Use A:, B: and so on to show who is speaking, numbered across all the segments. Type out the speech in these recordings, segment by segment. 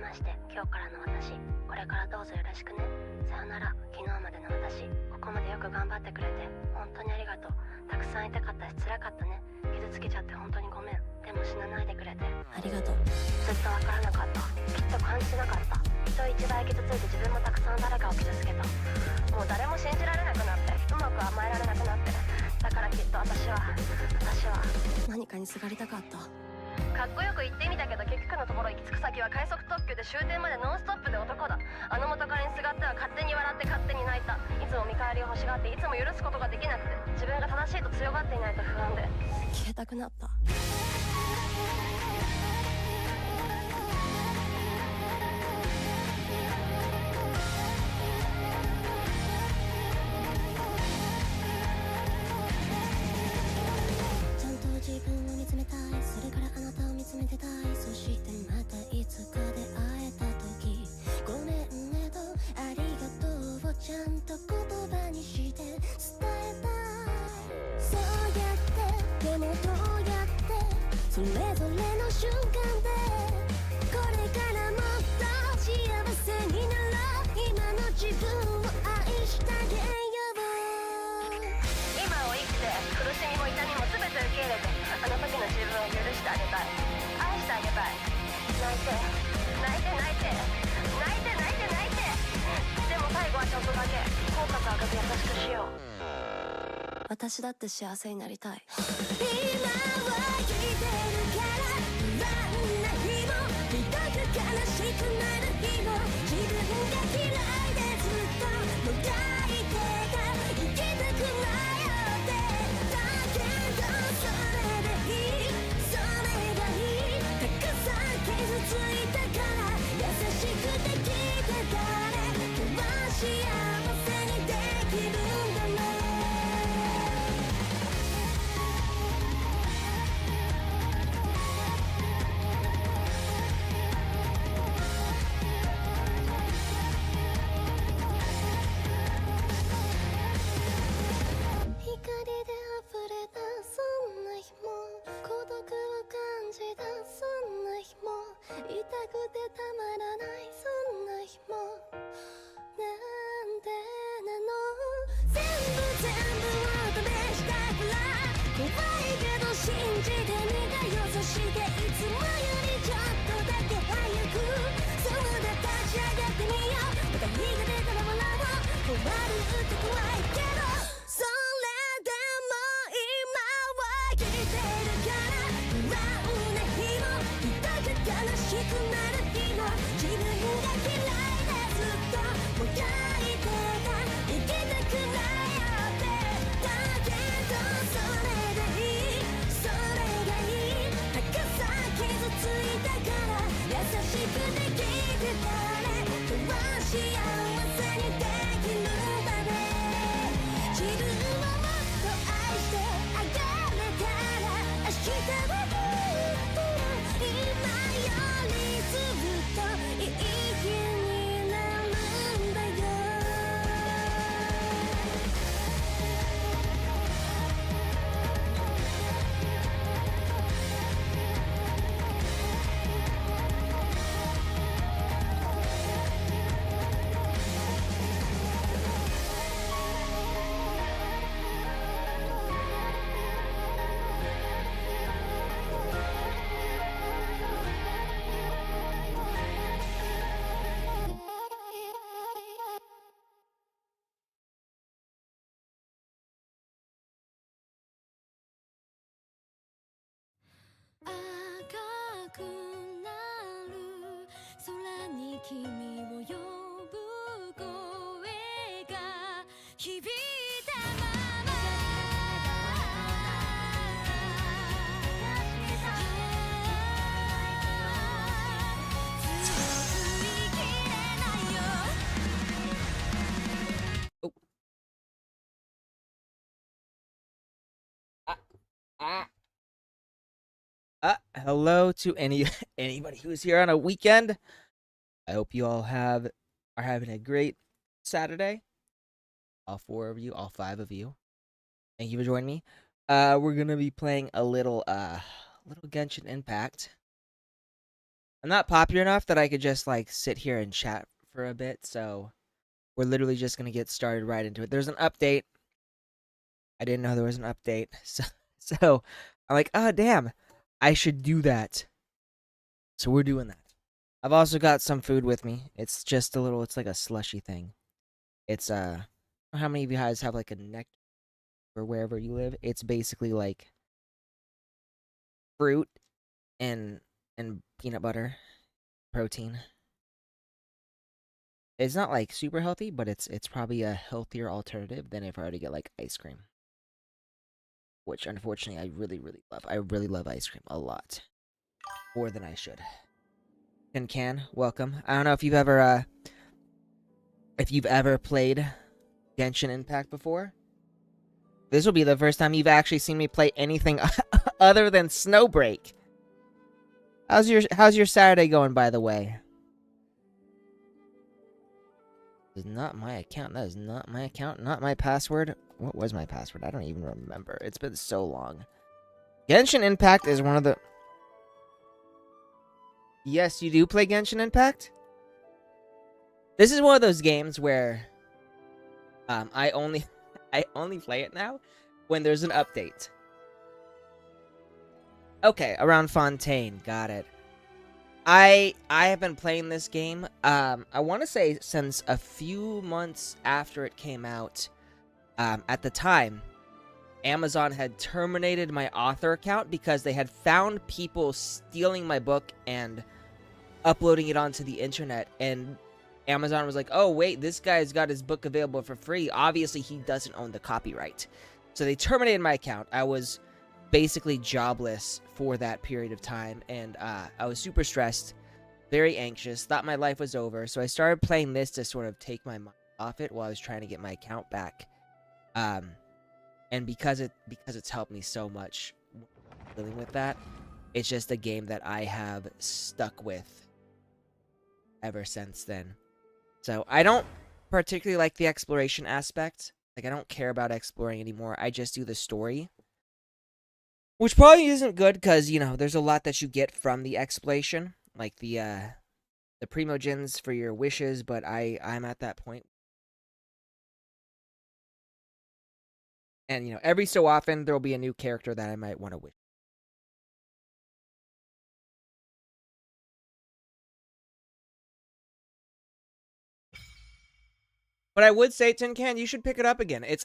A: まして、今日からの私。これからどうぞよろしくね。さよなら、昨日までの私。ここまでよく頑張ってくれて、本当にありがとう。たくさん痛かったし、辛かったね。傷つけちゃって本当にごめん。でも死なないでくれてありがとう。ずっとわからなかった。きっと感じなかった。人一倍傷ついて自分もたくさん誰かを傷つけた。もう誰も信じられなくなって、うまく甘えられなくなって。だからきっと私は何かにすがりたかった。かっこよく言ってみたけど、結局のところ行き着く先は快速特急で終点までノンストップで男だ。あの元彼にすがっては勝手に笑って勝手に泣いた。いつも見返りを欲しがって、いつも許すことができなくて、自分が正しいと強がっていないと不安で消えたくなった。自分を見つめたい、それからあなたを見つめてたい。そしてまたいつか出会えた時、ごめんねとありがとうをちゃんと言葉にして伝えたい。そうやってでもどうやってそれぞれの瞬間でこれからもっと幸せになろう。今の自分を愛してあげよう。今を生きて苦しみも痛みも全て受け入れて、あの時の自分を許してあげたい。愛してあげたい。泣いて泣いて泣いて泣いて泣いて泣いて。でも最後はちょっとだけ口角上げて優しくしよう。私だって幸せになりたい。今は生きてるから不安な日もひどく悲しくなる日も、自分が嫌いでずっともがいてた。生きたくないよってだけど、それでいい、それがいい。たくさん傷ついたから優しくできて誰かは幸せにできるんだね。光で溢れたそんな日も、孤独を感じたそんな日も、痛くてたまらないそんな日も、なんでなの。全部を試したから怖いけど信じてみた。よそしていつもよりちょっとだけ早く、そうだ立ち上がってみよう。また日が出たら笑おう。終わるって怖いけど、それでも今は生きてるから不安な日もひどく悲しくなる日も、自分が嫌いでずっともがいてた。生きたくないよってだけど、それでいい、それがいい。たくさん傷ついたから優しくできて誰かは幸せにできるんだね。自分をもっと愛してあげれたら明日はもっと今よりずっといい日になるんだよ。赤くなる空に君を呼ぶ声が響いたまま、強く生きれないよ。
B: Oh. Hello to anybody who's here on a weekend. I hope you all are having a great Saturday. All 4 of you, all 5 of you. Thank you for joining me. We're gonna be playing a little Genshin Impact. I'm not popular enough that I could just like sit here and chat for a bit. So we're literally just gonna get started right into it. There's an update. I didn't know there was an update. So I'm like, oh damn, I should do that. So we're doing that. I've also got some food with me. It's just a little. It's like a slushy thing. It's how many of you guys have like a nectar or wherever you live? It's basically like fruit and peanut butter protein. It's not like super healthy, but it's probably a healthier alternative than if I were to get like ice cream, which unfortunately I really love. I really love ice cream a lot, more than I should. Can welcome. I don't know if you've ever played Genshin Impact before. This will be the first time you've actually seen me play anything other than Snowbreak. How's your Saturday going, by the way? This is not my account. That is not my account. Not my password. What was my password? I don't even remember. It's been so long. Genshin Impact is one of the... Yes, you do play Genshin Impact? This is one of those games where I only I only play it now when there's an update. Okay, around Fontaine. Got it. I have been playing this game I want to say since a few months after it came out. At the time, Amazon had terminated my author account because they had found people stealing my book and uploading it onto the internet, and Amazon was like, oh wait, this guy's got his book available for free, obviously he doesn't own the copyright. So they terminated my account. I was basically jobless for that period of time, and I was super stressed, very anxious, thought my life was over. So I started playing this to sort of take my mind off it while I was trying to get my account back. And because it's helped me so much dealing with that, it's just a game that I have stuck with ever since then. So I don't particularly like the exploration aspect. Like, I don't care about exploring anymore. I just do the story, which probably isn't good because, you know, there's a lot that you get from the exploration, like the primogens for your wishes, but I'm at that point. And, you know, every so often there'll be a new character that I might want to wish. But I would say, Tin Can, you should pick it up again. It's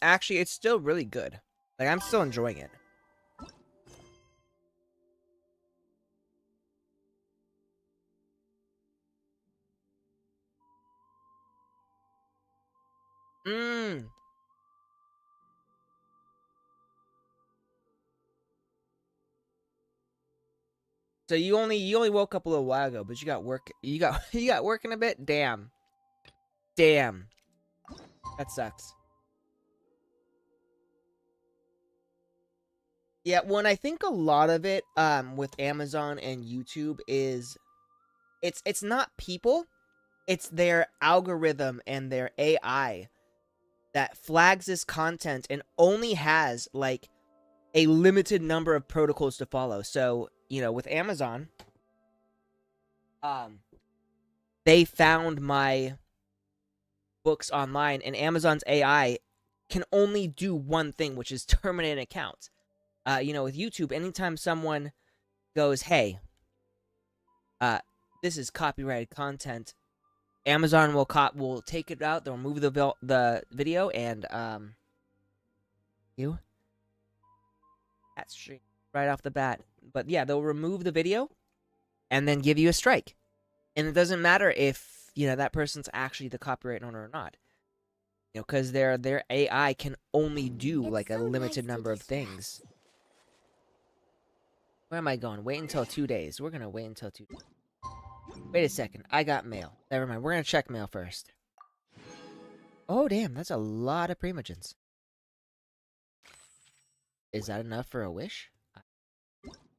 B: still really good. Like, I'm still enjoying it. Mmm. So you only woke up a little while ago, but you got work. You got work in a bit. Damn. Damn. That sucks. Yeah, well, and I think a lot of it with Amazon and YouTube is it's not people, it's their algorithm and their AI that flags this content and only has like a limited number of protocols to follow. So, you know, with Amazon, um they found my books online, and Amazon's AI can only do one thing, which is terminate an account. You know, with YouTube, anytime someone goes, "Hey, uh, this is copyrighted content," Amazon will take it out. They'll remove the video and you that's straight right off the bat. But yeah, they'll remove the video and then give you a strike. And it doesn't matter if, you know, that person's actually the copyright owner or not. You know, because their AI can only do like a limited number of things. Where am I going? Wait until 2 days. We're gonna wait until 2 days. Wait a second. I got mail. Never mind. We're gonna check mail first. Oh damn, that's a lot of primogens. Is that enough for a wish?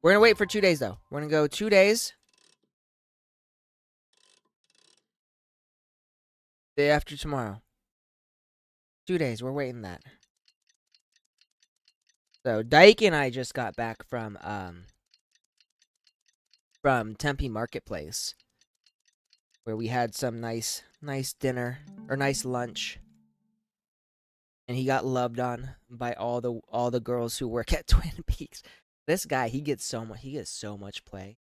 B: We're gonna wait for 2 days though. We're gonna go 2 days. Day after tomorrow. 2 days. We're waiting that. So Dyke and I just got back from from Tempe Marketplace, where we had some nice dinner or nice lunch, and he got loved on by all the girls who work at Twin Peaks. This guy, he gets so much play.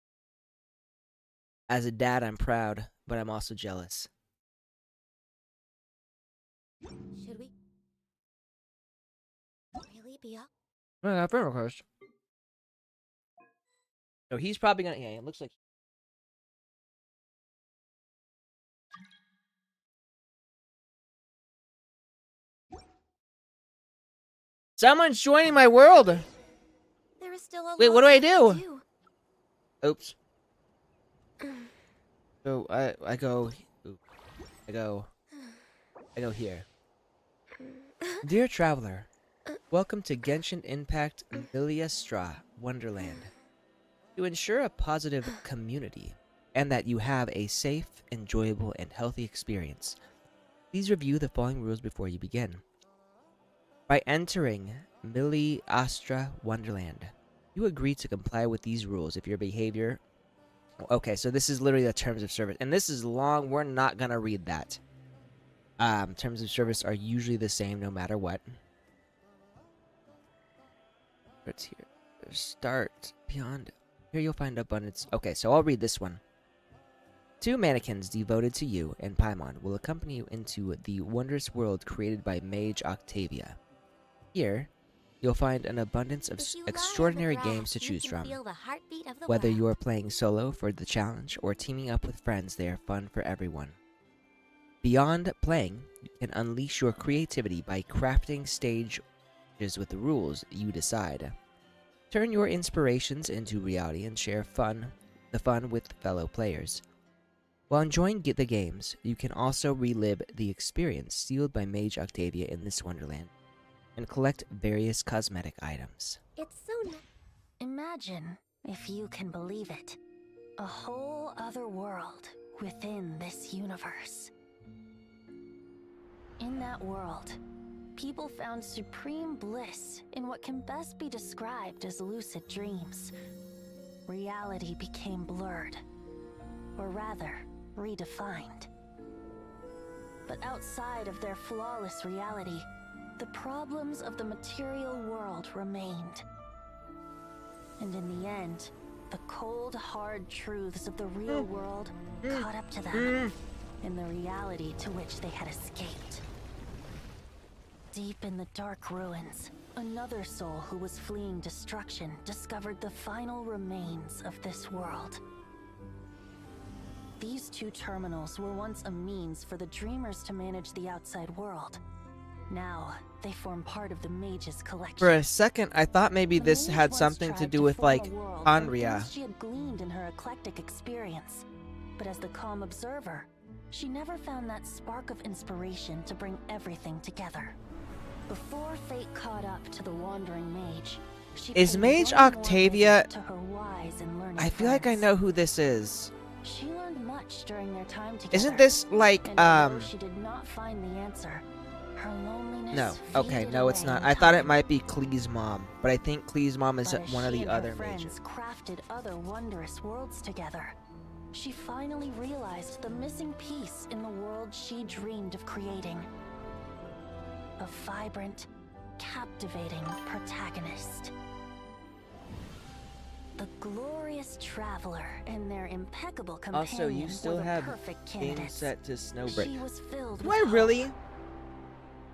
B: As a dad, I'm proud, but I'm also jealous.
A: Should we really be up?
B: Well, I got a friend request. So he's probably gonna. Yeah, it looks like. Someone's joining my world.
A: There is still a
B: Wait,
A: lot
B: what do I
A: left to
B: do? Oops. So I go. Oop, I go here. Dear traveler, welcome to Genshin Impact Miliastra Wonderland. To ensure a positive community and that you have a safe, enjoyable, and healthy experience, please review the following rules before you begin. By entering Miliastra Wonderland, you agree to comply with these rules if your behavior... Okay, so this is literally the terms of service. And this is long. We're not going to read that. Terms of service are usually the same no matter what. What's here? Start. Beyond. Here you'll find abundance. Okay, so I'll read this one. 2 mannequins devoted to you and Paimon will accompany you into the wondrous world created by Mage Octavia. Here, you'll find an abundance of extraordinary games to choose from. Whether you are playing solo for the challenge or teaming up with friends, they are fun for everyone. Beyond playing, you can unleash your creativity by crafting stages with the rules you decide. Turn your inspirations into reality and share the fun with fellow players. While enjoying the games, you can also relive the experience sealed by Mage Octavia in this wonderland and collect various cosmetic items.
A: It's so Imagine, if you can believe it, a whole other world within this universe. In that world, people found supreme bliss in what can best be described as lucid dreams. Reality became blurred, or rather, redefined. But outside of their flawless reality, the problems of the material world remained. And in the end, the cold, hard truths of the real world caught up to them in the reality to which they had escaped. Deep in the dark ruins, another soul who was fleeing destruction discovered the final remains of this world. These 2 terminals were once a means for the dreamers to manage the outside world. Now, they form part of the Mage's collection.
B: For a second, I thought maybe this had something to do with, like, Anria.
A: She had gleaned in her eclectic experience. But as the calm observer, she never found that spark of inspiration to bring everything together. Before fate caught up to the wandering mage, she
B: Is
A: paid
B: Mage
A: one more
B: Octavia...
A: visit to her wise and learned
B: I feel like I
A: friends.
B: know who this is.
A: She learned much during their time together.
B: Isn't this like,
A: And although she did not find the answer, her loneliness
B: No. Okay,
A: faded
B: no, it's
A: away
B: not.
A: in
B: I thought it
A: time.
B: might be Klee's mom, but I think Klee's mom is
A: But as
B: one of
A: she
B: the
A: and her
B: other
A: friends
B: mages.
A: crafted other wondrous worlds together, she finally realized the missing piece in the world she dreamed of creating. A vibrant, captivating protagonist. The glorious traveler and their impeccable companion
B: Also, you still
A: were the
B: have
A: perfect
B: game
A: candidates.
B: set to Snowbreak.
A: She was filled
B: Do
A: with
B: I
A: hope.
B: really?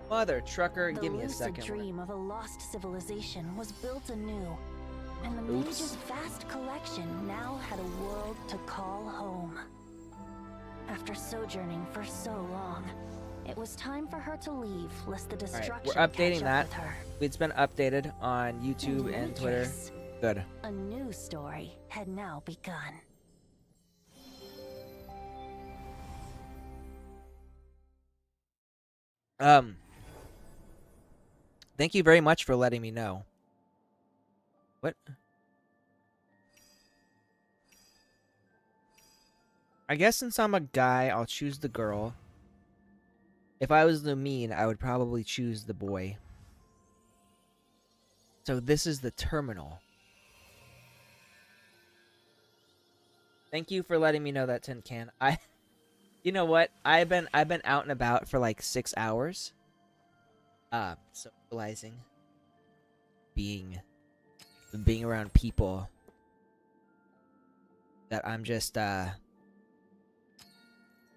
B: Mother trucker,
A: The
B: give me a
A: lucid
B: second.
A: dream of a lost civilization was built anew, and the
B: Oops.
A: mage's vast collection now had a world to call home. After sojourning for so long, it was time for her to leave, lest the destruction
B: we're updating
A: catch
B: that.
A: up with her.
B: It's been updated on YouTube
A: In
B: and
A: any
B: Twitter.
A: case,
B: Good.
A: a new story had now begun.
B: Thank you very much for letting me know. What? I guess since I'm a guy, I'll choose the girl. If I was Lumine, I would probably choose the boy. So this is the terminal. Thank you for letting me know that, Tin Can. You know what? I've been out and about for like 6 hours. Socializing, being around people that I'm just a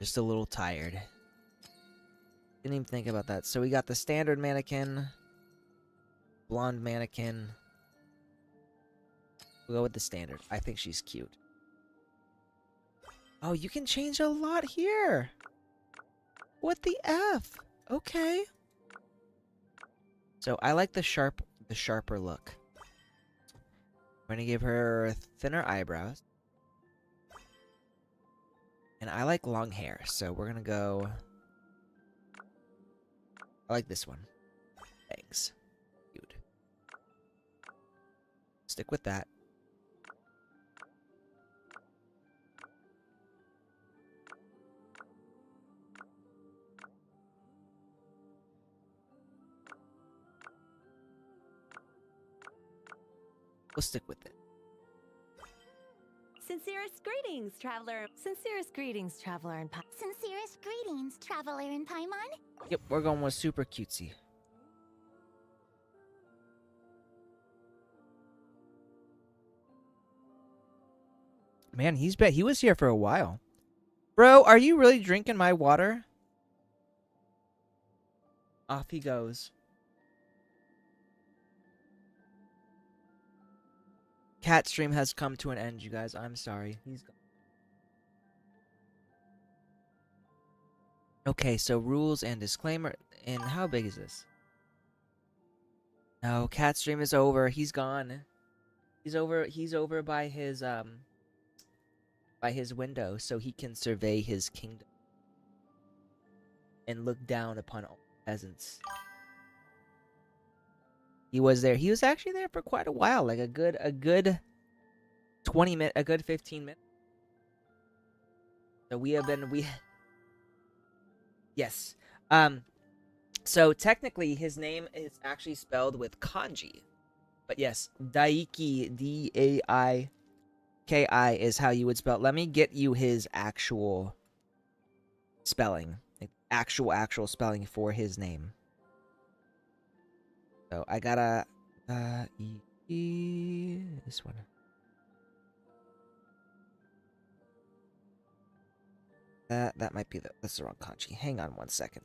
B: little tired. Didn't even think about that. So we got the standard mannequin, blonde mannequin. We'll go with the standard. I think she's cute. Oh, you can change a lot here. What the F? Okay. So I like the sharper look. I'm gonna give her thinner eyebrows. And I like long hair, so we're gonna go... I like this one. Thanks. Cute. Stick with that. We'll stick with it.
C: Sincerest greetings, traveler. Sincerest greetings, traveler in Paimon.
A: Sincerest greetings, traveler in Paimon.
B: Yep, we're going with super cutesy. Man, he was here for a while. Bro, are you really drinking my water? Off he goes. Cat stream has come to an end, you guys. I'm sorry. He's gone. Okay, so rules and disclaimer. And how big is this? No, cat stream is over. He's gone. He's over by his window so he can survey his kingdom and look down upon all peasants. He was there. He was actually there for quite a while, like a good 15 minutes. So yes. So technically his name is actually spelled with kanji. But yes, Daiki, Daiki is how you would spell it. Let me get you his actual spelling. Like, actual spelling for his name. So I gotta this one. That might be that's the wrong kanji. Hang on one second.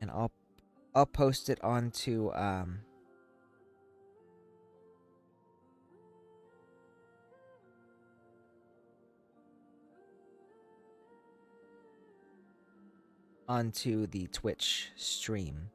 B: And I'll post it onto onto the Twitch stream.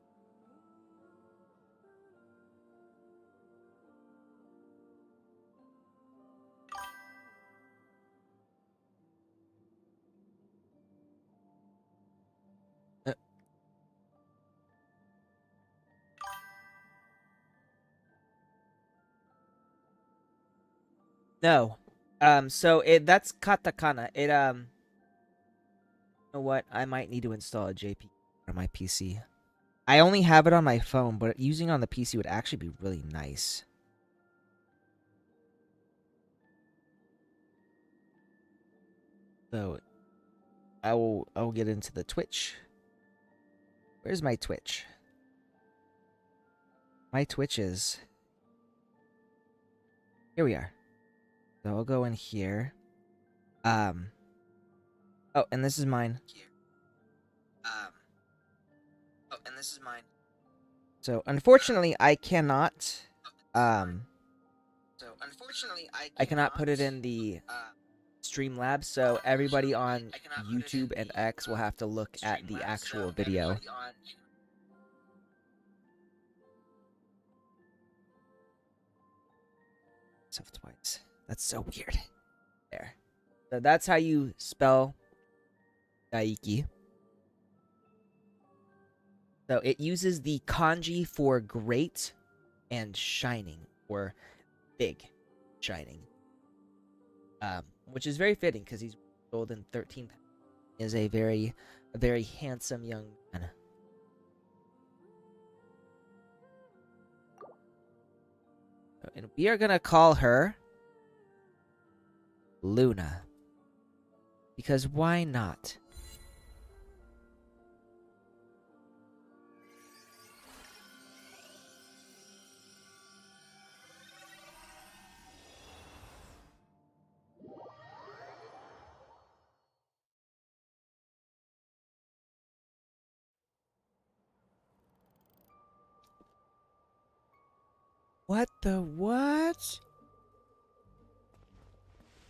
B: No. So that's katakana. You know what? I might need to install a JP on my PC. I only have it on my phone, but using it on the PC would actually be really nice. So I will get into the Twitch. Where's my Twitch? My Twitch is here we are. So I'll go in here. Oh, and this is mine. Oh, and this is mine. So unfortunately, I cannot. I cannot put it in the Streamlabs. So everybody on YouTube and X will have to look at the actual video. Self twice. That's so weird. There. So that's how you spell Daiki. So it uses the kanji for great and shining, or big shining. Which is very fitting because he's older than 13. Is a very handsome young And we are gonna call her Luna. Because why not? What the what?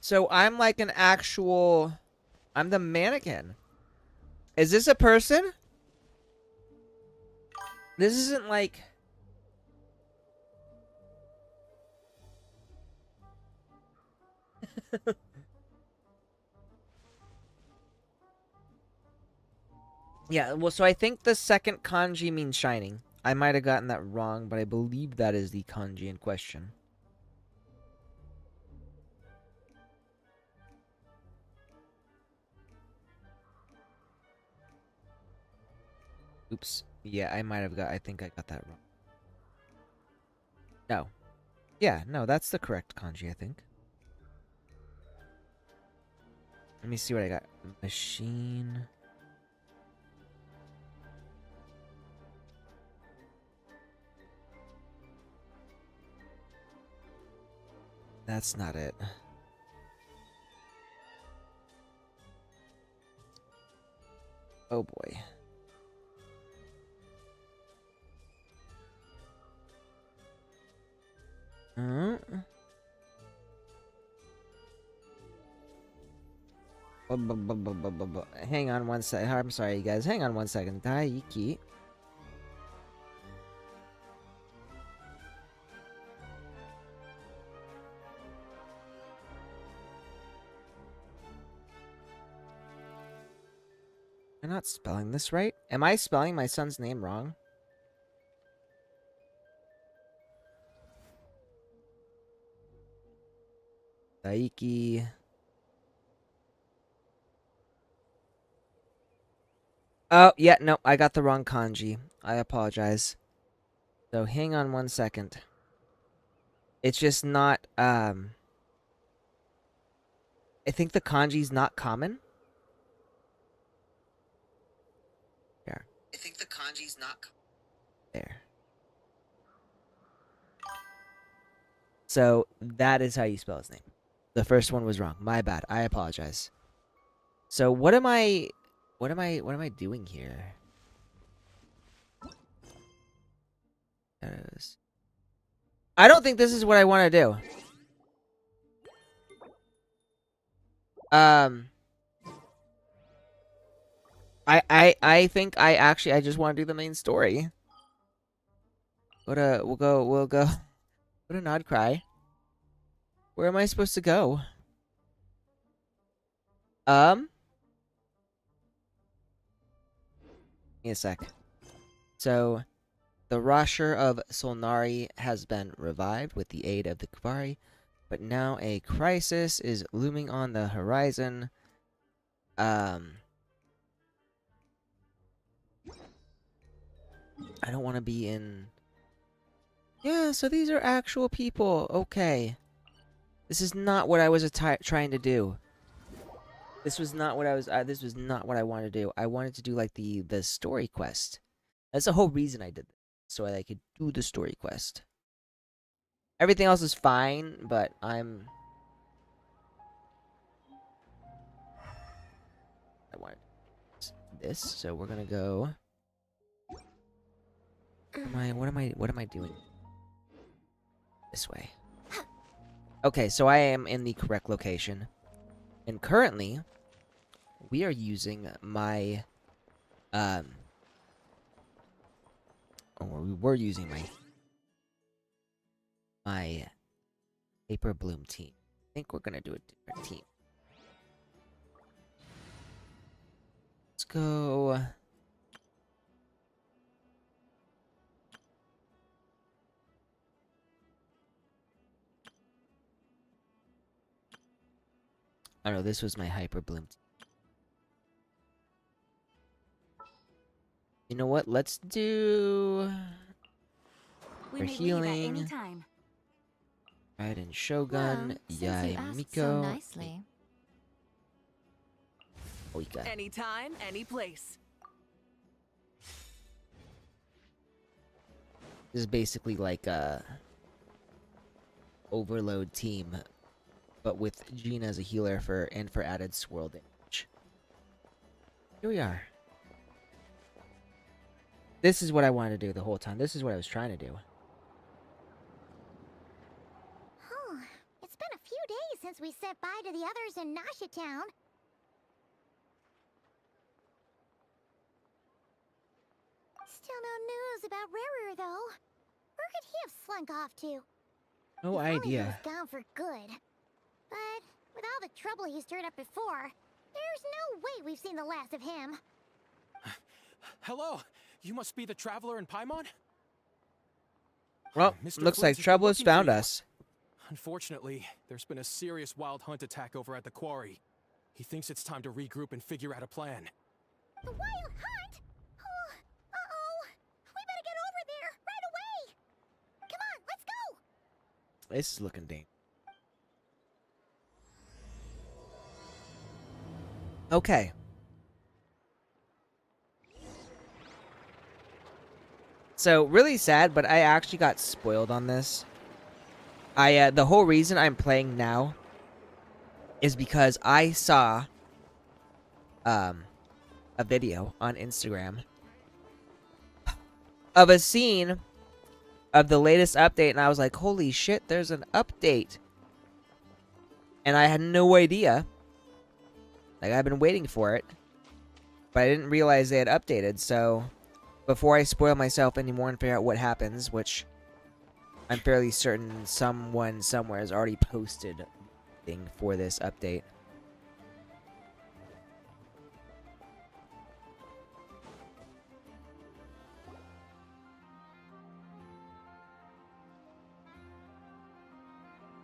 B: So I'm like an actual... I'm the mannequin. Is this a person? This isn't like... Yeah, well, so I think the second kanji means shining. I might have gotten that wrong, but I believe that is the kanji in question. Oops. Yeah, I think I got that wrong. No. Yeah, no, that's the correct kanji, I think. Let me see what I got. Machine. That's not it. Oh boy. Uh, Hang on one sec. I'm sorry, you guys. Hang on one second. Daiki. Am I not spelling this right? Am I spelling my son's name wrong? Daiki. Oh, yeah, no, I got the wrong kanji. I apologize. So hang on one second. It's just not, I think the kanji's not common. There. I think the kanji's not there. So that is how you spell his name. The first one was wrong. My bad. I apologize. So what am I doing here? There it is. I don't think this is what I want to do. I think I just want to do the main story. We'll go go to Nod Cry. Where am I supposed to go? Give me a sec. So the Rasher of Solnari has been revived with the aid of the Kvari, but now a crisis is looming on the horizon. I don't want to be in... Yeah, so these are actual people. Okay. This is not what I was trying to do. This was not what I was... this was not what I wanted to do. I wanted to do, like, the story quest. That's the whole reason I did this. So I could do the story quest. Everything else is fine, but I wanted this, so we're gonna go... What am I doing? This way. Okay, so I am in the correct location. And currently, we are using my, or we were using my Paper Bloom team. I think we're gonna do a different team. Let's go... Oh no, this was my Hyper Bloom. You know what? Let's do...
C: We
B: For
C: may leave at
B: healing.
C: any time.
B: Raiden Shogun,
C: Well, since you asked
B: Yai
C: so
B: Miko,
C: nicely.
B: Oika.
D: Anytime, any place.
B: This is basically like a overload team, but with Gina as a healer for added swirl damage. Here we are. This is what I wanted to do the whole time. This is what I was trying to do.
A: Oh, it's been a few days since we said bye to the others in Nasha Town. Still no news about Rarer, though. Where could he have slunk off to?
B: No
A: If only he
B: idea.
A: was gone for good. But with all the trouble he stirred up before, there's no way we've seen the last of him.
E: Hello, you must be the traveler in Paimon?
B: Well,
E: Mr.
B: looks
E: Flint
B: like
E: has been
B: trouble has
E: looking for
B: found
E: you.
B: us.
E: Unfortunately, there's been a serious wild hunt attack over at the quarry. He thinks it's time to regroup and figure out a plan.
A: The Wild Hunt? Oh, uh-oh. We better get over there right away. Come on, let's go.
B: This is looking dangerous. Okay. So, really sad, but I actually got spoiled on this. The whole reason I'm playing now is because I saw a video on Instagram of a scene of the latest update, and I was like, holy shit, there's an update. And I had no idea. Like, I've been waiting for it, but I didn't realize they had updated, so before I spoil myself anymore and figure out what happens, which I'm fairly certain someone somewhere has already posted thing for this update.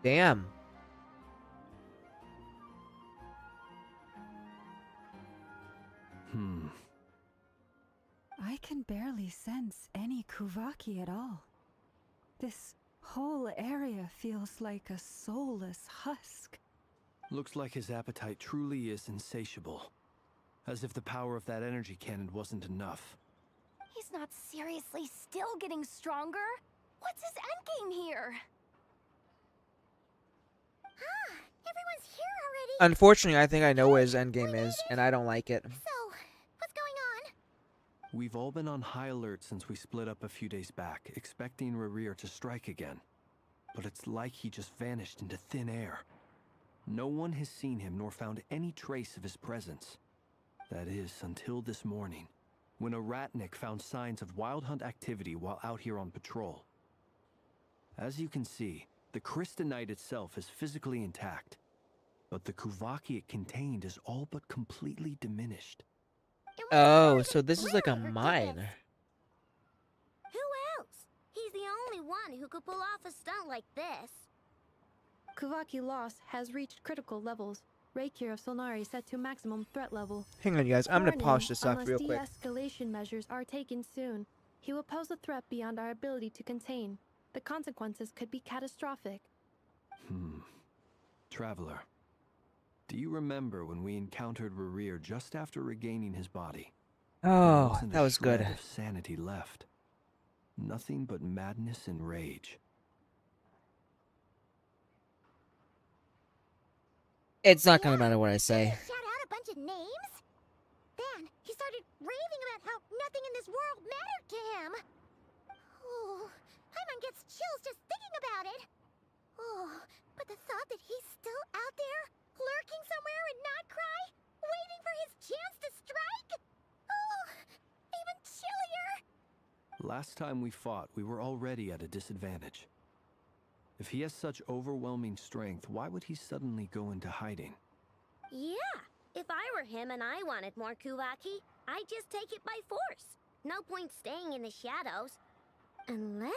B: Damn.
C: I can barely sense any Kuvaki at all. This whole area feels like a soulless husk.
F: Looks like his appetite truly is insatiable. As if the power of that energy cannon wasn't enough.
G: He's not seriously still getting stronger? What's his endgame here?
A: Ah, everyone's here already.
B: Unfortunately, I think I know what his endgame is, and I don't like it.
A: So, what's going on?
F: We've all been on high alert since we split up a few days back, expecting Rarir to strike again. But it's like he just vanished into thin air. No one has seen him nor found any trace of his presence. That is, until this morning, when a ratnik found signs of wild hunt activity while out here on patrol. As you can see, the Crystonite itself is physically intact, but the Kuvaki it contained is all but completely diminished.
A: It was
B: Oh,
A: Rarer
B: so
A: that
B: this is like a
A: Rarer did
B: mine.
A: this. Who else? He's the only one who could pull off a stunt like this.
H: Kuvaki loss has reached critical levels. Reikir of Solnari set to maximum threat level.
B: Hang on, you guys. I'm gonna
H: Warning,
B: polish this off
H: unless
B: real quick.
H: de-escalation measures are taken soon, he will pose a threat beyond our ability to contain. The consequences could be catastrophic.
F: Traveler, do you remember when we encountered Rarir just after regaining his body? There
B: Oh,
F: wasn't
B: that
F: a
B: was good.
F: shred of sanity left. Nothing but madness and rage.
B: It's not gonna matter what I say.
A: Shout out a bunch of names? Then he started raving about how nothing in this world mattered to him. Oh, Paimon gets chills just thinking about it. Oh, but the thought that he's still out there, lurking somewhere in Notcry, waiting for his chance to strike? Oh, even chillier.
F: Last time we fought, we were already at a disadvantage. If he has such overwhelming strength, why would he suddenly go into hiding?
I: Yeah, if I were him and I wanted more Kuvaki, I'd just take it by force. No point staying in the shadows. Unless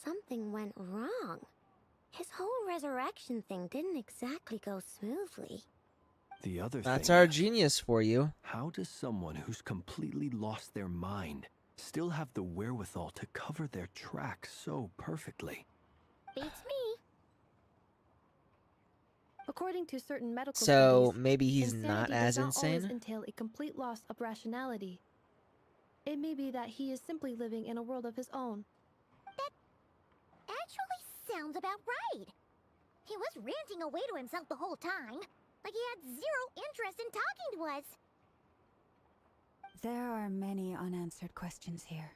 I: something went wrong. His whole resurrection thing didn't exactly go smoothly.
F: The other
B: That's
F: thing
B: our
F: is,
B: genius for you.
F: how does someone who's completely lost their mind still have the wherewithal to cover their tracks so perfectly?
I: Beats me.
H: According to certain medical
B: So
H: studies,
B: maybe he's
H: insanity
B: not
H: does
B: as
H: not always
B: insane.
H: entail a complete loss of rationality. It may be that he is simply living in a world of his own.
I: Actually sounds about right. He was ranting away to himself the whole time, like he had zero interest in talking to us.
C: There are many unanswered questions here.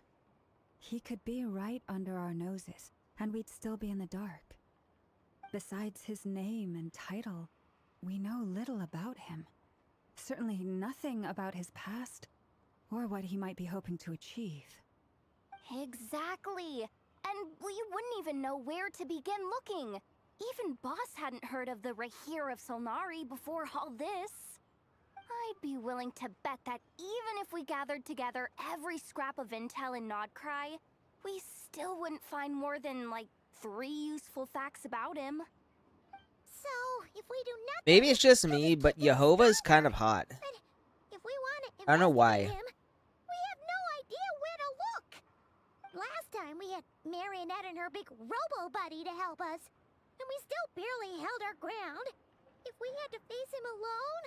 C: He could be right under our noses, and we'd still be in the dark. Besides his name and title, we know little about him. Certainly nothing about his past, or what he might be hoping to achieve.
G: Exactly. And we wouldn't even know where to begin looking. Even Boss hadn't heard of the Rahir of Solnari before all this. I'd be willing to bet that even if we gathered together every scrap of intel in Nodcry, we still wouldn't find more than, like, 3 useful facts about him.
I: So, if we do nothing,
B: Maybe it's just
I: does it
B: me, but
I: keep him
B: Jehovah's kind of
I: stronger?
B: hot.
I: But if we want to
B: I don't know why.
I: investigate him, we have no idea where to look. Last time we had Marionette and her big robo buddy to help us, and we still barely held our ground. If we had to face him alone,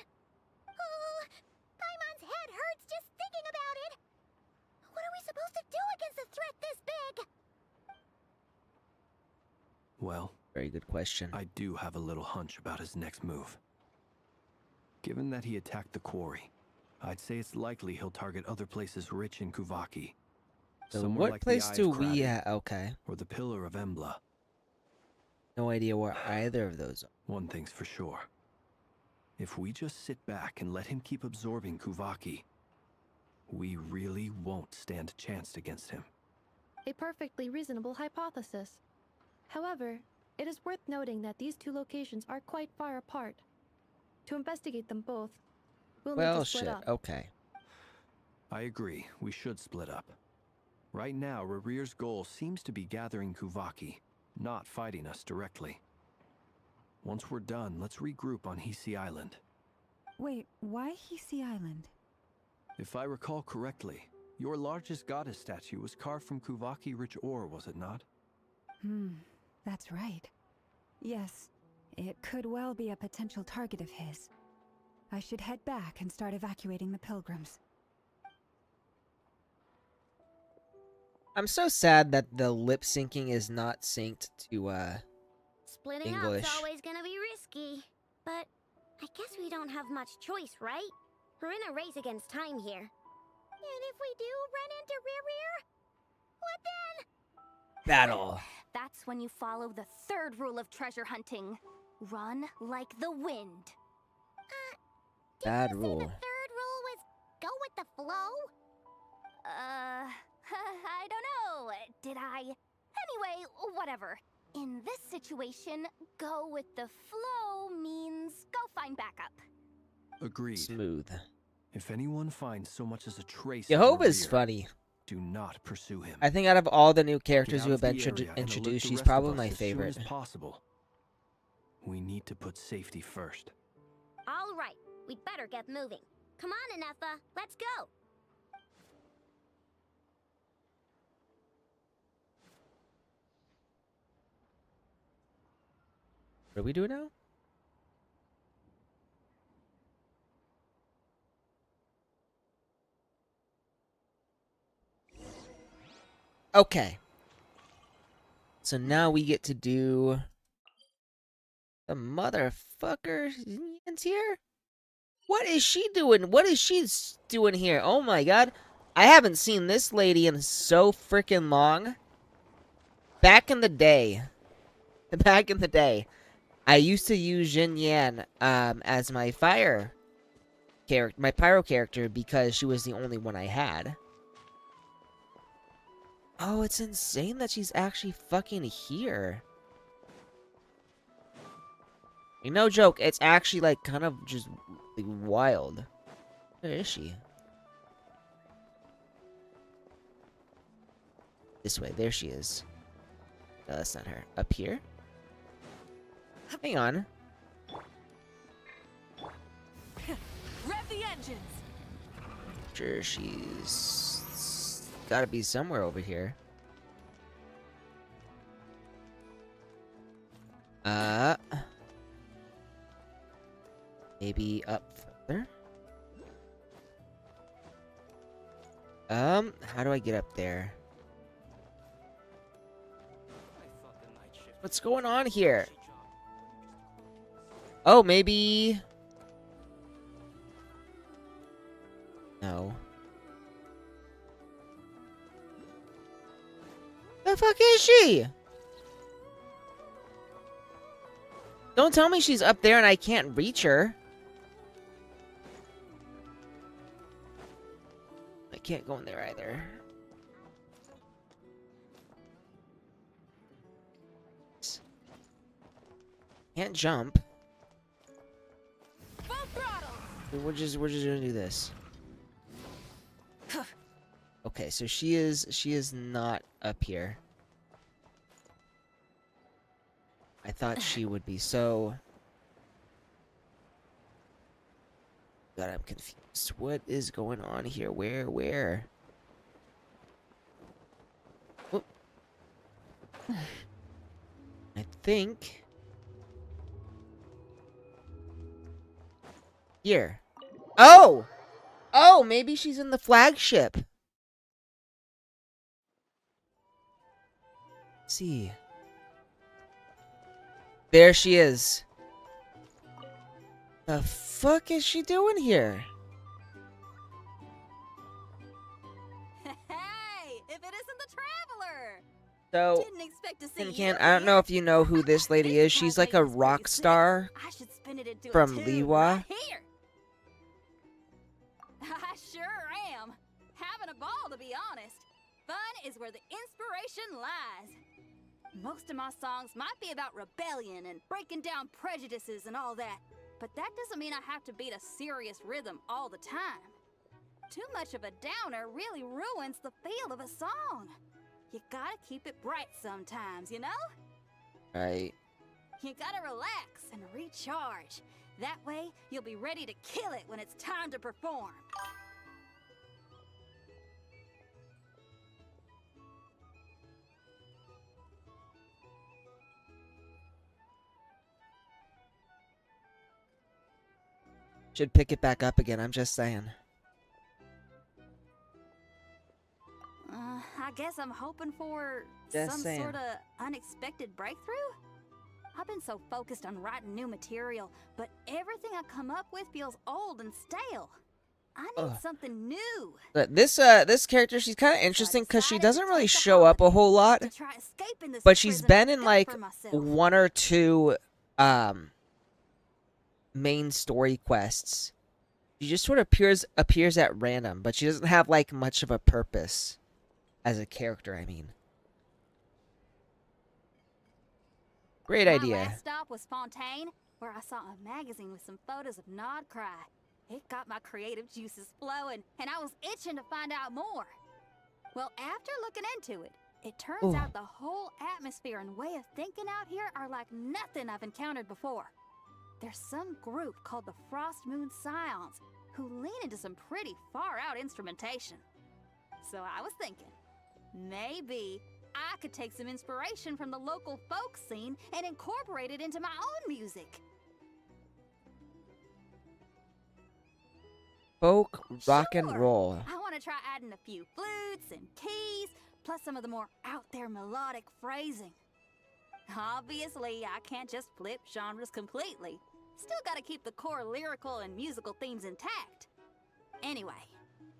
I: oh, Paimon's head hurts just thinking about it. What are we supposed to do against a threat this big?
F: Well,
B: Very good question.
F: I do have a little hunch about his next move. Given that he attacked the quarry, I'd say it's likely he'll target other places rich in Kuvaki.
B: So
F: Somewhere
B: what
F: like
B: place
F: the Eye
B: do
F: of
B: we
F: Krabi
B: okay.
F: or the Pillar of Embla.
B: No idea where either of those are.
F: One thing's for sure. If we just sit back and let him keep absorbing Kuvaki, we really won't stand a chance against him.
H: A perfectly reasonable hypothesis. However, it is worth noting that these two locations are quite far apart. To investigate them both, we'll need
B: Well,
H: to split
B: shit.
H: up.
B: Okay.
F: I agree, we should split up. Right now, Rarir's goal seems to be gathering Kuvaki, not fighting us directly. Once we're done, let's regroup on Hisi Island.
C: Wait, why Hisi Island?
F: If I recall correctly, your largest goddess statue was carved from Kuvaki-rich ore, was it not?
C: That's right. Yes, it could well be a potential target of his. I should head back and start evacuating the pilgrims.
B: I'm so sad that the lip syncing is not synced to
I: Splitting
B: English.
I: up's always gonna be risky, but I guess we don't have much choice, right? We're in a race against time here. And if we do run into Rear, what then?
B: battle.
G: That's when you follow the third rule of treasure hunting. Run like the wind.
B: Bad
I: Did you say
B: rule.
I: the third rule was go with the flow?
G: I don't know. Did I? Anyway, whatever. In this situation, go with the flow means go find backup.
F: Agreed.
B: Smooth.
F: If anyone finds so much as a trace
B: Jehovah's
F: of Rarir,
B: funny.
F: do not pursue him.
B: I think out of all the new
F: Get
B: characters
F: out
B: who
F: of
B: have been
F: the area and alert
B: introduced,
F: the
B: she's
F: rest of
B: probably
F: us
B: my
F: as
B: favorite.
F: soon as possible. We need to put safety first.
I: All right, we'd better get moving. Come on, Anefa, let's go.
B: What do we do now? Okay. So now we get to do the motherfucker is here? What is she doing? What is she doing here? Oh my god. I haven't seen this lady in so freaking long. Back in the day. Back in the day. I used to use Jin Yan as my fire character, my pyro character, because she was the only one I had. Oh, it's insane that she's actually fucking here. No joke, it's actually like kind of just really wild. Where is she? This way, there she is. No, that's not her. Up here? Hang on.
D: Rev the engines!
B: Sure, she's gotta be somewhere over here. Maybe up further? How do I get up there? What's going on here? Oh, maybe... No. The fuck is she? Don't tell me she's up there and I can't reach her. I can't go in there either. Can't jump.
D: Full throttle.
B: We're just gonna do this. Okay, so she is not up here. I thought she would be. So God, I'm confused. What is going on here? Where? Whoop. I think here. Oh! Oh, maybe she's in the flagship. Let's see. There she is. The fuck is she doing here?
D: Hey, if it isn't the Traveler.
B: So,
D: Didn't expect to see
B: Tin
D: you
B: Can, I don't know if you know who this lady is. She's like a rock star
D: I should spin it into
B: from
D: a tune
B: Liwa.
D: right here. I sure am. Having a ball, to be honest. Fun is where the inspiration lies. Most of my songs might be about rebellion and breaking down prejudices and all that, but that doesn't mean I have to beat a serious rhythm all the time. Too much of a downer really ruins the feel of a song. You gotta keep it bright sometimes, you know?
B: Right.
D: You gotta relax and recharge. That way, you'll be ready to kill it when it's time to perform.
B: Should pick it back up again, I'm just saying.
D: I guess I'm hoping for
B: Just
D: some
B: saying.
D: sort of unexpected breakthrough? I've been so focused on writing new material, but everything I come up with feels old and stale. I need
B: Ugh.
D: something new.
B: But this character, she's kind of interesting because she doesn't really show up a whole lot,
D: To try escaping this
B: but she's
D: prison
B: been
D: I
B: in
D: built
B: like
D: for myself.
B: one or two main story quests. She just sort of appears at random, but she doesn't have like much of a purpose as a character, I mean. Great
D: My
B: idea.
D: last stop was Fontaine, where I saw a magazine with some photos of Nod Cry. It got my creative juices flowing, and I was itching to find out more. Well, after looking into it, it turns
B: Ooh.
D: out the whole atmosphere and way of thinking out here are like nothing I've encountered before. There's some group called the Frost Moon Scions who lean into some pretty far-out instrumentation. So I was thinking, maybe I could take some inspiration from the local folk scene and incorporate it into my own music.
B: Folk rock and
D: Sure.
B: roll.
D: I want to try adding a few flutes and keys, plus some of the more out-there melodic phrasing. Obviously, I can't just flip genres completely. Still gotta keep the core lyrical and musical themes intact. Anyway,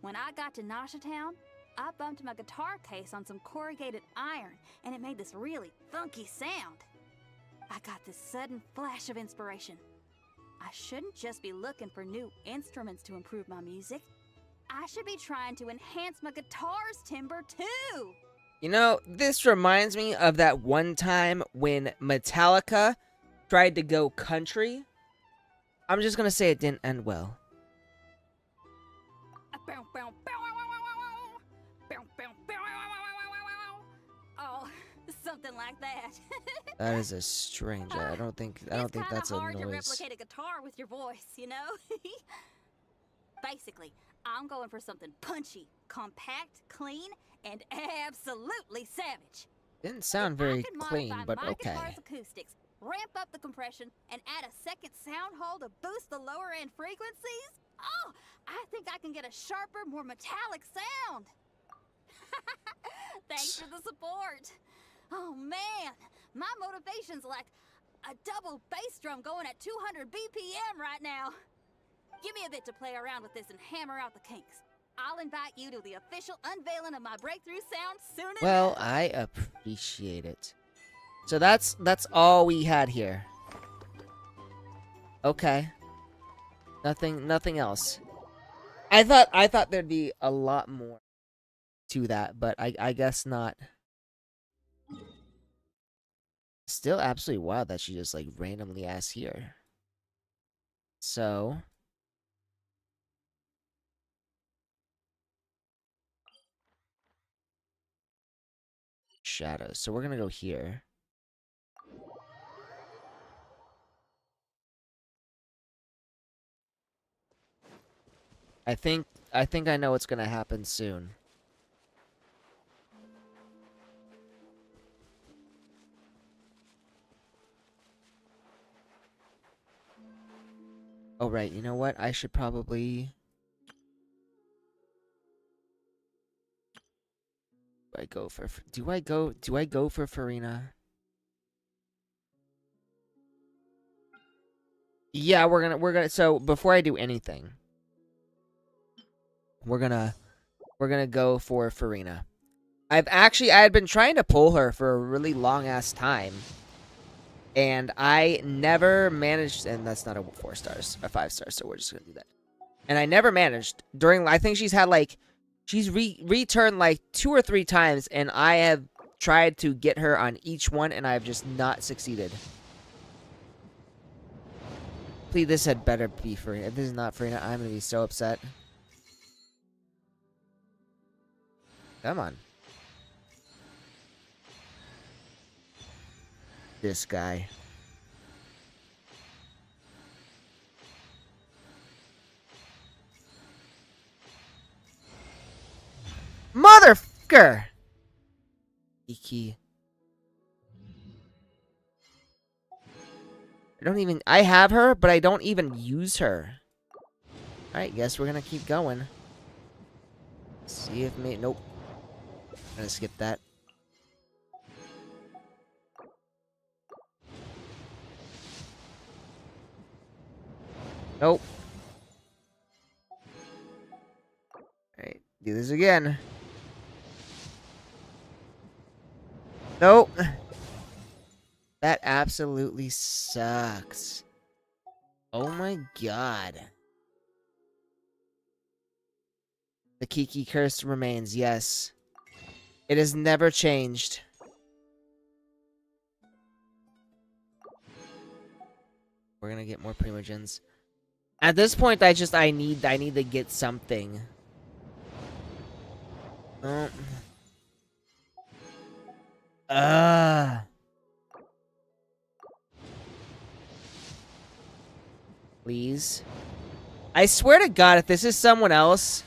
D: when I got to Nasha Town, I bumped my guitar case on some corrugated iron, and it made this really funky sound. I got this sudden flash of inspiration. I shouldn't just be looking for new instruments to improve my music. I should be trying to enhance my guitar's timbre too.
B: You know, this reminds me of that one time when Metallica tried to go country. I'm just gonna say it didn't end well.
D: Oh, something like that.
B: That is a strange. I don't think that's a
D: hard to
B: noise.
D: replicate a guitar with your voice, you know? Basically, I'm going for something punchy, compact, clean, and absolutely savage.
B: Didn't sound
D: If I
B: very
D: could
B: clean,
D: modify
B: but
D: my
B: okay.
D: guitar's acoustics ramp up the compression, and add a second sound hole to boost the lower end frequencies? Oh, I think I can get a sharper, more metallic sound. Thanks for the support. Oh man, my motivation's like a double bass drum going at 200 BPM right now. Give me a bit to play around with this and hammer out the kinks. I'll invite you to the official unveiling of my breakthrough sound soon enough.
B: Well, I appreciate it. So that's all we had here. Okay. Nothing else. I thought there'd be a lot more to that, but I guess not. Still absolutely wild that she just like randomly asked here. So shadows. So we're gonna go here. I think I know what's gonna happen soon. Oh right, you know what? I should probably do I go for Farina? Yeah, we're gonna so before I do anything, we're gonna go for Farina. I had been trying to pull her for a really long ass time. And I never managed, and that's not a 4 stars, a 5 stars, so we're just gonna do that. And I never managed during, I think she's had like, she's returned like 2 or 3 times, and I have tried to get her on each one, and I have just not succeeded. Please, this had better be Farina. If this is not Farina, I'm gonna be so upset. Come on. This guy. Motherfucker! Iki. I have her, but I don't even use her. Alright, guess we're gonna keep going. See if nope. I'm gonna skip that. Nope. Alright, do this again. Nope. That absolutely sucks. Oh my god. The Kiki curse remains, yes. It has never changed. We're gonna get more Primogens. At this point, I need to get something. Please. I swear to God, if this is someone else...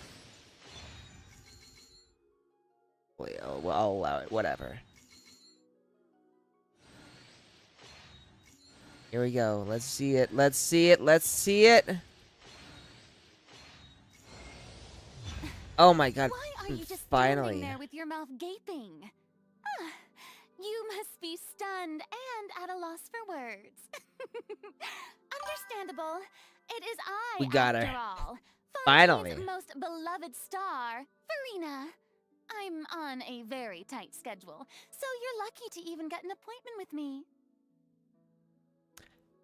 B: Wait, well, I'll allow it. Whatever. Here we go. Let's see it. Let's see it. Let's see it. Oh my god.
D: Why are you just
B: finally
D: standing there with your mouth gaping? Ah, you must be stunned and at a loss for words. Understandable. It is I,
B: We got
D: after
B: her.
D: all.
B: Finally.
D: Fonzie's most beloved star, Farina. I'm on a very tight schedule, so you're lucky to even get an appointment with me.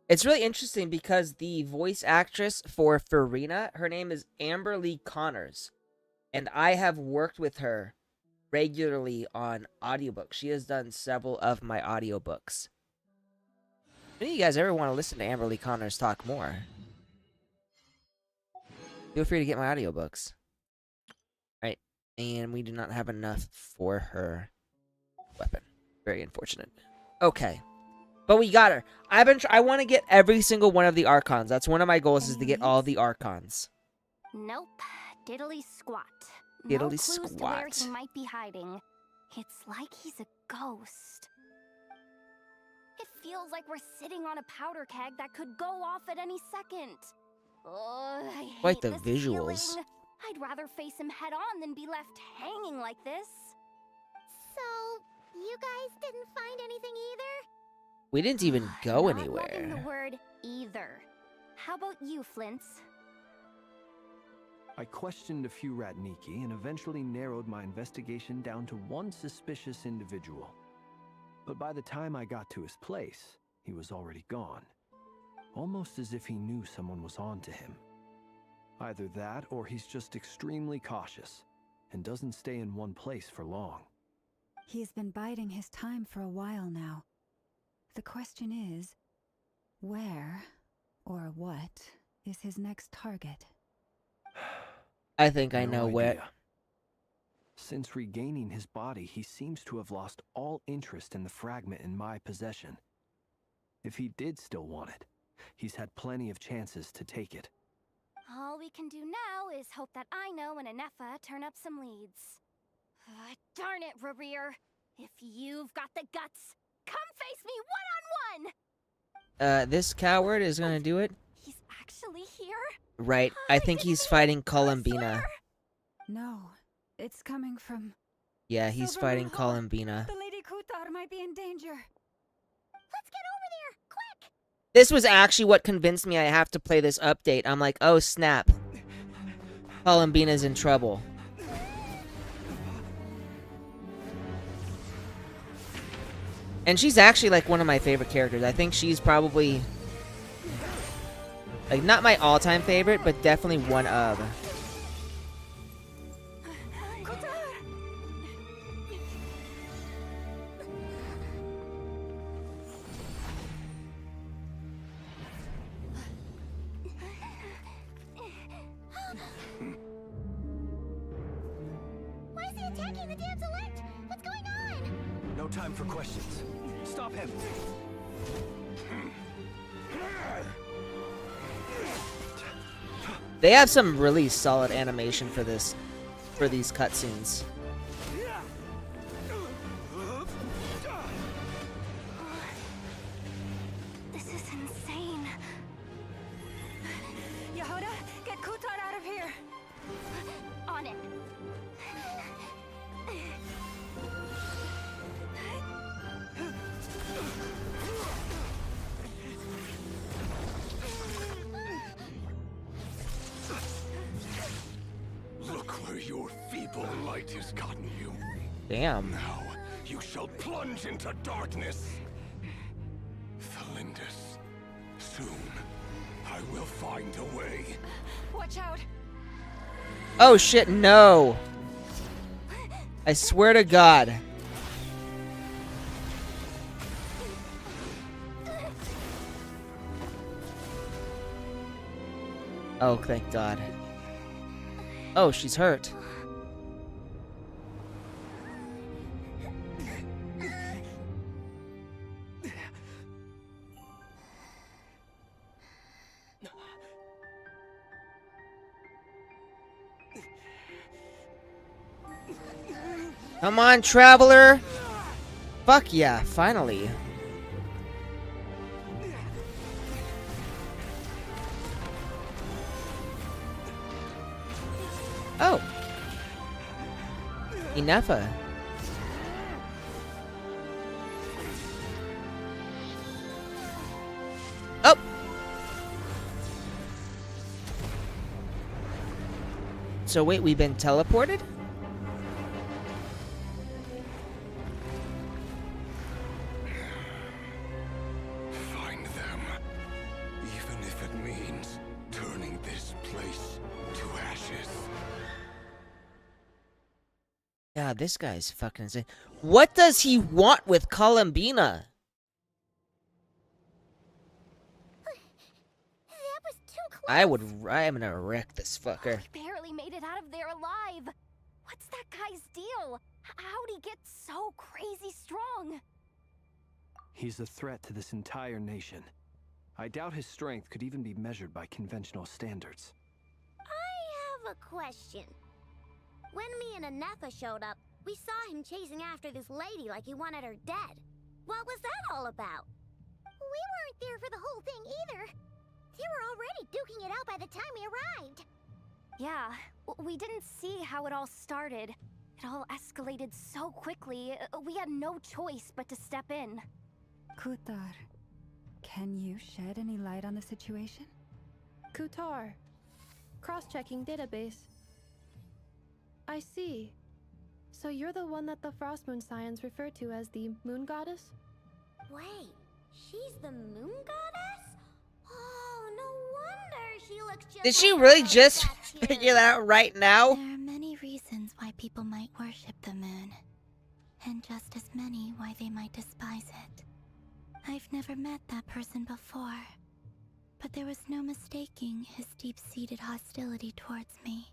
B: It's really interesting because the voice actress for Farina, her name is Amber Lee Connors. And I have worked with her regularly on audiobooks. She has done several of my audiobooks. If any of you guys ever want to listen to Amber Lee Connors talk more, feel free to get my audiobooks. Alright, and we do not have enough for her weapon. Very unfortunate. Okay. But we got her. I want to get every single one of the Archons. That's one of my goals, is to get all the Archons.
G: Nope. Diddly squat.
B: Diddly
G: No clues to where
B: squat.
G: he might be hiding. It's like he's a ghost. It feels like we're sitting on a powder keg that could go off at any second. Ugh, I hate
B: Quite the
G: this
B: visuals.
G: feeling. I'd rather face him head on than be left hanging like this.
I: So, you guys didn't find anything either?
B: We didn't even go
G: Not loving the
B: anywhere.
G: word either. How about you, Flints?
F: I questioned a few Ratniki and eventually narrowed my investigation down to one suspicious individual. But by the time I got to his place, he was already gone. Almost as if he knew someone was on to him. Either that, or he's just extremely cautious and doesn't stay in one place for long.
C: He's been biding his time for a while now. The question is, where or what is his next target?
B: I think I
F: No
B: know where.
F: idea. Since regaining his body, he seems to have lost all interest in the fragment in my possession. If he did still want it, he's had plenty of chances to take it.
G: All we can do now is hope that Ino and Anefa turn up some leads. Darn it, Rarir. If you've got the guts, come face me one-on-one!
B: This coward is gonna do it?
G: He's actually here?
B: Right, I think he's fighting Columbina.
C: No, it's coming from...
B: Yeah, he's
C: Silver
B: fighting
C: Moon Hall.
B: Columbina.
C: The Lady Kutar might be in danger.
I: Let's get over there, quick!
B: This was actually what convinced me I have to play this update. I'm like, oh snap. Columbina's in trouble. And she's actually like one of my favorite characters. I think she's probably like not my all-time favorite, but definitely one of.
I: Why is he attacking the damsel elect? What's going on?
F: No time for questions. Stop him!
B: They have some really solid animation for this, for these cutscenes.
G: This is insane.
C: Yehuda, get Kutar out of here!
G: On it.
J: Look where your feeble light has gotten you.
B: Damn.
J: Now you shall plunge into darkness. Felindus, soon I will find a way.
C: Watch out!
B: Oh shit, no. I swear to God. Oh, thank God. Oh, she's hurt. Come on, traveler! Fuck yeah, finally. Oh. Inefa. Oh! So wait, we've been teleported?
J: Find them, even if it means turning this place to ashes.
B: Yeah, this guy's fucking insane. What does he want with Columbina?
G: That was too close.
B: I'm gonna wreck this fucker.
G: We barely made it out of there alive. What's that guy's deal? How'd he get so crazy strong?
F: He's a threat to this entire nation. I doubt his strength could even be measured by conventional standards.
I: I have a question. When me and Anefa showed up, we saw him chasing after this lady like he wanted her dead. What was that all about? We weren't there for the whole thing either. They were already duking it out by the time we arrived.
G: Yeah, we didn't see how it all started. It all escalated so quickly, we had no choice but to step in.
C: Kutar, can you shed any light on the situation?
H: Kutar. Cross-checking database. I see. So you're the one that the Frost Moon Scions refer to as the Moon Goddess?
I: Wait, she's the moon goddess? Oh, no wonder she looks just
B: Did she
I: like
B: really
I: a
B: just
I: statue.
B: figure that out right now?
A: There are many reasons why people might worship the moon, and just as many why they might despise it. I've never met that person before, but there was no mistaking his deep-seated hostility towards me.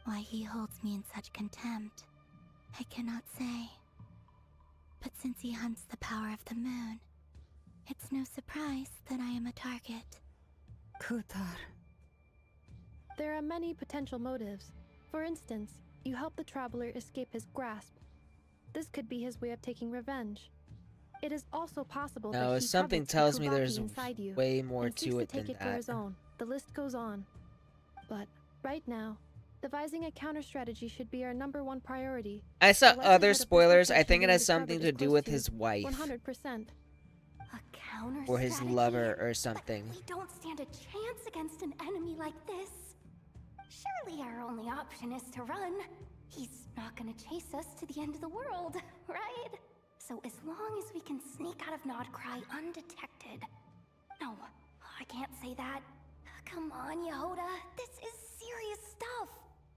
A: Why he holds me in such contempt, I cannot say. But since he hunts the power of the moon, it's no surprise that I am a target.
C: Kutar.
H: There are many potential motives. For instance, you help the traveler escape his grasp. This could be his way of taking revenge. It is also possible that
B: No,
H: he
B: something
H: covets the
B: tells me
H: Kubaki
B: there's
H: inside you
B: way more
H: and seeks
B: to it
H: take
B: than
H: it for his
B: that.
H: own. The list goes on. But right now, devising a counter strategy should be our #1 priority.
B: I saw
H: The likelihood
B: other
H: of
B: spoilers. I
H: destruction
B: think it
H: being
B: has something
H: discovered
B: to
H: is
B: do
H: close
B: with
H: to
B: his wife
H: 100%.
G: A counter
B: or his
G: strategy?
B: lover or something.
G: But we don't stand a chance against an enemy like this. Surely our only option is to run. He's not gonna chase us to the end of the world, right? So as long as we can sneak out of Nodcry undetected. No, I can't say that. Come on, Yehoda. This is serious stuff.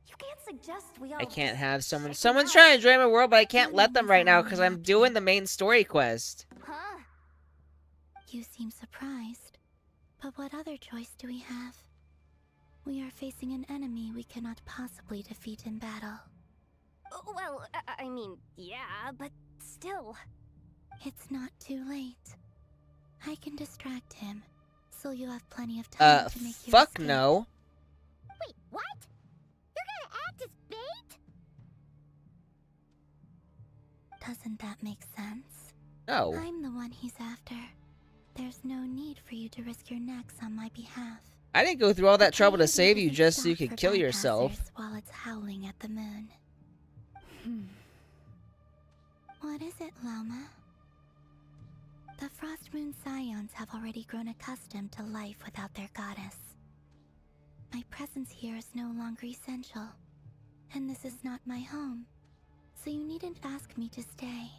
G: You can't suggest we all
B: I can't
G: just
B: have someone.
G: check it
B: Someone's
G: out.
B: trying to join my world, but I can't
A: What
B: let them
A: is
B: right now
A: all
B: because
A: you
B: I'm
A: up
B: doing
A: to?
B: the main story quest.
G: Huh?
A: You seem surprised. But what other choice do we have? We are facing an enemy we cannot possibly defeat in battle.
G: Well, I mean, yeah, but still.
A: It's not too late. I can distract him, so you have plenty of time to make your
B: Fuck
A: escape.
B: no.
I: Wait, what? You're gonna act as bait?
A: Doesn't that make sense?
B: No.
A: I'm the one he's after. There's no need for you to risk your necks on my behalf.
B: I didn't go through all that trouble to
A: Coyote
B: save you
A: doesn't
B: just so you
A: stop
B: could
A: for
B: kill yourself.
A: bypassers while it's howling at the moon. What is it, Loma? The Frost Moon Scions have already grown accustomed to life without their goddess. My presence here is no longer essential, and this is not my home, so you needn't ask me to stay.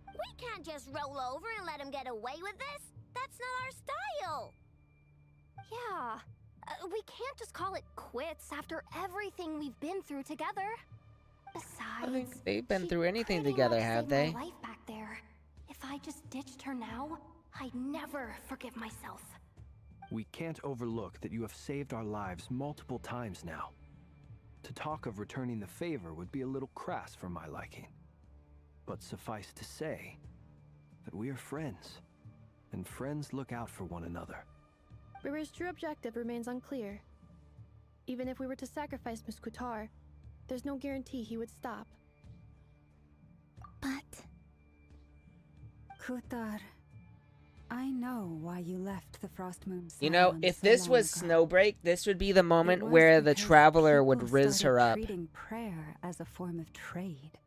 I: We can't just roll over and let him get away with this. That's not our style.
G: Yeah. We can't just call it quits after everything we've been through together. Besides,
B: I don't think they've been
G: she
B: through anything
G: pretty
B: together,
G: much
B: have
G: saved my
B: they?
G: life back there. If I just ditched her now, I'd never forgive myself.
F: We can't overlook that you have saved our lives multiple times now. To talk of returning the favor would be a little crass for my liking. But suffice to say that we are friends, and friends look out for one another.
H: River's true objective remains unclear. Even if we were to sacrifice Miss Kutar, there's no guarantee he would stop.
A: But
C: Kutar, I know why you left the Frost Moon
B: You know,
C: Scions
B: if
C: so
B: this
C: long
B: was
C: ago.
B: Snowbreak, this would be the
C: It
B: moment
C: was
B: where the
C: because
B: traveler would
C: people
B: riz her
C: started
B: up.
C: treating prayer as a form of trade.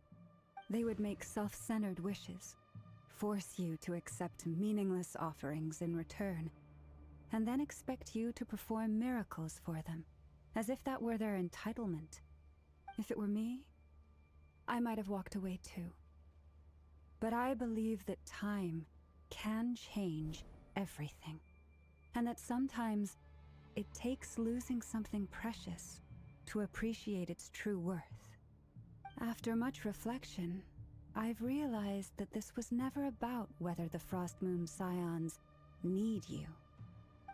C: They would make self-centered wishes, force you to accept meaningless offerings in return, and then expect you to perform miracles for them, as if that were their entitlement. If it were me, I might have walked away too. But I believe that time can change everything, and that sometimes it takes losing something precious to appreciate its true worth. After much reflection, I've realized that this was never about whether the Frost Moon Scions need you.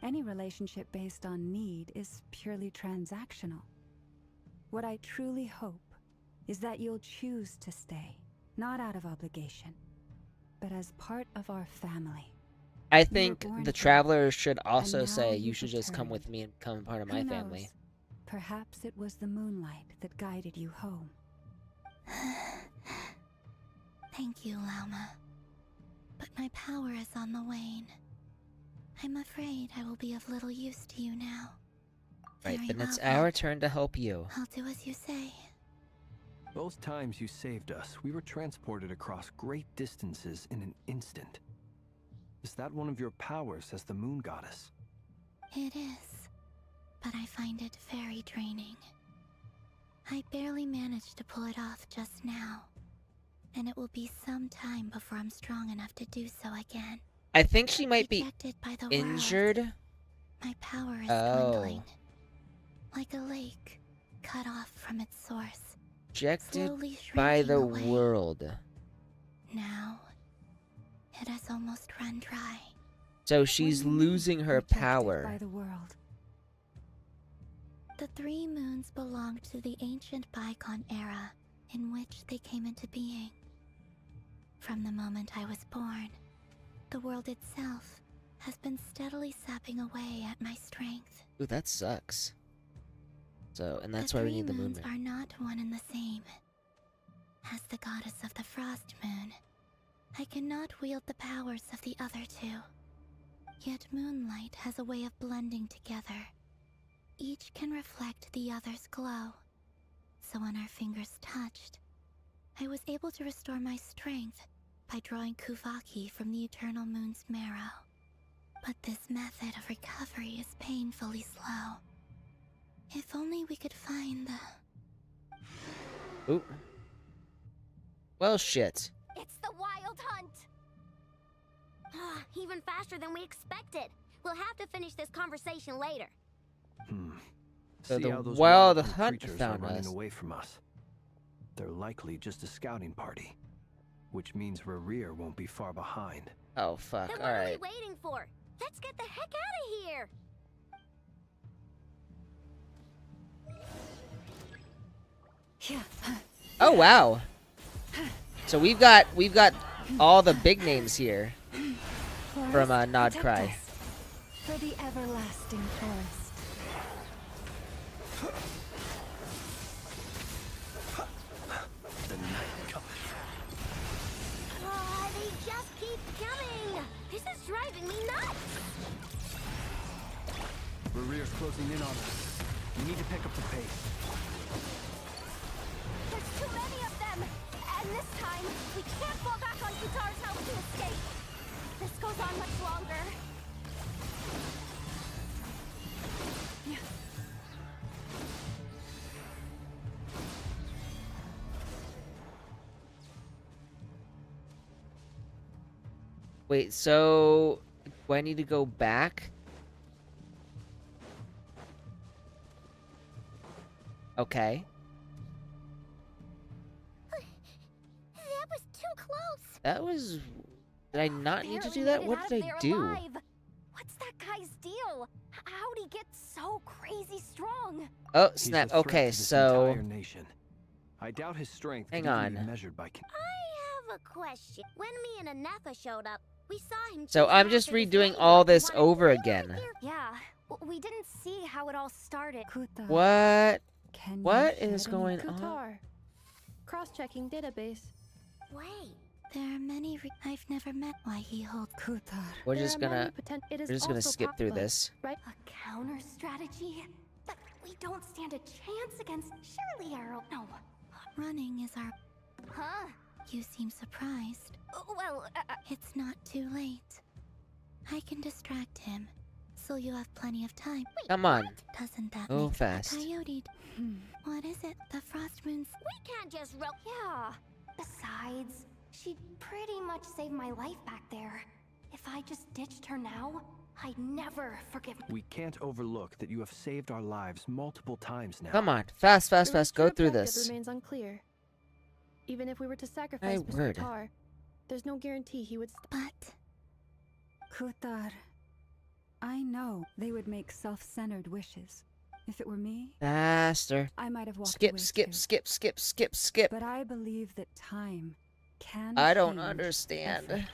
C: Any relationship based on need is purely transactional. What I truly hope is that you'll choose to stay, not out of obligation, but as part of our family.
B: I
C: were
B: think
C: born
B: the
C: here,
B: traveler should also
C: now
B: say, you
C: you've
B: should just come
C: returned.
B: with me and become part of
C: Who
B: my
C: knows?
B: family.
C: Perhaps it was the moonlight that guided you home.
A: thank you, Lauma. But my power is on the wane. I'm afraid I will be of little use to you now.
B: Right,
A: Very
B: then
A: well,
B: it's our
A: then.
B: turn to help you.
A: I'll do as you say.
F: Both times you saved us, we were transported across great distances in an instant. Is that one of your powers as the moon goddess?
A: It is, but I find it very draining. I barely managed to pull it off just now, and it will be some time before I'm strong enough to do so again.
B: I think she might be
A: Rejected by the
B: injured.
A: world, my power is
B: Oh.
A: dwindling, like a lake cut off from its source,
B: Rejected
A: slowly
B: by
A: shrinking
B: the
A: away.
B: world.
A: Now, it has almost run dry.
B: So
C: What
B: she's
C: do you mean,
B: losing her
C: rejected
B: power.
C: by the world?
A: The 3 moons belonged to the ancient bygone era in which they came into being. From the moment I was born, the world itself has been steadily sapping away at my strength.
B: Ooh, that sucks. So, and that's
A: the
B: why we
A: 3
B: need the moon.
A: moons are not one and the same. As the goddess of the frost moon, I cannot wield the powers of the other 2. Yet moonlight has a way of blending together. Each can reflect the other's glow. So when our fingers touched, I was able to restore my strength by drawing Kuvaki from the eternal moon's marrow. But this method of recovery is painfully slow. If only we could find the...
B: Ooh. Well, shit.
G: It's the Wild Hunt!
I: Even faster than we expected. We'll have to finish this conversation later.
B: So
F: See
B: the
F: how those
B: wild
F: wild
B: hunt
F: creatures
B: found
F: are running
B: us.
F: away from us. They're likely just a scouting party, which means Rerir won't be far behind.
B: Oh, fuck.
I: Then what are
B: Alright.
I: we waiting for? Let's get the heck out of here!
B: Oh, wow. So we've got all the big names here from Nod
C: Protect
B: Cry.
C: us for the everlasting forest.
F: The night cometh.
I: They just keep coming! This is driving me nuts!
F: Rerir's closing in on us. We need to pick up the pace.
G: There's too many of them! And this time, we can't fall back on Kutar's help to escape! This goes on much longer.
B: Wait, so do I need to go back? Okay.
G: That was too close!
B: That was... Did I not need to
G: Barely
B: do that?
G: made it
B: What
G: out
B: did
G: of
B: I
G: there
B: do?
G: alive. What's that guy's deal? How'd he get so crazy strong?
B: Oh,
F: He's a
B: snap.
F: threat
B: Okay,
F: to this
B: so...
F: entire nation. I doubt his strength
B: Hang
F: could even be
B: on.
F: measured by.
I: I have a question. When me and Anefa showed up, we saw him.
B: So
I: chasing
B: I'm just
I: after this
B: redoing
I: lady
B: all
I: like he
B: this
I: wanted
B: over
I: to kill
B: again.
I: her.
G: Yeah, we didn't see how it all started.
C: Kuta,
B: What?
C: can you
B: What
C: shed
B: is
C: any-
B: going on?
H: Kutar. Cross-checking database.
I: Wait,
A: There are many I've never met why he holds...
C: Kutar.
B: We're
H: There
B: just
H: are many
B: gonna...
H: it is
B: We're just gonna
H: also
B: skip through
H: possible,
B: this.
H: Right?
G: A counter strategy? That we don't stand a chance against. Surely Arrow. No.
A: Running is our...
G: Huh?
A: You seem surprised.
G: Well,
A: It's not too late. I can distract him, so you have plenty of time.
B: Come on.
A: Doesn't that
B: Go
A: make
B: fast.
A: a coyote?
C: Hmm.
A: What is it? The frost moon's...
I: we can't just rope.
G: yeah. Besides, she pretty much saved my life back there. If I just ditched her now, I'd never forgive.
F: We can't overlook that you have saved our lives multiple times now.
B: Come on. Fast, fast,
H: The
B: fast. Go
H: true
B: through
H: objective
B: this.
H: remains unclear. Even if we were to sacrifice
B: My
H: Mr.
B: word.
H: Tar, there's no guarantee he would.
A: But...
C: Kutar. I know they would make self-centered wishes. If it were me,
B: Faster.
C: I might have walked
B: Skip,
C: away
B: skip,
C: too.
B: skip, skip, skip, skip.
C: But I believe that time can
B: I don't
C: change
B: understand.
C: effort.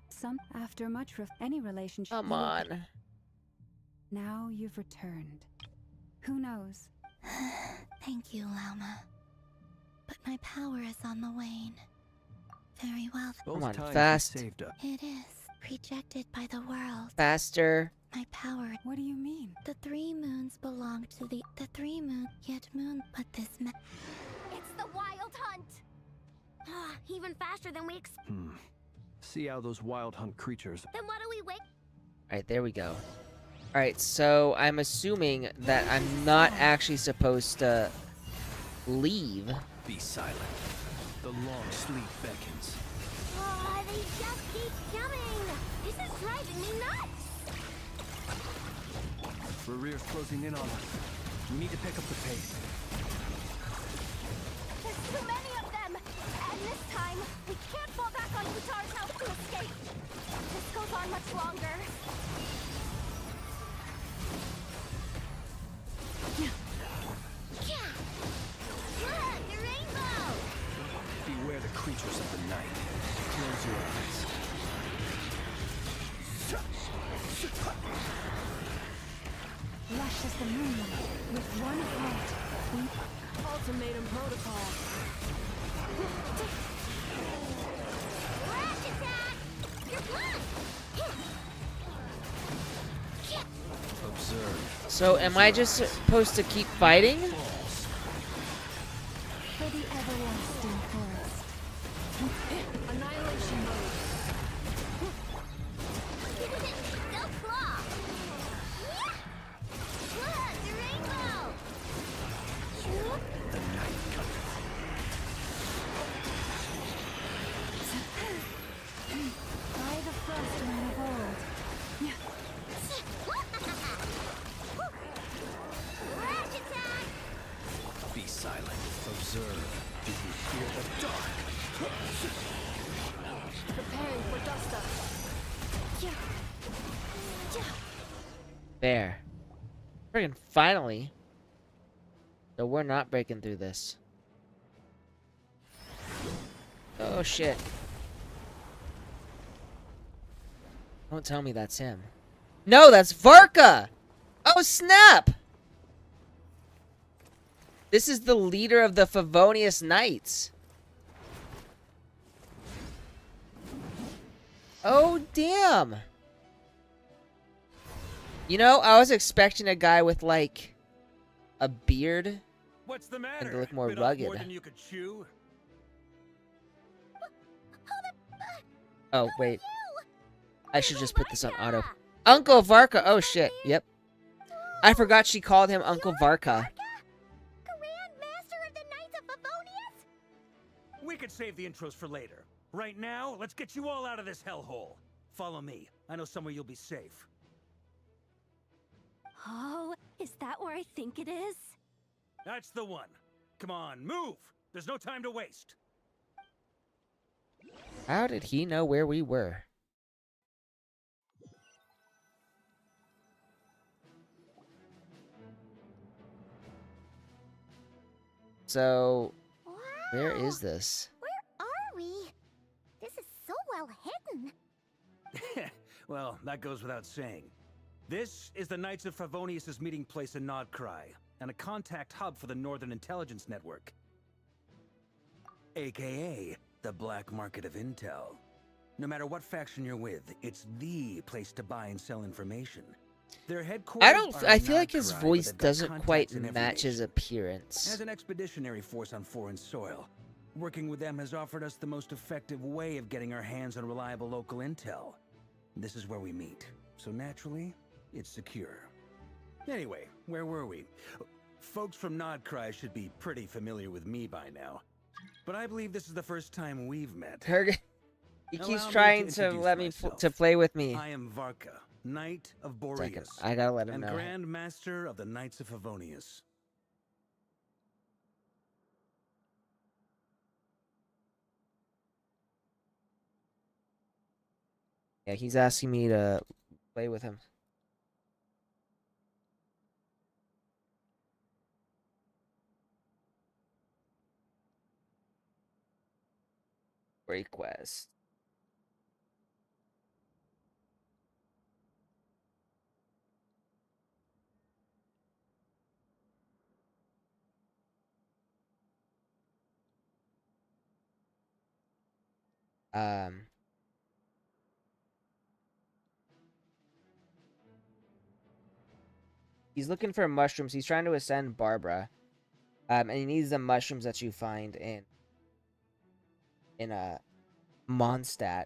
C: Some after much any relationship.
B: Come
C: you will-
B: on.
C: Now you've returned. Who knows?
A: Thank you, Lauma. But my power is on the wane. Very well.
F: Both
B: Come on,
F: times you
B: fast.
F: saved us.
A: It is. Rejected by the world.
B: Faster.
A: My power.
C: What do you mean?
A: The 3 moons belong to the 3 moon, yet moon, but this
G: It's the Wild Hunt!
I: Ah, even faster than we
F: See how those wild hunt creatures.
I: Then what do we wait?
B: Alright, there we go. Alright, so I'm assuming that I'm not actually supposed to leave.
F: Be silent. The long sleep beckons.
I: Oh, they just keep coming. This is driving me nuts.
F: Rerear's closing in on us. We need to pick up the pace.
G: There's too many of them! And this time, we can't fall back on Utar's house to escape! If this goes on much longer...
I: Look, the rainbow.
F: Beware the creatures of the night. Close your eyes.
C: Lush as the moonlight, with one heart.
D: Ultimatum protocol.
I: Flash attack. You're blind.
F: Observe.
B: So am I just supposed to keep fighting?
C: For the everlasting forest.
D: Annihilation mode.
I: Go claw. Look, the rainbow.
F: The night cometh.
C: By the frost rain of old.
I: Flash attack.
F: Be silent. Observe. Do you hear the dark?
D: Preparing for dust up.
B: There. Friggin' finally. So we're not breaking through this. Oh shit. Don't tell me that's him. No, that's Varka! Oh snap! This is the leader of the Favonius Knights. Oh damn! You know, I was expecting a guy with like a beard.
K: What's the
B: And
K: matter?
B: to look more
K: Bit off
B: rugged.
K: More than you could chew?
B: Oh wait, I should just put this on auto. Uncle Varka. Oh shit. Yep. I forgot she called him Uncle Varka.
I: Grand Master of the Knights of Favonius?
K: We could save the intros for later. Right now, let's get you all out of this hellhole. Follow me. I know somewhere you'll be safe.
D: Oh, is that where I think it is?
K: That's the one. Come on, move! There's no time to waste.
B: How did he know where we were? So, where
I: Wow.
B: is this?
I: Where are we? This is so well hidden.
K: Well, that goes without saying. This is the Knights of Favonius' meeting place in Nodcry, and a contact hub for the Northern Intelligence Network. AKA, the black market of intel. No matter what faction you're with, it's the place to buy and sell information. Their headquarters
B: I feel like his
K: Nodcry, but
B: voice
K: they've got
B: doesn't quite
K: contacts in every
B: match his
K: nation.
B: appearance.
K: As an expeditionary force on foreign soil, working with them has offered us the most effective way of getting our hands on reliable local intel. This is where we meet, so naturally, it's secure. Anyway, where were we? Folks from Nodcry should be pretty familiar with me by now. But I believe this is the first time we've met.
B: He
K: Allow
B: keeps
K: me
B: trying
K: to
B: to
K: introduce
B: let me
K: myself.
B: to play with me.
K: I am Varka, Knight of
B: Second,
K: Boreas,
B: I gotta let him
K: and
B: know.
K: Grand Master of the Knights of Favonius.
B: Yeah, he's asking me to play with him. Request. Um. He's looking for mushrooms. He's trying to ascend Barbara. And he needs the mushrooms that you find in a Mondstadt.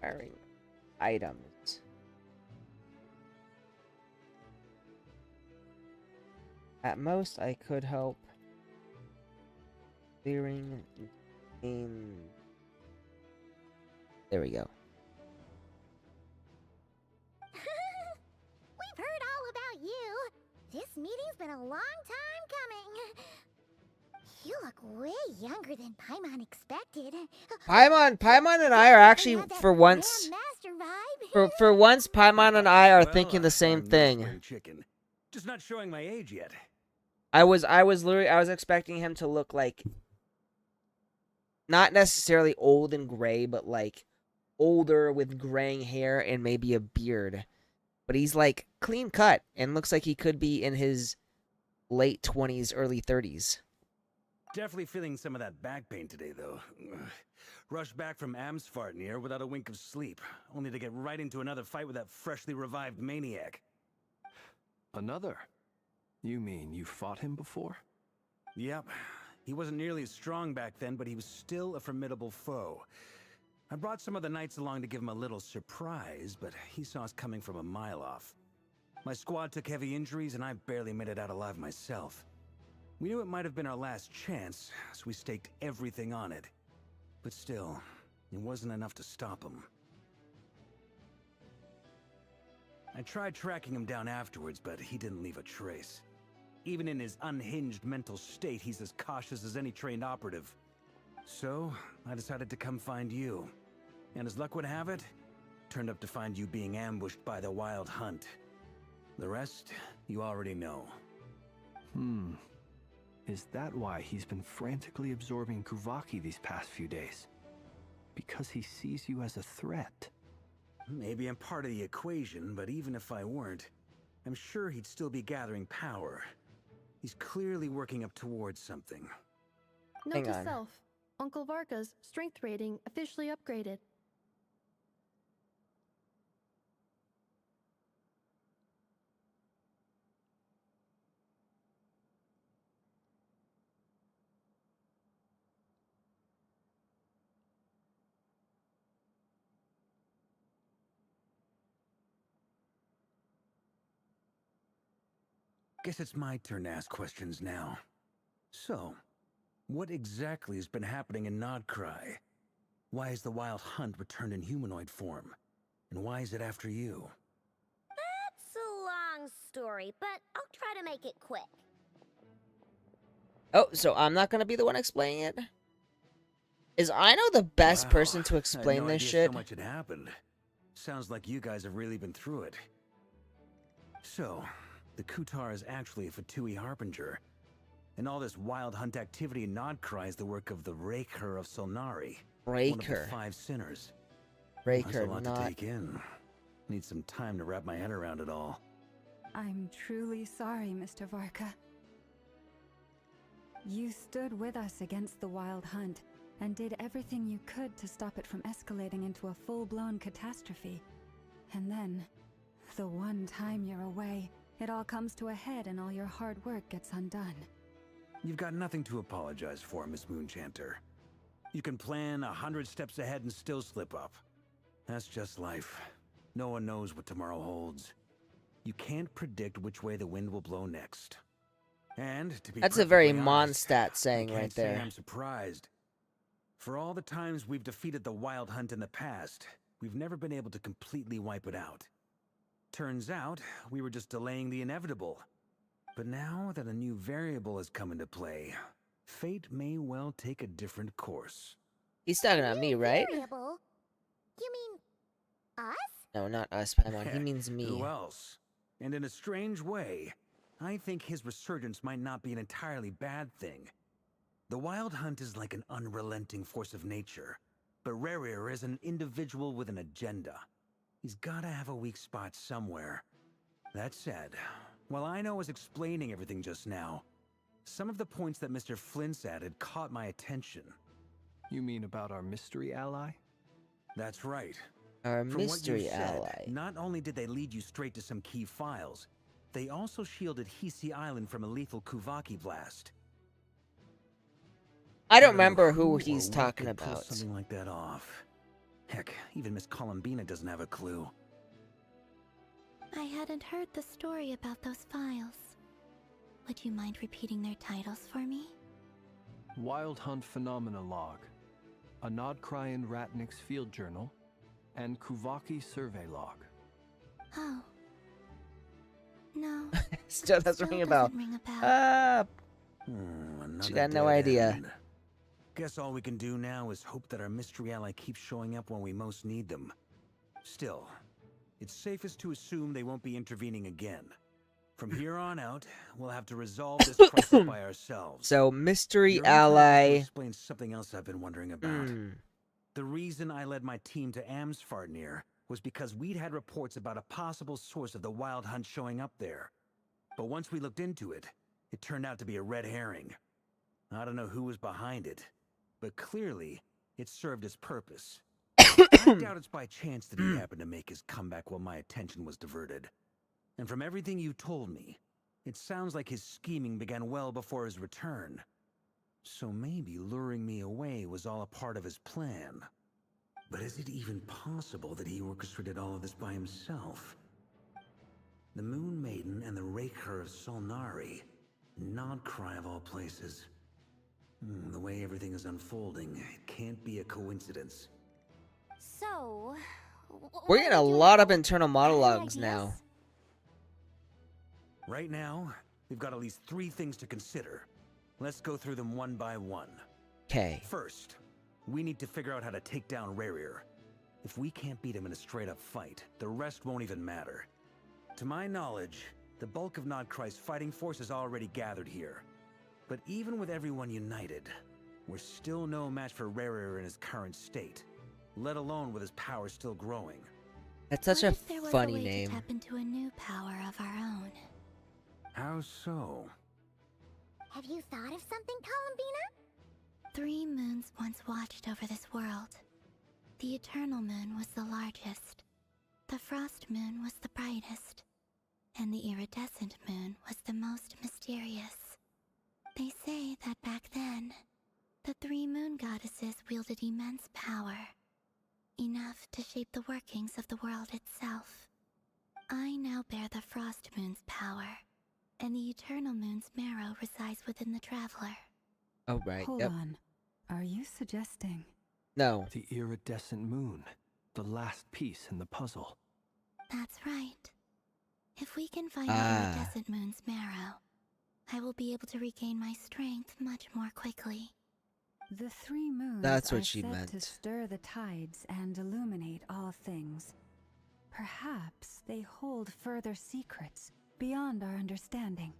B: Acquiring items. At most, I could help clearing in. There we go.
I: We've heard all about you. This meeting's been a long time coming. You look way younger than Paimon expected.
B: Paimon and I are actually,
I: You have that
B: for once,
I: Grandmaster vibe.
B: for once, Paimon and I are
K: Well,
B: thinking the same
K: I'm no
B: thing.
K: spring chicken. Just not showing my age yet.
B: I was expecting him to look like, not necessarily old and gray, but like older with graying hair and maybe a beard. But he's like clean cut and looks like he could be in his late 20s, early 30s.
K: Definitely feeling some of that back pain today, though. Ugh. Rushed back from Amsfartnir without a wink of sleep, only to get right into another fight with that freshly revived maniac.
F: Another? You mean you fought him before?
K: Yep. He wasn't nearly as strong back then, but he was still a formidable foe. I brought some of the knights along to give him a little surprise, but he saw us coming from a mile off. My squad took heavy injuries, and I barely made it out alive myself. We knew it might have been our last chance, so we staked everything on it. But still, it wasn't enough to stop him. I tried tracking him down afterwards, but he didn't leave a trace. Even in his unhinged mental state, he's as cautious as any trained operative. So, I decided to come find you. And as luck would have it, turned up to find you being ambushed by the Wild Hunt. The rest, you already know.
F: Is that why he's been frantically absorbing Kuvaki these past few days? Because he sees you as a threat?
K: Maybe I'm part of the equation, but even if I weren't, I'm sure he'd still be gathering power. He's clearly working up towards something.
H: Note
B: Hang
H: to
B: on.
H: self: Uncle Varka's strength rating officially upgraded.
K: Guess it's my turn to ask questions now. So, what exactly has been happening in Nodcry? Why has the Wild Hunt returned in humanoid form? And why is it after you?
I: That's a long story, but I'll try to make it quick.
B: Oh, so I'm not gonna be the one explaining it? Is I know the best
K: Wow,
B: person to
K: I
B: explain
K: had no
B: this
K: idea
B: shit?
K: so much had happened. Sounds like you guys have really been through it. So, the Kutar is actually a Fatui Harbinger. And all this Wild Hunt activity in Nodcry is the work of the Raker of Solnari. One of the
B: Raker.
K: 5 sinners. That's
B: Raker,
K: a lot
B: not...
K: to take in. Need some time to wrap my head around it all.
C: I'm truly sorry, Mr. Varka. You stood with us against the Wild Hunt and did everything you could to stop it from escalating into a full-blown catastrophe. And then, the one time you're away, it all comes to a head and all your hard work gets undone.
K: You've got nothing to apologize for, Miss Moonchanter. You can plan 100 steps ahead and still slip up. That's just life. No one knows what tomorrow holds. You can't predict which way the wind will blow next. And to be
B: That's a very
K: perfectly honest,
B: Mondstadt saying
K: I can't
B: right
K: say
B: there.
K: I'm surprised. For all the times we've defeated the Wild Hunt in the past, we've never been able to completely wipe it out. Turns out, we were just delaying the inevitable. But now that a new variable has come into play, fate may well take a different course.
B: He's talking about me, right?
I: Variable? You mean us?
B: No, not us, Paimon. He means me.
K: Who else? And in a strange way, I think his resurgence might not be an entirely bad thing. The Wild Hunt is like an unrelenting force of nature. But Rerir is an individual with an agenda. He's gotta have a weak spot somewhere. That said, while I was explaining everything just now, some of the points that Mr. Flint's added caught my attention.
F: You mean about our mystery ally?
K: That's right.
B: Our
K: From what you
B: mystery
K: said,
B: ally.
K: not only did they lead you straight to some key files, they also shielded Hisi Island from a lethal Kuvaki blast.
B: I don't
K: know
B: remember who
K: or
B: he's
K: what
B: talking
K: could pull
B: about.
K: something like that off. Heck, even Miss Columbina doesn't have a clue.
A: I hadn't heard the story about those files. Would you mind repeating their titles for me?
F: Wild Hunt Phenomena Log, a Nodkryan Ratnik's Field Journal, and Kuvaki Survey Log.
A: Oh. No.
B: Still doesn't ring a bell.
A: Ring a bell.
B: She
K: Another
B: got no
K: dead
B: idea.
K: end. Guess all we can do now is hope that our mystery ally keeps showing up when we most need them. Still, it's safest to assume they won't be intervening again. From here on out, we'll have to resolve this crisis by ourselves.
B: So, mystery
K: Your intel
B: ally.
K: also explains something else I've been wondering about. The reason I led my team to Amsfarnir was because we'd had reports about a possible source of the wild hunt showing up there. But once we looked into it, it turned out to be a red herring. I don't know who was behind it, but clearly, it served its purpose. I doubt it's by chance that he happened to make his comeback while my attention was diverted. And from everything you told me, it sounds like his scheming began well before his return. So maybe luring me away was all a part of his plan. But is it even possible that he orchestrated all of this by himself? The Moon Maiden and the Raker of Solnari. Nodcry of all places. The way everything is unfolding, it can't be a coincidence.
G: So,
B: We're getting a lot of internal monologues now.
K: Right now, we've got at least 3 things to consider. Let's go through them one by one.
B: Okay.
K: First, we need to figure out how to take down Rerir. If we can't beat him in a straight-up fight, the rest won't even matter. To my knowledge, the bulk of Nodcry's fighting force is already gathered here. But even with everyone united, we're still no match for Rerir in his current state, let alone with his power still growing.
B: That's such
A: What
B: a
A: if there was
B: funny
A: a way
B: name.
A: to tap into a new power of our own?
K: How so?
I: Have you thought of something, Columbina?
A: 3 moons once watched over this world. The Eternal Moon was the largest. The Frost Moon was the brightest. And the Iridescent Moon was the most mysterious. They say that back then, the 3 moon goddesses wielded immense power. Enough to shape the workings of the world itself. I now bear the Frost Moon's power, and the Eternal Moon's marrow resides within the Traveler.
B: Oh, right.
C: Hold
B: Yep.
C: on. Are you suggesting?
B: No.
F: The iridescent moon, the last piece in the puzzle.
A: That's right. If we can find
B: Ah.
A: the Iridescent Moon's marrow, I will be able to regain my strength much more quickly.
C: The 3 moons
B: That's what
C: are
B: she
C: said
B: meant.
C: to stir the tides and illuminate all things. Perhaps they hold further secrets beyond our understanding.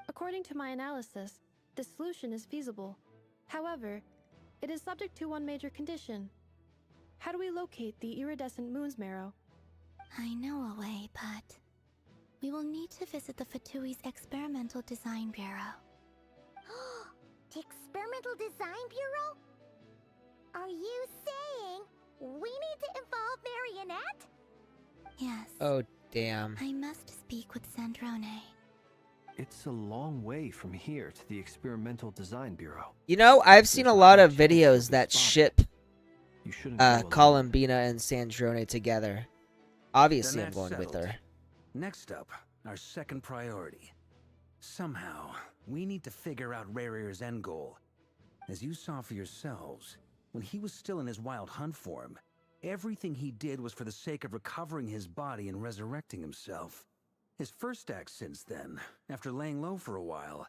H: According to my analysis, this solution is feasible. However, it is subject to one major condition. How do we locate the iridescent moon's marrow?
A: I know a way, but we will need to visit the Fatui's Experimental Design Bureau.
I: The Experimental Design Bureau? Are you saying we need to involve Marionette?
A: Yes.
B: Oh, damn.
A: I must speak with Sandrone.
F: It's a long way from here to the Experimental Design Bureau.
B: You know, I've seen a
F: There's
B: lot
F: high
B: of
F: chance
B: videos
F: we'll be
B: that
F: spotted.
B: ship
F: You shouldn't go alone.
B: Columbina and Sandrone together. Obviously,
K: Then
B: I'm
K: that's
B: going with
K: settled.
B: her.
K: Next up, our second priority. Somehow, we need to figure out Rerir's end goal. As you saw for yourselves, when he was still in his wild hunt form, everything he did was for the sake of recovering his body and resurrecting himself. His first act since then, after laying low for a while,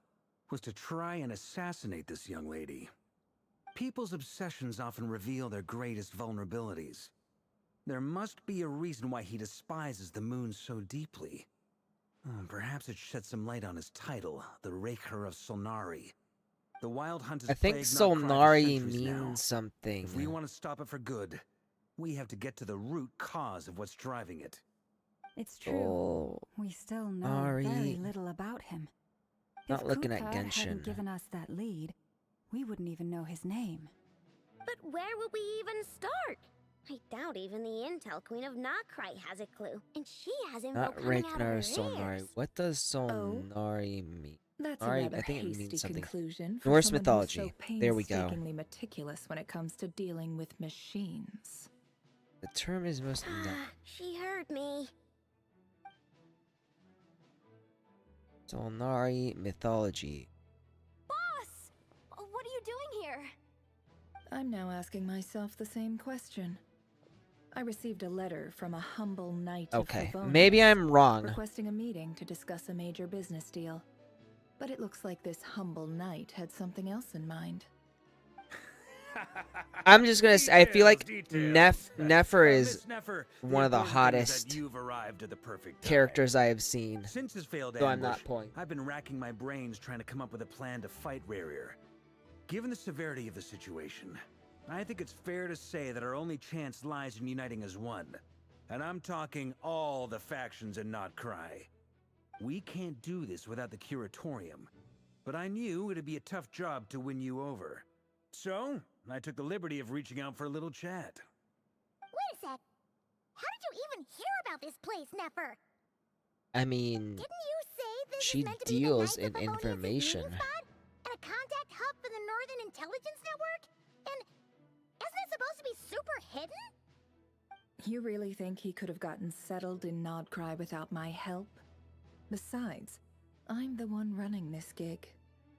K: was to try and assassinate this young lady. People's obsessions often reveal their greatest vulnerabilities. There must be a reason why he despises the moon so deeply. Perhaps it sheds some light on his title, the Raker of Solnari. The wild hunt is
B: I think
K: plagued Notcry for
B: Solnari
K: centuries now.
B: means something.
K: If we want to stop it for good, we have to get to the root cause of what's driving it.
C: It's true. We still know very
B: Solnari.
C: little about him.
B: Not
C: If
B: looking at
C: Kuka
B: Genshin.
C: hadn't given us that lead, we wouldn't even know his name.
I: But where would we even start? I doubt even the Intel Queen of Notcry has a clue, and she has info
B: Not
I: coming out of her
B: Ragnar Solnari.
I: ears.
B: What does Solnari mean?
L: That's
B: Solnari,
L: a rather
B: I think it
L: hasty
B: means something.
L: conclusion for
B: Norse
L: someone
B: mythology.
L: who's so
B: There we go.
L: painstakingly meticulous when it comes to dealing with machines.
B: The term is most.
I: She heard me.
B: Solnari mythology.
D: Boss! What are you doing here?
L: I'm now asking myself the same question. I received a letter from a humble knight
B: Okay,
L: of Favonius,
B: maybe I'm wrong.
L: requesting a meeting to discuss a major business deal. But it looks like this humble knight had something else in mind.
B: I'm just gonna say, I feel like
K: Details.
B: Nefer is
K: Miss Nefer,
B: one of the
K: important thing is
B: hottest
K: that you've arrived at the perfect time.
B: characters I have seen.
K: Since his failed
B: Though I'm
K: ambush,
B: not pulling.
K: I've been racking my brains trying to come up with a plan to fight Rarier. Given the severity of the situation, I think it's fair to say that our only chance lies in uniting as one. And I'm talking all the factions in Notcry. We can't do this without the Curatorium, but I knew it'd be a tough job to win you over. So, I took the liberty of reaching out for a little chat.
I: Wait a sec. How did you even hear about this place, Nefer?
B: I mean,
I: Didn't you say this
B: she
I: is meant to be
B: deals
I: the
B: in
I: Knights of Favonius'
B: information.
I: meeting spot? And a contact hub for the Northern Intelligence Network? And isn't it supposed to be super hidden?
L: You really think he could have gotten settled in Nodcry without my help? Besides, I'm the one running this gig.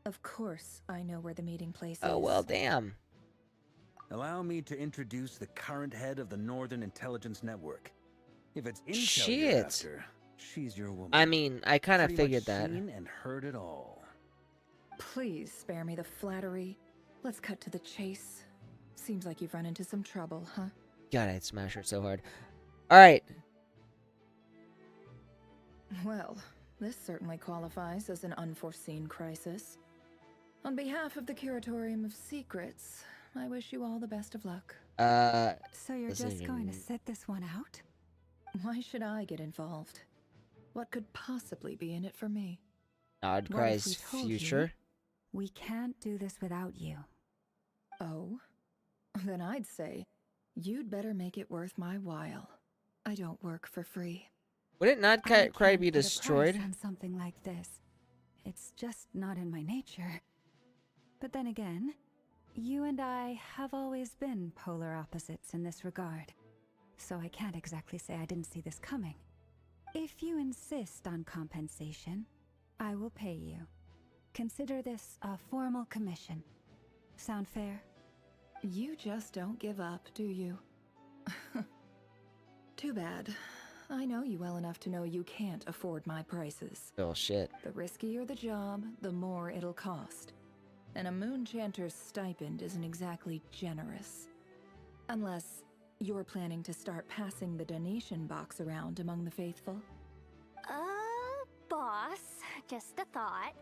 L: Of course I know where the meeting place is.
B: oh well, damn.
K: Allow me to introduce the current head of the Northern Intelligence Network. If it's intel
B: Shit.
K: you're after, she's your woman.
B: I mean, I kind of
K: Pretty
B: figured
K: much
B: that.
K: Seen and heard it all.
L: Please spare me the flattery. Let's cut to the chase. Seems like you've run into some trouble, huh?
B: God, I'd smash her so hard. All right.
L: Well, this certainly qualifies as an unforeseen crisis. On behalf of the Curatorium of Secrets, I wish you all the best of luck.
C: So you're just going to sit this one out?
L: Why should I get involved? What could possibly be in it for me?
B: Nodcry's
C: we told you?
B: future.
C: We can't do this without you.
L: Oh? Then I'd say, you'd better make it worth my while. I don't work for free.
B: Wouldn't
C: I
B: Nodcry
C: can't
B: be
C: put a price
B: destroyed?
C: on something like this. It's just not in my nature. But then again, you and I have always been polar opposites in this regard. So I can't exactly say I didn't see this coming. If you insist on compensation, I will pay you. Consider this a formal commission. Sound fair?
L: You just don't give up, do you? Too bad. I know you well enough to know you can't afford my prices.
B: Oh shit.
L: The riskier the job, the more it'll cost. And a Moonchanter's stipend isn't exactly generous. Unless you're planning to start passing the donation box around among the faithful.
G: Boss, just a thought.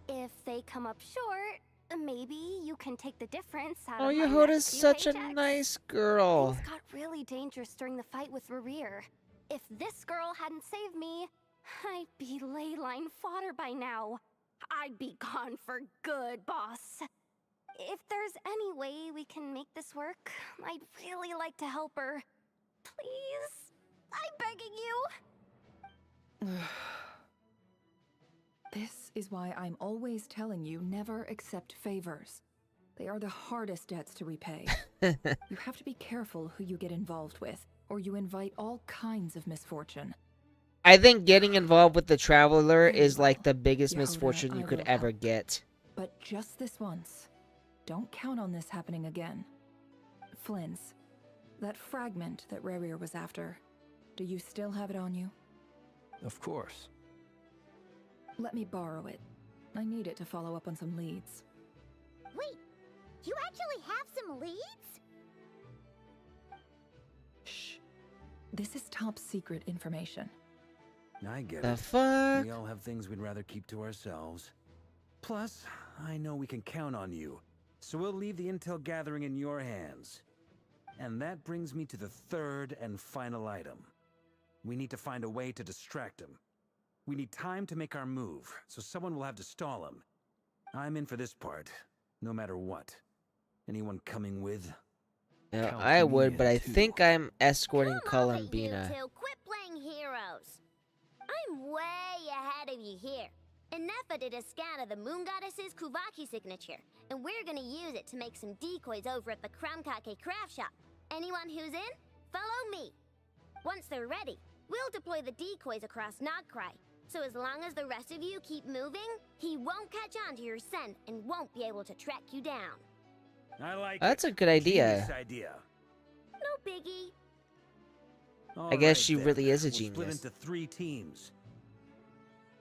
G: If they come up short, maybe you can take the difference out
B: Oh,
G: of my
B: Yehoda's
G: next few
B: such a
G: paychecks.
B: nice girl.
G: Things got really dangerous during the fight with Rerir. If this girl hadn't saved me, I'd be ley line fodder by now. I'd be gone for good, boss. If there's any way we can make this work, I'd really like to help her. Please? I'm begging you.
L: This is why I'm always telling you never accept favors. They are the hardest debts to repay. You have to be careful who you get involved with, or you invite all kinds of misfortune.
B: I think getting involved with the Traveler
L: Very
B: is like
L: well.
B: the biggest
L: Yehoda,
B: misfortune
L: I
B: you could
L: will
B: ever
L: help.
B: get.
L: But just this once. Don't count on this happening again. Flynn's, that fragment that Rarier was after, do you still have it on you?
F: Of course.
L: Let me borrow it. I need it to follow up on some leads.
I: Wait, you actually have some leads?
L: Shh. This is top secret information.
K: I get
B: The
K: it.
B: fuck?
K: We all have things we'd rather keep to ourselves. Plus, I know we can count on you, so we'll leave the intel gathering in your hands. And that brings me to the third and final item. We need to find a way to distract him. We need time to make our move, so someone will have to stall him. I'm in for this part, no matter what. Anyone coming with?
B: Yeah,
F: Count
B: I
F: me
B: would, but
F: in,
B: I
F: too.
B: think I'm escorting
I: Come on, you
B: Columbina.
I: two, quit playing heroes. I'm way ahead of you here. Nefa did a scan of the Moon Goddess's Kuvaki signature, and we're gonna use it to make some decoys over at the Krumkake craft shop. Anyone who's in, follow me. Once they're ready, we'll deploy the decoys across Nagcry. So as long as the rest of you keep moving, he won't catch on to your scent and won't be able to track you down.
K: I like
B: That's
K: it.
B: a good idea.
K: Genius idea.
I: No biggie.
B: I guess
K: All
B: she
K: right,
B: really is a
K: we'll split
B: genius.
K: into 3 teams.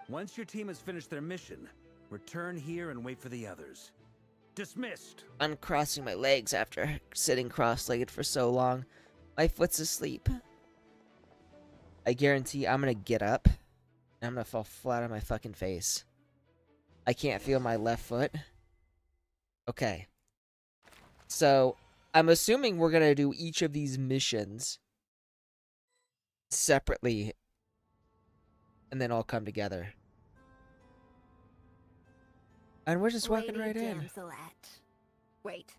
K: Once your team has finished their mission, return here and wait for the others. Dismissed.
B: Uncrossing my legs after sitting cross-legged for so long. My foot's asleep. I guarantee I'm gonna get up and I'm gonna fall flat on my fucking face. I can't feel my left foot. Okay. So, I'm assuming we're gonna do each of these missions separately and then all come together. And we're just walking right in.
C: Damselette. Wait.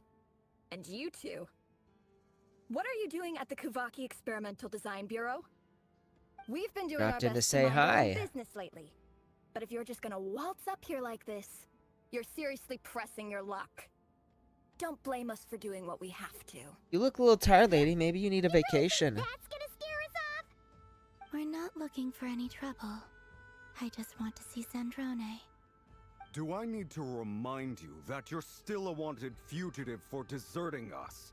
C: And you two? What are you doing at the Kuvaki Experimental Design Bureau? We've been doing
B: Dropped
C: our
B: in to
C: best
B: say
C: mind our own
B: hi.
C: business lately. But if you're just gonna waltz up here like this, you're seriously pressing your luck. Don't blame us for doing what we have to.
B: You look a little tired, lady. Maybe you need a vacation.
G: That's gonna scare us off! We're not looking for any trouble. I just want to see Sandrone.
J: Do I need to remind you that you're still a wanted fugitive for deserting us?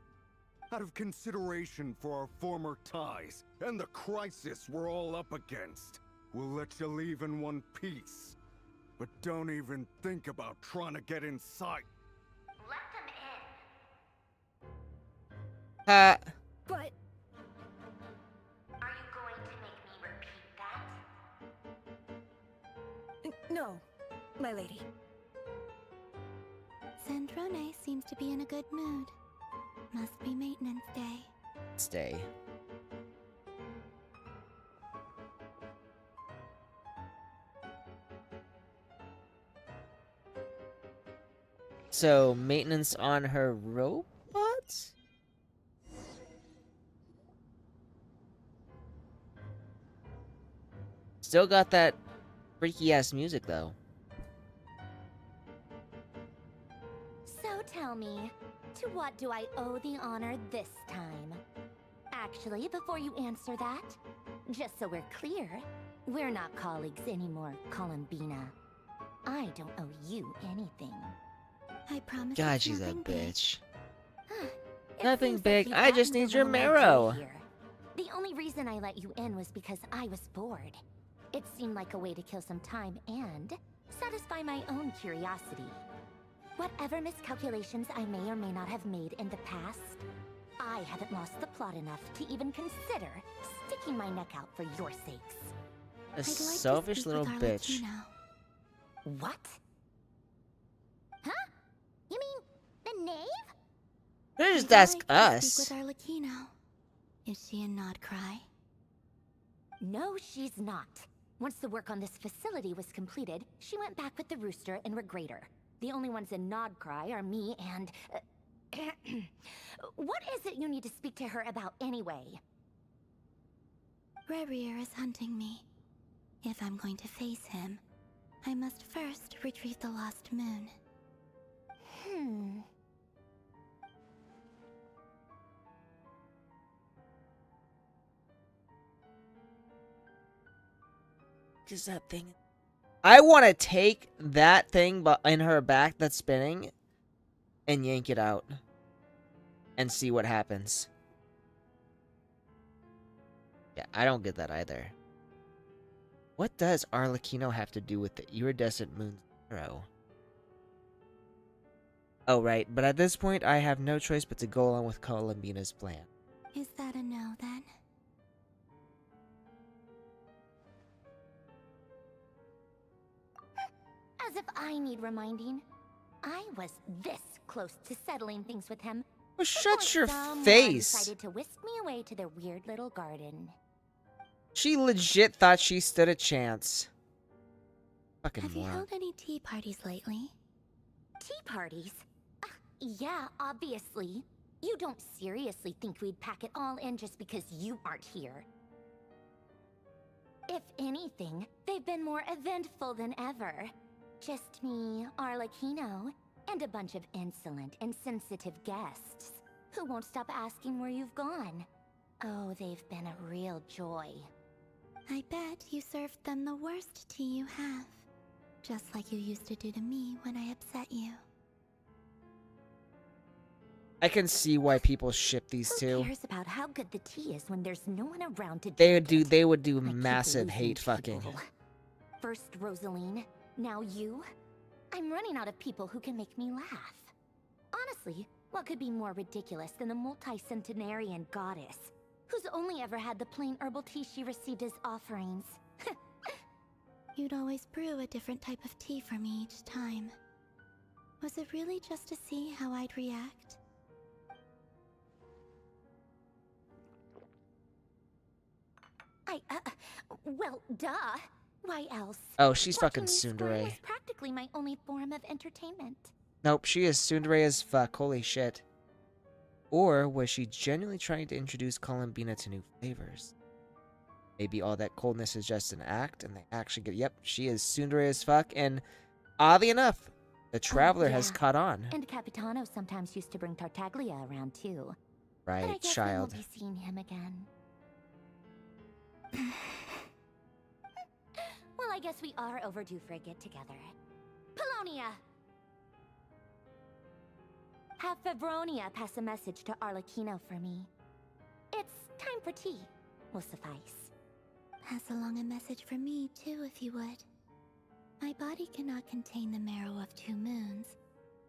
J: Out of consideration for our former ties and the crisis we're all up against, we'll let you leave in one piece. But don't even think about trying to get inside.
I: Let them in.
B: Ha!
C: But
I: Are you going to make me repeat that?
C: no, my lady.
G: Sandrone seems to be in a good mood. Must be maintenance day.
B: Stay. So, maintenance on her robots? Still got that freaky ass music though.
A: So tell me, to what do I owe the honor this time? Actually, before you answer that, just so we're clear, we're not colleagues anymore, Columbina. I don't owe you anything.
G: I promise.
B: God,
G: it's
B: she's a
G: nothing big.
B: bitch.
A: It
B: Nothing
A: seems
B: big,
A: you've
B: I just
A: gotten
B: need
A: to
B: your
A: ruin my day
B: marrow.
A: here. The only reason I let you in was because I was bored. It seemed like a way to kill some time and satisfy my own curiosity. Whatever miscalculations I may or may not have made in the past, I haven't lost the plot enough to even consider sticking my neck out for your sakes.
B: A
G: I'd like to
B: selfish
G: speak
B: little
G: with
B: bitch.
G: Arlecchino.
A: What? Huh? You mean the knave?
B: Just
G: I'd
B: ask
G: like to
B: us.
G: speak with Arlecchino. Is she in Nodcry?
A: No, she's not. Once the work on this facility was completed, she went back with the Rooster and Regrator. The only ones in Nodcry are me and... what is it you need to speak to her about anyway?
G: Rerir is hunting me. If I'm going to face him, I must first retrieve the lost moon.
B: Just that thing. I want to take that thing in her back that's spinning and yank it out and see what happens. Yeah, I don't get that either. What does Arlecchino have to do with the iridescent moon zero? Oh, right, but at this point, I have no choice but to go along with Columbina's plan.
G: Is that a no, then?
A: As if
I: I need reminding. I was this close to settling things with him.
B: Well, shut
I: before
B: your
I: someone
B: face.
I: decided to whisk me away to their weird little garden.
B: She legit thought she stood a chance. Fucking
A: Have you
B: moron.
A: held any tea parties lately?
I: Tea parties? Yeah, obviously. You don't seriously think we'd pack it all in just because you aren't here. If anything, they've been more eventful than ever. Just me, Arlecchino, and a bunch of insolent and sensitive guests who won't stop asking where you've gone. Oh, they've been a real joy.
A: I bet you served them the worst tea you have. Just like you used to do to me when I upset you.
B: I can see why people ship these
I: Who
B: two.
I: cares about how good the tea is when there's no one around to
B: They
I: drink
B: would do
I: it?
B: they would do
I: I keep
B: massive
I: losing
B: hate fucking.
I: people. First Rosaline, now you. I'm running out of people who can make me laugh. Honestly, what could be more ridiculous than the multi-centenarian goddess, who's only ever had the plain herbal tea she received as offerings?
A: You'd always brew a different type of tea for me each time. Was it really just to see how I'd react?
I: Well, duh. Why else?
B: Oh, she's
I: Watching
B: fucking
I: you squirm
B: tsundere.
I: was practically my only form of entertainment.
B: Nope, she is tsundere as fuck. Holy shit. Or was she genuinely trying to introduce Columbina to new flavors? Maybe all that coldness is just an act, and they actually get. Yep, she is tsundere as fuck, and oddly enough, the traveler has
I: yeah.
B: caught on.
I: And Capitano sometimes used to bring Tartaglia around too. But I
B: Right,
I: guess
B: child.
I: I won't be seeing him again. Well, I guess we are overdue for a get-together. Polonia! Have Febronia pass a message to Arlecchino for me. It's time for tea. Will suffice.
A: Pass along a message from me, too, if you would. My body cannot contain the marrow of 2 moons,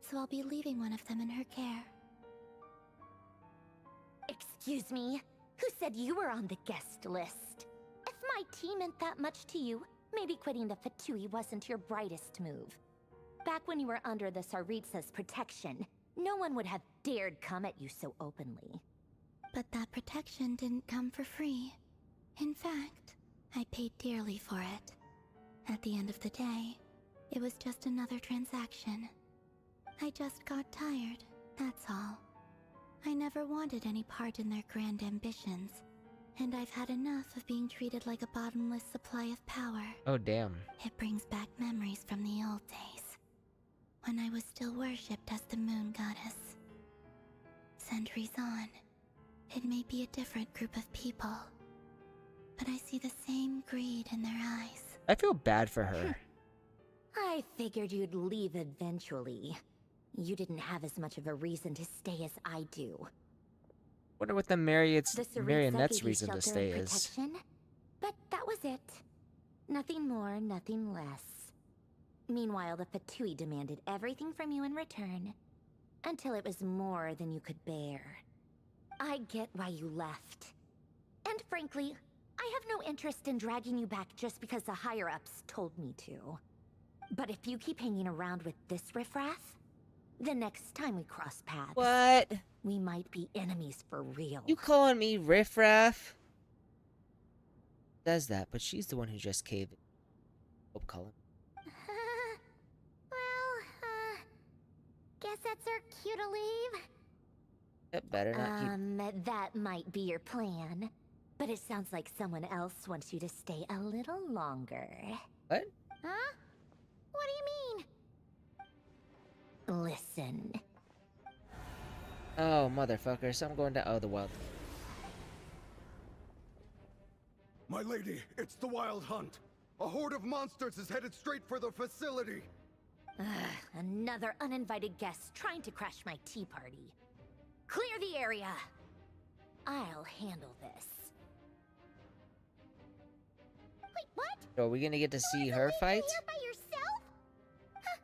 A: so I'll be leaving one of them in her care.
I: Excuse me? Who said you were on the guest list? If my tea meant that much to you, maybe quitting the Fatui wasn't your brightest move. Back when you were under the Tsaritsa's protection, no one would have dared come at you so openly.
A: But that protection didn't come for free. In fact, I paid dearly for it. At the end of the day, it was just another transaction. I just got tired, that's all. I never wanted any part in their grand ambitions, and I've had enough of being treated like a bottomless supply of power.
B: Oh, damn.
A: It brings back memories from the old days, when I was still worshipped as the moon goddess. Centuries on, it may be a different group of people, but I see the same greed in their eyes.
B: I feel bad for her.
I: I figured you'd leave eventually. You didn't have as much of a reason to stay as I do.
B: Wonder what the Marionette's
I: The Tsaritsa
B: Marionette's
I: gave you
B: reason to
I: shelter
B: stay
I: and
B: is.
I: protection, but that was it. Nothing more, nothing less. Meanwhile, the Fatui demanded everything from you in return, until it was more than you could bear. I get why you left. And frankly, I have no interest in dragging you back just because the higher-ups told me to. But if you keep hanging around with this riffraff, the next time we cross paths,
B: What?
I: we might be enemies for real.
B: You calling me riffraff? Does that, but she's the one who just caved. Oh, Colin.
I: Guess that's our cue to leave.
B: It better not keep.
I: That might be your plan. But it sounds like someone else wants you to stay a little longer.
B: What?
I: Huh? What do you mean? Listen.
B: Oh, motherfucker. So I'm going to. Oh, the wild.
J: My lady, it's the Wild Hunt. A horde of monsters is headed straight for the facility.
I: Another uninvited guest trying to crash my tea party. Clear the area. I'll handle this. Wait, what?
B: So are we gonna get to see her fight?
I: Here by yourself? Huh,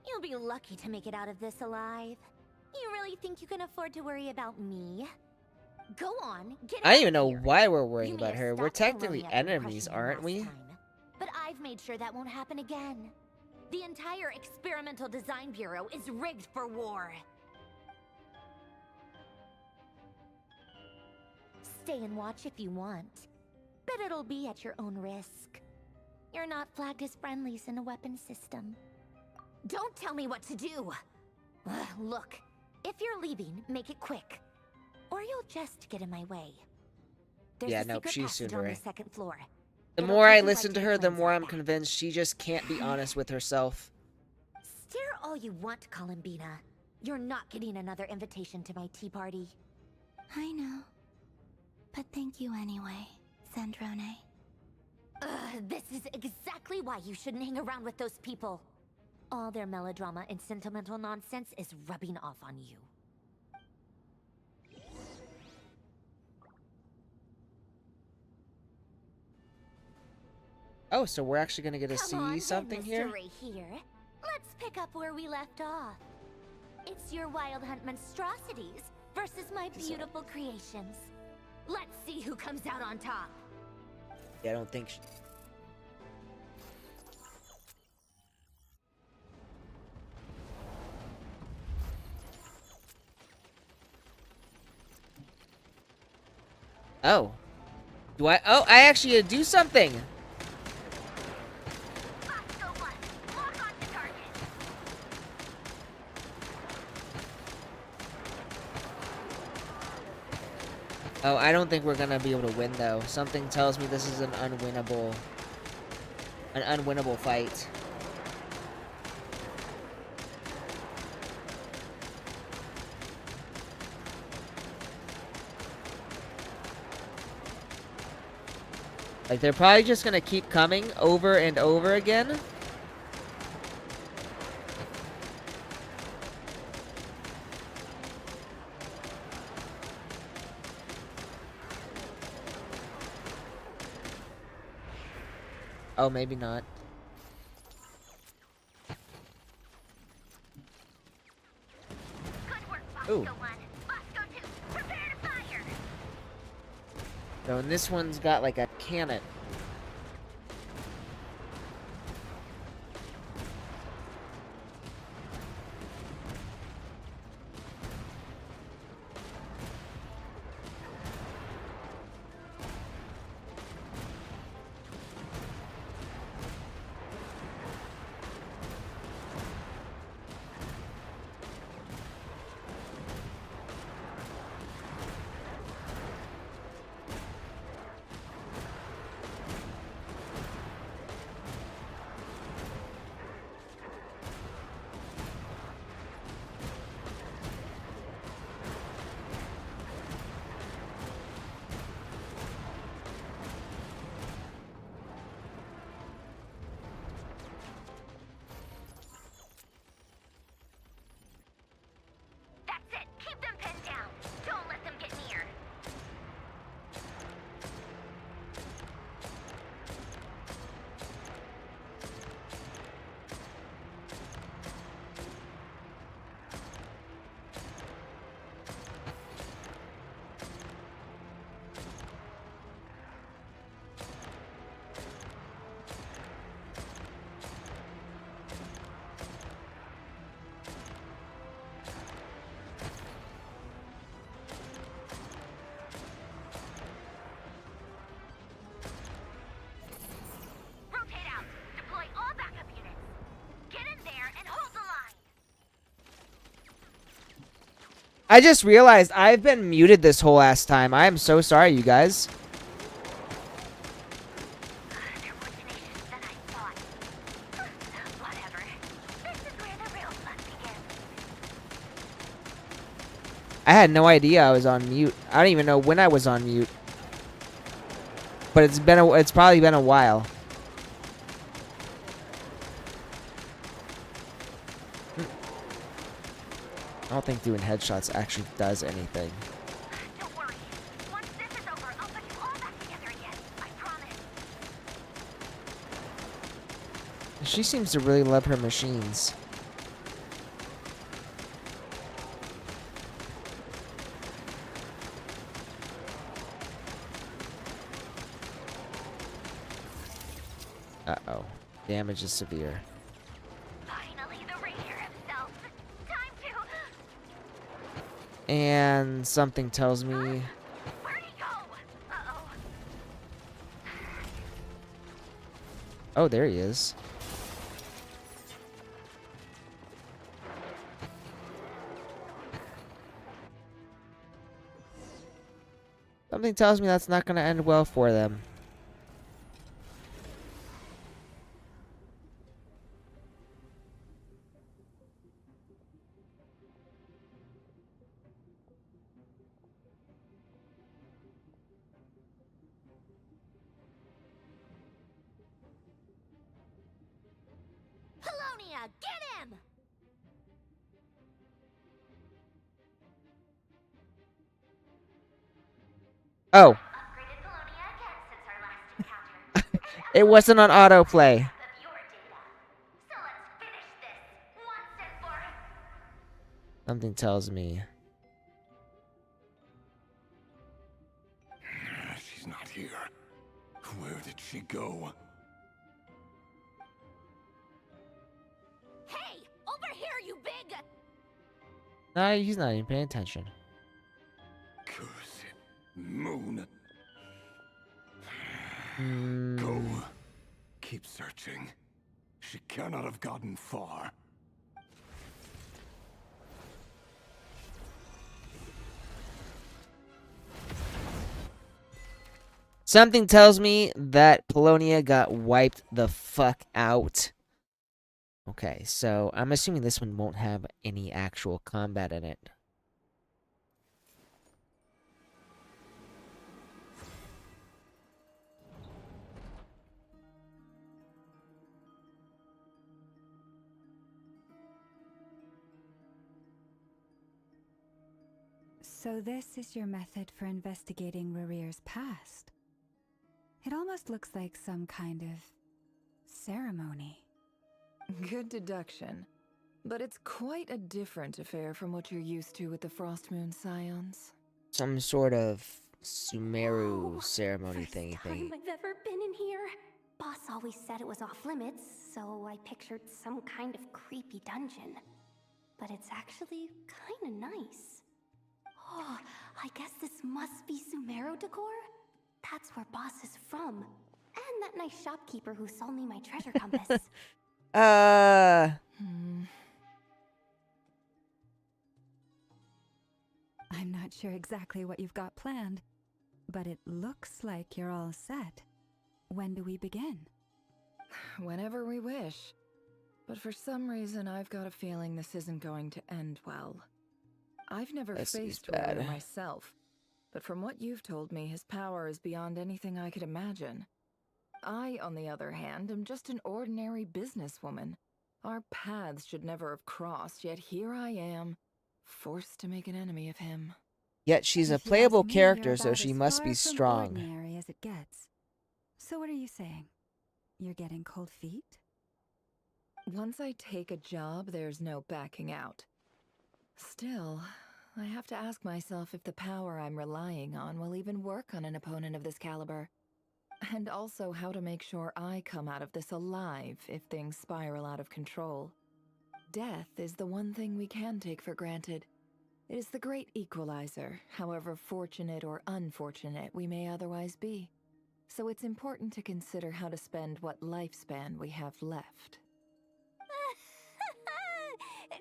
I: you'll be lucky to make it out of this alive. You really think you can afford to worry about me? Go on, get
B: I don't
I: out
B: even know
I: here.
B: why we're
I: You
B: worrying
I: may
B: about
I: have
B: her. We're
I: stopped
B: technically
I: Polonia from
B: enemies,
I: crushing you
B: aren't
I: last
B: we?
I: time, but I've made sure that won't happen again. The entire Experimental Design Bureau is rigged for war. Stay and watch if you want, but it'll be at your own risk. You're not flagged as friendlies in a weapon system. Don't tell me what to do! Look, if you're leaving, make it quick. Or you'll just get in my way. There's
B: Yeah,
I: a
B: nope,
I: secret
B: she's
I: passage on the
B: Tsundere.
I: second floor.
B: The
I: It'll
B: more
I: take
B: I
I: you right
B: listen to
I: your
B: her, the
I: friends
B: more
I: out
B: I'm
I: back.
B: convinced she just can't be honest with herself.
I: Stare all you want, Columbina. You're not getting another invitation to my tea party.
A: I know. But thank you anyway, Sandrone.
I: This is exactly why you shouldn't hang around with those people. All their melodrama and sentimental nonsense is rubbing off on you.
B: Oh, so we're actually gonna get to
I: Come on,
B: see something
I: then,
B: here?
I: Mr. Ray here. Let's pick up where we left off. It's your Wild Hunt monstrosities versus my beautiful creations. Let's see who comes out on top.
B: Yeah, I don't think. Oh. Do I? Oh, I actually gotta do something. Oh, I don't think we're gonna be able to win though. Something tells me this is an unwinnable fight. Like, they're probably just gonna keep coming over and over again. Oh, maybe not. Ooh. No, and this one's got like a cannon. I just realized I've been muted this whole ass time. I am so sorry, you guys. I had no idea I was on mute. I don't even know when I was on mute. But it's probably been a while. I don't think doing headshots actually does anything.
I: Don't worry. Once this is over, I'll put you all back together again. I promise.
B: She seems to really love her machines. Uh-oh. Damage is severe. And something tells me...
I: Where'd he go? Uh-oh.
B: Oh, there he is. Something tells me that's not going to end well for them.
I: Polonia, get him!
B: Oh,
I: Upgraded Polonia again since our last encounter.
B: it wasn't on autoplay.
I: Of your data. So let's finish this once and for
B: Something tells me...
J: She's not here. Where did she go?
I: Hey, over here, you big!
B: Nah, he's not even paying attention.
J: Cursed moon.
B: Hmm.
J: Go. Keep searching. She cannot have gotten far.
B: Something tells me that Polonia got wiped the fuck out. Okay, so I'm assuming this one won't have any actual combat in it.
C: So this is your method for investigating Rarir's past. It almost looks like some kind of ceremony.
L: Good deduction. But it's quite a different affair from what you're used to with the Frost Moon Scions.
B: Some sort of Sumeru ceremony
G: First
B: thingy
G: time
B: thing.
G: I've ever been in here. Boss always said it was off limits, so I pictured some kind of creepy dungeon. But it's actually kinda nice. Oh, I guess this must be Sumeru decor? That's where Boss is from. And that nice shopkeeper who sold me my treasure compass.
C: I'm not sure exactly what you've got planned, but it looks like you're all set. When do we begin?
L: Whenever we wish. But for some reason, I've got a feeling this isn't going to end well. I've never
B: This is
L: faced Rarir
B: bad.
L: myself, but from what you've told me, his power is beyond anything I could imagine. I, on the other hand, am just an ordinary businesswoman. Our paths should never have crossed, yet here I am, forced to make an enemy of him.
B: Yet she's a
C: If you
B: playable
C: ask me,
B: character,
C: you're
B: so
C: about
B: she
C: as
B: must
C: far
B: be
C: from
B: strong.
C: ordinary as it gets. So what are you saying? You're getting cold feet?
L: Once I take a job, there's no backing out. Still, I have to ask myself if the power I'm relying on will even work on an opponent of this caliber. And also how to make sure I come out of this alive if things spiral out of control. Death is the one thing we can take for granted. It is the great equalizer, however fortunate or unfortunate we may otherwise be. So it's important to consider how to spend what lifespan we have left.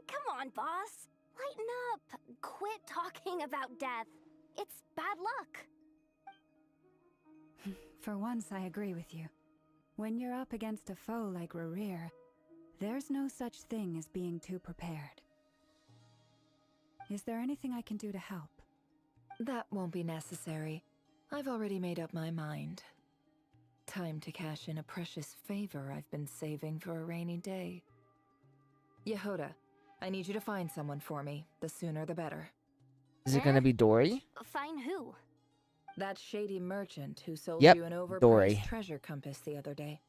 G: Come on, boss. Lighten up. Quit talking about death. It's bad luck.
C: For once, I agree with you. When you're up against a foe like Rarir, there's no such thing as being too prepared. Is there anything I can do to help?
L: That won't be necessary. I've already made up my mind. Time to cash in a precious favor I've been saving for a rainy day. Yehoda, I need you to find someone for me. The sooner the better.
B: Is it gonna be Dory?
G: Find who?
L: That shady merchant who sold
B: Yep,
L: you an overpriced
B: Dory.
L: treasure compass the other day.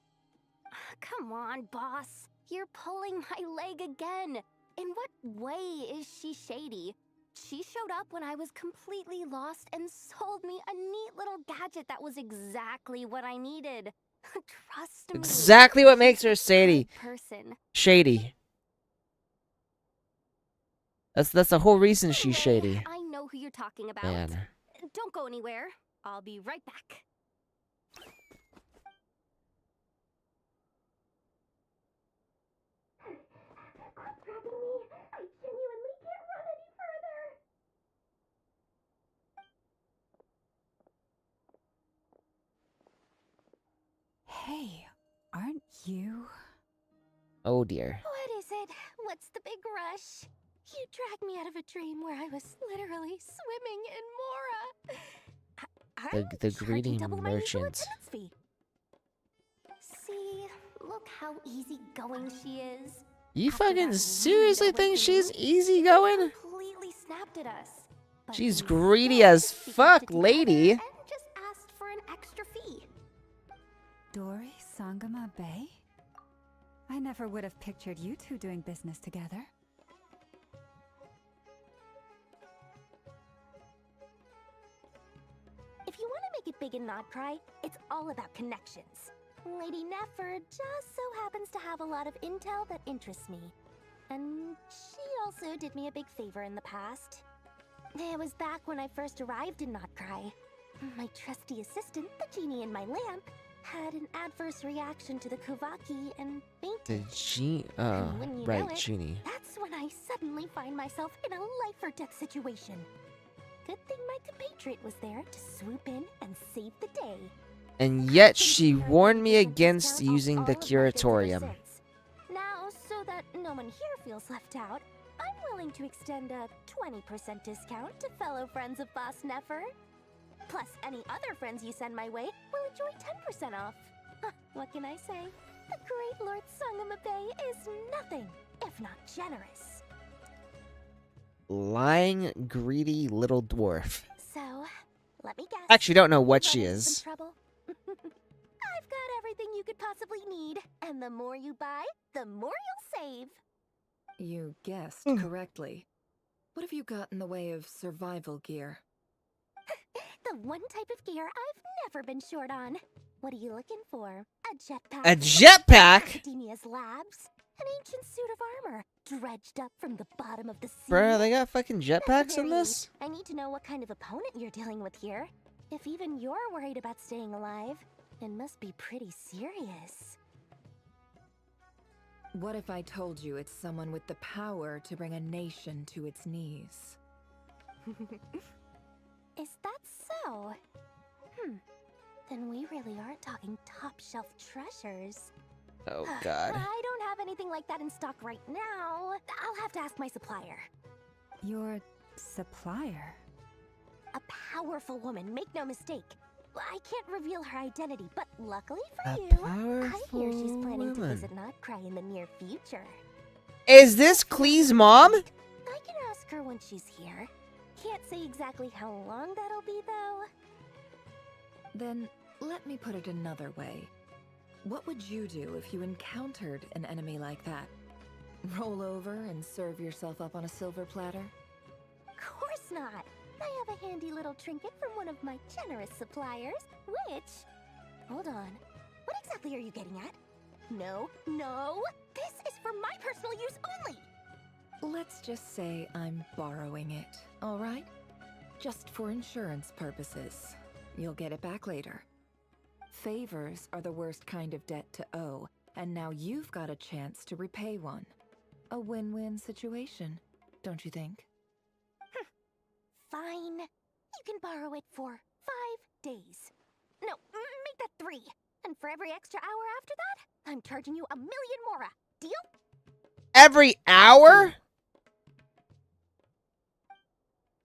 G: Come on, boss. You're pulling my leg again. In what way is she shady? She showed up when I was completely lost and sold me a neat little gadget that was exactly what I needed. Trust me.
B: Exactly what makes her
G: She's a
B: shady.
G: good person.
B: Shady. That's the whole reason she's shady.
G: I know who you're talking about.
B: Man.
G: Don't go anywhere. I'll be right back. Quit grabbing me. I genuinely can't run any further.
C: Hey, aren't you?
B: Oh dear.
G: What is it? What's the big rush? You dragged me out of a dream where I was literally swimming in Mora.
B: The greedy
G: double my usual
B: merchant.
G: attendance fee. See, look how easygoing she is.
B: You
G: After
B: fucking
G: that
B: seriously
G: rude
B: think she's
G: opening,
B: easygoing?
G: completely snapped at us. But
B: She's
G: instead,
B: greedy as
G: she kept
B: fuck,
G: it together
B: lady.
G: And just asked for an extra fee.
C: Dory Sangama Bay? I never would have pictured you two doing business together.
G: If you want to make it big and not cry, it's all about connections. Lady Nefer just so happens to have a lot of intel that interests me. And she also did me a big favor in the past. It was back when I first arrived in Notcry. My trusty assistant, the genie in my lamp, had an adverse reaction to the Kuvaki and fainted.
B: The genie.
G: And when you know
B: Right,
G: it,
B: genie.
G: That's when I suddenly find myself in a life or death situation. Good thing my compatriot was there to swoop in and save the day.
B: And yet she warned me against using the curatorium.
G: Now, so that no one here feels left out, I'm willing to extend a 20% discount to fellow friends of Boss Nefer. Plus, any other friends you send my way will enjoy 10% off. What can I say? The great Lord Sangama Bay is nothing if not generous.
B: Lying, greedy little dwarf.
G: So, let me guess.
B: Actually, don't know what
G: You've
B: she
G: run into
B: is.
G: some trouble? I've got everything you could possibly need, and the more you buy, the more you'll save.
L: You guessed
B: Hmm.
L: correctly. What have you got in the way of survival gear?
G: The one type of gear I've never been short on. What are you looking for? A jetpack?
B: A jetpack?
G: Academia's labs? An ancient suit of armor, dredged up from the bottom of the sea?
B: Bruh, they got fucking
G: At the
B: jetpacks in
G: very
B: this?
G: least, I need to know what kind of opponent you're dealing with here. If even you're worried about staying alive, it must be pretty serious.
L: What if I told you it's someone with the power to bring a nation to its knees?
G: Is that so? Then we really are talking top-shelf treasures.
B: Oh god.
G: I don't have anything like that in stock right now. I'll have to ask my supplier.
C: Your supplier?
G: A powerful woman, make no mistake. I can't reveal her identity, but luckily for
B: A
G: you, I
B: powerful
G: hear she's planning to
B: woman.
G: visit Notcry in the near future.
B: Is this Klee's mom?
G: I can ask her when she's here. Can't say exactly how long that'll be, though.
L: Then let me put it another way. What would you do if you encountered an enemy like that? Roll over and serve yourself up on a silver platter?
G: Course not. I have a handy little trinket from one of my generous suppliers, which... Hold on. What exactly are you getting at? No, no! This is for my personal use only!
L: Let's just say I'm borrowing it, all right? Just for insurance purposes. You'll get it back later. Favors are the worst kind of debt to owe, and now you've got a chance to repay one. A win-win situation, don't you think?
G: Fine. You can borrow it for 5 days. No, make that 3. And for every extra hour after that, I'm charging you 1,000,000 mora. Deal?
B: Every hour?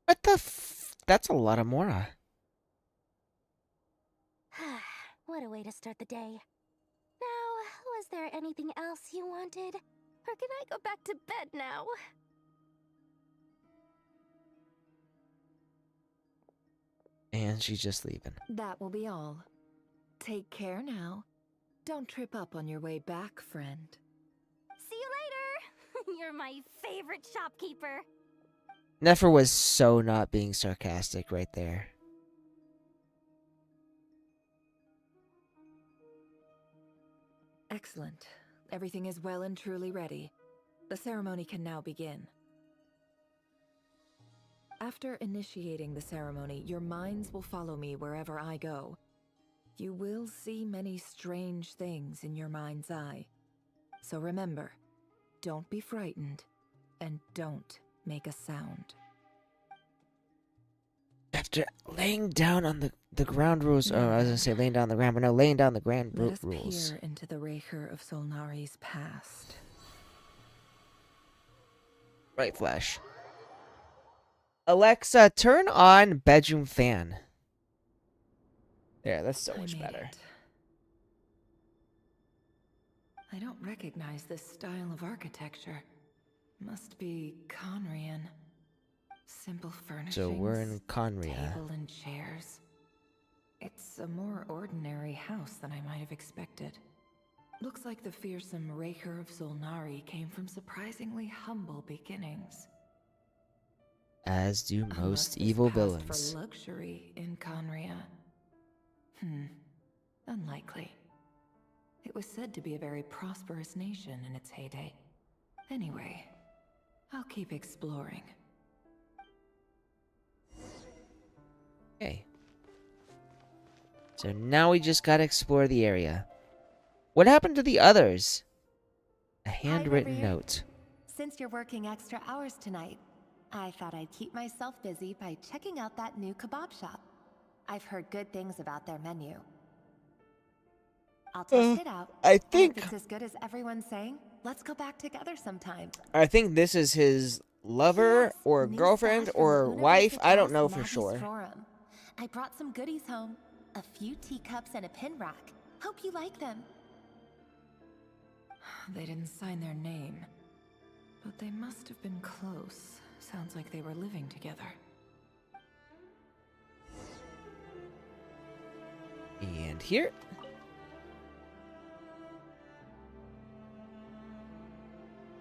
B: What the That's a lot of mora.
G: What a way to start the day. Now, was there anything else you wanted? Or can I go back to bed now?
B: And she's just leaving.
L: That will be all. Take care now. Don't trip up on your way back, friend.
G: See you later! You're my favorite shopkeeper.
B: Nefer was so not being sarcastic right there.
L: Excellent. Everything is well and truly ready. The ceremony can now begin. After initiating the ceremony, your minds will follow me wherever I go. You will see many strange things in your mind's eye. So remember, don't be frightened, and don't make a sound.
B: After laying down on the ground rules, I was gonna say laying down on the ground, but no, laying down the ground
L: Let us
B: rules.
L: peer into the Raker of Solnari's past.
B: Right, Flash. Alexa, turn on bedroom fan. There, that's so
L: I
B: much
L: made
B: better.
L: it. I don't recognize this style of architecture. Must be Conrian. Simple furnishings.
B: So we're in Conria.
L: Table and chairs. It's a more ordinary house than I might have expected. Looks like the fearsome Raker of Solnari came from surprisingly humble beginnings.
B: As do
L: Unless
B: most
L: this
B: evil
L: passed
B: villains.
L: for luxury in Conria. Unlikely. It was said to be a very prosperous nation in its heyday. Anyway, I'll keep exploring.
B: Okay. So now we just gotta explore the area. What happened to the others? A handwritten
M: Revere.
B: note.
M: Since you're working extra hours tonight, I thought I'd keep myself busy by checking out that new kebab shop. I've heard good things about their menu. I'll test it out.
B: I
M: And
B: think
M: if it's as good as everyone's saying, let's go back together sometime.
B: this is his lover
M: Yes,
B: or
M: new
B: girlfriend
M: stash from
B: or
M: the
B: wife. I don't
M: Universitas
B: know for
M: Magis
B: sure.
M: Forum. I brought some goodies home. A few teacups and a pin rack. Hope you like them.
L: They didn't sign their name, but they must have been close. Sounds like they were living together.
B: And here.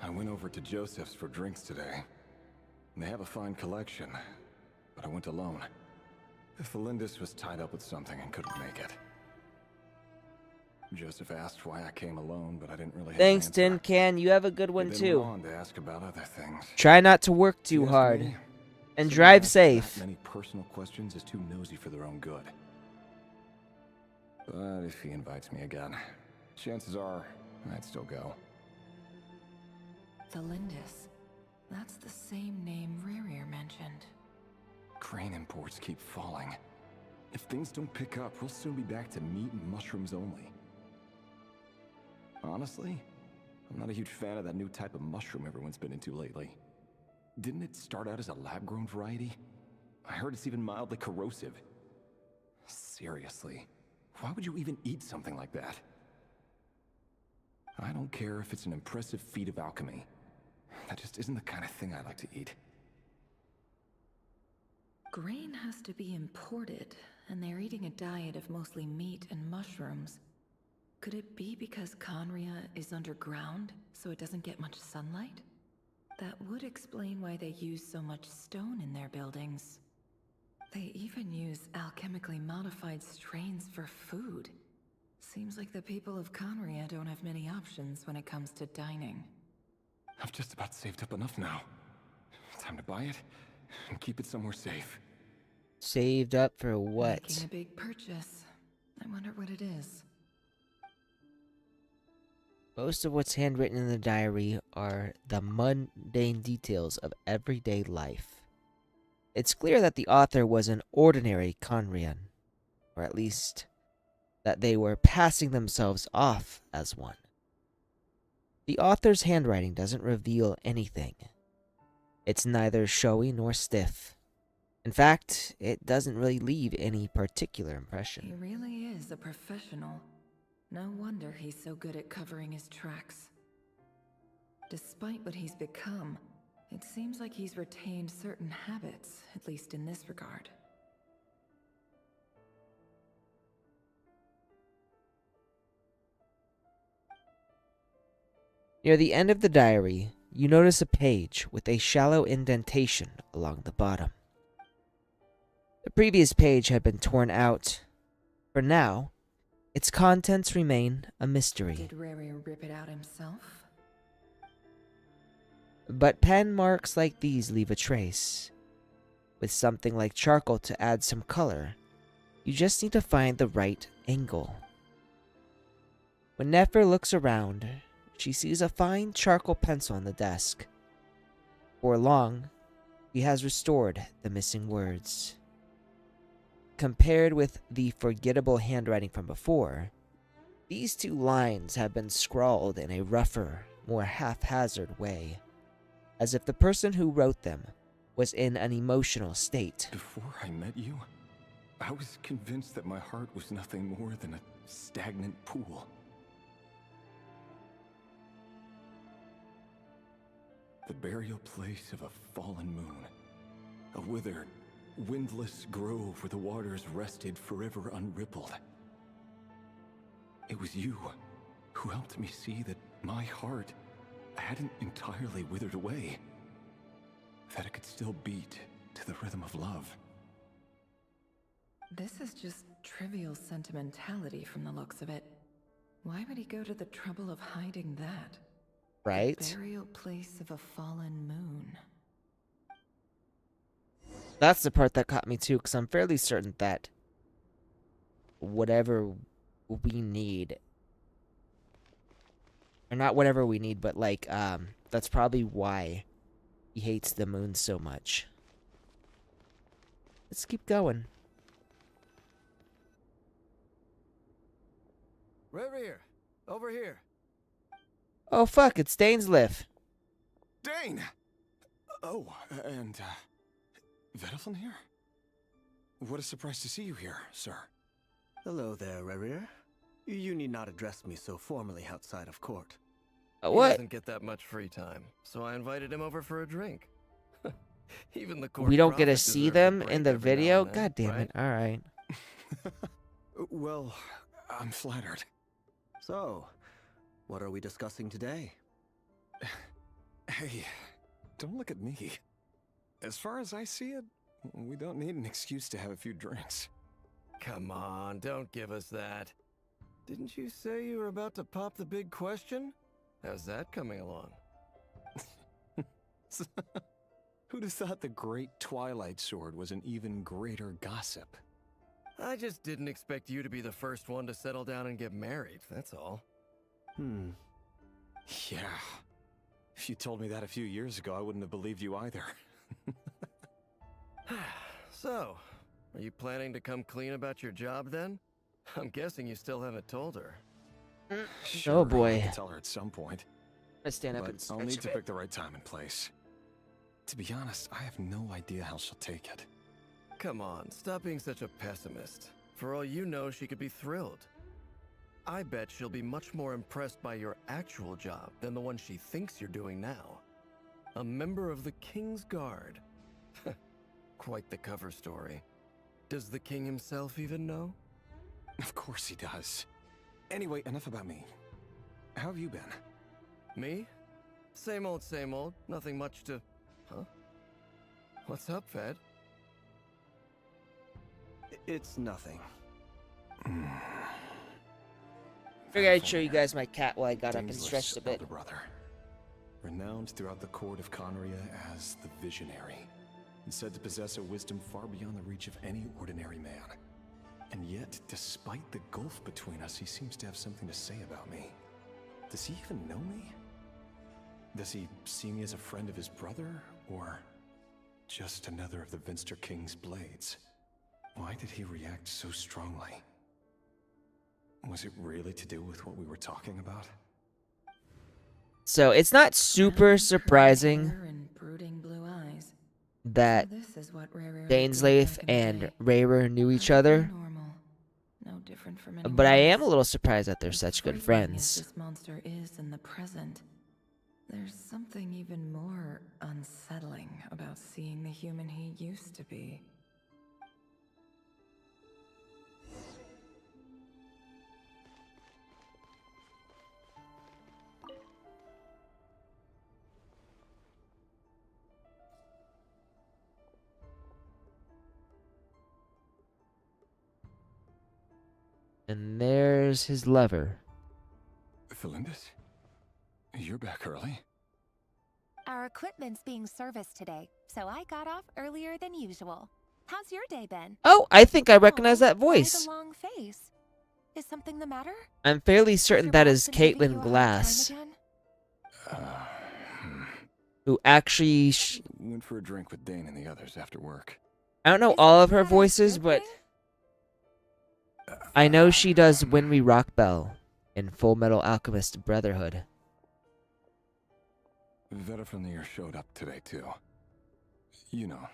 J: I went over to Joseph's for drinks today. They have a fine collection, but I went alone. Felindis was tied up with something and couldn't make it. Joseph asked why I came alone, but I didn't really have
B: Thanks,
J: an
B: Tin
J: answer.
B: Can. You have a good one
J: He then
B: too.
J: went on to ask about other things.
B: Try not to work
J: He
B: too
J: asked
B: hard.
J: me,
B: And
J: "Someone
B: drive
J: asks
B: safe.
J: That many personal questions is too nosy for their own good. But if he invites me again, chances are I'd still go.
L: Felindis. That's the same name Rerir mentioned.
J: Crane imports keep falling. If things don't pick up, we'll soon be back to meat and mushrooms only. Honestly, I'm not a huge fan of that new type of mushroom everyone's been into lately. Didn't it start out as a lab-grown variety? I heard it's even mildly corrosive. Seriously, why would you even eat something like that? I don't care if it's an impressive feat of alchemy. That just isn't the kind of thing I like to eat.
L: Grain has to be imported, and they're eating a diet of mostly meat and mushrooms. Could it be because Conria is underground, so it doesn't get much sunlight? That would explain why they use so much stone in their buildings. They even use alchemically modified strains for food. Seems like the people of Conria don't have many options when it comes to dining.
J: I've just about saved up enough now. Time to buy it and keep it somewhere safe.
B: Saved up for what?
L: Making a big purchase. I wonder what it is.
B: Most of what's handwritten in the diary are the mundane details of everyday life. It's clear that the author was an ordinary Conrian, or at least that they were passing themselves off as one. The author's handwriting doesn't reveal anything. It's neither showy nor stiff. In fact, it doesn't really leave any particular
L: He
B: impression.
L: really is a professional. No wonder he's so good at covering his tracks. Despite what he's become, it seems like he's retained certain habits, at least in this regard.
B: Near the end of the diary, you notice a page with a shallow indentation along the bottom. The previous page had been torn out. For now, its contents remain a mystery.
L: Did Rerir rip it out himself?
B: But pen marks like these leave a trace. with something like charcoal to add some color. You just need to find the right angle. When Nefer looks around, she sees a fine charcoal pencil on the desk. For long, he has restored the missing words. Compared with the forgettable handwriting from before, these two lines have been scrawled in a rougher, more haphazard way, as if the person who wrote them was in an emotional state.
E: Before I met you, I was convinced that my heart was nothing more than a stagnant pool. The burial place of a fallen moon. A withered, windless grove where the waters rested forever unrippled. It was you who helped me see that my heart hadn't entirely withered away. That it could still beat to the rhythm of love.
L: This is just trivial sentimentality from the looks of it. Why would he go to the trouble of hiding that?
B: Right?
L: The burial place of a fallen moon.
B: That's the part that caught me too, because I'm fairly certain that whatever we need, or not whatever we need, but like, that's probably why he hates the moon so much. Let's keep going.
F: Rerir, over here.
B: Oh fuck, it's Dainsleif.
E: Dane! Oh, and, Vedaflin here? What a surprise to see you here, sir.
F: Hello there, Rerir. You need not address me so formally outside of court.
B: What?
F: He doesn't get that much free time, so I invited him over for a drink. Even the court
B: We don't get to
F: prophet
B: see
F: deserves a
B: them
F: break
B: in the
F: every now
B: video?
F: and then,
B: God damn
F: right?
B: it. Alright.
E: Well, I'm flattered.
F: So, what are we discussing today?
E: Hey, don't look at me. As far as I see it, we don't need an excuse to have a few drinks.
F: Come on, don't give us that. Didn't you say you were about to pop the big question? How's that coming along?
E: Who'd have thought the great Twilight Sword was an even greater gossip?
F: I just didn't expect you to be the first one to settle down and get married, that's all.
E: Yeah. If you told me that a few years ago, I wouldn't have believed you either.
F: So, are you planning to come clean about your job then? I'm guessing you still haven't told her.
E: Sure,
B: Oh boy.
E: I can tell her at some point.
B: Let's stand up
E: But
B: and
E: I'll
B: stretch
E: need
B: a
E: to
B: bit.
E: pick the right time and place. To be honest, I have no idea how she'll take it.
F: Come on, stop being such a pessimist. For all you know, she could be thrilled. I bet she'll be much more impressed by your actual job than the one she thinks you're doing now. A member of the King's Guard. Quite the cover story. Does the king himself even know?
E: Of course he does. Anyway, enough about me. How have you been?
F: Me? Same old, same old. Nothing much to... Huh? What's up, Fed?
N: It's nothing.
B: Figured I'd show you guys my cat while I got up and
E: Dainsleif's
B: stretched a bit.
E: elder brother. Renowned throughout the court of Conria as the Visionary, and said to possess a wisdom far beyond the reach of any ordinary man. And yet, despite the gulf between us, he seems to have something to say about me. Does he even know me? Does he see me as a friend of his brother, or just another of the Vinster King's blades? Why did he react so strongly? Was it really to do with what we were talking about?
B: So it's not super surprising
L: And brooding blue eyes.
B: that
L: So this is what Rerir looked
B: Dainsleif
L: like in the
B: and
L: day.
B: Rayrer knew each
L: Perfectly
B: other,
L: normal. No different from
B: but I
L: anyone
B: am a
L: else.
B: little surprised that they're
L: As
B: such good
L: frightening as
B: friends.
L: This monster is in the present. There's something even more unsettling about seeing the human he used to be.
B: And there's his lover.
E: Felindus? You're back early?
M: Our equipment's being serviced today, so I got off earlier than usual. How's your day been?
B: Oh, I think I recognize that
M: Why
B: voice.
M: the long face? Is something the matter?
B: I'm fairly certain
M: your
B: that
M: boss
B: is
M: been giving
B: Caitlin
M: you a hard time
B: Glass,
M: again?
B: who actually...
E: Went for a drink with Dane and the others after work.
B: I don't know
M: Isn't
B: all of her
M: that a
B: voices,
M: good
B: but
M: thing?
B: I know she does When We Rock Bell in Full Metal Alchemist Brotherhood.
E: Vedifnir showed up today, too. You know,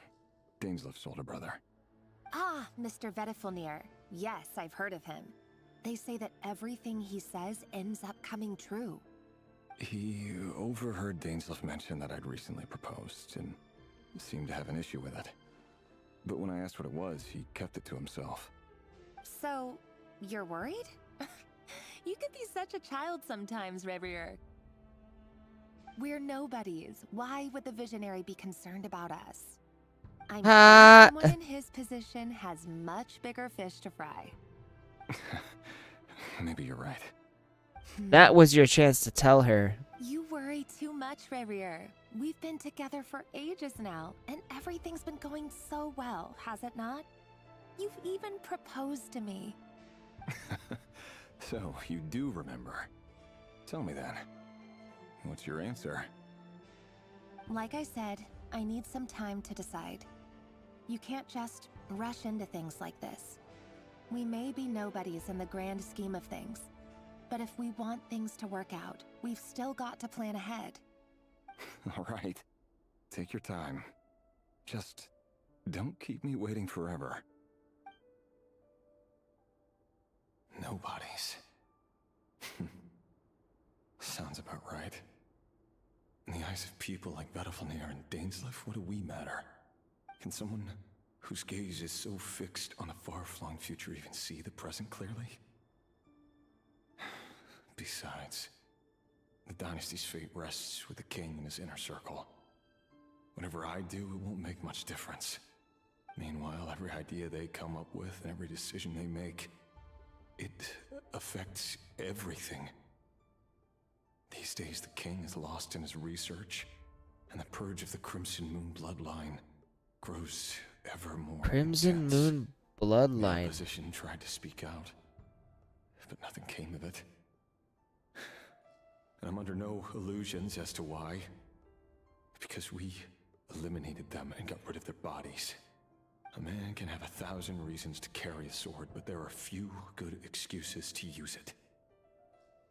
E: Daneslif's older brother.
M: Ah, Mr. Vedifnir. Yes, I've heard of him. They say that everything he says ends up coming true.
E: He overheard Daneslif mention that I'd recently proposed, and seemed to have an issue with it. But when I asked what it was, he kept it to himself.
M: So, you're worried? You can be such a child sometimes, Revier. We're nobodies. Why would the Visionary be concerned about us? I'm sure someone in his position has much bigger fish to fry.
E: Maybe you're right.
B: That was your chance to tell her.
M: You worry too much, Revier. We've been together for ages now, and everything's been going so well, has it not? You've even proposed to me.
E: So, you do remember. Tell me then. What's your answer?
M: Like I said, I need some time to decide. You can't just rush into things like this. We may be nobodies in the grand scheme of things, but if we want things to work out, we've still got to plan ahead.
E: All right. Take your time. Just don't keep me waiting forever. Nobodies. Sounds about right. In the eyes of people like Vedifnir and Daneslif, what do we matter? Can someone whose gaze is so fixed on a far-flung future even see the present clearly? Besides, the dynasty's fate rests with the king and his inner circle. Whatever I do, it won't make much difference. Meanwhile, every idea they come up with and every decision they make, it affects everything. These days, the king is lost in his research, and the purge of the Crimson Moon bloodline grows ever more
B: Crimson
E: intense.
B: Moon
E: The
B: bloodline.
E: opposition tried to speak out, but nothing came of it. And I'm under no illusions as to why. Because we eliminated them and got rid of their bodies. A man can have 1,000 reasons to carry a sword, but there are few good excuses to use it.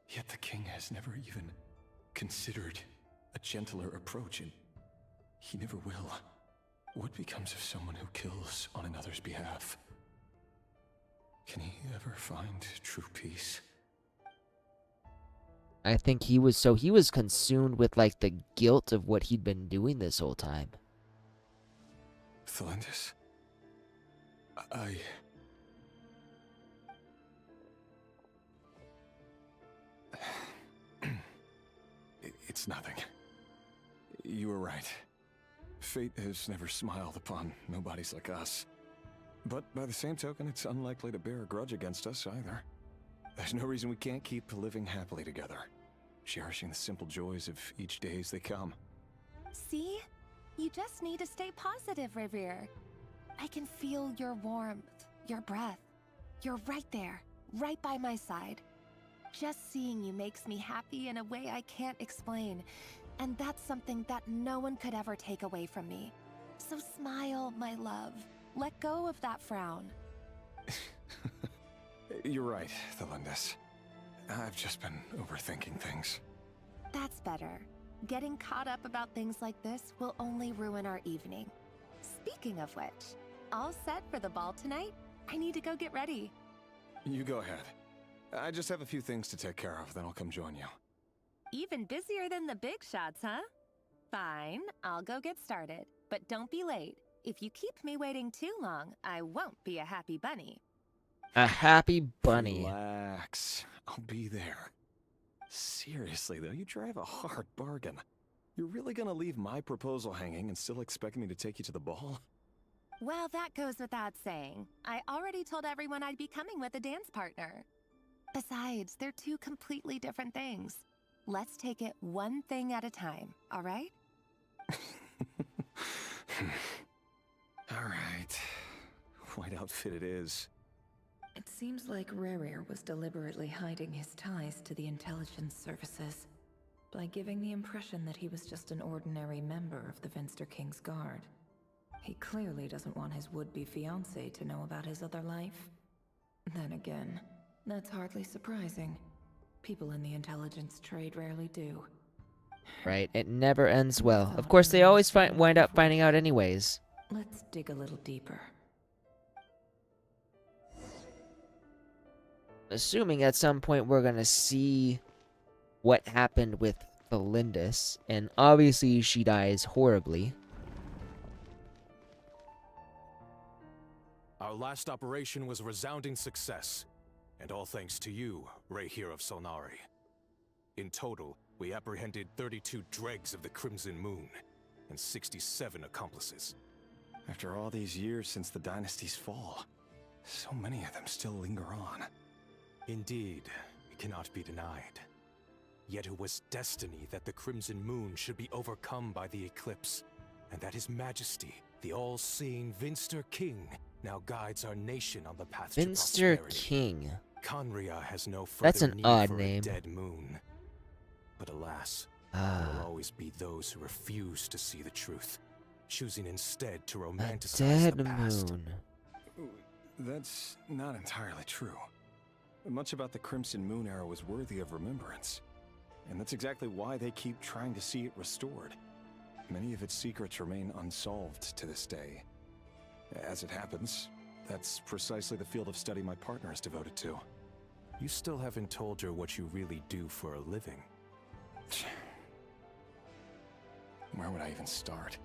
E: Yet the king has never even considered a gentler approach, and he never will. What becomes of someone who kills on another's behalf? Can he ever find true peace?
B: I think he was consumed with like the guilt of what he'd been doing this whole time.
E: Thelindis? It's nothing. You were right. Fate has never smiled upon nobodies like us. But by the same token, it's unlikely to bear a grudge against us either. There's no reason we can't keep living happily together, cherishing the simple joys of each day as they come.
M: See? You just need to stay positive, Revier. I can feel your warmth, your breath. You're right there, right by my side. Just seeing you makes me happy in a way I can't explain, and that's something that no one could ever take away from me. So smile, my love. Let go of that frown.
E: You're right, Thelindis. I've just been overthinking things.
M: That's better. Getting caught up about things like this will only ruin our evening. Speaking of which, all set for the ball tonight? I need to go get ready.
E: You go ahead. I just have a few things to take care of, then I'll come join you.
M: Even busier than the big shots, huh? Fine, I'll go get started. But don't be late. If you keep me waiting too long, I won't be a happy bunny.
B: A happy bunny.
E: Relax. I'll be there. Seriously, though, you drive a hard bargain. You're really gonna leave my proposal hanging and still expect me to take you to the ball?
M: Well, that goes without saying. I already told everyone I'd be coming with a dance partner. Besides, they're two completely different things. Let's take it one thing at a time, all right?
E: Alright. White outfit it is.
L: It seems like Rerir was deliberately hiding his ties to the intelligence services by giving the impression that he was just an ordinary member of the Vinster King's Guard. He clearly doesn't want his would-be fiancée to know about his other life. Then again, that's hardly surprising. People in the intelligence trade rarely do.
B: Right, it never ends well. Of course, they always wind up finding out anyways.
L: Let's dig a little deeper.
B: Assuming at some point we're gonna see what happened with Felindis, and obviously she dies horribly.
E: Our last operation was a resounding success, and all thanks to you, Rehir of Solnari. In total, we apprehended 32 dregs of the Crimson Moon, and 67 accomplices. After all these years since the dynasty's fall, so many of them still linger on. Indeed, it cannot be denied. Yet it was destiny that the Crimson Moon should be overcome by the eclipse, and that His Majesty, the all-seeing Vinster King, now guides our nation on the path to
B: Vinster
E: prosperity.
B: King.
E: Conria has no further
B: That's an
E: need
B: odd
E: for
B: name.
E: a dead moon. But alas, there will always be those who refuse to see the truth, choosing instead to
B: A
E: romanticize
B: dead
E: the past.
B: moon.
E: That's not entirely true. Much about the Crimson Moon era was worthy of remembrance, and that's exactly why they keep trying to see it restored. Many of its secrets remain unsolved to this day. As it happens, that's precisely the field of study my partner is devoted to. You still haven't told her what you really do for a living. Where would I even start?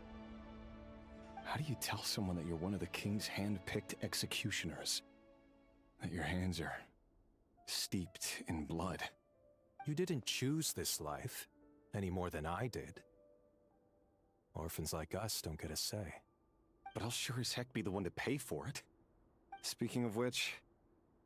E: How do you tell someone that you're one of the king's hand-picked executioners? That your hands are steeped in blood? You didn't choose this life, any more than I did. Orphans like us don't get a say. But I'll sure as heck be the one to pay for it. Speaking of which,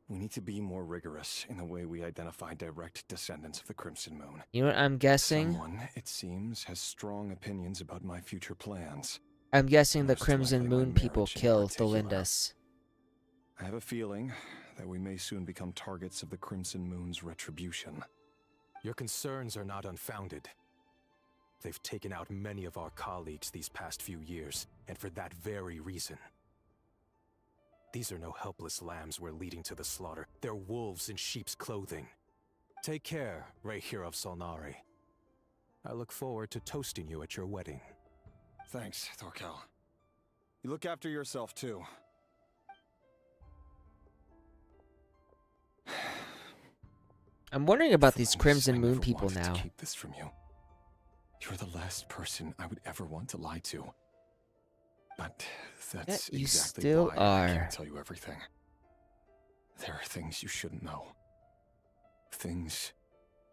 E: we need to be more rigorous in the way we identify direct descendants of the Crimson Moon.
B: You know what I'm guessing?
E: Someone, it seems, has strong opinions about my future plans.
B: I'm guessing the
E: Most
B: Crimson
E: likely my
B: Moon people
E: marriage in
B: kill
E: particular.
B: Felindis.
E: I have a feeling that we may soon become targets of the Crimson Moon's retribution. Your concerns are not unfounded. They've taken out many of our colleagues these past few years, and for that very reason. These are no helpless lambs we're leading to the slaughter. They're wolves in sheep's clothing. Take care, Rehir of Solnari. I look forward to toasting you at your wedding. Thanks, Thorkel. You look after yourself, too.
B: I'm wondering about
E: For
B: these
E: once,
B: Crimson
E: I
B: Moon
E: never
B: people
E: wanted to
B: now.
E: keep this from you. You're the last person I would ever want to lie to. But that's
B: Yeah, you
E: exactly
B: still
E: why I
B: are.
E: can't tell you everything. There are things you shouldn't know. Things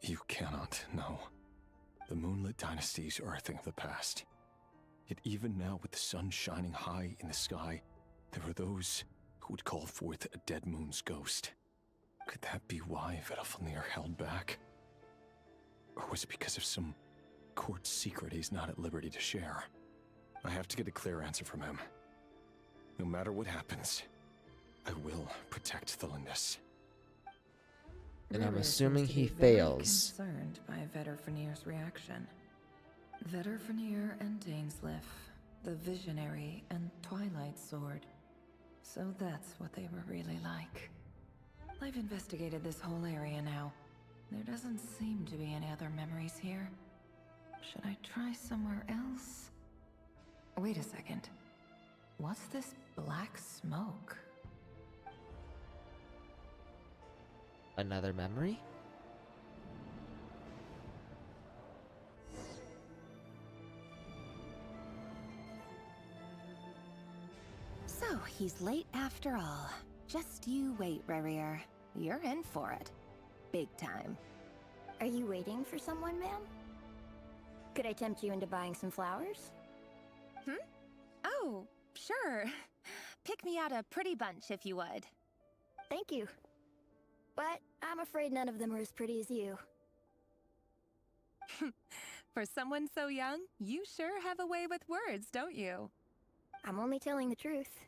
E: you cannot know. The moonlit dynasties are a thing of the past. Yet even now, with the sun shining high in the sky, there are those who would call forth a dead moon's ghost. Could that be why Vedalfnir held back? Or was it because of some court secret he's not at liberty to share? I have to get a clear answer from him. No matter what happens, I will protect Felindis.
B: And I'm
L: Rerir
B: assuming
L: seems to
B: he
L: be very
B: fails.
L: Concerned by Vedalfnir's reaction. Vedalfnir and Dainsleif, the Visionary and Twilight Sword. So that's what they were really like. I've investigated this whole area now. There doesn't seem to be any other memories here. Should I try somewhere else? Wait a second. What's this black smoke?
B: Another memory?
M: So, he's late after all. Just you wait, Rerir. You're in for it. Big time.
G: Are you waiting for someone, ma'am? Could I tempt you into buying some flowers?
M: Oh, sure. Pick me out a pretty bunch if you would.
G: Thank you. But I'm afraid none of them are as pretty as you.
M: For someone so young, you sure have a way with words, don't you?
A: I'm only telling the truth.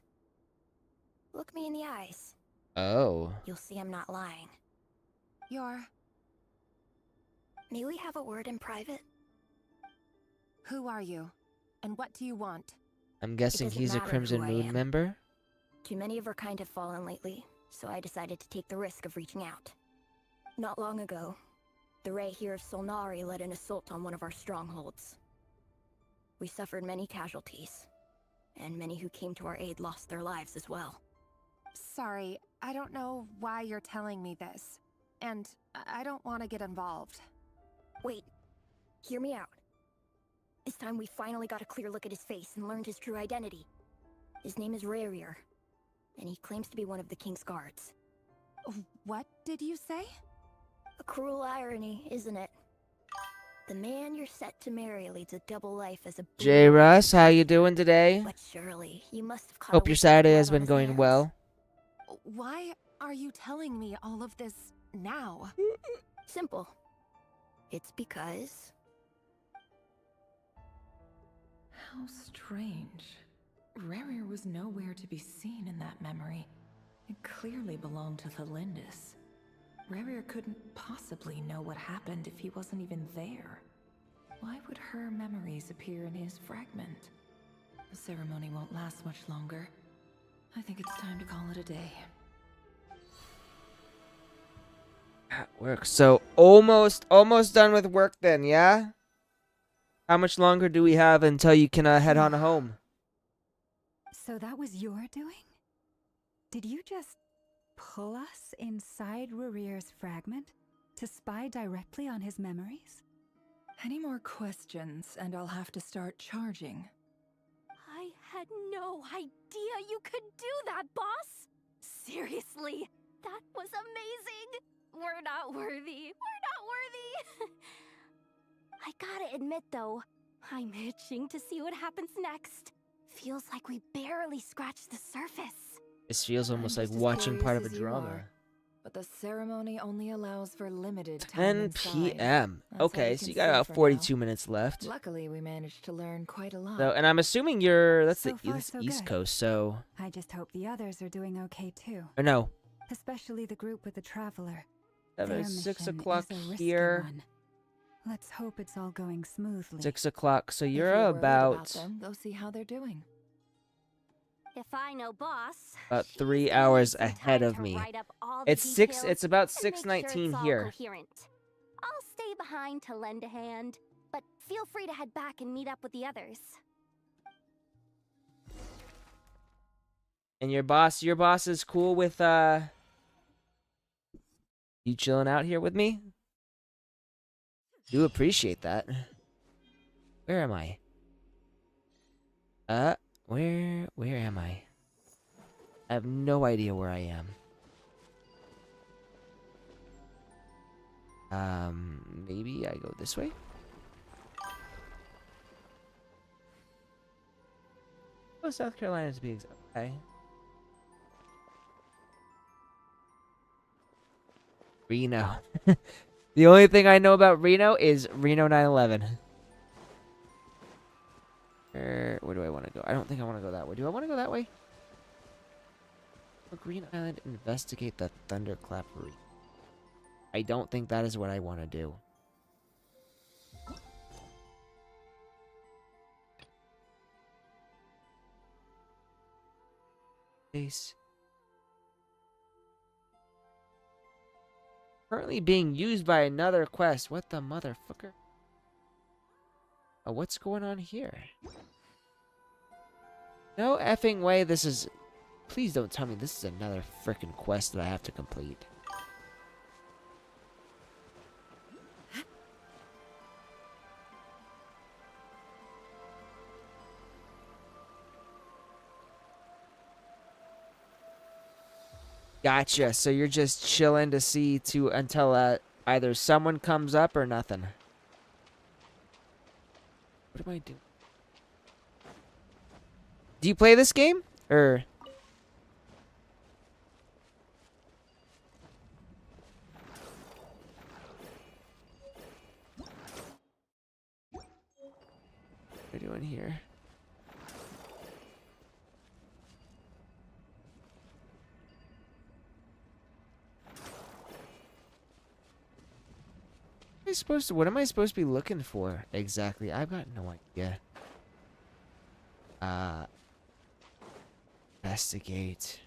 A: Look me in the eyes.
B: Oh.
A: You'll see I'm not lying.
M: You're...
A: May we have a word in private?
M: Who are you? And what do you want?
B: I'm guessing
A: doesn't
B: he's a
A: matter
B: Crimson
A: who I
B: Moon
A: am.
B: member?
A: Too many of our kind have fallen lately, so I decided to take the risk of reaching out. Not long ago, the Ray here of Solnari led an assault on one of our strongholds. We suffered many casualties, and many who came to our aid lost their lives as well.
M: Sorry, I don't know why you're telling me this. And I don't want to get involved.
A: Wait, hear me out. This time we finally got a clear look at his face and learned his true identity. His name is Rarier, and he claims to be one of the King's guards.
M: What did you say?
A: A cruel irony, isn't it? The man you're set to marry leads a double life as a
B: J. Russ, how you doing today?
A: But surely you must have caught
B: Hope
A: a
B: your
A: whiff of
B: Saturday
A: blood
B: has
A: on
B: been
A: his
B: going
A: hands.
B: well.
M: Why are you telling me all of this now?
A: Simple. It's because...
L: How strange. Rarier was nowhere to be seen in that memory. It clearly belonged to the Lindis. Rarier couldn't possibly know what happened if he wasn't even there. Why would her memories appear in his fragment? The ceremony won't last much longer. I think it's time to call it a day.
B: At work. So almost done with work then, yeah? How much longer do we have until you can head on home?
C: So that was your doing? Did you just pull us inside Rarier's fragment to spy directly on his memories?
L: Any more questions, and I'll have to start charging.
D: I had no idea you could do that, boss! Seriously, that was amazing! We're not worthy. We're not worthy! I gotta admit, though, I'm itching to see what happens next. Feels like we barely scratched the surface.
B: This feels almost
L: I'm
B: like
L: just as
B: watching part of a
L: curious as you
B: drama.
L: are, but the ceremony only allows for limited time
B: 10
L: inside.
B: p.m.
L: That's all
B: Okay,
L: we
B: so
L: can
B: you got
L: see
B: about
L: for
B: 42
L: now.
B: minutes left.
L: Luckily, we managed to learn quite a lot.
B: So, and I'm assuming that's
C: So
B: the
C: far,
B: East,
C: so
B: East
C: good.
B: Coast, so...
C: I just hope the others are doing okay too.
B: Or no.
C: Especially the group with the Traveler.
B: That
C: Their
B: is 6
C: mission
B: o'clock
C: is a risky
B: here.
C: one. Let's hope it's all going smoothly.
B: 6 o'clock, so
L: If
B: you're
L: worried
B: about
L: them, go see how they're doing.
D: If I know boss,
B: about
D: she's
B: 3
D: gonna need
B: hours
D: some
B: ahead
D: time
B: of
D: to
B: me.
D: write up all the
B: It's 6,
D: details
B: it's about
D: and make sure
B: 6:19
D: it's all
B: here.
D: coherent. I'll stay behind to lend a hand, but feel free to head back and meet up with the others.
B: And your boss is cool with you chilling out here with me? Do appreciate that. Where am I? Where am I? I have no idea where I am. Maybe I go this way? Oh, South Carolina to be exact. Okay. Reno. The only thing I know about Reno is Reno 9/11. Where do I want to go? I don't think I want to go that way. Do I want to go that way? Green Island, investigate the Thunderclap Reef. I don't think that is what I want to do. Base. Currently being used by another quest. What the motherfucker? Oh, what's going on here? No effing way this is... Please don't tell me this is another frickin' quest that I have to complete. Gotcha. So you're just chilling to see until either someone comes up or nothing. What am I doing? Do you play this game? Or... What are we doing here? What am I supposed to be looking for exactly? I've got no idea. Investigate.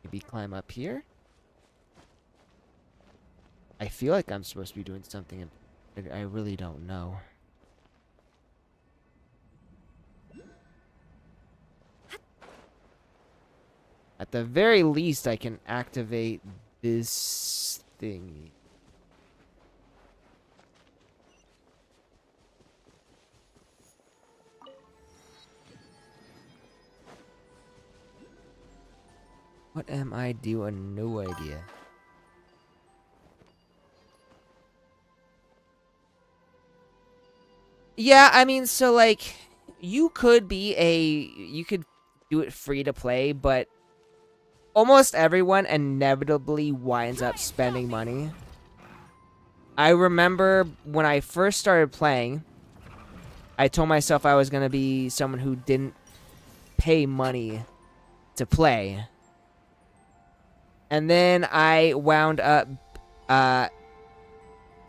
B: Maybe climb up here? I feel like I'm supposed to be doing something. I really don't know. At the very least, I can activate this thing. What am I doing? No idea. Yeah, I mean, so like, you could do it free to play, but almost everyone inevitably winds up spending money. I remember when I first started playing, I told myself I was going to be someone who didn't pay money to play. And then I wound up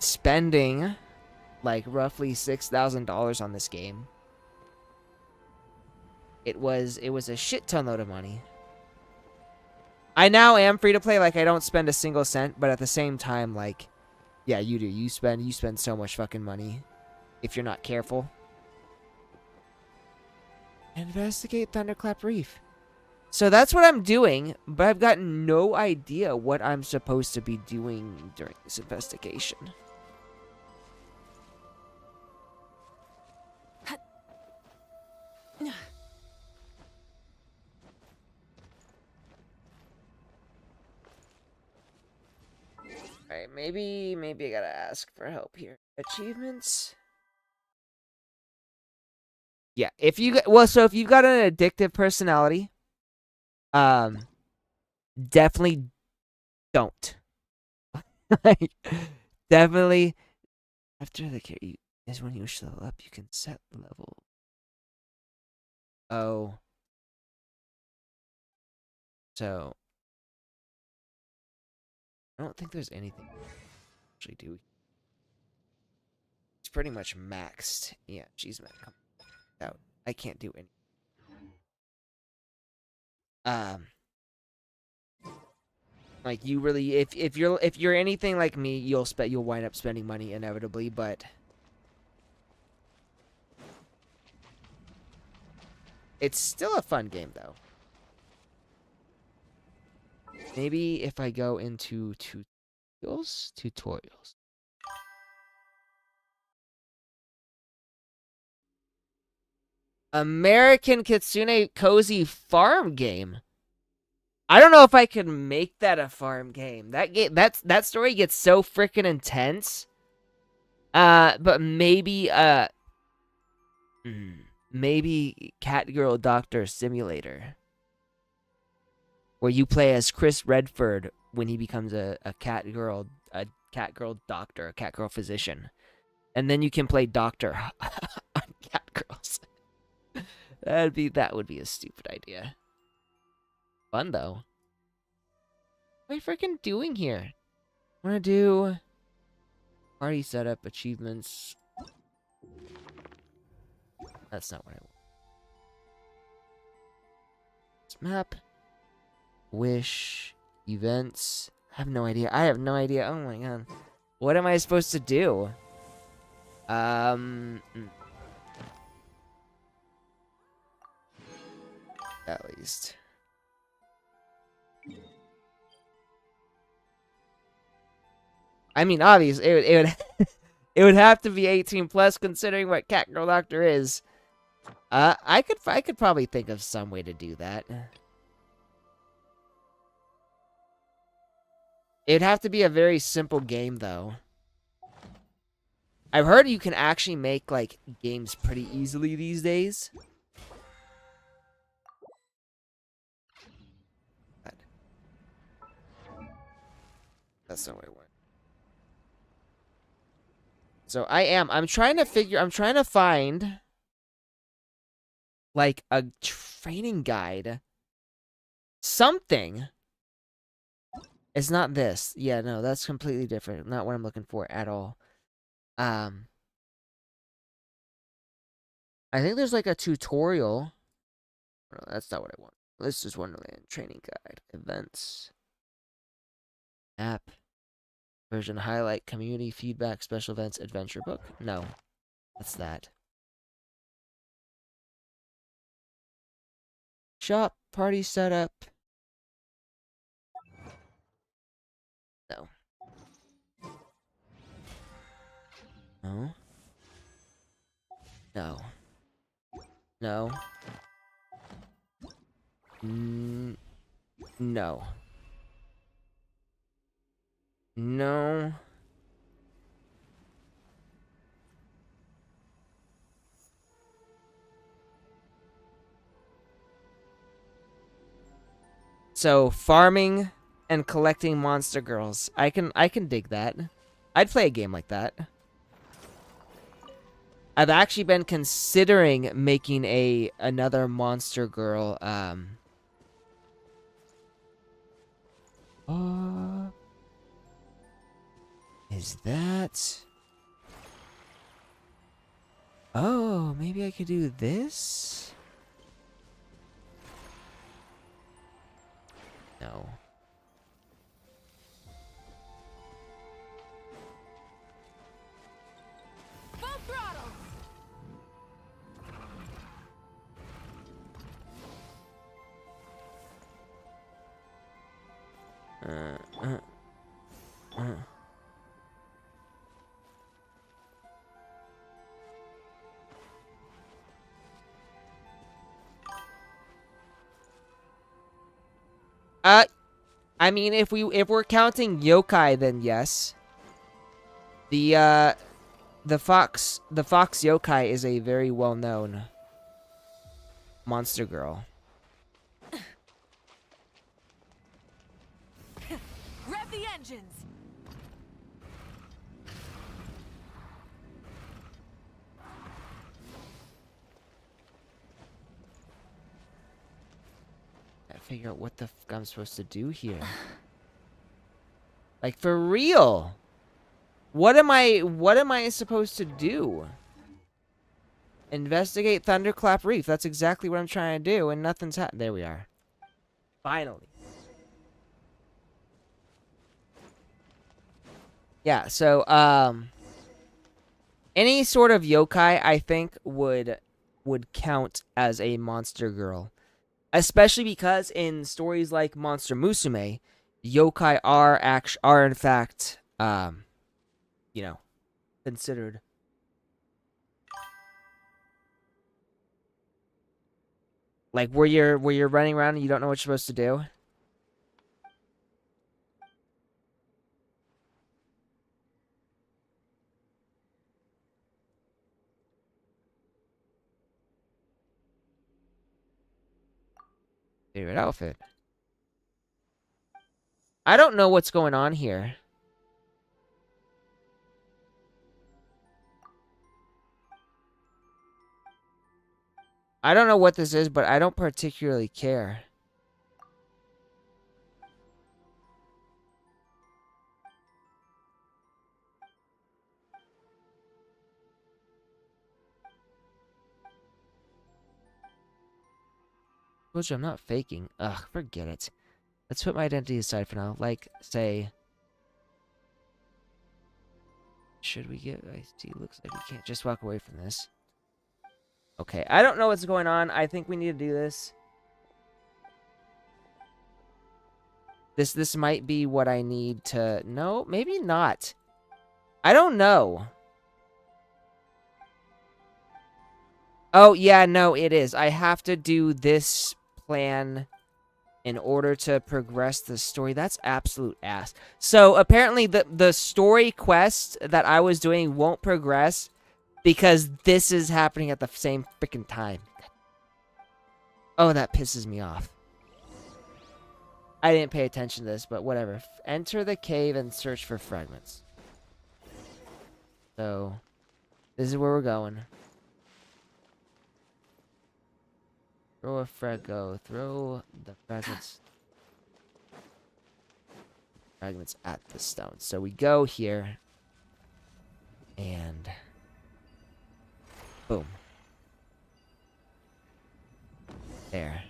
B: spending like roughly $6,000 on this game. It was a shit ton load of money. I now am free to play, like I don't spend a single cent, but at the same time, like, yeah, you do. You spend so much fucking money if you're not careful. Investigate Thunderclap Reef. So that's what I'm doing, but I've got no idea what I'm supposed to be doing during this investigation. Alright, maybe I gotta ask for help here. Achievements? Yeah, if you've got an addictive personality, definitely don't. Like, definitely, after the care is when you level up, you can set level. Oh. So, I don't think there's anything actually do. It's pretty much maxed. Yeah, she's maxed out. I can't do any. Like you really, if you're anything like me, you'll wind up spending money inevitably, but it's still a fun game though. Maybe if I go into tutorials. American Kitsune Cozy Farm Game. I don't know if I can make that a farm game. That story gets so freaking intense. But maybe maybe Cat Girl Doctor Simulator, where you play as Chris Redford when he becomes a cat girl doctor, a cat girl physician, and then you can play doctor on cat girls. That would be a stupid idea. Fun though. What am I freaking doing here? I'm gonna do party setup achievements. That's not what I want. Map. Wish. Events. I have no idea. Oh my god. What am I supposed to do? At least. I mean, obviously, it would it would have to be 18 plus, considering what Cat Girl Doctor is. I could probably think of some way to do that. It'd have to be a very simple game, though. I've heard you can actually make like games pretty easily these days. That's not what I want. So I'm trying to find like a training guide. Something. It's not this. Yeah, no, that's completely different. Not what I'm looking for at all. I think there's like a tutorial. No, that's not what I want. This is Wonderland training guide. Events. App. Version highlight, community feedback, special events, adventure book. No. That's that. Shop, party setup. No. No. No. No. No. No. So, farming and collecting monster girls. I can dig that. I'd play a game like that. I've actually been considering making another monster girl is that? Oh, maybe I could do this? No.
M: Full throttle!
B: I mean, if we're counting yokai, then yes. The fox yokai is a very well-known monster girl.
M: Rev the engines!
B: I figure out what the fuck I'm supposed to do here. Like, for real. What am I supposed to do? Investigate Thunderclap Reef. That's exactly what I'm trying to do, and nothing's happened. There we are. Finally. Yeah, so, any sort of yokai, I think, would count as a monster girl. Especially because in stories like Monster Musume, yokai are in fact, you know, considered. Like where you're running around and you don't know what you're supposed to do. Favorite outfit. I don't know what's going on here. I don't know what this is, but I don't particularly care. Which I'm not faking. Ugh, forget it. Let's put my identity aside for now. Like, say... Should we get... I see, looks like we can't just walk away from this. Okay, I don't know what's going on. I think we need to do this. This might be what I need to... No, maybe not. I don't know. Oh, yeah, no, it is. I have to do this plan in order to progress the story. That's absolute ass. So, apparently, the story quest that I was doing won't progress because this is happening at the same freaking time. Oh, that pisses me off. I didn't pay attention to this, but whatever. Enter the cave and search for fragments. So, this is where we're going. Throw a fraggo. Throw the fragments at the stone. So we go here. And boom. There.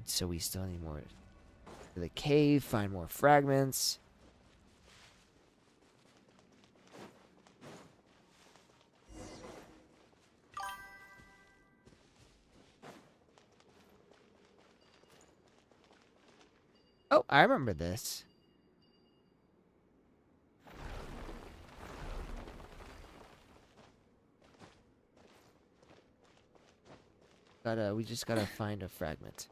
B: So we still need more. To the cave, find more fragments. Oh, I remember this. We just gotta find a fragment.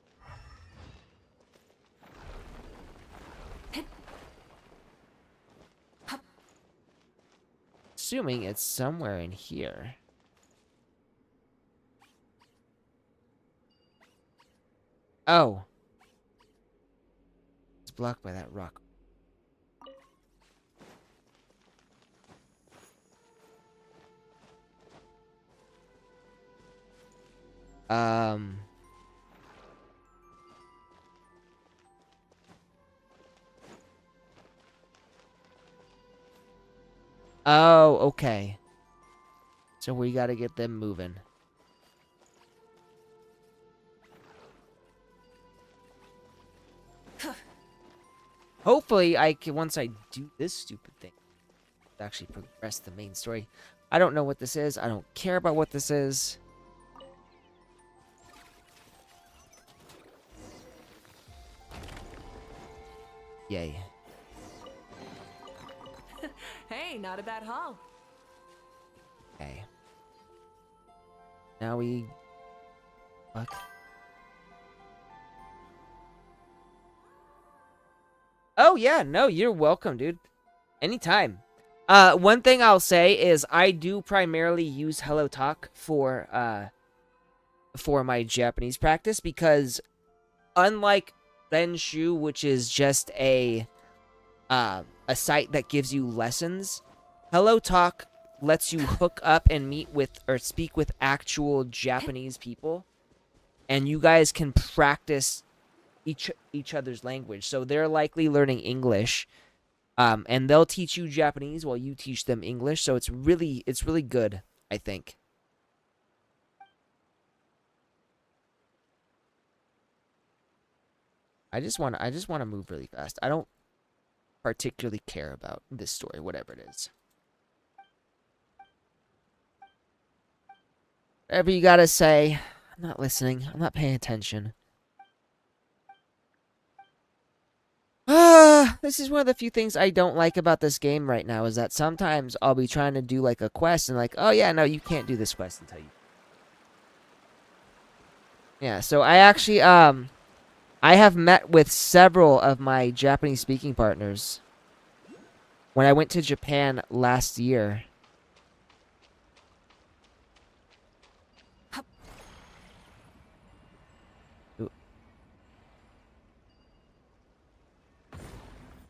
B: Assuming it's somewhere in here. Oh. It's blocked by that rock. Oh, okay. So we gotta get them moving. Hopefully, once I do this stupid thing, actually progress the main story. I don't know what this is. I don't care about what this is. Yay.
M: Hey, not a bad haul.
B: Okay. Now we... Fuck. Oh, yeah. No, you're welcome, dude. Anytime. One thing I'll say is I do primarily use HelloTalk for my Japanese practice because unlike Benshu, which is just a site that gives you lessons, HelloTalk lets you hook up and meet with or speak with actual Japanese people, and you guys can practice each other's language. So they're likely learning English, and they'll teach you Japanese while you teach them English. So it's really good, I think. I just want to move really fast. I don't particularly care about this story, whatever it is. Whatever you gotta say. I'm not listening. I'm not paying attention. This is one of the few things I don't like about this game right now, is that sometimes I'll be trying to do like a quest and like, oh yeah, no, you can't do this quest until you... Yeah, so I actually, I have met with several of my Japanese speaking partners when I went to Japan last year.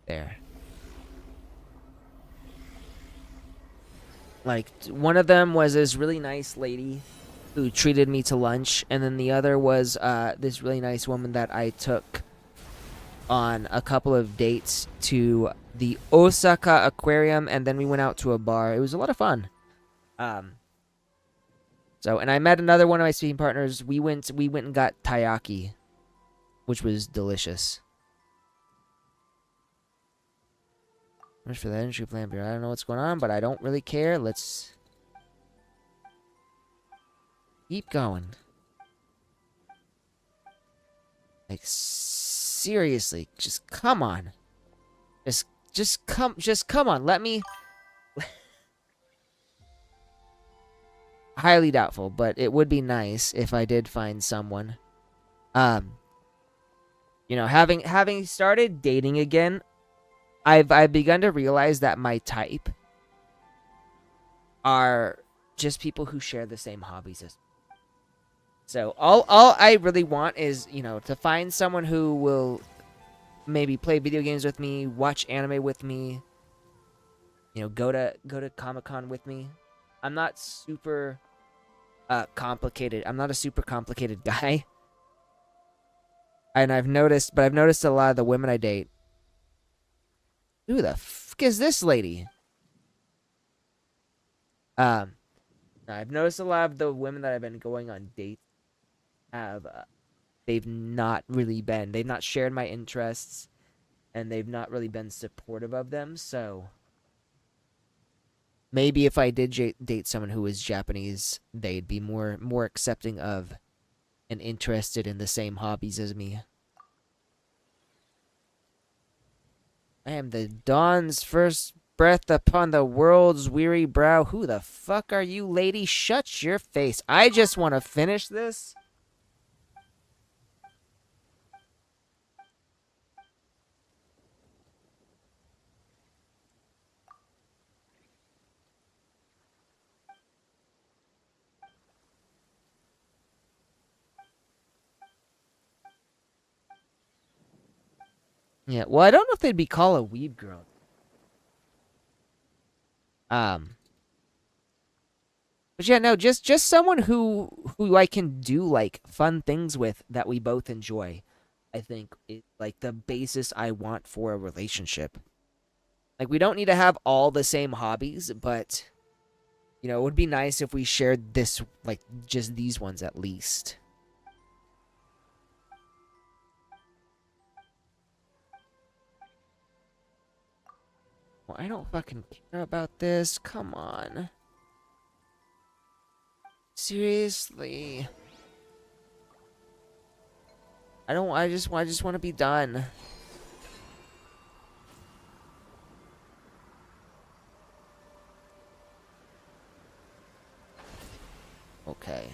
B: There. Like, one of them was this really nice lady who treated me to lunch, and then the other was this really nice woman that I took on a couple of dates to the Osaka Aquarium, and then we went out to a bar. It was a lot of fun. So, and I met another one of my speaking partners. We went and got taiyaki, which was delicious. Much for that entry plan, beer. I don't know what's going on, but I don't really care. Let's keep going. Like, seriously, just come on. Just come on. Let me... Highly doubtful, but it would be nice if I did find someone. You know, having started dating again, I've begun to realize that my type are just people who share the same hobbies as me. So all I really want is, you know, to find someone who will maybe play video games with me, watch anime with me, you know, go to Comic-Con with me. I'm not super complicated. I'm not a super complicated guy. And I've noticed a lot of the women I date. Who the fuck is this lady? I've noticed a lot of the women that I've been going on dates have they've not shared my interests, and they've not really been supportive of them. So maybe if I did date someone who was Japanese, they'd be more accepting of and interested in the same hobbies as me. I am the dawn's first breath upon the world's weary brow. Who the fuck are you, lady? Shut your face. I just want to finish this. Yeah, well, I don't know if they'd be called a weeb girl. But yeah, no, just someone who I can do like fun things with that we both enjoy. I think is like the basis I want for a relationship. Like we don't need to have all the same hobbies, but you know, it would be nice if we shared this like just these ones at least. Well, I don't fucking care about this. Come on. Seriously. I just want to be done. Okay.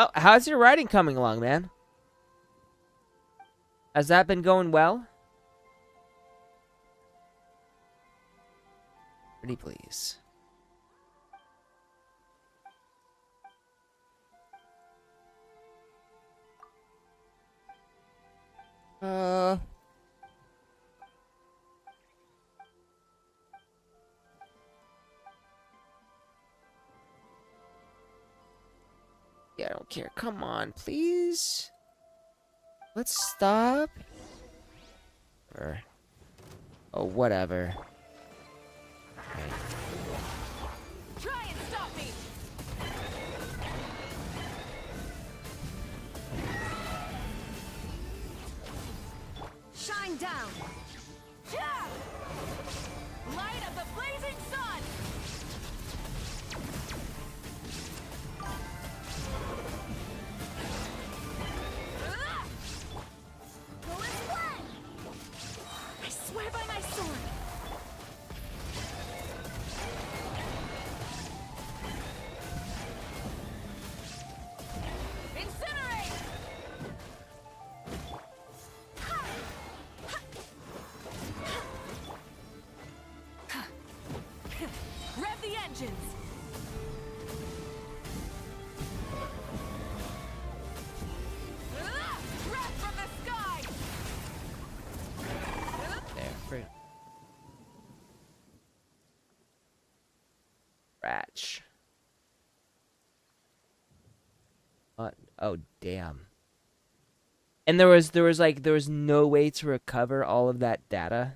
B: Oh, how's your writing coming along, man? Has that been going well? Pretty please. Yeah, I don't care. Come on, please. Let's stop. Or, oh, whatever. Okay.
D: Try and stop me! Shine down! Yeah! Light of the blazing sun!
I: Go as one!
D: I swear by my sword! Incinerate! Rev the engines! Breath from the sky!
B: There, free. Ratch. Oh, damn. And there was no way to recover all of that data.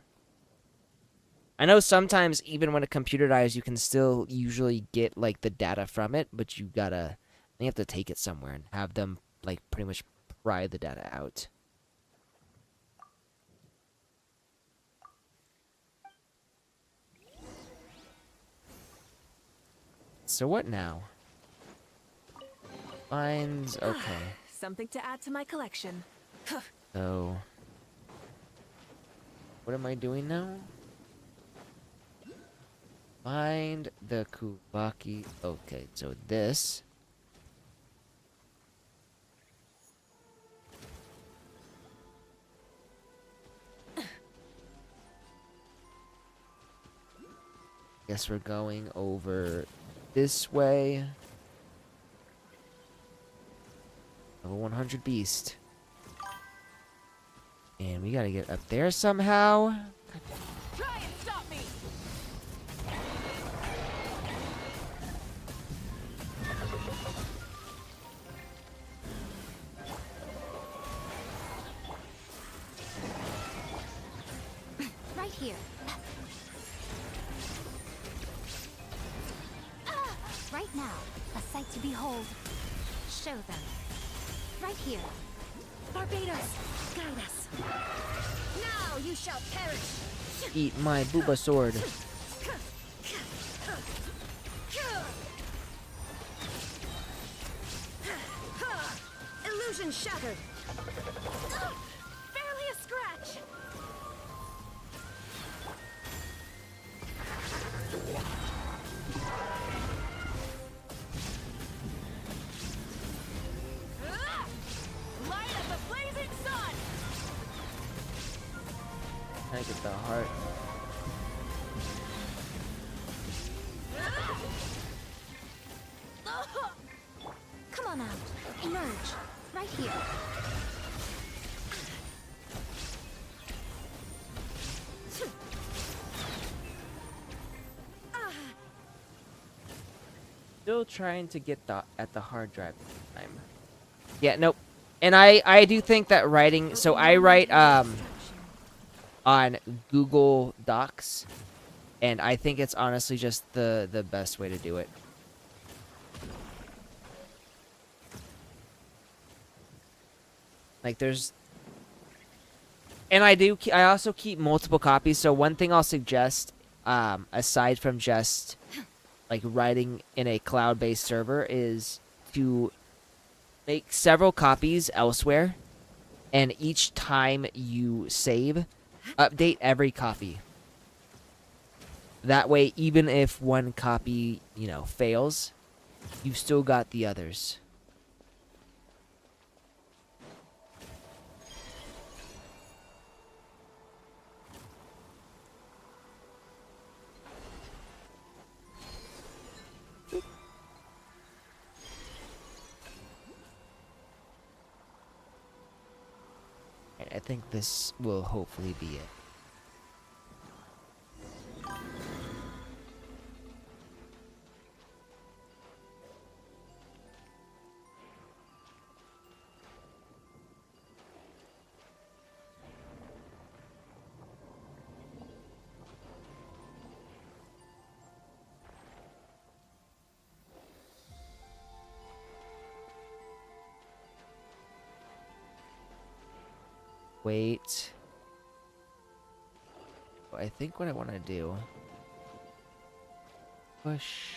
B: I know sometimes even when a computer dies, you can still usually get like the data from it, but you have to take it somewhere and have them like pretty much pry the data out. So what now? Finds, okay.
M: Something to add to my collection.
B: So what am I doing now? Find the Kubaki. Okay, so this. Guess we're going over this way. Level 100 beast. And we gotta get up there somehow.
D: Try and stop me!
G: Right here. Right now, a sight to behold. Show them. Right here. Barbados, guide us. Now you shall perish.
B: Eat my booba sword.
G: Illusion shattered. Barely a scratch.
D: Light of the blazing sun!
B: Can I get the heart?
G: Come on out. Emerge. Right here.
B: Still trying to get at the hard drive this time. Yeah, nope. And I do think that writing, so I write on Google Docs, and I think it's honestly just the best way to do it. Like there's, and I also keep multiple copies. So one thing I'll suggest, aside from just like writing in a cloud-based server, is to make several copies elsewhere, and each time you save, update every copy. That way, even if one copy, fails, you've still got the others. I think this will hopefully be it. Wait. I think what I want to do... Push...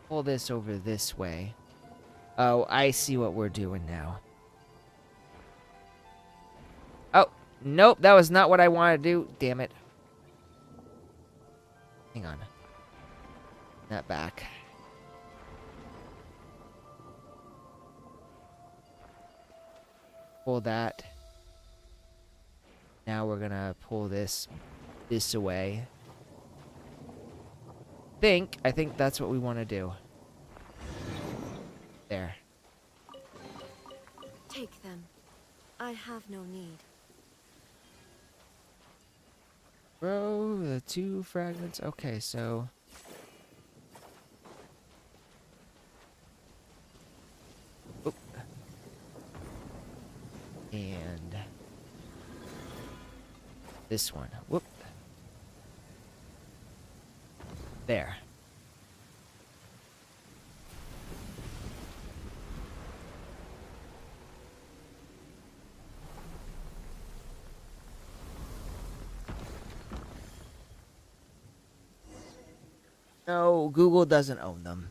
B: Pull this over this way. Oh, I see what we're doing now. Oh, nope, that was not what I wanted to do. Damn it. Hang on. That back. Pull that. Now we're gonna pull this away. I think that's what we want to do. There.
O: Take them. I have no need.
B: Bro, the 2 fragments. Okay, so... Oop. And... this one. Whoop. There. No, Google doesn't own them.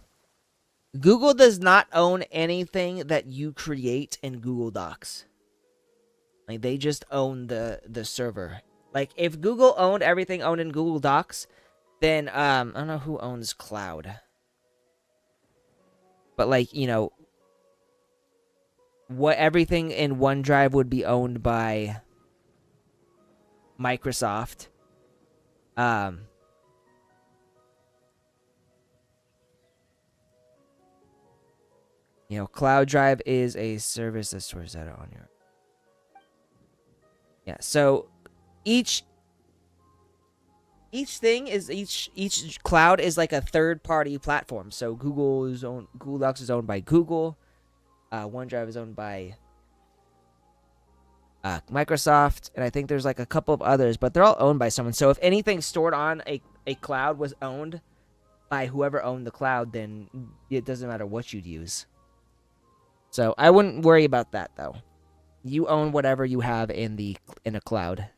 B: Google does not own anything that you create in Google Docs. Like, they just own the server. Like, if Google owned everything owned in Google Docs, then, I don't know who owns Cloud. But, like, what everything in OneDrive would be owned by Microsoft. You know, Cloud Drive is a service that stores data on your. Yeah, so each thing is each cloud is like a third-party platform. So Google Docs is owned by Google. OneDrive is owned by Microsoft, and I think there's like a couple of others, but they're all owned by someone. So if anything stored on a cloud was owned by whoever owned the cloud, then it doesn't matter what you'd use. So I wouldn't worry about that though. You own whatever you have in a cloud.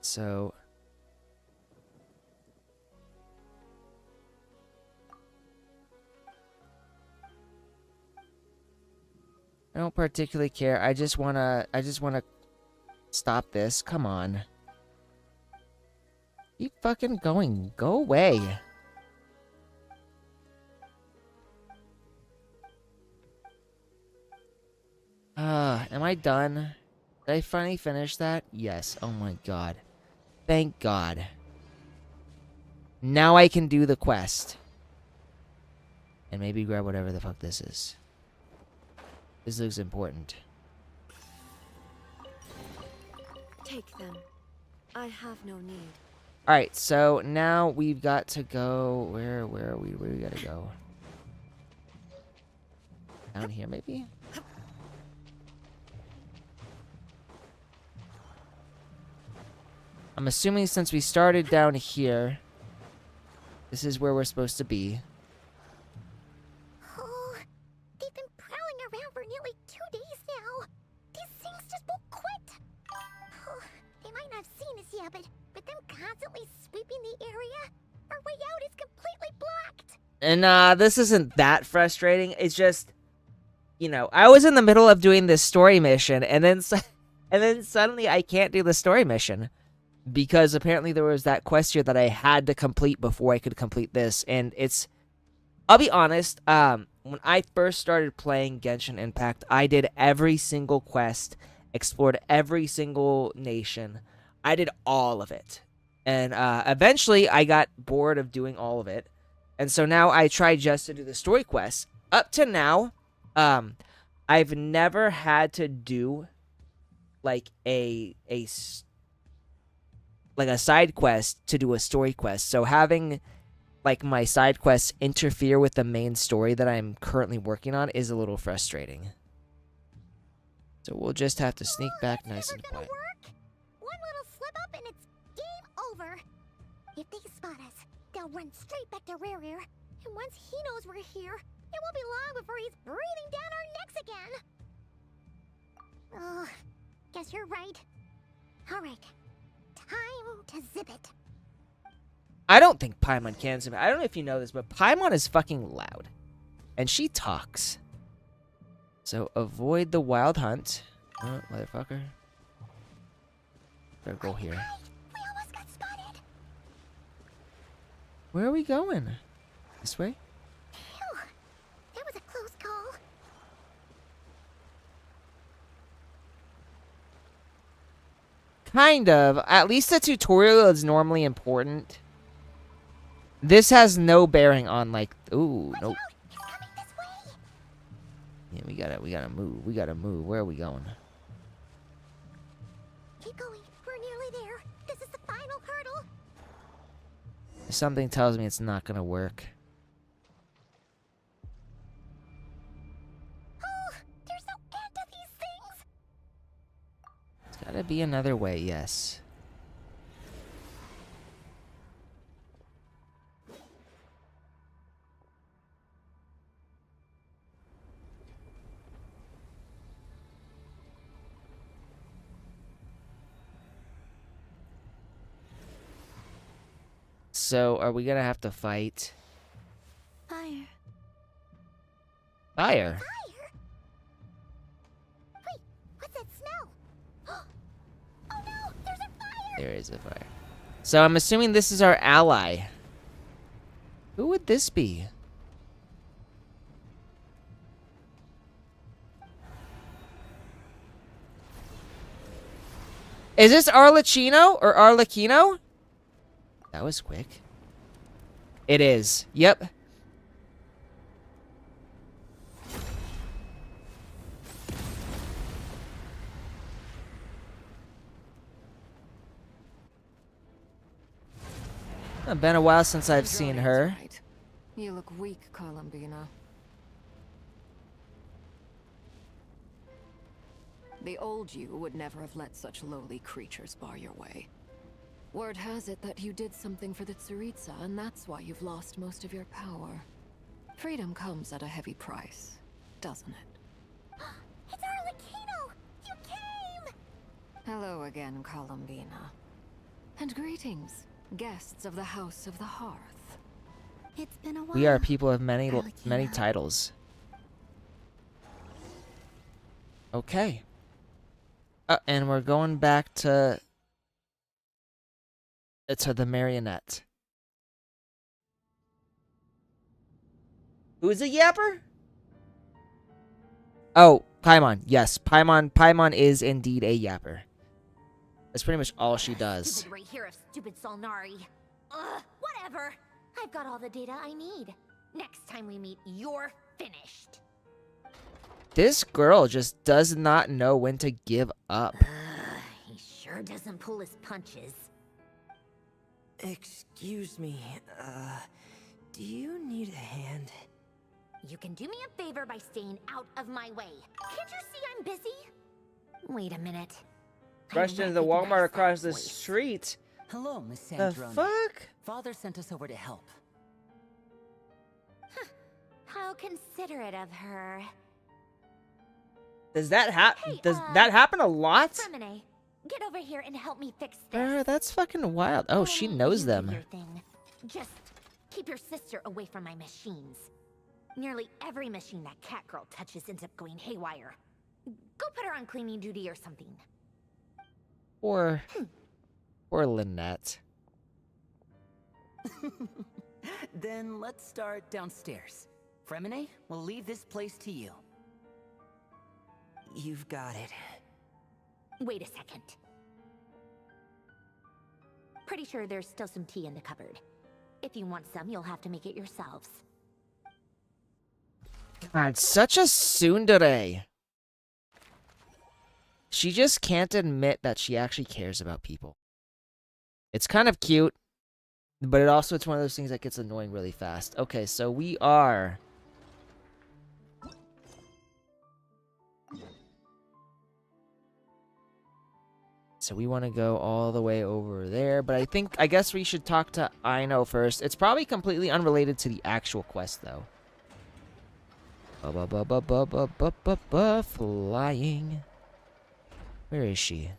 B: So I don't particularly care. I just wanna stop this. Come on. Keep fucking going. Go away. Am I done? Did I finally finish that? Yes. Oh my god. Thank God. Now I can do the quest. And maybe grab whatever the fuck this is. This looks important.
O: Take them. I have no need.
B: Alright, so now we've got to go... Where are we? Where do we gotta go? Down here, maybe? I'm assuming since we started down here, this is where we're supposed to be.
I: Oh, they've been prowling around for nearly 2 days now. These things just won't quit. Oh, they might not have seen us yet, but them constantly sweeping the area, our way out is completely blocked.
B: And this isn't that frustrating. It's just, you know, I was in the middle of doing this story mission, and then suddenly I can't do the story mission. Because apparently there was that quest here that I had to complete before I could complete this. And it's... I'll be honest, when I first started playing Genshin Impact, I did every single quest, explored every single nation. I did all of it. And eventually I got bored of doing all of it. And so now I try just to do the story quests. Up to now, I've never had to do like a side quest to do a story quest. So having like my side quests interfere with the main story that I'm currently working on is a little frustrating. So we'll just have to sneak back nice and quiet.
I: One little slip up and it's game over. If they spot us, they'll run straight back to Rare. And once he knows we're here, it won't be long before he's breathing down our necks again. Oh, guess you're right. All right. Time to zip it.
B: I don't think Paimon can zip it. I don't know if you know this, but Paimon is fucking loud. And she talks. So avoid the wild hunt. Oh, motherfucker. Better go here.
I: We almost got spotted.
B: Where are we going? This way?
I: Phew. That was a close call.
B: Kind of. At least the tutorial is normally important. This has no bearing on like... Ooh, nope. Yeah, we gotta move. We gotta move. Where are we going?
I: Keep going. We're nearly there. This is the final hurdle.
B: Something tells me it's not gonna work.
I: Oh, there's no end to these things.
B: There's gotta be another way, yes. So, are we gonna have to fight?
I: Fire.
B: Fire?
I: Wait, what's that smell? Oh no, there's a fire!
B: There is a fire. So, I'm assuming this is our ally. Who would this be? Is this Arlecchino or Arlecchino? That was quick. It is. Yep. It's been a while since I've seen her.
P: Right. You look weak, Columbina. The old you would never have let such lowly creatures bar your way. Word has it that you did something for the Tsaritsa, and that's why you've lost most of your power. Freedom comes at a heavy price, doesn't it?
I: It's Arlecchino! You came!
P: Hello again, Columbina. And greetings, guests of the House of the Hearth.
I: It's been a while.
B: We are people of many titles. Okay. And we're going back to the marionette. Who's a yapper? Oh, Paimon. Yes, Paimon is indeed a yapper. That's pretty much all she does.
G: Stupid right here of stupid Solnari. Ugh, whatever. I've got all the data I need. Next time we meet, you're finished.
B: This girl just does not know when to give up.
G: He sure doesn't pull his punches.
N: Excuse me, do you need a hand?
G: You can do me a favor by staying out of my way. Can't you see I'm busy? Wait a minute.
B: Rushed into the Walmart across the street.
Q: Hello, Miss
B: The
Q: Sandrone.
B: fuck?
Q: Father sent us over to help.
G: How considerate of her.
B: Does that happen a lot?
G: Fremine, get over here and help me fix this.
B: That's fucking wild. Oh, she knows them.
G: Your thing. Just keep your sister away from my machines. Nearly every machine that cat girl touches ends up going haywire. Go put her on cleaning duty or something.
B: Or Lynette.
Q: Then let's start downstairs. Fremine, we'll leave this place to you.
N: You've got it.
G: Wait a second. Pretty sure there's still some tea in the cupboard. If you want some, you'll have to make it yourselves.
B: God, such a tsundere. She just can't admit that she actually cares about people. It's kind of cute, but it's one of those things that gets annoying really fast. Okay, so we are... So we want to go all the way over there, but I guess we should talk to Aino first. It's probably completely unrelated to the actual quest, though. Flying. Where is she?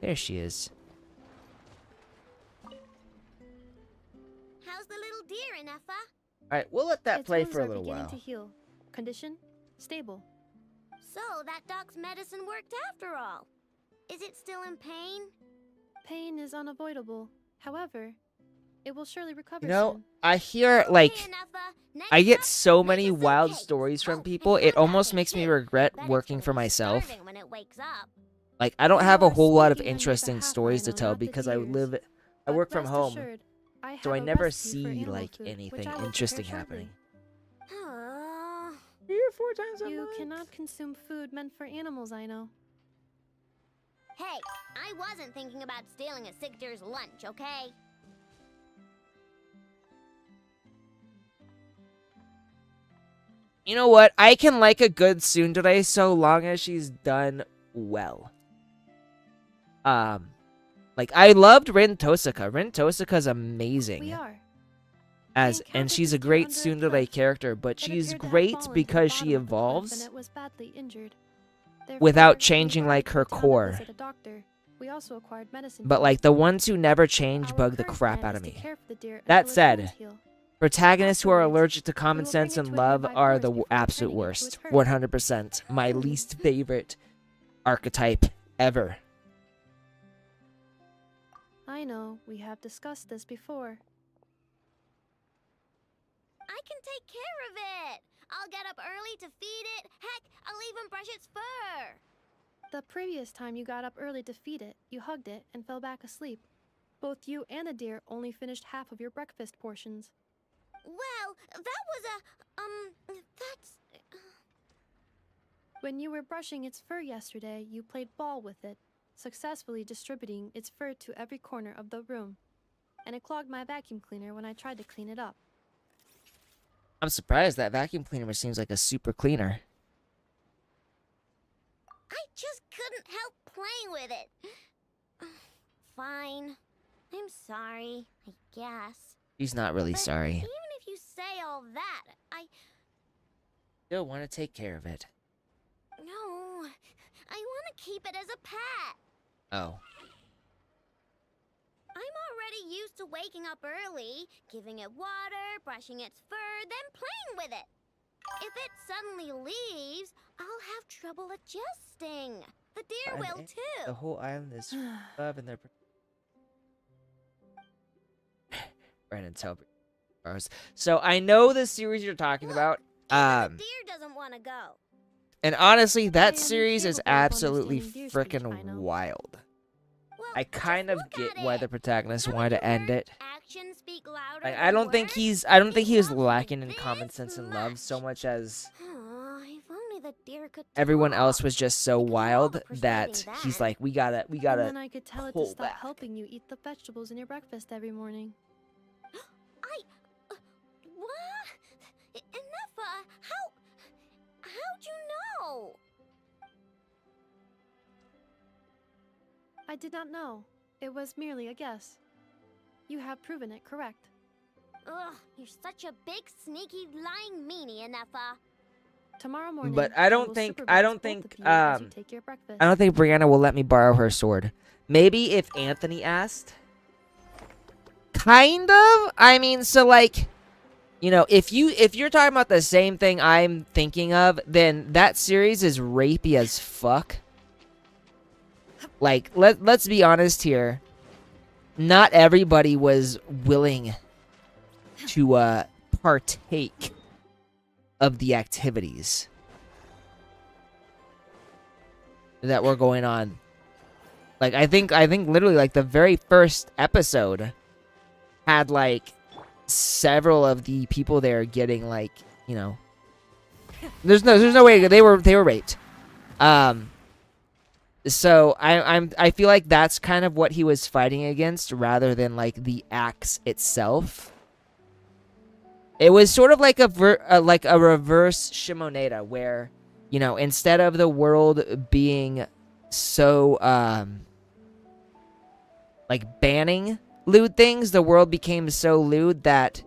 B: There she is.
I: How's the little deer, Ineffa?
B: Alright, we'll let that
H: Its
B: play
H: wounds
B: for a
H: are
B: little
H: beginning
B: while.
H: to heal. Condition stable.
I: So that dog's medicine worked after all. Is it still in pain?
H: Pain is unavoidable. However, it will surely recover
B: You know,
H: soon.
B: I hear, like, I get so many wild stories from people, it almost makes me regret working for myself.
I: When it wakes up.
B: Like, I don't have a whole lot of interesting stories to tell because I work from home, so I never see, like, anything interesting happening. 3 or 4 times a month?
H: You cannot consume food meant for animals, I know.
I: Hey, I wasn't thinking about stealing a sick deer's lunch, okay?
B: You know what? I can like a good tsundere so long as she's done well. Like, I loved Rin Tosaka. Rin Tosaka's amazing.
H: We are.
B: And she's a great tsundere character, but she's great because she evolves without changing, like, her core. But, like, the ones who never change bug the crap out of me. That said, protagonists who are allergic to common sense and love are the absolute worst. 100%. My least favorite archetype ever.
H: I know, we have discussed this before.
I: I can take care of it. I'll get up early to feed it. Heck, I'll even brush its fur.
H: The previous time you got up early to feed it, you hugged it and fell back asleep. Both you and the deer only finished half of your breakfast portions.
I: Well, that was that's...
H: When you were brushing its fur yesterday, you played ball with it, successfully distributing its fur to every corner of the room. And it clogged my vacuum cleaner when I tried to clean it up.
B: I'm surprised that vacuum cleaner seems like a super cleaner.
I: I just couldn't help playing with it. Fine. I'm sorry, I guess.
B: She's not really
I: But
B: sorry.
I: even if you say all that,
B: Still want to take care of it.
I: No, I want to keep it as a pet.
B: Oh.
I: I'm already used to waking up early, giving it water, brushing its fur, then playing with it. If it suddenly leaves, I'll have trouble adjusting. The deer will too.
B: The whole island is love and their... Brandon Telbert. So I know the series you're talking about.
I: The deer doesn't want to go.
B: And honestly, that
H: I am
B: series is
H: capable of
B: absolutely
H: understanding deer speech,
B: freaking
H: I know.
B: wild.
I: Well,
B: I kind of get why the protagonist wanted to end it.
I: Actions speak louder
B: Like,
I: than
B: I don't think
I: words.
B: I don't think he was
I: He loves me
B: lacking in
I: this
B: common sense and love so much as
I: Aw, if only the deer could
B: everyone
I: talk.
B: else was just so wild
I: the
B: that
I: persuading
B: he's
I: then.
B: like, we gotta
H: And then I could tell it to
B: pull
H: stop
B: back.
H: helping you eat the vegetables in your breakfast every morning.
I: What? Nefa, how'd you know?
H: I did not know. It was merely a guess. You have proven it correct.
I: Ugh, you're such a big, sneaky, lying meanie, Nefa.
H: Tomorrow morning,
B: But I don't
H: will
B: think
H: supervise both of you as you take your breakfast.
B: I don't think Brianna will let me borrow her sword. Maybe if Anthony asked. Kind of. I mean, so like, you know, if you're talking about the same thing I'm thinking of, then that series is rapey as fuck. Like, let's be honest here. Not everybody was willing to partake of the activities that were going on. Like, I think literally like the very first episode had like several of the people there getting like, you know, there's no way they were raped. So I feel like that's kind of what he was fighting against rather than like the axe itself. It was sort of like a reverse Shimoneta where, you know, instead of the world being so like banning lewd things, the world became so lewd that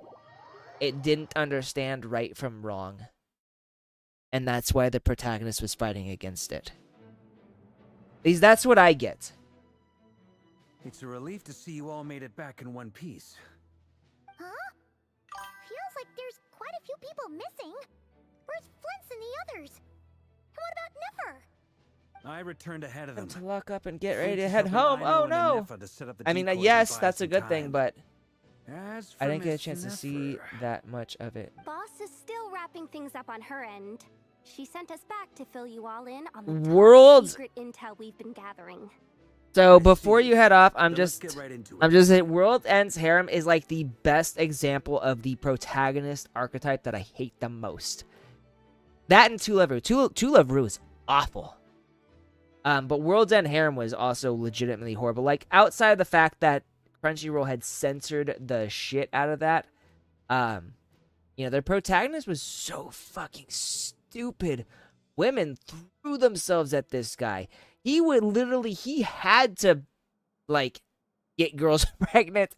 B: it didn't understand right from wrong. And that's why the protagonist was fighting against it. At least that's what I get.
K: It's a relief to see you all made it back in one piece.
I: Huh? Feels like there's quite a few people missing. Where's Flint's and the others? And what about Niffer?
K: I returned ahead of them.
B: To lock up and get ready to
K: Flint's
B: head
K: helping
B: home. Oh
K: Aino and
B: no!
K: Nefa to set up the
B: I mean,
K: decoys and
B: yes,
K: buy
B: that's a
K: some
B: good thing,
K: time.
B: but
K: As
B: I
K: for
B: didn't get a
K: Miss
B: chance to see
K: Nefer,
B: that much of it.
D: Boss is still wrapping things up on her end. She sent us back to fill you all in on the
B: World's-
D: top secret intel we've been gathering.
B: So before you head off, I'm
K: Then let's
B: just
K: get right into
B: I'm
K: it.
B: just saying World's End's harem is like the best example of the protagonist archetype that I hate the most. That and Two Love Rue. Two Love Rue is awful. But World's End harem was also legitimately horrible. Like, outside of the fact that Crunchyroll had censored the shit out of that, you know, their protagonist was so fucking stupid. Women threw themselves at this guy. He had to, like, get girls pregnant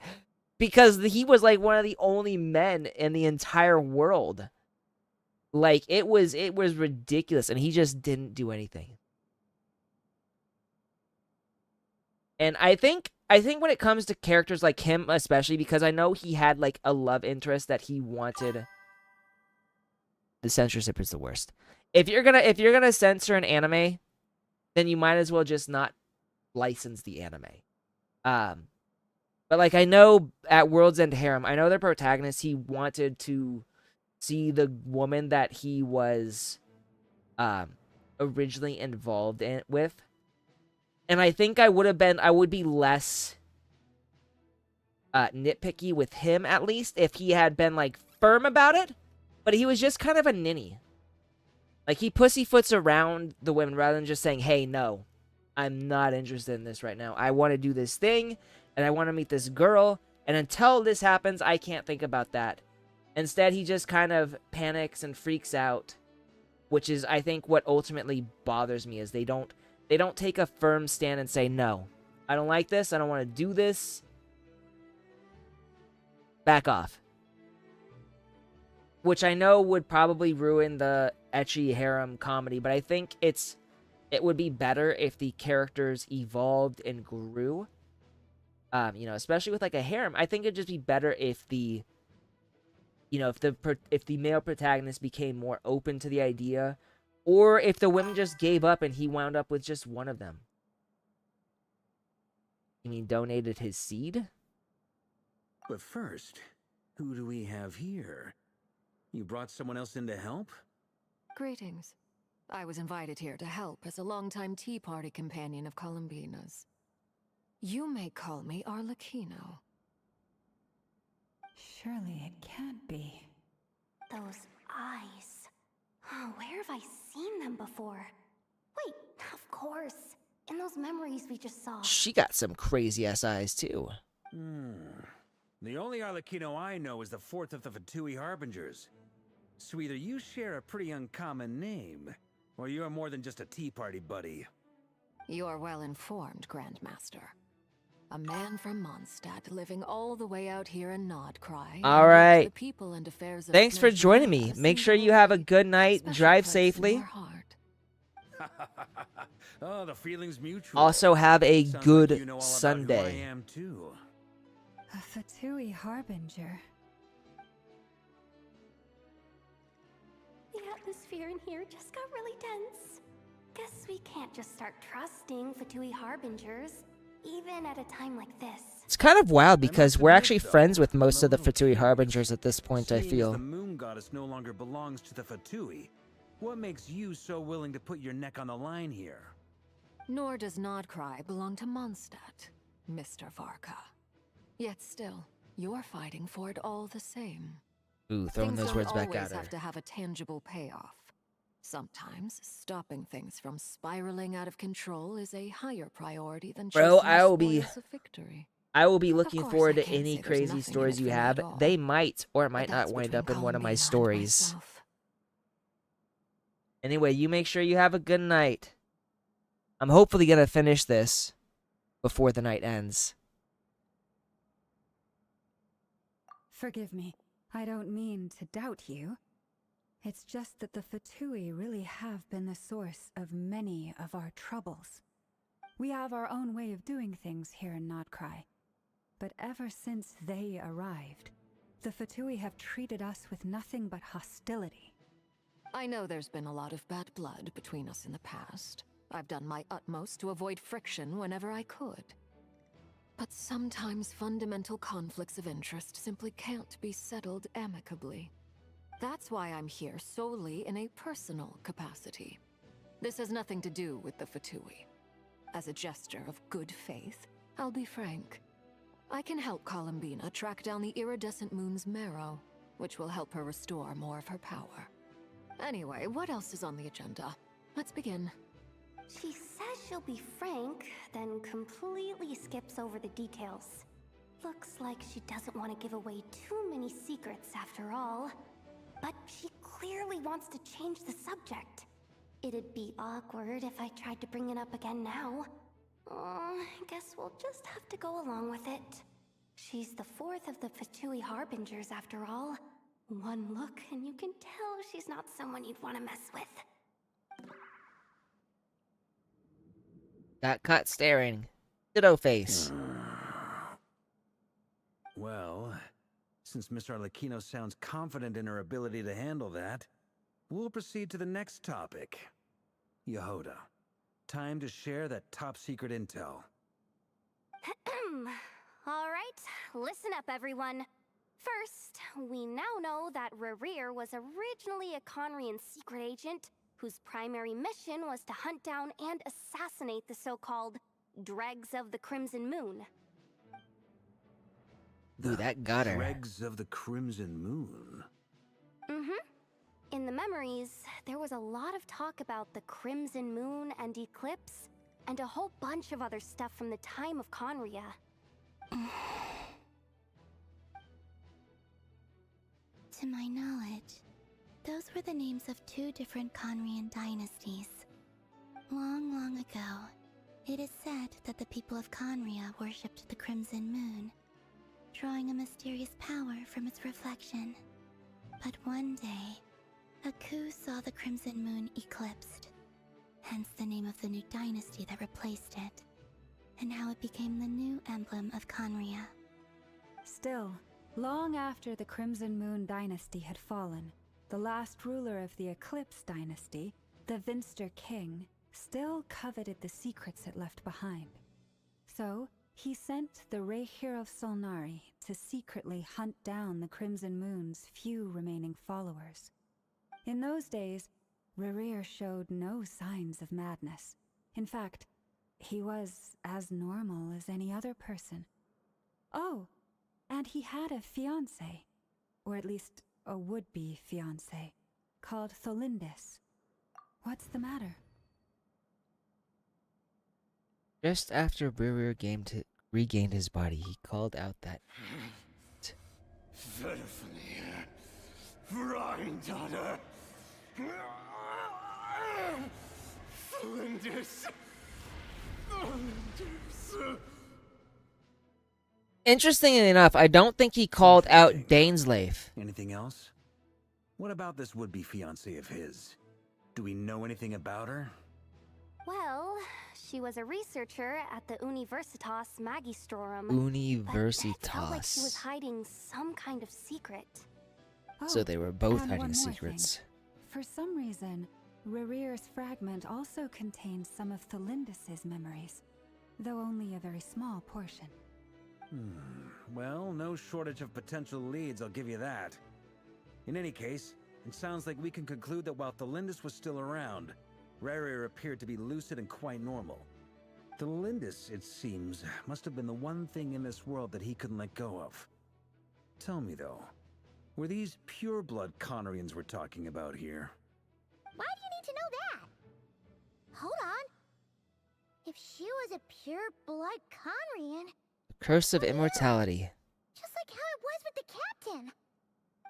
B: because he was, like, one of the only men in the entire world. Like, it was ridiculous, and he just didn't do anything. And I think when it comes to characters like him, especially because I know he had, like, a love interest that he wanted. The censorship is the worst. If you're gonna censor an anime, then you might as well just not license the anime. But like I know at World's End Harem, I know their protagonist, he wanted to see the woman that he was originally involved with. And I think I would be less nitpicky with him, at least, if he had been, like, firm about it. But he was just kind of a ninny. Like, he pussyfoots around the women rather than just saying, hey, no, I'm not interested in this right now. I want to do this thing, and I want to meet this girl, and until this happens, I can't think about that. Instead, he just kind of panics and freaks out, which is, I think, what ultimately bothers me, is they don't take a firm stand and say, no, I don't like this, I don't want to do this. Back off. Which I know would probably ruin the ecchi harem comedy, but I think it would be better if the characters evolved and grew. You know, especially with like a harem, I think it'd just be better if the, you know, if the male protagonist became more open to the idea, or if the women just gave up and he wound up with just one of them. You mean donated his seed?
K: But first, who do we have here? You brought someone else in to help?
P: Greetings. I was invited here to help as a longtime tea party companion of Columbina's. You may call me Arlecchino.
C: Surely it can't be.
G: Those eyes. Oh, where have I seen them before? Wait, of course. In those memories we just saw.
B: She got some crazy ass eyes too.
K: The only Arlecchino I know is the fourth of the Fatui Harbingers. So either you share a pretty uncommon name, or you're more than just a tea party buddy.
P: You're well informed, Grandmaster. A man from Mondstadt living all the way out here in Nodcry.
B: All right.
P: The people and affairs of
B: Thanks for joining me. Make sure you have a good night. Drive safely.
K: Oh, the feeling's mutual.
B: Also have a
K: Sounds
B: good
K: like you know all about
B: Sunday.
K: who I am too.
C: A Fatui Harbinger.
G: The atmosphere in here just got really tense. Guess we can't just start trusting Fatui Harbingers, even at a time like this.
B: It's kind of wild because we're actually friends with most of the Fatui Harbingers at this point, I
K: Seeing as
B: feel.
K: the moon goddess no longer belongs to the Fatui, what makes you so willing to put your neck on the line here?
P: Nor does Nodcry belong to Mondstadt, Mr. Varka. Yet still, you're fighting for it all the same.
B: Ooh, throwing
P: Things
B: those
P: don't
B: words back
P: always
B: at her.
P: have to have a tangible payoff. Sometimes stopping things from spiraling out of control is a higher priority than
B: Bro,
P: chasing the spoils of victory.
B: I will be looking
P: course,
B: forward
P: I
B: to
P: can't
B: any
P: say there's
B: crazy
P: nothing in
B: stories
P: it
B: you
P: for me
B: have.
P: at all.
B: They might or might
P: But
B: not
P: that's
B: wind
P: between
B: up in one of my
P: Columbina and
B: stories.
P: myself.
B: Anyway, you make sure you have a good night. I'm hopefully gonna finish this before the night ends.
C: Forgive me. I don't mean to doubt you. It's just that the Fatui really have been the source of many of our troubles. We have our own way of doing things here in Nodcry. But ever since they arrived, the Fatui have treated us with nothing but hostility.
P: I know there's been a lot of bad blood between us in the past. I've done my utmost to avoid friction whenever I could. But sometimes fundamental conflicts of interest simply can't be settled amicably. That's why I'm here solely in a personal capacity. This has nothing to do with the Fatui. As a gesture of good faith, I'll be frank. I can help Columbina track down the iridescent moon's marrow, which will help her restore more of her power. Anyway, what else is on the agenda? Let's begin.
G: She says she'll be frank, then completely skips over the details. Looks like she doesn't want to give away too many secrets after all. But she clearly wants to change the subject. It'd be awkward if I tried to bring it up again now. I guess we'll just have to go along with it. She's the fourth of the Fatui Harbingers after all. One look and you can tell she's not someone you'd want to mess with.
B: Got caught staring. Ditto face.
K: Well, since Miss Arlecchino sounds confident in her ability to handle that, we'll proceed to the next topic. Yehoda, time to share that top-secret intel.
G: Alright, listen up everyone. First, we now know that Rerir was originally a Conrian secret agent whose primary mission was to hunt down and assassinate the so-called Dregs of the Crimson Moon.
B: Ooh, that got her.
K: Dregs of the Crimson Moon.
G: In the memories, there was a lot of talk about the Crimson Moon and Eclipse, and a whole bunch of other stuff from the time of Conria.
A: To my knowledge, those were the names of two different Conrian dynasties. Long, long ago, it is said that the people of Conria worshipped the Crimson Moon, drawing a mysterious power from its reflection. But one day, a coup saw the Crimson Moon eclipsed, hence the name of the new dynasty that replaced it, and how it became the new emblem of Conria.
C: Still, long after the Crimson Moon dynasty had fallen, the last ruler of the Eclipse dynasty, the Vinster King, still coveted the secrets it left behind. So, he sent the Rehir of Solnari to secretly hunt down the Crimson Moon's few remaining followers. In those days, Rerir showed no signs of madness. In fact, he was as normal as any other person. Oh, and he had a fiancé, or at least a would-be fiancé, called Tholindis. What's the matter?
B: Just after Brewer regained his body, he called out that...
J: Verfnir, Freindaughter, Flinders.
B: Interestingly enough, I don't think he called out Daneslave.
K: Anything else? What about this would-be fiancé of his? Do we know anything about her?
G: Well, she was a researcher at the Universitas Magistrorum.
B: Universitas.
G: It felt like she was hiding some kind of secret.
B: So they were both
C: and
B: hiding
C: one more
B: secrets.
C: thing. For some reason, Rerir's fragment also contained some of Tholindis' memories, though only a very small portion.
K: Well, no shortage of potential leads, I'll give you that. In any case, it sounds like we can conclude that while Tholindis was still around, Rerir appeared to be lucid and quite normal. Tholindis, it seems, must have been the one thing in this world that he couldn't let go of. Tell me though, were these pure-blood Conrians we're talking about here?
I: Why do you need to know that? Hold on. If she was a pure-blood Conrian,
B: Curse of Immortality.
I: just like how it was with the captain.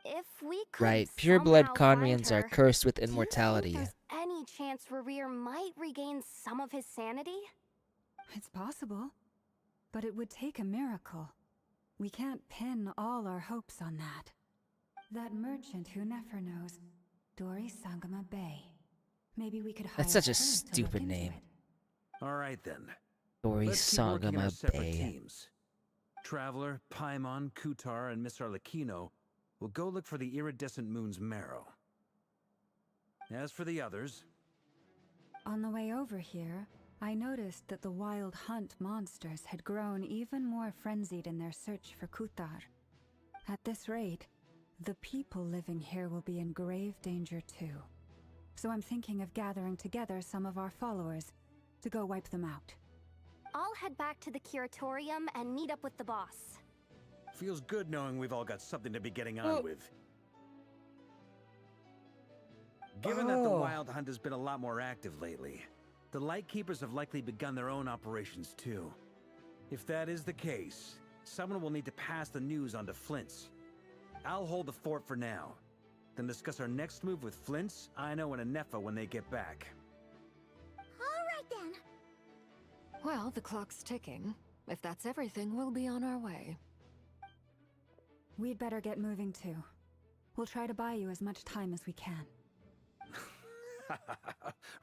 G: If we could
B: Right, pure-blood
G: somehow find
B: Conrians are
G: her,
B: cursed with
G: do you think
B: immortality.
G: there's any chance Rerir might regain some of his sanity?
C: It's possible, but it would take a miracle. We can't pin all our hopes on that. That merchant who Nefer knows, Dory Sangama Bay. Maybe we could hire
B: That's such
C: her
B: a
C: to look
B: stupid
C: into
B: name.
C: it.
K: All right then.
B: Dory
K: Let's keep working in our
B: Sangama
K: separate
B: Bay.
K: teams. Traveler, Paimon, Kutar, and Miss Arlecchino will go look for the iridescent moon's marrow. As for the others...
C: On the way over here, I noticed that the wild hunt monsters had grown even more frenzied in their search for Kutar. At this rate, the people living here will be in grave danger too. So I'm thinking of gathering together some of our followers to go wipe them out.
G: I'll head back to the curatorium and meet up with the boss.
K: Feels good knowing we've all got something to be getting on with. Given that the Wild Hunt has been a lot more active lately, the Lightkeepers have likely begun their own operations too. If that is the case, someone will need to pass the news on to Flint's. I'll hold the fort for now, then discuss our next move with Flint's, Ino, and Anefa when they get back.
I: All right then.
P: Well, the clock's ticking. If that's everything, we'll be on our way.
C: We'd better get moving too. We'll try to buy you as much time as we can.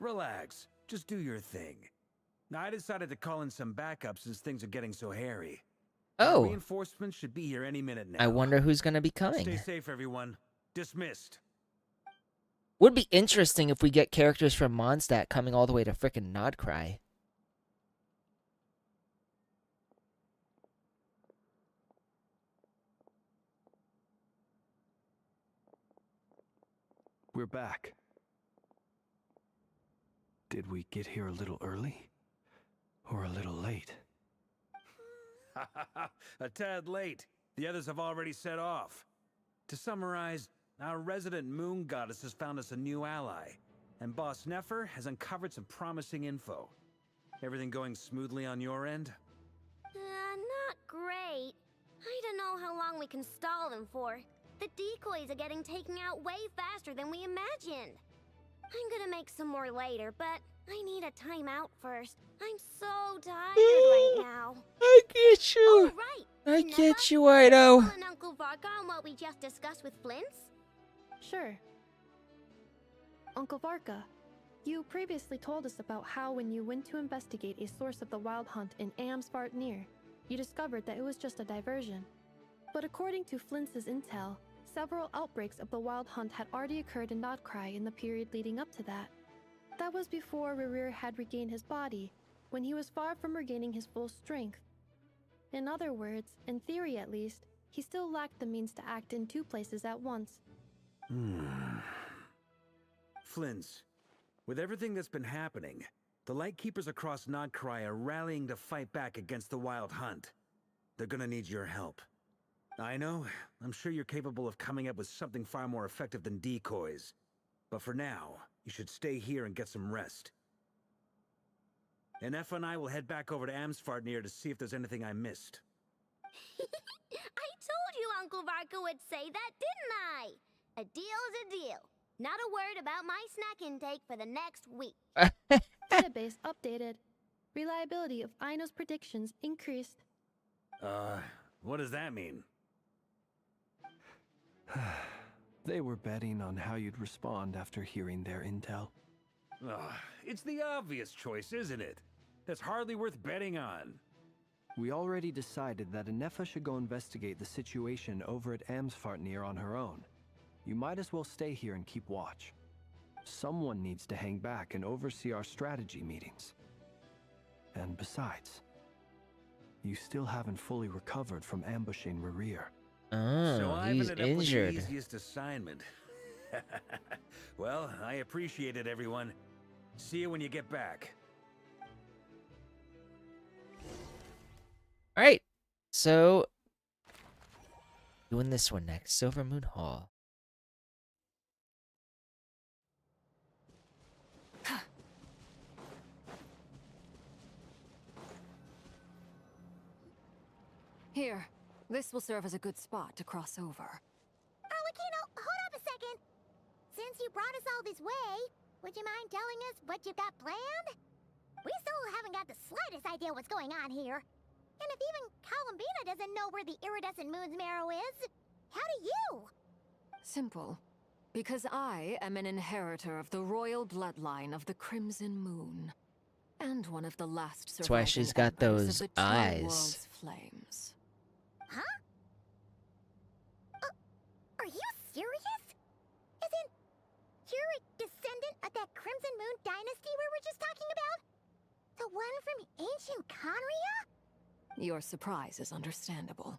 K: Relax. Just do your thing. I decided to call in some backup since things are getting so hairy.
B: Oh.
K: Reinforcements should be here any minute now.
B: I wonder who's gonna be coming.
K: Stay safe, everyone. Dismissed.
B: Would be interesting if we get characters from Mondstadt coming all the way to frickin' Nodcry.
F: We're back. Did we get here a little early? Or a little late?
K: A tad late. The others have already set off. To summarize, our resident moon goddess has found us a new ally, and Boss Nefer has uncovered some promising info. Everything going smoothly on your end?
I: Not great. I don't know how long we can stall them for. The decoys are getting taken out way faster than we imagined. I'm gonna make some more later, but I need a timeout first. I'm so tired right now.
B: I get you.
I: Oh, right.
B: I
I: Neva,
B: get you, I know.
I: Telling Uncle Varka on what we just discussed with Flint's?
H: Sure. Uncle Varka, you previously told us about how when you went to investigate a source of the wild hunt in Amsvartnir, you discovered that it was just a diversion. But according to Flint's intel, several outbreaks of the wild hunt had already occurred in Nodcry in the period leading up to that. That was before Rerir had regained his body, when he was far from regaining his full strength. In other words, in theory at least, he still lacked the means to act in two places at once.
K: Flint's, with everything that's been happening, the Lightkeepers across Nodcry are rallying to fight back against the Wild Hunt. They're gonna need your help. I know, I'm sure you're capable of coming up with something far more effective than decoys. But for now, you should stay here and get some rest. And Effa and I will head back over to Amsvartnir to see if there's anything I missed.
I: I told you Uncle Varka would say that, didn't I? A deal is a deal. Not a word about my snack intake for the next week.
H: Database updated. Reliability of Aino's predictions increased.
K: What does that mean?
F: They were betting on how you'd respond after hearing their intel.
K: It's the obvious choice, isn't it? That's hardly worth betting on.
F: We already decided that Anefa should go investigate the situation over at Amsvartnir on her own. You might as well stay here and keep watch. Someone needs to hang back and oversee our strategy meetings. And besides, you still haven't fully recovered from ambushing Rerir.
K: So I've
B: he's
K: ended up with
B: injured.
K: the easiest assignment. Well, I appreciate it, everyone. See you when you get back.
B: All right, so doing this one next, Silver Moon Hall.
P: Here, this will serve as a good spot to cross over.
G: Arlecchino, hold up a second. Since you brought us all this way, would you mind telling us what you've got planned? We still haven't got the slightest idea what's going on here. And if even Columbina doesn't know where the iridescent moon's marrow is, how do you?
P: Simple. Because I am an inheritor of the royal bloodline of the Crimson Moon. And one of the last surviving
B: That's why she's got
P: embers
B: those
P: of the True
B: eyes.
P: World's flames.
G: Huh? Are you serious? Isn't you're a descendant of that Crimson Moon dynasty we were just talking about? The one from ancient Conria?
P: Your surprise is understandable.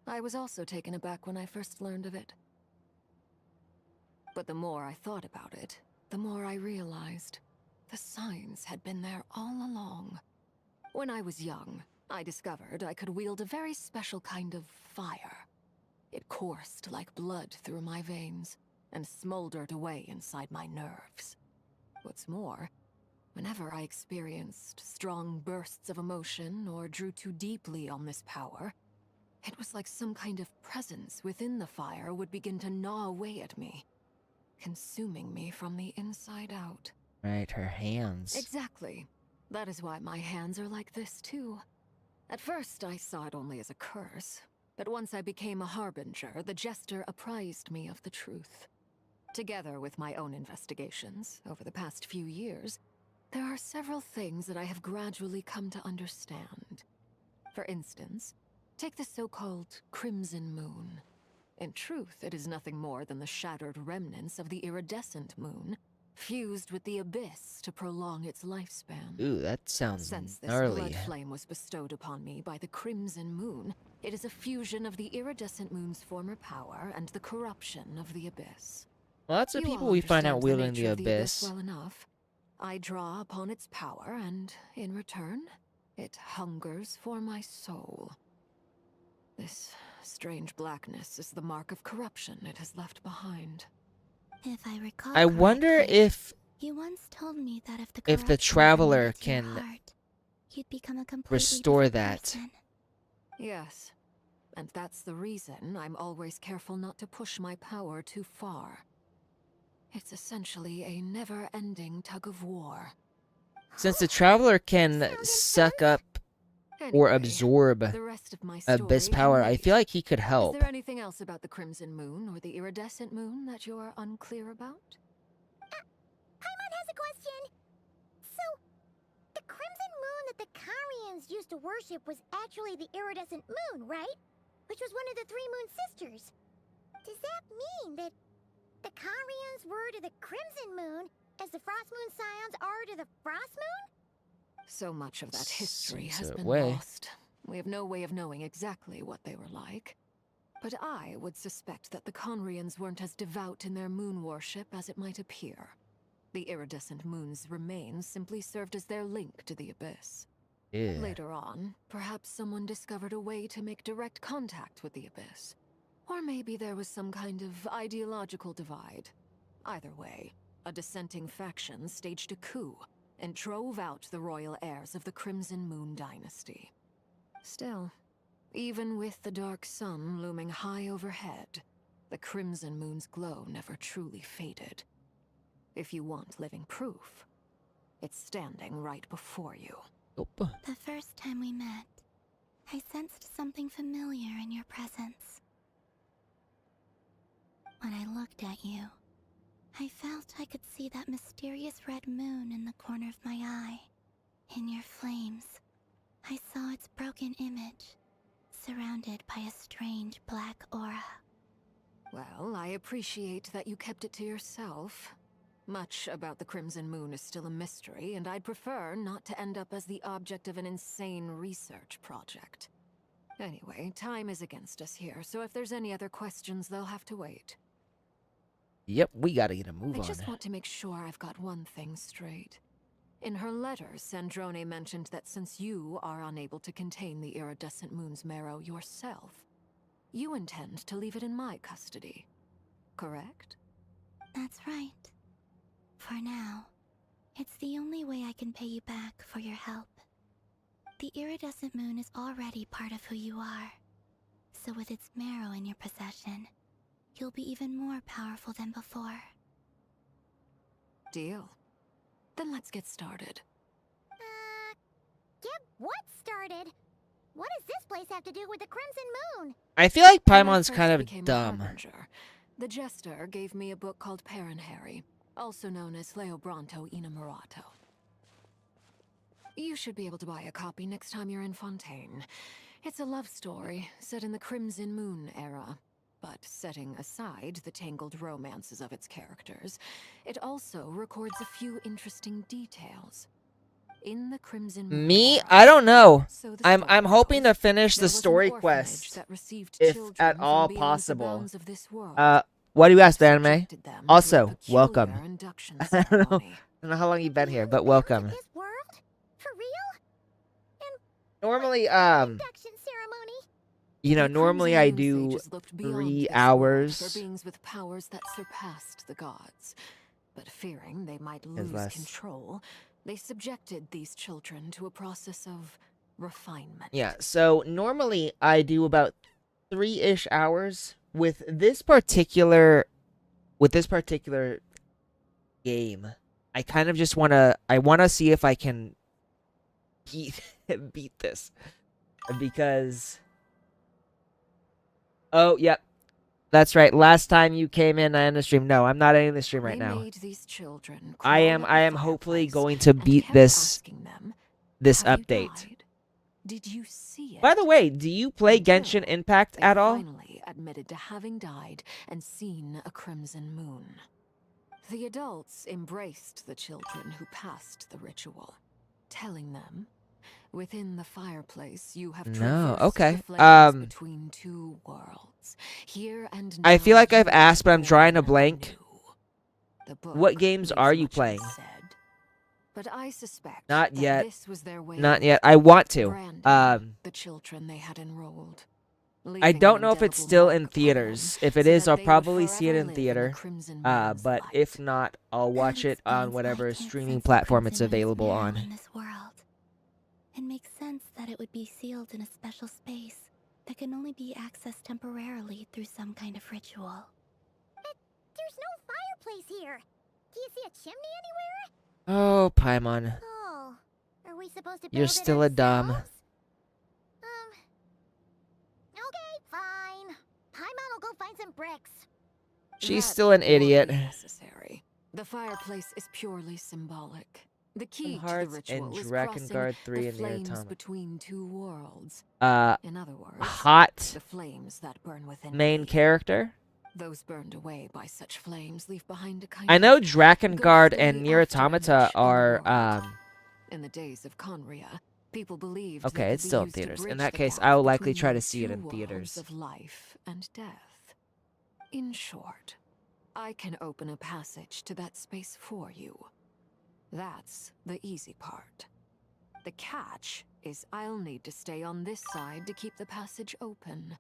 P: I was also taken aback when I first learned of it. But the more I thought about it, the more I realized the signs had been there all along. When I was young, I discovered I could wield a very special kind of fire. It coursed like blood through my veins and smoldered away inside my nerves. What's more, whenever I experienced strong bursts of emotion or drew too deeply on this power, it was like some kind of presence within the fire would begin to gnaw away at me, consuming me from the inside out.
B: Right, her hands.
P: Exactly. That is why my hands are like this too. At first, I saw it only as a curse, but once I became a harbinger, the jester apprised me of the truth. Together with my own investigations over the past few years, there are several things that I have gradually come to understand. For instance, take the so-called Crimson Moon. In truth, it is nothing more than the shattered remnants of the iridescent moon, fused with the abyss to prolong its lifespan.
B: Ooh, that sounds
P: Since this
B: gnarly.
P: blood flame was bestowed upon me by the Crimson Moon, it is a fusion of the iridescent moon's former power and the corruption of the abyss.
B: Lots of
P: You
B: people
P: all
B: we find out
P: understand the
B: wielding the
P: nature of
B: abyss.
P: well enough. I draw upon its power, and in return, it hungers for my soul. This strange blackness is the mark of corruption it has left behind.
A: If I recall
B: I wonder
A: correctly,
B: if
A: you once told me that if the
B: the
A: corruption
B: traveler
A: permeates your
B: can
A: heart, you'd become a completely
B: restore
A: different
B: that.
A: person.
P: Yes, and that's the reason I'm always careful not to push my power too far. It's essentially a never-ending tug of war.
B: Since the traveler can suck up or
P: Anyway,
B: absorb
P: the rest of my
B: abyss
P: story can
B: power, I
P: wait.
B: feel like he could
P: Is
B: help.
P: there anything else about the Crimson Moon or the Iridescent Moon that you're unclear about?
I: Paimon has a question. So, the crimson moon that the Karians used to worship was actually the iridescent moon, right? Which was one of the three moon sisters. Does that mean that the Karians were to the crimson moon as the frost moon scions are to the frost moon?
P: So much of that history
B: Seems
P: has
B: that
P: been
B: way.
P: lost. We have no way of knowing exactly what they were like. But I would suspect that the Conrians weren't as devout in their moon worship as it might appear. The iridescent moon's remains simply served as their link to the abyss.
B: Yeah.
P: Later on, perhaps someone discovered a way to make direct contact with the abyss. Or maybe there was some kind of ideological divide. Either way, a dissenting faction staged a coup and drove out the royal heirs of the Crimson Moon dynasty. Still, even with the dark sun looming high overhead, the Crimson Moon's glow never truly faded. If you want living proof, it's standing right before you.
A: The first time we met, I sensed something familiar in your presence. When I looked at you, I felt I could see that mysterious red moon in the corner of my eye. In your flames, I saw its broken image, surrounded by a strange black aura.
P: Well, I appreciate that you kept it to yourself. Much about the Crimson Moon is still a mystery, and I'd prefer not to end up as the object of an insane research project. Anyway, time is against us here, so if there's any other questions, they'll have to wait.
B: Yep, we gotta get a move
P: I
B: on.
P: just want to make sure I've got one thing straight. In her letter, Sandrone mentioned that since you are unable to contain the iridescent moon's marrow yourself, you intend to leave it in my custody. Correct?
A: That's right. For now, it's the only way I can pay you back for your help. The iridescent moon is already part of who you are, so with its marrow in your possession, you'll be even more powerful than before.
P: Deal. Then let's get started.
I: Get what started? What does this place have to do with the Crimson Moon?
B: I feel like
P: When I
B: Paimon's
P: first
B: kind of
P: became a
B: dumb.
P: harbinger, the Jester gave me a book called Harry, also known as Leobranto Inamorato. You should be able to buy a copy next time you're in Fontaine. It's a love story set in the Crimson Moon era. But setting aside the tangled romances of its characters, it also records a few interesting details. In the Crimson Moon
B: Me?
P: era,
B: I don't know.
P: so the
B: I'm
P: story
B: hoping
P: goes,
B: to finish
P: there
B: the
P: was an
B: story
P: orphanage
B: quest,
P: that received
B: if
P: children
B: at
P: from
B: all
P: beyond the
B: possible.
P: bounds of this world.
B: What do you ask, anime?
P: Subjected them to a
B: Also,
P: peculiar
B: welcome.
P: induction
B: I don't know
P: ceremony.
B: how long you've been here, but welcome.
I: This world? For real?
B: Normally,
I: Induction ceremony?
B: you know,
P: The
B: normally
P: Crimson
B: I
P: Moon
B: do
P: sages looked beyond
B: 3
P: this world
B: hours.
P: for beings with powers that surpassed the gods. But fearing they might
B: Is
P: lose
B: less.
P: control, they subjected these children to a process of refinement.
B: Yeah, so normally I do about 3-ish hours with this particular game. I kind of just want to see if I can beat this, because oh, yep. That's right. Last time you came in, I ended the stream. No, I'm not ending the stream right
P: They
B: now.
P: made these children
B: I
P: crawl
B: am
P: up the
B: hopefully
P: fireplace
B: going to
P: and
B: beat
P: kept
B: this
P: asking them,
B: this
P: "Have you
B: update.
P: died? Did you see it?"
B: By the way, do you play
P: Until
B: Genshin Impact
P: they
B: at all?
P: finally admitted to having died and seen a crimson moon. The adults embraced the children who passed the ritual, telling them, within the fireplace you have
B: No,
P: traversed
B: okay.
P: the flames between two worlds, here and now
B: I feel like I've
P: you
B: asked, but I'm
P: are
B: drawing a
P: born
B: blank.
P: anew. the book
B: What games
P: leaves
B: are you
P: much
B: playing?
P: unsaid. But I suspect
B: Not
P: that
B: yet.
P: this was their way
B: Not
P: of
B: yet. I want to.
P: branding the children they had enrolled.
B: I
P: Leaving
B: don't
P: an
B: know if it's
P: indelible
B: still
P: mark
B: in
P: upon
B: theaters.
P: them
B: If it
P: so
B: is,
P: that
B: I'll
P: they would
B: probably see it
P: forever
B: in
P: live
B: theater.
P: the Crimson Man's
B: But
P: light.
B: if not, I'll watch it on whatever streaming platform it's available on.
A: In this world, it makes sense that it would be sealed in a special space that can only be accessed temporarily through some kind of ritual.
I: There's no fireplace here. Do you see a chimney anywhere?
B: Oh, Paimon.
I: Oh, are we supposed to build
B: You're
I: it
B: still a dumb.
I: ourselves? Okay, fine. Paimon will go find some bricks.
B: She's
P: That
B: still an
P: won't be
B: idiot.
P: necessary. The fireplace is purely symbolic. The key to the
B: Hearts
P: ritual
B: and
P: is crossing
B: Drakengard 3
P: the
B: and Nier
P: flames
B: Automata.
P: between two worlds. In other words,
B: Hot
P: the flames that burn within
B: main
P: me.
B: character.
P: Those burned away by such flames leave behind a kind
B: I know
P: of
B: Drakengard
P: ghostly
B: and Nier Automata
P: afterimage in the
B: are
P: world. In the days of Conria, people believed they
B: okay,
P: could
B: it's
P: be
B: still in
P: used to
B: theaters. In
P: bridge
B: that
P: the
B: case,
P: gap
B: I will likely
P: between
B: try to
P: those
B: see it
P: two
B: in
P: worlds
B: theaters.
P: of life and death. In short, I can open a passage to that space for you. That's the easy part. The catch is I'll need to stay on this side to keep the passage open.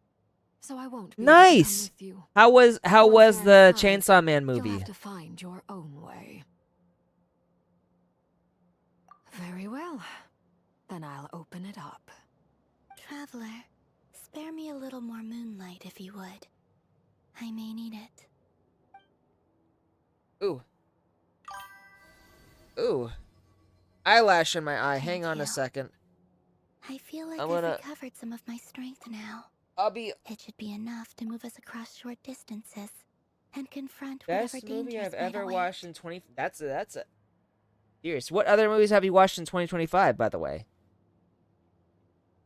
P: So I won't be able to come
B: Nice.
P: with you.
B: How was
P: Once we're
B: the
P: inside,
B: Chainsaw Man
P: You'll
B: movie?
P: have to find your own way. Very well. Then I'll open it up.
A: Traveler, spare me a little more moonlight if you would. I may need it.
B: Ooh. Ooh. Eyelash in my eye. Hang on a
A: you.
B: second.
A: I feel like
B: I'm
A: I've
B: gonna-
A: recovered some of my strength now.
B: It
A: should be enough to move us across short distances and confront
B: Best
A: whatever
B: movie
A: dangers
B: I've
A: might
B: ever
A: await.
B: watched in 20. That's a. Serious. What other movies have you watched in 2025? By the way.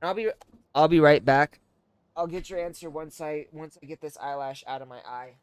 B: I'll be right back. I'll get your answer once I get this eyelash out of my eye.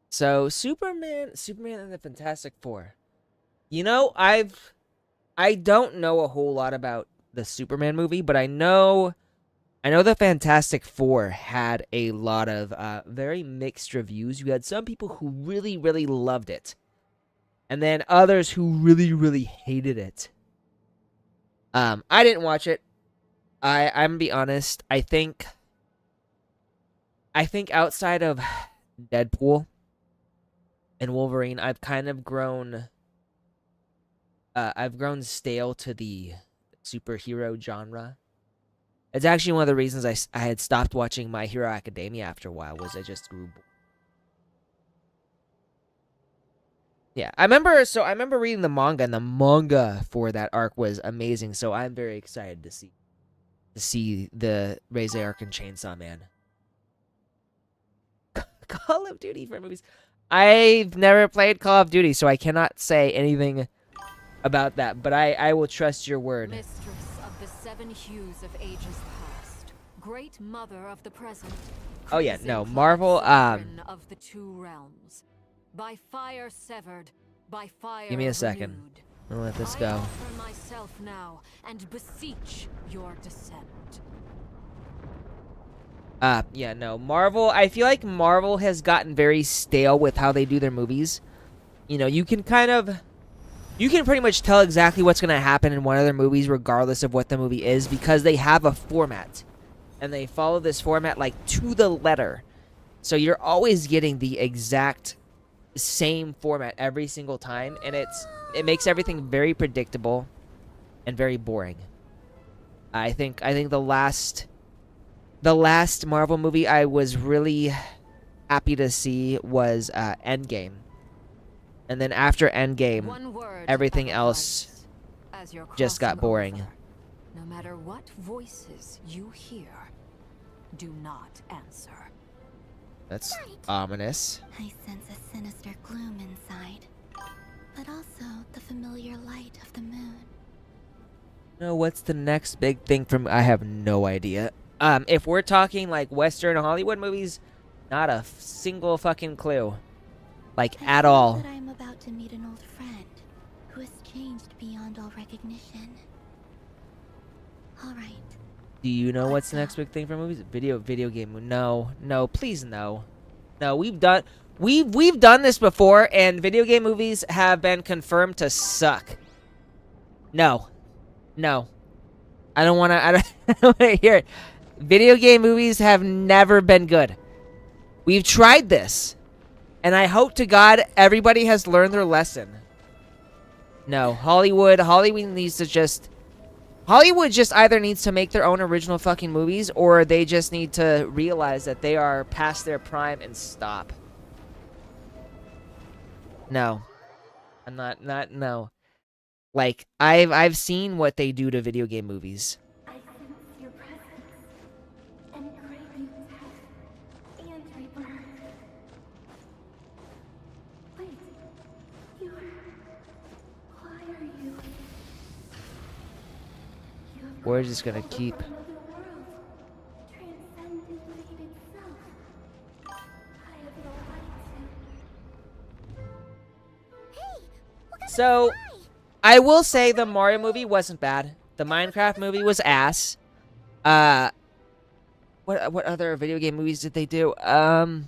B: So Superman and the Fantastic Four. You know, I don't know a whole lot about the Superman movie, but I know the Fantastic Four had a lot of very mixed reviews. You had some people who really, really loved it, and then others who really, really hated it. I didn't watch it. I'm gonna be honest. I think outside of Deadpool and Wolverine, I've kind of grown. I've grown stale to the superhero genre. It's actually one of the reasons I had stopped watching My Hero Academia after a while. Was I just grew bored. Yeah, I remember reading the manga, and the manga for that arc was amazing. So I'm very excited to see the Raise arc and Chainsaw Man. Call of Duty for movies. I've never played Call of Duty, so I cannot say anything about that, but I will trust your word.
P: Mistress of the seven hues of ages past, great mother of the present.
B: Oh yeah, no,
P: crimson-clad
B: Marvel.
P: sovereign of the two realms, by fire severed, by fire
B: Give me a second.
P: renewed.
B: I'll let this
P: I
B: go.
P: offer myself now and beseech your descent.
B: Yeah, no, Marvel. I feel like Marvel has gotten very stale with how they do their movies. You know, you can kind of You can pretty much tell exactly what's going to happen in one of their movies regardless of what the movie is because they have a format. And they follow this format like to the letter. So you're always getting the exact same format every single time, and it makes everything very predictable and very boring. I think the last Marvel movie I was really happy to see was Endgame. And then after Endgame, everything else just got boring.
P: No matter what voices you hear, do not answer.
B: That's ominous.
A: I sense a sinister gloom inside, but also the familiar light of the moon.
B: No, what's the next big thing from? I have no idea. If we're talking like Western Hollywood movies, not a single fucking clue. Like at all.
A: That I'm about to meet an old friend who has changed beyond all recognition. All right.
B: Do you know what's the next big thing for movies? Video game. No, please no. No, we've done this before, and video game movies have been confirmed to suck. No. I don't want to hear it. Video game movies have never been good. We've tried this, and I hope to God everybody has learned their lesson. No, Hollywood needs to just... Hollywood just either needs to make their own original fucking movies, or they just need to realize that they are past their prime and stop. No. I'm not no. Like, I've seen what they do to video game movies.
A: I sense your presence and craving death and rebirth. Wait, why are you?
B: We're just gonna keep. So, I will say the Mario movie wasn't bad. The Minecraft movie was ass. What other video game movies did they do? The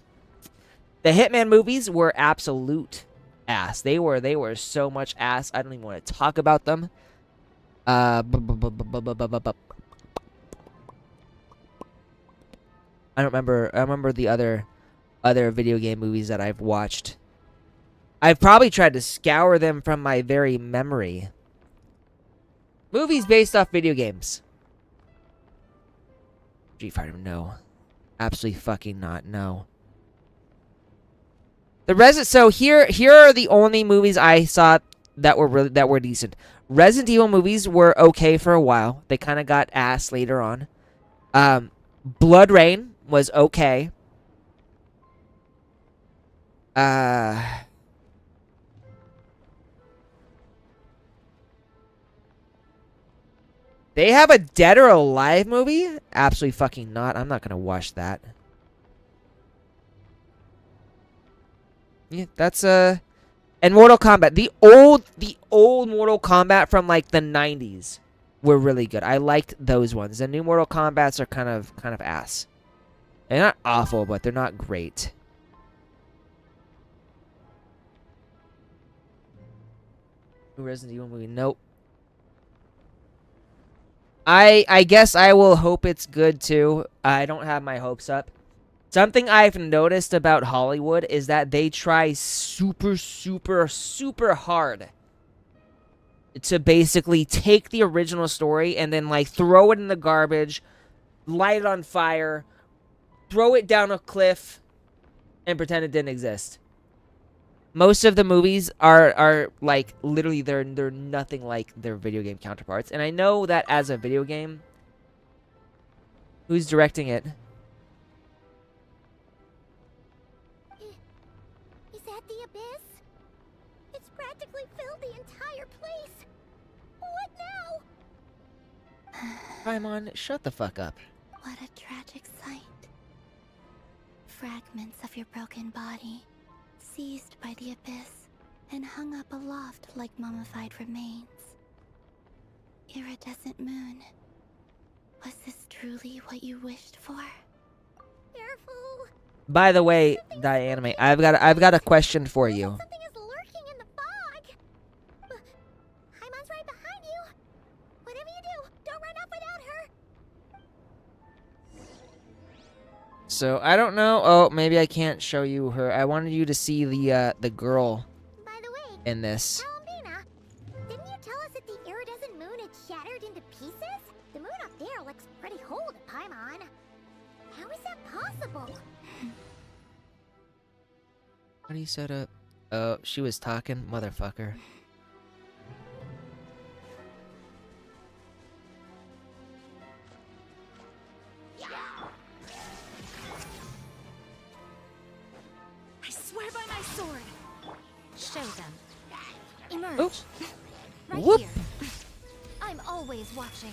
B: Hitman movies were absolute ass. They were so much ass. I don't even want to talk about them. I don't remember. I remember the other video game movies that I've watched. I've probably tried to scour them from my very memory. Movies based off video games. Street Fighter, no. Absolutely fucking not, no. So here are the only movies I saw that were decent. Resident Evil movies were okay for a while. They kind of got ass later on. Blood Rain was okay. They have a Dead or Alive movie? Absolutely fucking not. I'm not gonna watch that. Yeah, that's and Mortal Kombat. The old Mortal Kombat from like the 90s were really good. I liked those ones. The new Mortal Kombats are kind of ass. They're not awful, but they're not great. New Resident Evil movie. Nope. I guess I will hope it's good too. I don't have my hopes up. Something I've noticed about Hollywood is that they try super hard to basically take the original story and then like throw it in the garbage, light it on fire, throw it down a cliff, and pretend it didn't exist. Most of the movies are like literally they're nothing like their video game counterparts. And I know that as a video game, who's directing it?
I: Is that the abyss? It's practically filled the entire place. What now?
B: Paimon, shut the fuck up.
A: What a tragic sight. Fragments of your broken body, seized by the abyss and hung up aloft like mummified remains. Iridescent moon, was this truly what you wished for?
I: Careful.
B: By the way, Dianime, I've got a question for you.
I: Something is lurking in the fog.
B: So I don't know. Oh, maybe I can't show you her. I wanted you to see the girl in this.
I: Alambina, didn't you tell us that the iridescent moon had shattered into pieces? The moon up there looks pretty whole to Paimon. How is that possible?
B: What do you set up? Oh, she was talking, motherfucker.
G: I swear by my sword. Show them. Emerge.
B: Oops.
G: Right
B: Whoop.
G: here. I'm always watching.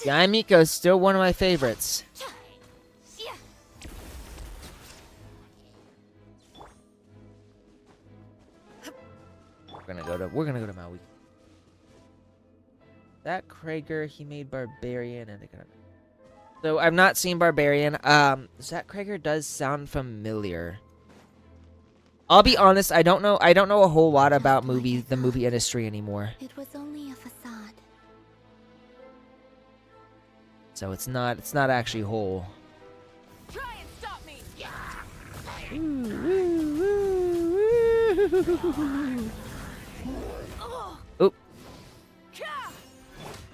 B: Yaimiko is still one of my favorites. We're gonna go to Maui. That Krager, he made Barbarian, and so I've not seen Barbarian. Zach Krager does sound familiar. I'll be honest, I don't know a whole lot about the movie industry anymore.
A: It was only a facade.
B: So it's not actually whole.
D: Try and stop me.
B: Oop.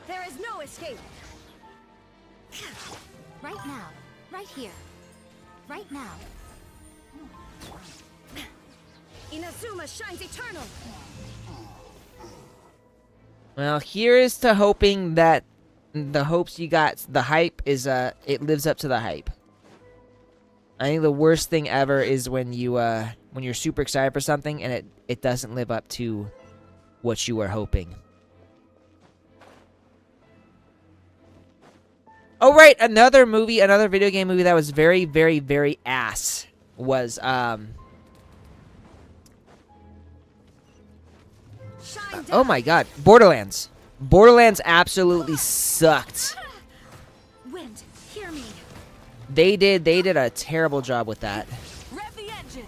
G: There is no escape. Right now. Right here. Right now. Inazuma shines eternal.
B: Well, here is to hoping that the hopes you got, the hype is it lives up to the hype. I think the worst thing ever is when you're super excited for something and it doesn't live up to what you were hoping. Oh right, another video game movie that was very, very, very ass was oh my god, Borderlands. Borderlands absolutely sucked.
G: Wind, hear me.
B: They did a terrible job with that.
D: Rev the engines.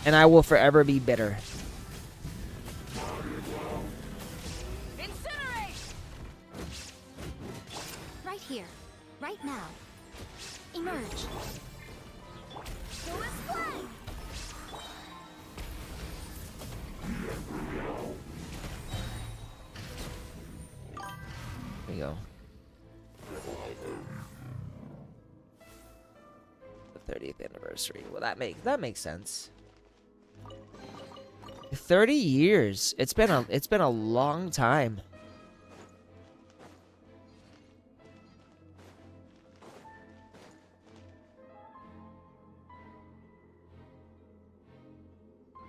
B: And I will forever be bitter.
D: Incinerate.
G: Right here. Right now. Emerge.
B: There you go. The 30th anniversary. Well, that makes sense. 30 years. It's been a long time.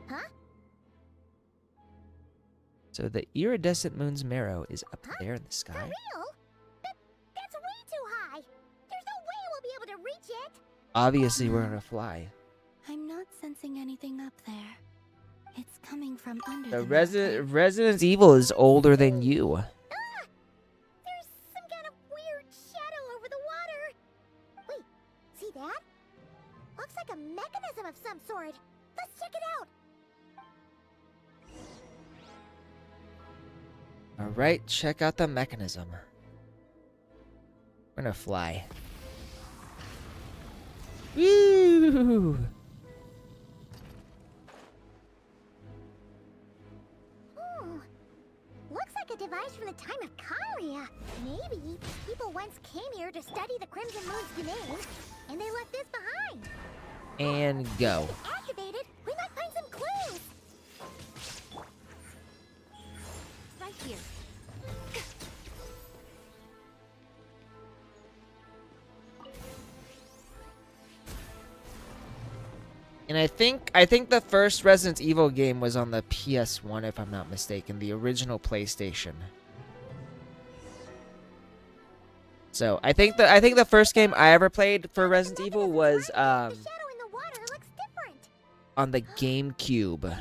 I: Huh?
B: So the iridescent moon's marrow is up there in the sky.
I: Real? That's way too high. There's no way we'll be able to reach it.
B: Obviously, we're gonna fly.
A: I'm not sensing anything up there. It's coming from under
B: The
A: mountain.
B: Resident Evil is older than you.
I: There's some kind of weird shadow over the water. Wait, see that? Looks like a mechanism of some sort. Let's check it out.
B: Alright, check out the mechanism. We're gonna fly. Woo!
I: Looks like a device from the time of Karia. Maybe people once came here to study the Crimson Moon's domain, and they left this behind.
B: And go.
I: Activated, we might find some clues.
G: Right here.
B: And I think the first Resident Evil game was on the PS1, if I'm not mistaken, the original PlayStation. So I think the first game I ever played for Resident Evil was on the GameCube.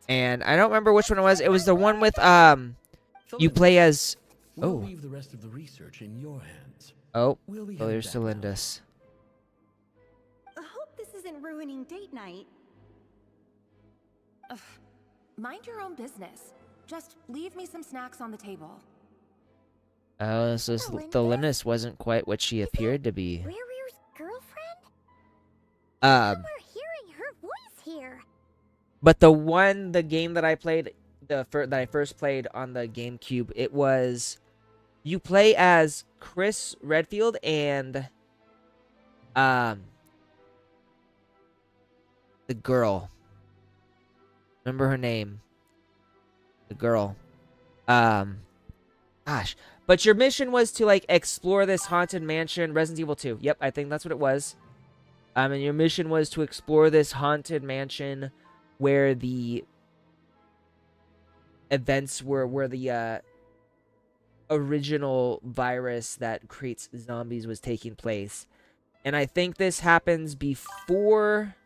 B: And I don't remember which one it was. It was the one with you play as
R: We'll leave the rest of the research in your hands.
B: Oh,
R: We'll be
B: there's
R: headed back
B: Celindus.
S: I hope this isn't ruining date night.
M: Ugh. Mind your own business. Just leave me some snacks on the table.
B: Oh, so Thelynis wasn't quite what she appeared to be.
I: Rear's girlfriend?
B: Um,
I: We're hearing her voice here.
B: but the game that I played, that I first played on the GameCube, it was, you play as Chris Redfield and, the girl. Remember her name? The girl. Gosh. But your mission was to, like, explore this haunted mansion. Resident Evil 2. Yep, I think that's what it was. And your mission was to explore this haunted mansion where the events were, where the original virus that creates zombies was taking place. And I think this happens before...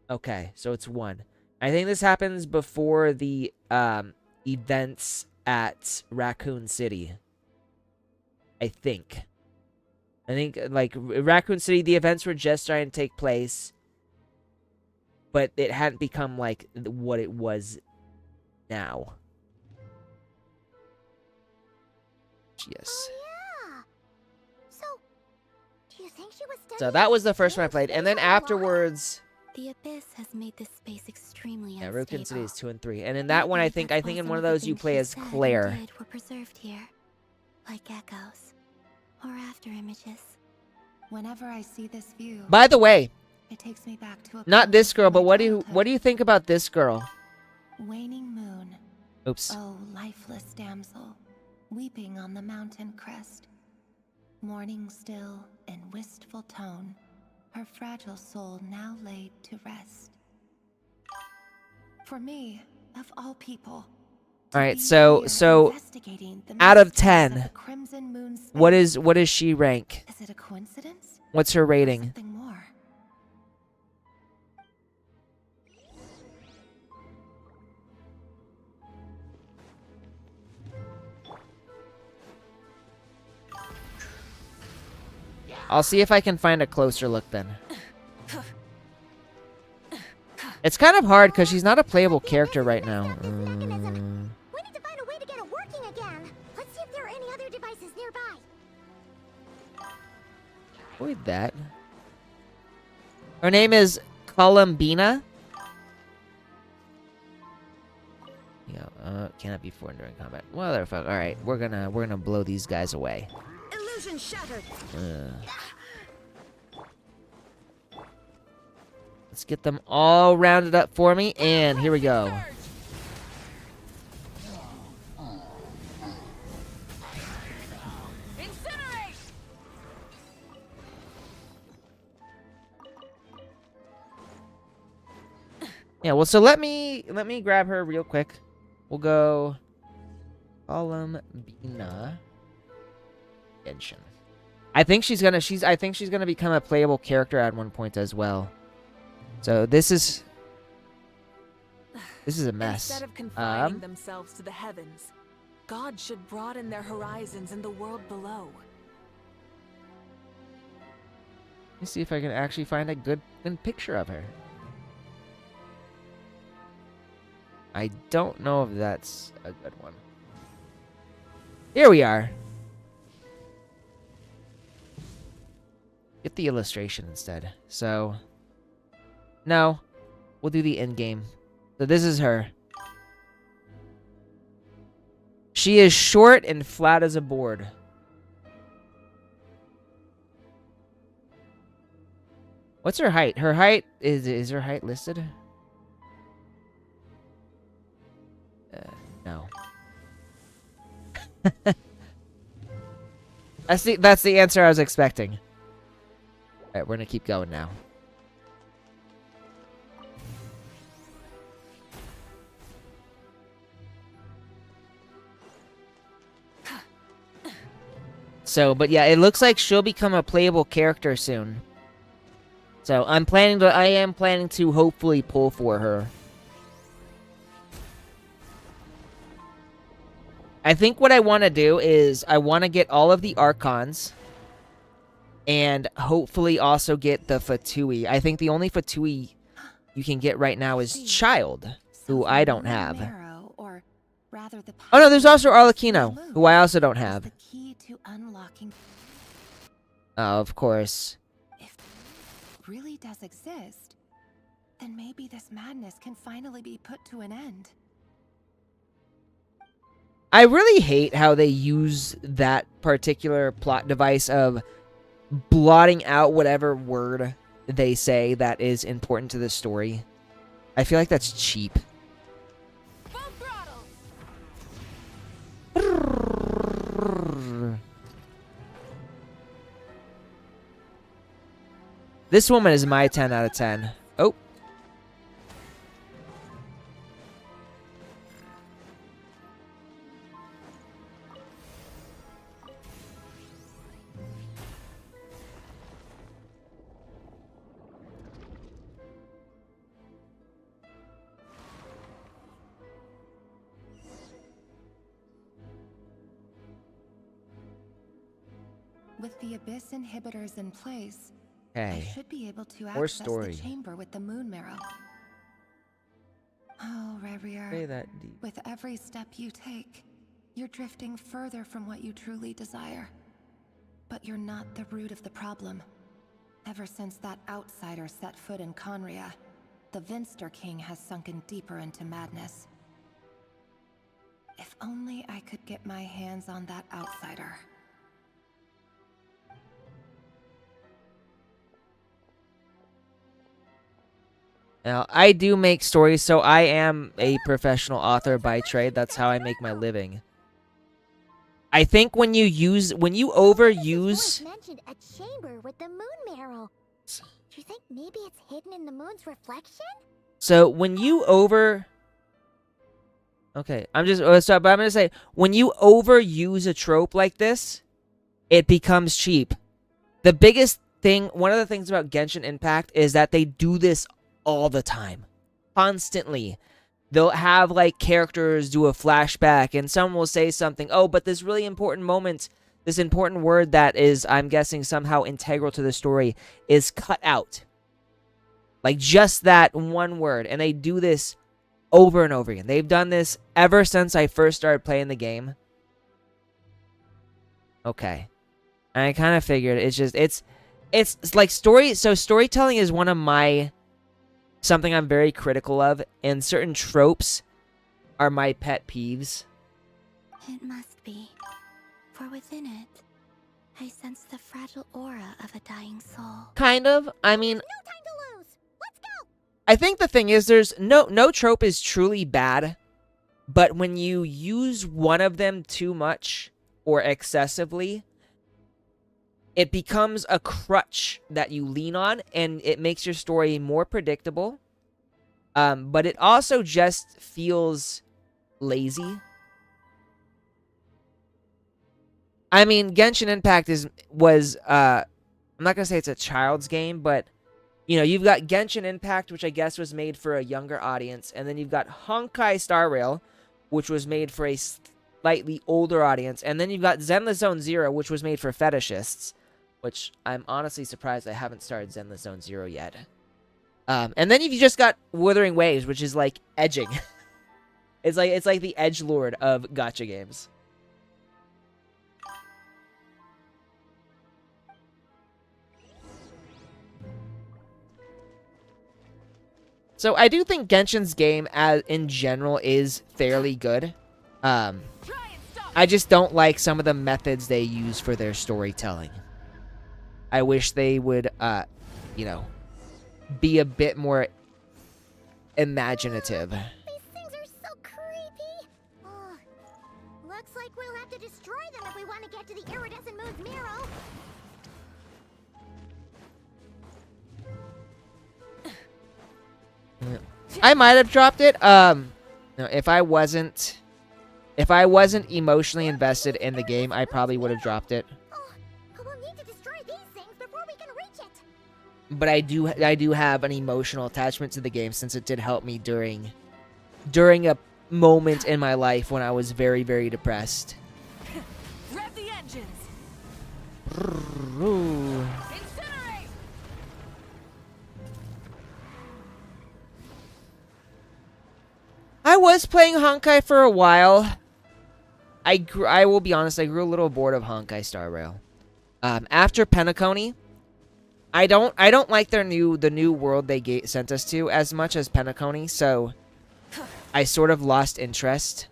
B: Okay, so it's 1. I think this happens before the events at Raccoon City. I think, like, Raccoon City, the events were just starting to take place, but it hadn't become, like, what it was now. Yes.
I: Oh, yeah. So, do you think she was
B: So that was the first one I played, and then afterwards...
A: The abyss has made this space extremely
B: Yeah,
A: unstable.
B: Raccoon City is 2 and 3. And in that one, I think in one of those you play as Claire.
A: Were preserved here, like echoes or after images.
M: Whenever I see this view,
B: By the way,
M: it takes me back to a
B: not this girl, but what do you think about this girl?
M: waning moon.
B: Oops.
M: Oh, lifeless damsel, weeping on the mountain crest. Mourning still in wistful tone, her fragile soul now laid to rest. For me, of all people,
B: All right, so out of 10, what does she rank?
M: is it a coincidence?
B: What's her rating?
M: Something more.
B: I'll see if I can find a closer look then. It's kind of hard because she's not a playable character right now.
I: We need to find a way to get it working again. Let's see if there are any other devices nearby.
B: Avoid that. Her name is Columbina. Yeah, cannot be foreign during combat. Motherfucker. All right, we're gonna blow these guys away.
O: Illusion shattered.
B: Let's get them all rounded up for me, and here we go. Yeah, well, so let me grab her real quick. We'll go Columbina Genshin. I think she's gonna become a playable character at one point as well. So this is a mess.
L: Instead of confining themselves to the heavens, God should broaden their horizons in the world below.
B: Let me see if I can actually find a good picture of her. I don't know if that's a good one. Here we are. Get the illustration instead. So, no, we'll do the end game. So this is her. She is short and flat as a board. What's her height? Her height is her height listed? No. That's the answer I was expecting. All right, we're gonna keep going now. So, but yeah, it looks like she'll become a playable character soon. So I am planning to hopefully pull for her. I think what I want to do is I want to get all of the Archons and hopefully also get the Fatui. I think the only Fatui you can get right now is Child, who I don't have.
M: Marrow or Rather, the
B: Oh no, there's also
M: power
B: Arlecchino,
M: to
B: who I
M: move
B: also don't
M: is
B: have.
M: the key to unlocking.
B: Oh, of course.
M: If it really does exist, then maybe this madness can finally be put to an end.
B: I really hate how they use that particular plot device of blotting out whatever word they say that is important to the story. I feel like that's cheap. This woman is my 10 out of 10. Oh.
M: With the Abyss inhibitors in place,
B: Okay.
M: I should be able to
B: More
M: access
B: story.
M: the chamber with the moon marrow. Oh, Revier.
B: Say that deep.
M: With every step you take, you're drifting further from what you truly desire. But you're not the root of the problem. Ever since that outsider set foot in Conria, the Vinster King has sunken deeper into madness. If only I could get my hands on that outsider.
B: Now, I do make stories, so I am a professional author by trade. That's how I make my living. I think when you overuse...
I: mentioned a chamber with the moon marrow. Do you think maybe it's hidden in the moon's reflection?
B: So when you Okay, I'm just... sorry, but I'm going to say, when you overuse a trope like this, it becomes cheap. The biggest thing, one of the things about Genshin Impact is that they do this all the time. Constantly. They'll have, like, characters do a flashback, and someone will say something, oh, but this really important moment, this important word that is, I'm guessing, somehow integral to the story, is cut out. Like, just that one word. And they do this over and over again. They've done this ever since I first started playing the game. Okay. And I kind of figured it's just, it's like storytelling is one of my... something I'm very critical of, and certain tropes are my pet peeves.
A: It must be, for within it, I sense the fragile aura of a dying soul.
B: Kind of. I mean,
I: No time to lose. Let's go.
B: I think the thing is there's no trope is truly bad, but when you use one of them too much or excessively, it becomes a crutch that you lean on, and it makes your story more predictable. But it also just feels lazy. I mean, Genshin Impact was I'm not gonna say it's a child's game, but you know, you've got Genshin Impact, which I guess was made for a younger audience, and then you've got Honkai Star Rail, which was made for a slightly older audience, and then you've got Zenless Zone Zero, which was made for fetishists. Which I'm honestly surprised I haven't started Zenless Zone Zero yet. And then you've just got Wuthering Waves, which is like edging. it's like the edgelord of gacha games. So I do think Genshin's game in general is fairly good. I just don't like some of the methods they use for their storytelling. I wish they would, you know, be a bit more imaginative.
I: These things are so creepy. Oh, looks like we'll have to destroy them if we want to get to the iridescent moon's marrow.
B: I might have dropped it. No, if I wasn't emotionally invested in the game, I probably would have dropped it. But I do have an emotional attachment to the game since it did help me during a moment in my life when I was very, very depressed.
D: Rev the engines.
B: Incinerate. was playing Honkai for a while. I will be honest, I grew a little bored of Honkai Star Rail. After Penacony, I don't like the new world they sent us to as much as Penacony, so I sort of lost interest.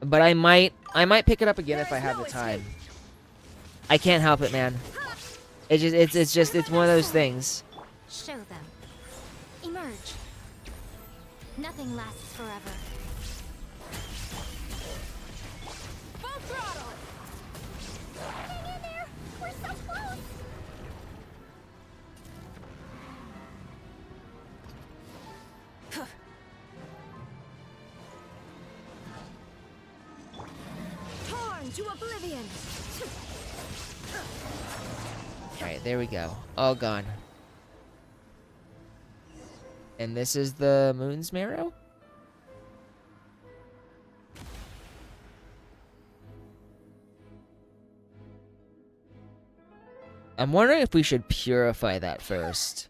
B: But I might pick it up again if I have the time. I can't help it, man. It's one of those things.
G: Show them. Emerge. Nothing lasts forever.
D: Full throttle!
G: Hang in there! We're so close!
O: Torn to oblivion.
B: Alright, there we go. All gone. And this is the Moon's Marrow? I'm wondering if we should purify that first.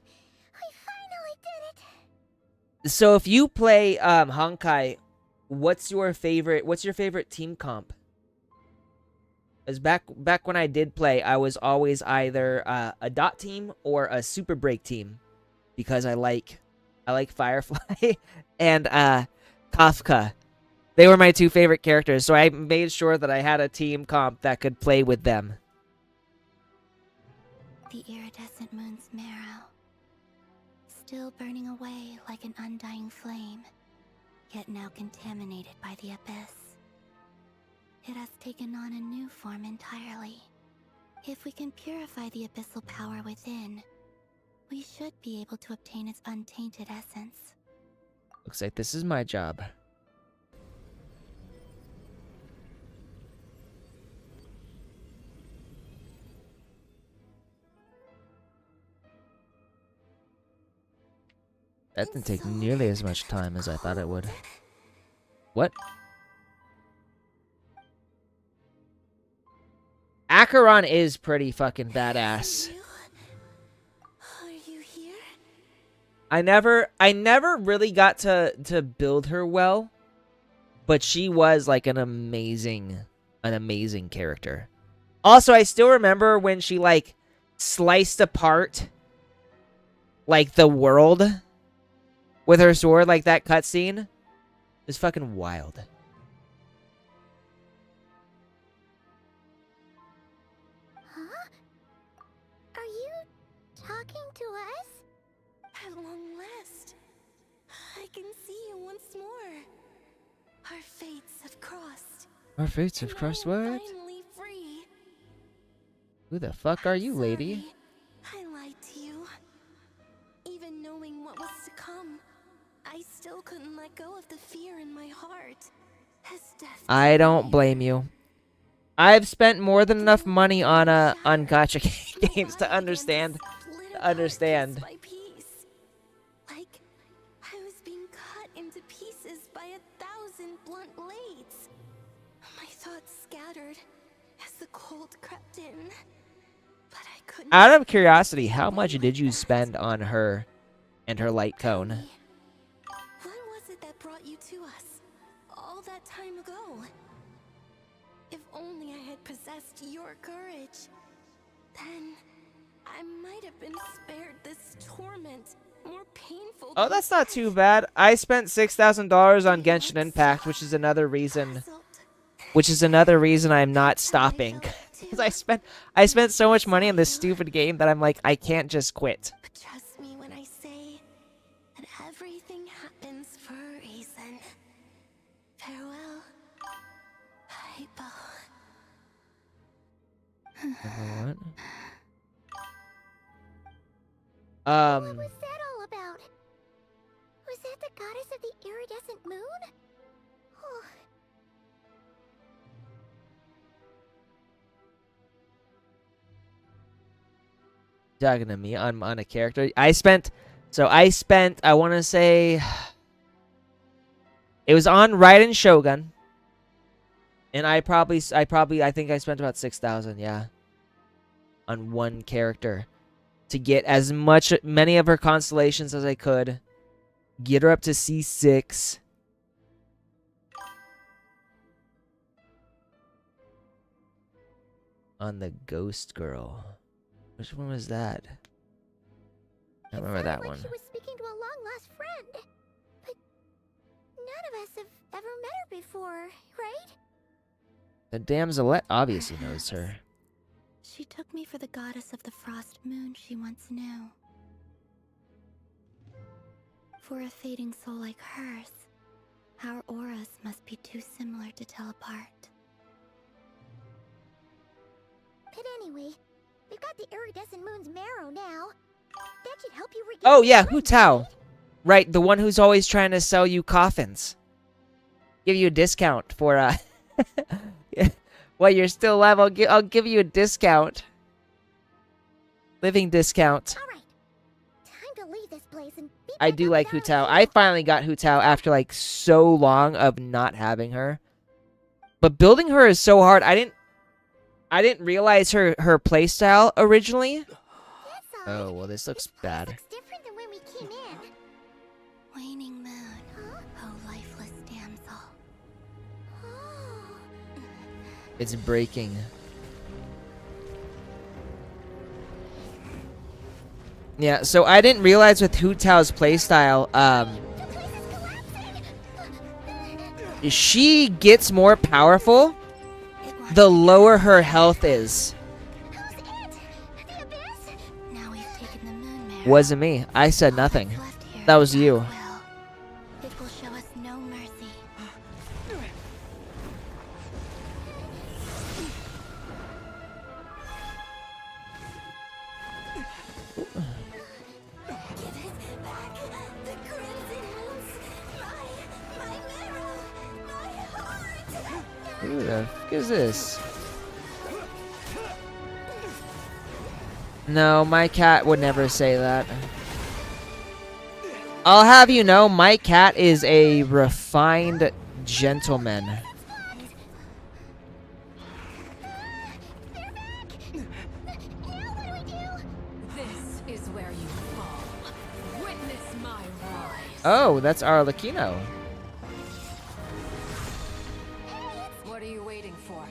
G: I finally did it!
B: So if you play Honkai, what's your favorite team comp? As back when I did play, I was always either a dot team or a super break team, because I like Firefly and Kafka. They were my two favorite characters, so I made sure that I had a team comp that could play with them.
A: The iridescent moon's marrow, still burning away like an undying flame, yet now contaminated by the abyss. It has taken on a new form entirely. If we can purify the abyssal power within, we should be able to obtain its untainted essence.
B: Looks like this is my job. That didn't take nearly as much time as I thought it would. What? Acheron is pretty fucking badass.
O: Are you here?
B: I never really got to build her well, but she was like an amazing character. Also, I still remember when she like sliced apart like the world with her sword, like that cutscene. It was fucking wild.
G: Huh? Are you talking to us?
O: At long last, I can see you once more. Our fates have crossed.
B: Our fates have crossed what?
O: Finally free.
B: Who the fuck are you, lady?
O: I lied to you. Even knowing what was to come, I still couldn't let go of the fear in my heart. As death
B: I don't blame you. I've spent more than enough money on gacha games to understand.
O: by piece. Like I was being cut into pieces by 1,000 blunt blades. My thoughts scattered as the cold crept in. But I couldn't.
B: Out of curiosity, how much did you spend on her and her light cone?
O: What was it that brought you to us all that time ago? If only I had possessed your courage, then I might have been spared this torment, more painful.
B: Oh, that's not too bad. I spent $6,000 on Genshin Impact, which is another reason I'm not stopping. Because I spent so much money on this stupid game that I'm like, I can't just quit.
O: But trust me when I say that everything happens for a reason. Farewell, Hypo.
B: What?
G: What was that all about? Was that the goddess of the iridescent moon? Oh.
B: Talking to me on a character. I spent I want to say it was on Raiden Shogun, and I think I spent about 6,000, yeah, on one character. to get many of her constellations as I could. Get her up to C6. On the Ghost Girl. Which one was that? I remember that one.
I: She was speaking to a long-lost friend. But none of us have ever met her before, right?
B: The damselette obviously knows her.
A: She took me for the goddess of the frost moon she once knew. For a fading soul like hers, our auras must be too similar to tell apart.
I: But anyway, we've got the iridescent moon's marrow now. That should help you regain.
B: Oh
I: your
B: yeah, Hu
I: strength,
B: Tao.
I: right?
B: Right, the one who's always trying to sell you coffins. Give you a discount for while you're still alive, I'll give you a discount. Living discount.
I: All right, time to leave this place and be
B: I
I: back
B: do
I: up
B: like
I: without
B: Hu Tao.
I: you.
B: I finally got Hu Tao after like so long of not having her. But building her is so hard. I didn't realize her playstyle originally. Oh, well this looks bad.
I: Looks different than when we came in.
A: Waning moon, oh lifeless damsel.
B: It's breaking. Yeah, so I didn't realize with Hu Tao's playstyle, she gets more powerful the lower her health is.
A: Now we've taken the moon mare.
B: Wasn't me. I said nothing. That was you.
A: It will show us no mercy.
B: Who the fuck is this? No, my cat would never say that. I'll have you know, my cat is a refined gentleman.
P: This is where you fall. Witness my rise.
B: Oh, that's Arlecchino.
P: What are you waiting for?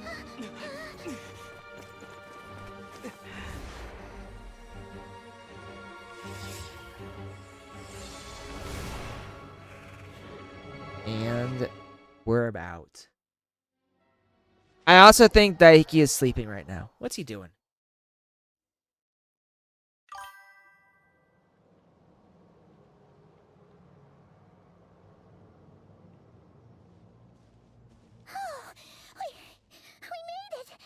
B: And we're about. I also think Daiki is sleeping right now. What's he doing?
I: We made it.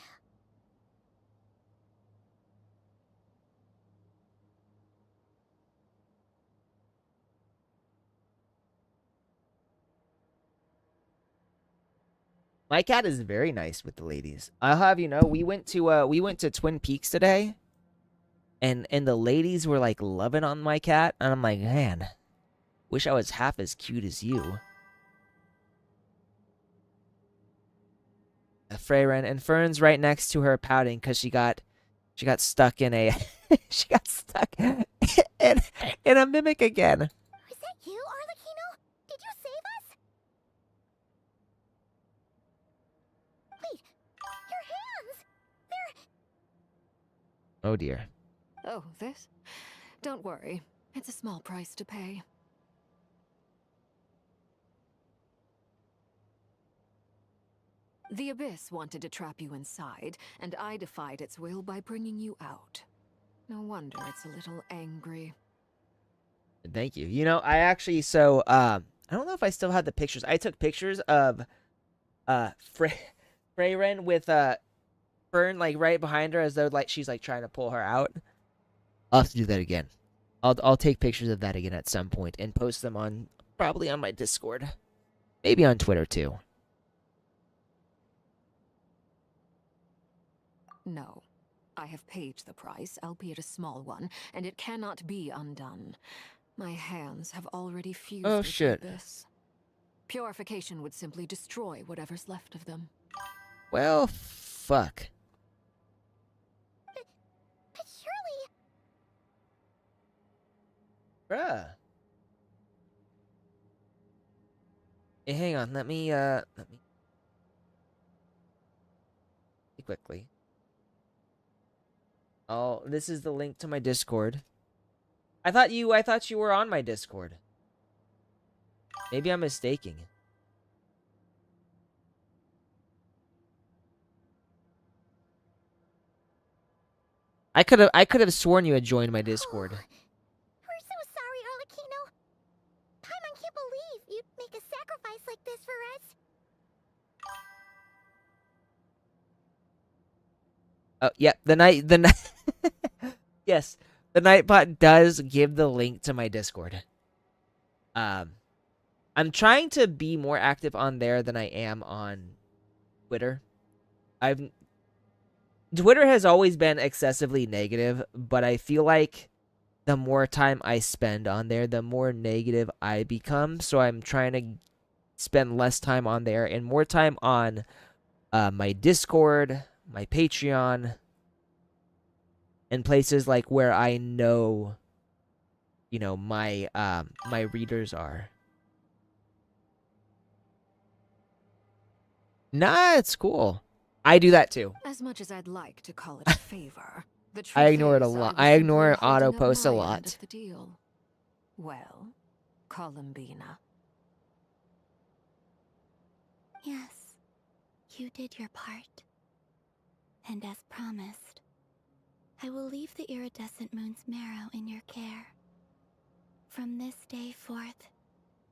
B: My cat is very nice with the ladies. I'll have you know, we went to Twin Peaks today, and the ladies were like loving on my cat, and I'm like, man, wish I was half as cute as you. Freyren and Fern's right next to her pouting because she got stuck in a she got stuck in a mimic again.
I: Was that you, Arlecchino? Did you save us? Wait, your hands! They're...
B: Oh dear.
P: Oh, this? Don't worry. It's a small price to pay. The Abyss wanted to trap you inside, and I defied its will by bringing you out. No wonder it's a little angry.
B: Thank you. You know, I actually I don't know if I still have the pictures. I took pictures of Freyren with Fern like right behind her as though like she's like trying to pull her out. I'll have to do that again. I'll take pictures of that again at some point and post them on probably on my Discord. Maybe on Twitter too.
P: No. I have paid the price, albeit a small one, and it cannot be undone. My hands have already fused
B: Oh,
P: with
B: shit.
P: the Abyss. Purification would simply destroy whatever's left of them.
B: Well, fuck.
I: But surely...
B: Bruh. Hey, hang on. Let me quickly. Oh, this is the link to my Discord. I thought you were on my Discord. Maybe I'm mistaking. I could have sworn you had joined my Discord.
I: We're so sorry, Arlecchino. Paimon can't believe you'd make a sacrifice like this for us.
B: Oh, yeah, the night yes, the Nightbot does give the link to my Discord. I'm trying to be more active on there than I am on Twitter. Twitter has always been excessively negative, but I feel like the more time I spend on there, the more negative I become. So I'm trying to spend less time on there and more time on my Discord, my Patreon, and places like where I know, my my readers are. Nah, it's cool. I do that too.
P: As much as I'd like to call it a favor, the truth
B: I ignore it a
P: is
B: lot.
P: was
B: I
P: simply
B: ignore
P: holding
B: auto
P: up
B: posts a
P: my end
B: lot.
P: of the deal. Well, Columbina.
G: Yes, you did your part. And as promised, I will leave the iridescent moon's marrow in your care. From this day forth,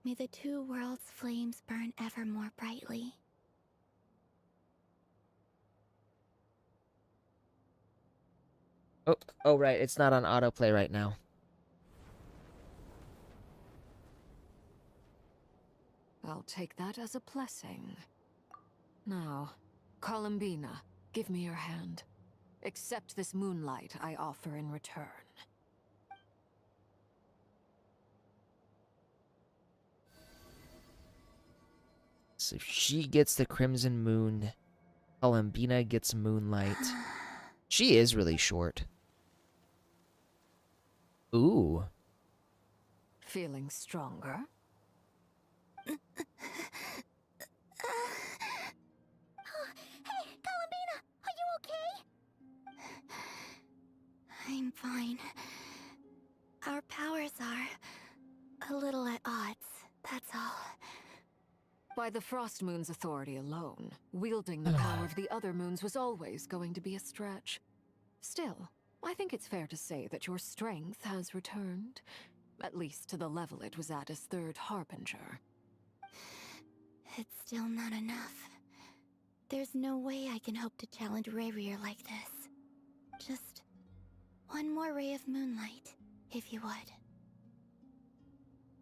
G: may the two worlds' flames burn ever more brightly.
B: Oh, right. It's not on autoplay right now.
P: I'll take that as a blessing. Now, Columbina, give me your hand. Accept this moonlight I offer in return.
B: So she gets the Crimson Moon. Columbina gets Moonlight. She is really short. Ooh.
P: Feeling stronger?
I: Hey, Columbina, are you okay?
G: I'm fine. Our powers are a little at odds, that's all.
P: By the Frost Moon's authority alone, wielding the power of the other moons was always going to be a stretch. Still, I think it's fair to say that your strength has returned, at least to the level it was at as Third Harbinger.
G: It's still not enough. There's no way I can hope to challenge Rayrir like this. Just one more ray of moonlight, if you would.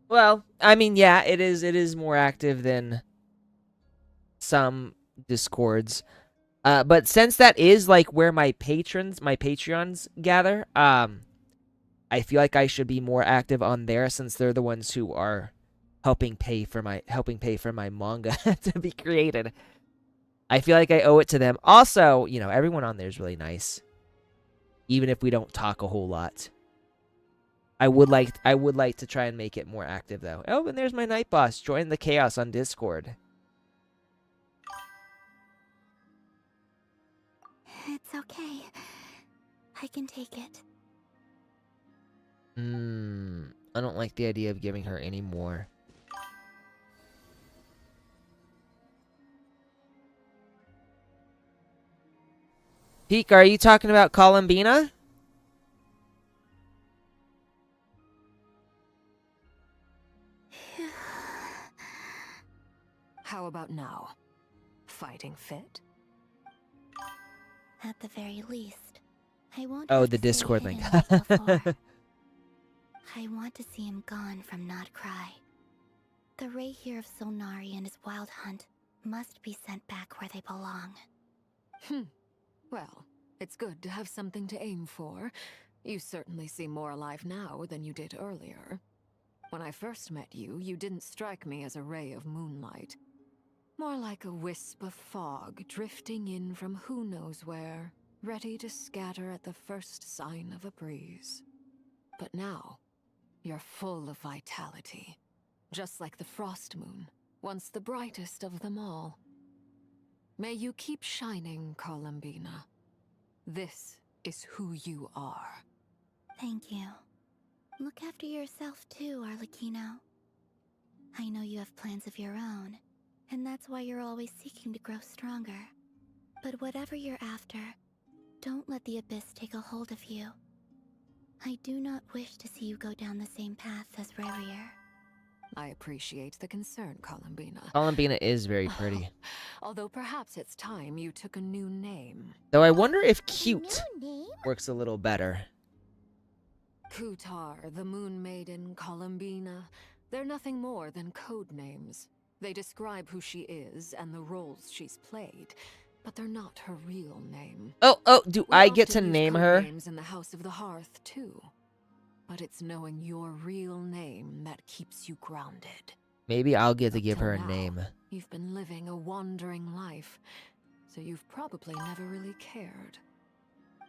B: Well, I mean, yeah, it is more active than some Discords. But since that is like where my Patreons gather, I feel like I should be more active on there since they're the ones who are helping pay for my manga to be created. I feel like I owe it to them. Also, everyone on there is really nice. Even if we don't talk a whole lot. I would like to try and make it more active though. Oh, and there's my night boss. Join the chaos on Discord.
G: It's okay. I can take it.
B: I don't like the idea of giving her any more. Peek, are you talking about Columbina?
P: How about now? Fighting fit?
G: At the very least, I won't
B: Oh,
G: have
B: the
G: to stay
B: Discord link.
G: hidden like before. I want to see him gone from Not Cry. The Rayhir of Solnari and his wild hunt must be sent back where they belong.
P: Well, it's good to have something to aim for. You certainly seem more alive now than you did earlier. When I first met you, you didn't strike me as a ray of moonlight. More like a wisp of fog drifting in from who knows where, ready to scatter at the first sign of a breeze. But now, You're full of vitality, just like the frost moon, once the brightest of them all. May you keep shining, Columbina. This is who you are.
G: Thank you. Look after yourself too, Arlecchino. I know you have plans of your own, and that's why you're always seeking to grow stronger. But whatever you're after, don't let the Abyss take a hold of you. I do not wish to see you go down the same path as Revier.
P: I appreciate the concern, Columbina.
B: Columbina is very pretty.
P: Although perhaps it's time you took a new name.
B: Though I wonder if cute works a little better.
P: Kutar, the Moon Maiden, Columbina, they're nothing more than code names. They describe who she is and the roles she's played, but they're not her real name.
B: Oh, do
P: We
B: I get to
P: often use
B: name
P: code
B: her?
P: names in the House of the Hearth too. But it's knowing your real name that keeps you grounded.
B: Maybe I'll get to give
P: Till
B: her a
P: now,
B: name.
P: You've been living a wandering life, so you've probably never really cared.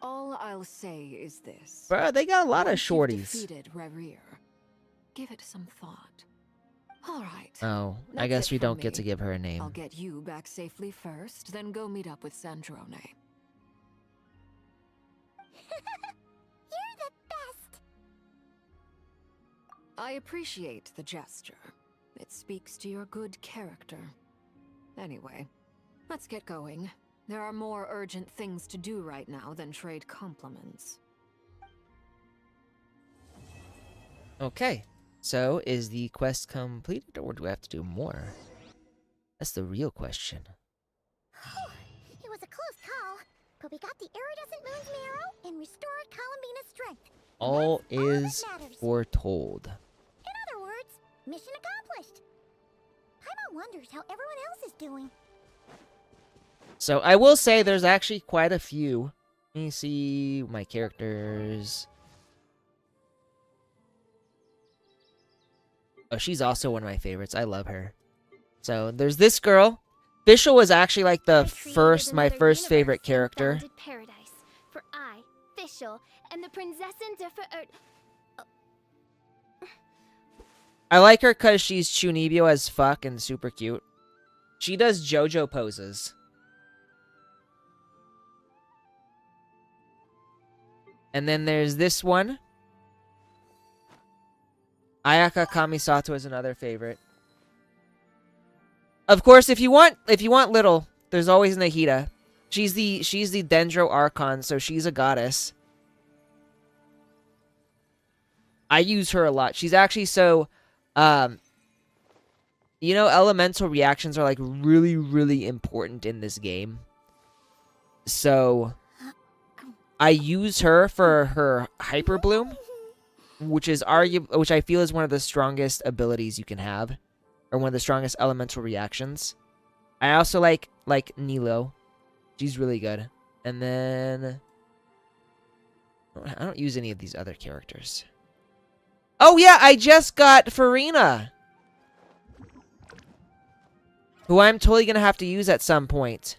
P: All I'll say is this.
B: Bro, they got a lot of
P: Once you've
B: shorties.
P: defeated Rerir, give it some thought. All right.
B: Oh, I
P: That's
B: guess
P: it
B: we
P: from
B: don't get to
P: me.
B: give her a name.
P: I'll get you back safely first, then go meet up with Sandrone.
I: You're the best!
P: I appreciate the gesture. It speaks to your good character. Anyway, let's get going. There are more urgent things to do right now than trade compliments.
B: Okay, so is the quest completed or do I have to do more? That's the real question.
I: It was a close call, but we got the iridescent moon's marrow and restored Columbina's strength.
B: All
I: that
B: is
I: matters.
B: foretold.
I: In other words, mission accomplished. Paimon wonders how everyone else is doing.
B: So I will say there's actually quite a few. Let me see my characters. Oh, she's also one of my favorites. I love her. So there's this girl. Fischl was actually like the my first favorite character.
G: Founded paradise for I, Fischl, and the Prinzessin der
B: I like her because she's Chunibyo as fuck and super cute. She does JoJo poses. And then there's this one. Ayaka Kamisato is another favorite. Of course, if you want little, there's always Nahida. She's the Dendro Archon, so she's a goddess. I use her a lot. She's actually so you know, elemental reactions are like really, really important in this game. So I use her for her Hyper Bloom, which I feel is one of the strongest abilities you can have, or one of the strongest elemental reactions. I also like Nilo. She's really good. And then I don't use any of these other characters. Oh yeah, I just got Farina, who I'm totally gonna have to use at some point.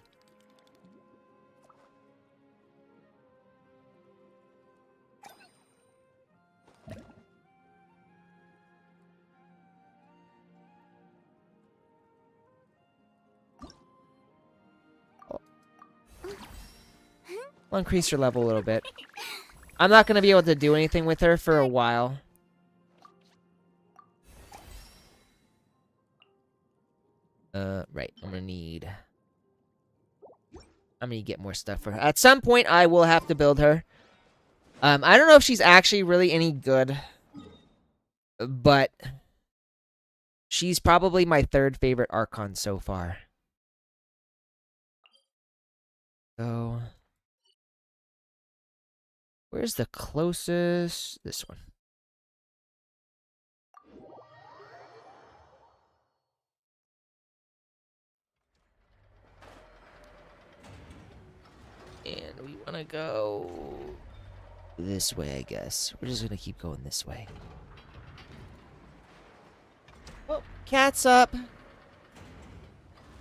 B: I'll increase her level a little bit. I'm not gonna be able to do anything with her for a while. Right. I'm gonna get more stuff for her. At some point, I will have to build her. I don't know if she's actually really any good, but she's probably my third favorite Archon so far. So, where's the closest? This one. And we want to go this way, I guess. We're just going to keep going this way. Oh, cat's up.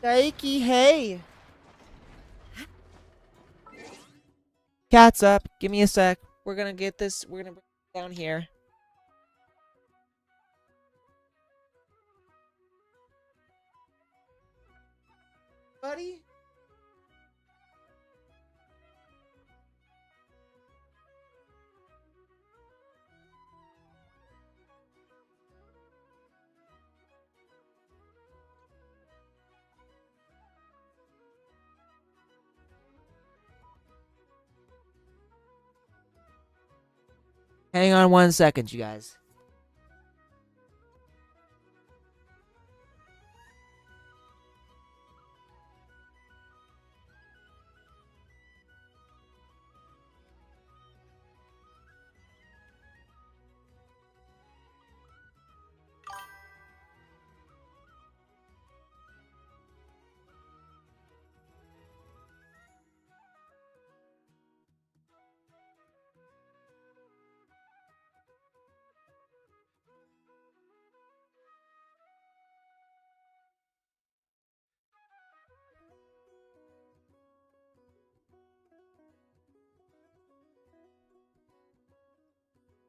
B: Daiki, hey. Cat's up. Give me a sec. We're going to get this. We're going to bring it down here. buddy? Hang on 1 second, you guys.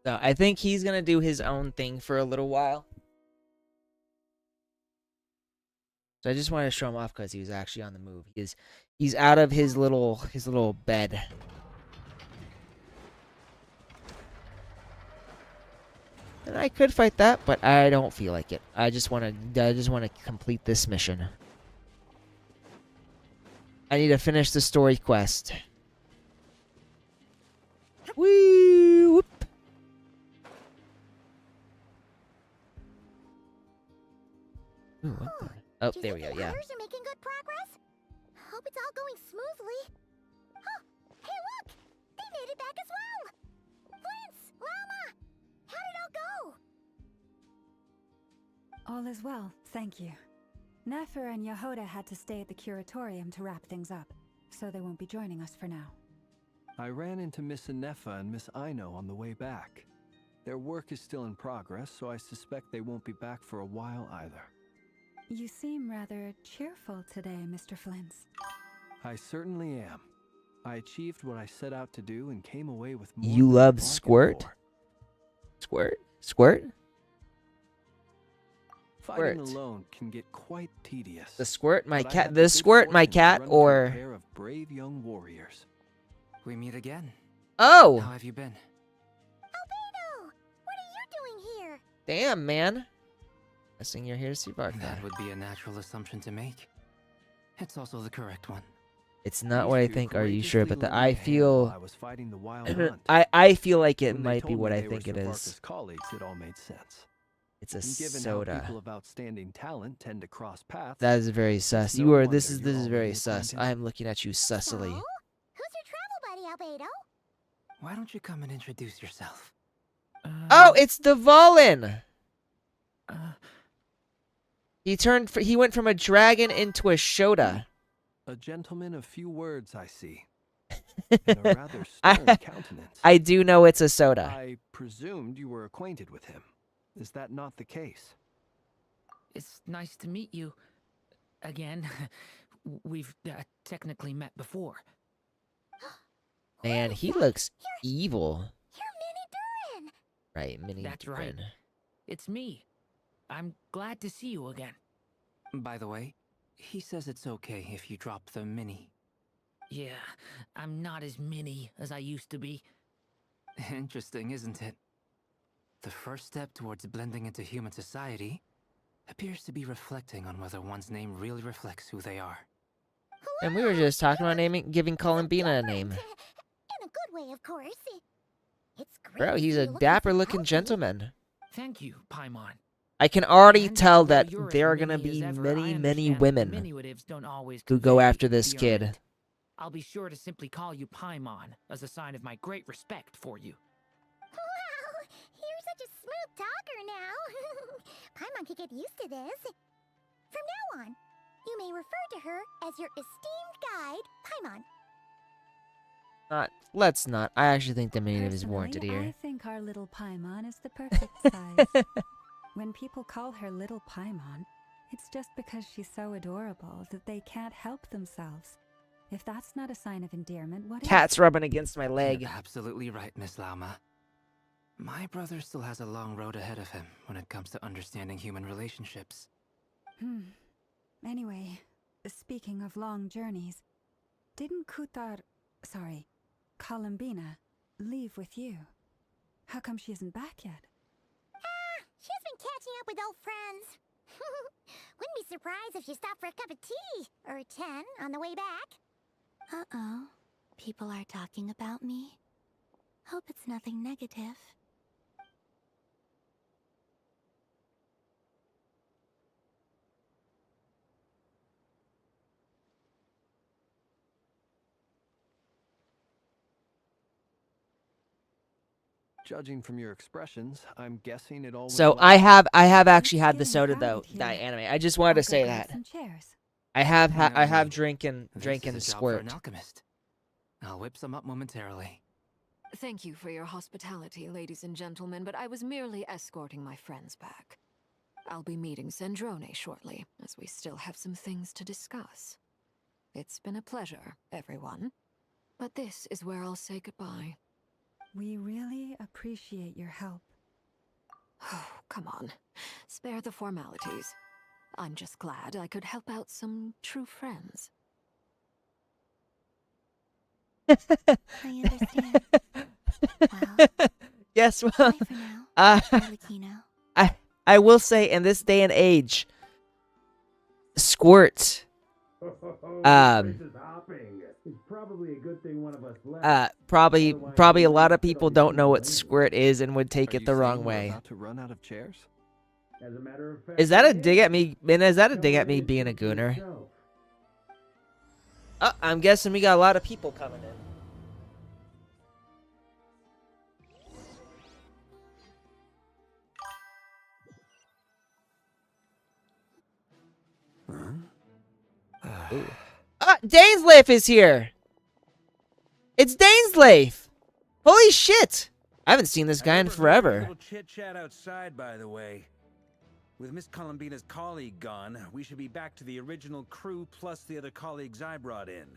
B: So I think he's gonna do his own thing for a little while. So I just wanted to show him off because he was actually on the move. He's out of his little bed. And I could fight that, but I don't feel like it. I just want to complete this mission. I need to finish the story quest. Woo! Whoop. Ooh, what the? Oh, there we go. Yeah.
I: Others are making good progress. Hope it's all going smoothly. Oh, hey, look! They made it back as well. Flint's, Llama, how did it all go?
C: All is well, thank you. Nefer and Yehoda had to stay at the curatorium to wrap things up, so they won't be joining us for now.
F: I ran into Miss Anefa and Miss Aino on the way back. Their work is still in progress, so I suspect they won't be back for a while either.
C: You seem rather cheerful today, Mr. Flint's.
F: I certainly am. I achieved what I set out to do and came away with more
B: You
F: than I
B: love
F: bargained
B: squirt?
F: for.
B: Squirt? Squirt?
F: Fighting
B: Squirt.
F: alone can get quite tedious.
B: The squirt, my
F: but I
B: cat.
F: had
B: The
F: good
B: squirt, my
F: fortune to
B: cat,
F: run into a
B: or
F: pair of brave young warriors.
Q: We meet again.
B: oh,
Q: How have you been?
I: Albedo, what are you doing here?
B: damn, man. Guessing you're here to see Barca.
Q: That would be a natural assumption to make. It's also the correct one.
B: It's not
F: These
B: what I
F: two
B: think. Are you sure? But
F: courageously
B: the,
F: lent me
B: I
F: a hand
B: feel,
F: while I was fighting the wild hunt.
B: I feel like it
F: When they
B: might be
F: told
B: what
F: me
B: I
F: they
B: think
F: were
B: it
F: Savarka's
B: is.
F: colleagues, it all made sense.
B: It's a
F: And given how
B: soda.
F: people of outstanding talent tend to cross paths,
B: That is very sus.
F: it's
B: You
F: no
B: are.
F: wonder
B: This is
F: you're
B: very
F: already
B: sus.
F: acquainted.
B: I am looking at you sussily.
I: So, who's your travel buddy, Albedo?
Q: Why don't you come and introduce yourself?
B: Oh, it's the Volin. He went from a dragon into a Shota.
F: a gentleman of few words, I see. And a rather stern countenance.
B: I do know it's a soda.
F: I presumed you were acquainted with him. Is that not the case?
T: It's nice to meet you. Again. We've technically met before.
B: Man, he looks evil.
I: You're Minnie Durin!
B: Right, Minnie
T: That's right.
B: Durin.
T: It's me. I'm glad to see you again.
Q: By the way, he says it's okay if you drop the mini.
T: Yeah, I'm not as mini as I used to be.
Q: Interesting, isn't it? The first step towards blending into human society appears to be reflecting on whether one's name really reflects who they are.
B: And we were just talking about giving Columbina a name.
I: In a good way, of course. It's great.
B: Bro,
I: to
B: he's
I: see
B: a
I: you looking so
B: dapper-looking
I: healthy.
B: gentleman.
T: Thank you, Paimon.
B: I can already
T: And
B: tell
T: although
B: that
T: you're as
B: there are gonna
T: many as
B: be
T: ever,
B: many,
T: I
B: many
T: understand
B: women
T: diminuitives don't always
B: who go
T: convey
B: after this kid.
T: endearment. I'll be sure to simply call you Paimon as a sign of my great respect for you.
I: Wow, you're such a smooth talker now. Paimon could get used to this. From now on, you may refer to her as your esteemed guide, Paimon.
B: Let's not. I actually think diminutive is warranted
C: Personally,
B: here.
C: I think our little Paimon is the perfect size. When people call her little Paimon, it's just because she's so adorable that they can't help themselves. If that's not a sign of endearment, what
B: Cat's
C: is?
B: rubbing against my leg.
Q: You're absolutely right, Miss Lauma. My brother still has a long road ahead of him when it comes to understanding human relationships.
C: Anyway, Speaking of long journeys, didn't Columbina, leave with you? How come she isn't back yet?
I: She's been catching up with old friends. Wouldn't be surprised if she stopped for a cup of tea or 10 on the way back.
A: Uh-oh. People are talking about me. Hope it's nothing negative.
F: Judging from your expressions, I'm guessing it all went
B: So
F: well.
B: I have actually had the soda though, that anime. I just wanted to say that. I have drinking
Q: This is a job for
B: squirt.
Q: an alchemist. I'll whip some up momentarily.
P: Thank you for your hospitality, ladies and gentlemen, but I was merely escorting my friends back. I'll be meeting Sandrone shortly, as we still have some things to discuss. It's been a pleasure, everyone. But this is where I'll say goodbye.
C: We really appreciate your help.
P: Oh, come on. Spare the formalities. I'm just glad I could help out some true friends.
A: I understand.
B: Yes, well,
A: Bye for now, Arlecchino.
B: I will say in this day and age, squirt.
K: It's probably a good thing one of us left.
B: Probably a lot of people don't know what squirt is and would take
F: Are
B: it
F: you
B: the
F: saying
B: wrong
F: we're
B: way.
F: about to run out of chairs?
K: As a matter of fact,
B: Is that a dig at me? Man, is that a dig at me being a gooner? I'm guessing we got a lot of people coming in. Dainsleif is here! It's Dainsleif! Holy shit! I haven't seen this guy in forever.
K: Little chit chat outside, by the way. With Miss Columbina's colleague gone, we should be back to the original crew plus the other colleagues I brought in.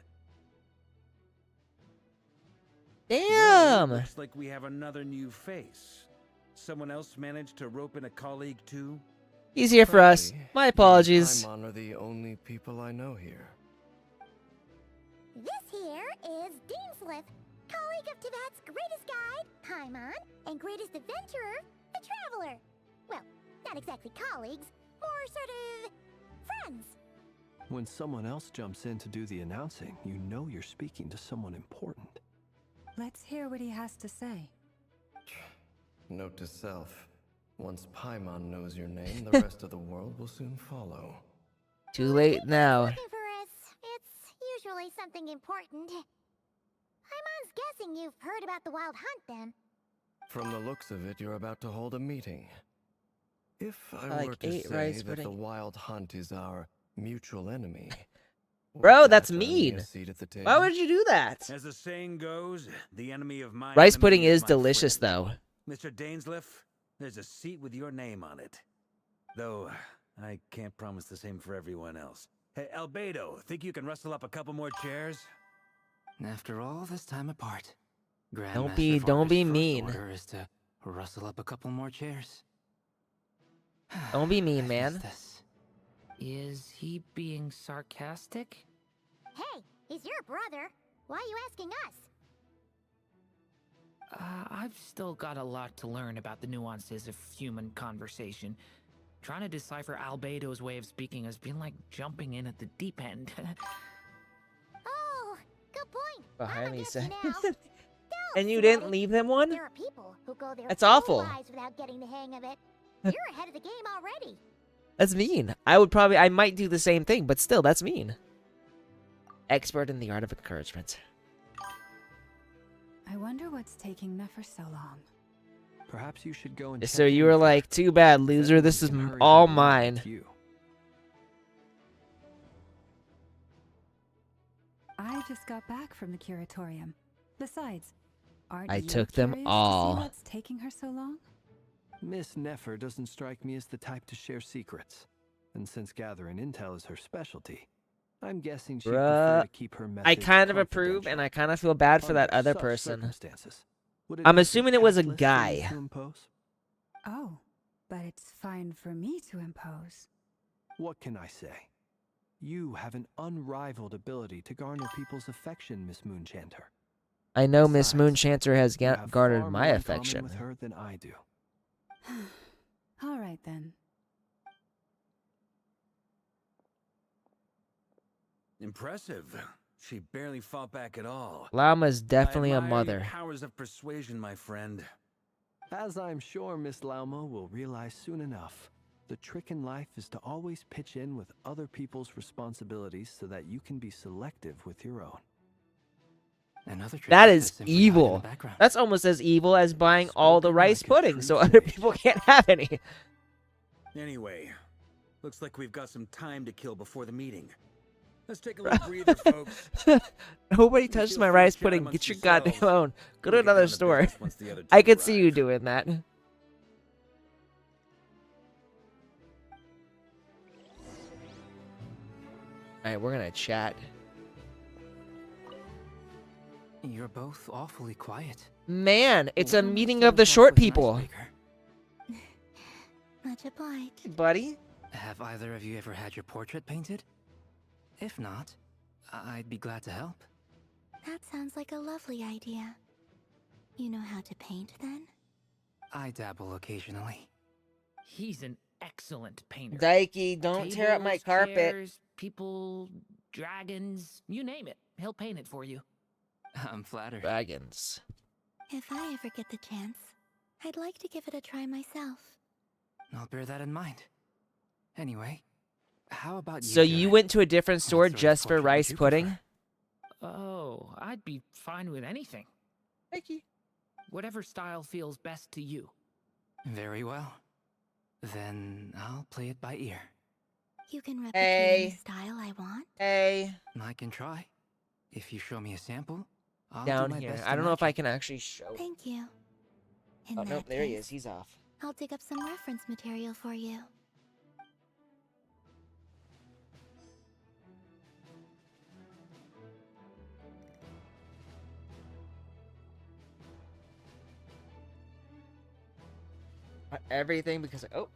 B: Damn!
K: Looks like we have another new face. Someone else managed to rope in a colleague too?
B: He's here for us. My apologies.
F: Paimon are the only people I know here.
I: This here is Dainsleif, colleague of Tibet's greatest guide, Paimon, and greatest adventurer, the Traveler. Well, not exactly colleagues, more sort of friends.
F: When someone else jumps in to do the announcing, you know you're speaking to someone important.
C: Let's hear what he has to say.
U: Note to self. Once Paimon knows your name, the rest of the world will soon follow.
B: Too late now.
I: Looking for us, it's usually something important. Paimon's guessing you've heard about the Wild Hunt, then.
U: From the looks of it, you're about to hold a meeting. If I
B: like
U: were to
B: 8
U: say
B: rice
U: that the
B: pudding.
U: Wild Hunt is our mutual enemy,
B: Bro,
U: would
B: that's
U: that earn me
B: mean.
U: a seat at the table?
B: Why would you do that?
K: As the saying goes, the enemy of my
B: Rice
K: enemy
B: pudding is
K: my
B: delicious,
K: friend.
B: though.
K: Mr. Dainsleif, there's a seat with your name on it. Though, I can't promise the same for everyone else. Hey, Albedo, think you can rustle up a couple more chairs?
Q: After all this time apart,
B: Don't
Q: Grandmaster
B: be
Q: Farmer's first
B: mean.
Q: order is to rustle up a couple more chairs.
B: Don't be mean, man.
T: Is he being sarcastic?
I: Hey, he's your brother. Why are you asking us?
T: I've still got a lot to learn about the nuances of human conversation. Trying to decipher Albedo's way of speaking has been like jumping in at the deep end.
I: Oh, good point.
B: Behind me, say.
I: Now.
B: And you didn't leave him one?
I: There are people who go their
B: That's
I: whole
B: awful.
I: lives without getting the hang of it. You're ahead of the game already.
B: That's mean. I might do the same thing, but still, that's mean. Expert in the art of encouragement.
C: I wonder what's taking Nefer so long.
F: Perhaps you should go and
B: So
F: check
B: you
F: in
B: were
F: with her.
B: like, too bad, loser.
F: Then
B: This
F: we
B: is
F: can hurry
B: all
F: her along
B: mine.
F: with you.
C: I just got back from the curatorium. Besides, aren't
B: I
C: you
B: took them
C: curious
B: all.
C: to see what's taking her so long?
F: Miss Nefer doesn't strike me as the type to share secrets. And since gathering intel is her specialty, I'm guessing she'd prefer
B: Bruh.
F: to keep her
B: I
F: methods
B: kind of approve, and I kind of feel bad for that other
F: such
B: person.
F: circumstances, would it
B: I'm
F: not be
B: assuming it was a
F: tactless for you
B: guy.
F: to impose?
C: Oh, but it's fine for me to impose.
F: What can I say? You have an unrivaled ability to garner people's affection, Miss Moonchanter.
B: I know Miss
F: Besides,
B: Moonchanter has
F: you have
B: garnered
F: far
B: my
F: more in common
B: affection.
F: with her than I do.
C: All right then.
K: Impressive. She barely fought back at all.
B: Llama's definitely
K: I
B: a
K: admire
B: mother.
K: your powers of persuasion, my friend.
F: As I'm sure Miss Lauma will realize soon enough, the trick in life is to always pitch in with other people's responsibilities so that you can be selective with your own.
Q: Another trick
B: That
Q: to
B: is
Q: simply hide in the
B: evil.
Q: background.
B: That's almost as evil as buying all the
K: Spoken
B: rice
K: like a
B: pudding
K: true
B: so other
K: sage.
B: people can't have any.
K: Anyway, looks like we've got some time to kill before the meeting. Let's take a little breather, folks.
B: Nobody
K: You
B: touches
K: feel
B: my
K: free to
B: rice
K: chat
B: pudding.
K: amongst
B: Get your
K: yourselves.
B: goddamn own. Go to
K: We'll get
B: another
K: down to
B: store.
K: business once the other
B: I
K: two
B: could see you
K: arrive.
B: doing that. Alright, we're gonna chat.
Q: You're both awfully quiet.
B: Man, it's a
Q: What am I
B: meeting
Q: still
B: of the
Q: off
B: short
Q: with an
B: people.
Q: icebreaker?
G: Much obliged.
B: Buddy?
Q: Have either of you ever had your portrait painted? If not, I'd be glad to help.
G: That sounds like a lovely idea. You know how to paint then?
Q: I dabble occasionally.
T: He's an excellent painter.
B: Daiki, don't tear up my
T: Tables,
B: carpet.
T: chairs, people, dragons, you name it. He'll paint it for you.
Q: I'm flattered.
B: Dragons.
G: If I ever get the chance, I'd like to give it a try myself.
Q: I'll bear that in mind. Anyway, how about you?
B: So you
Q: Garrett?
B: went to a different store
Q: What sort of
B: just for
Q: portrait would
B: rice
Q: you
B: pudding?
Q: prefer?
T: Oh, I'd be fine with anything.
B: Thank you.
T: Whatever style feels best to you.
Q: Very well. Then I'll play it by ear.
G: You can replicate
B: Hey.
G: any style I want.
B: Hey.
Q: I can try. If you show me a sample, I'll
B: Down
Q: do my
B: here.
Q: best
B: I
Q: to
B: don't know if
Q: match
B: I
Q: it.
B: can actually show.
G: Thank you. In
B: Oh,
G: that
B: nope, there he
G: case,
B: is. He's off.
G: I'll dig up some reference material for you.
B: Everything because oh.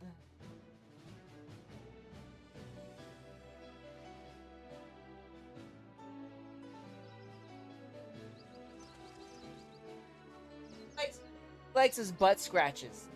B: Likes his butt scratches.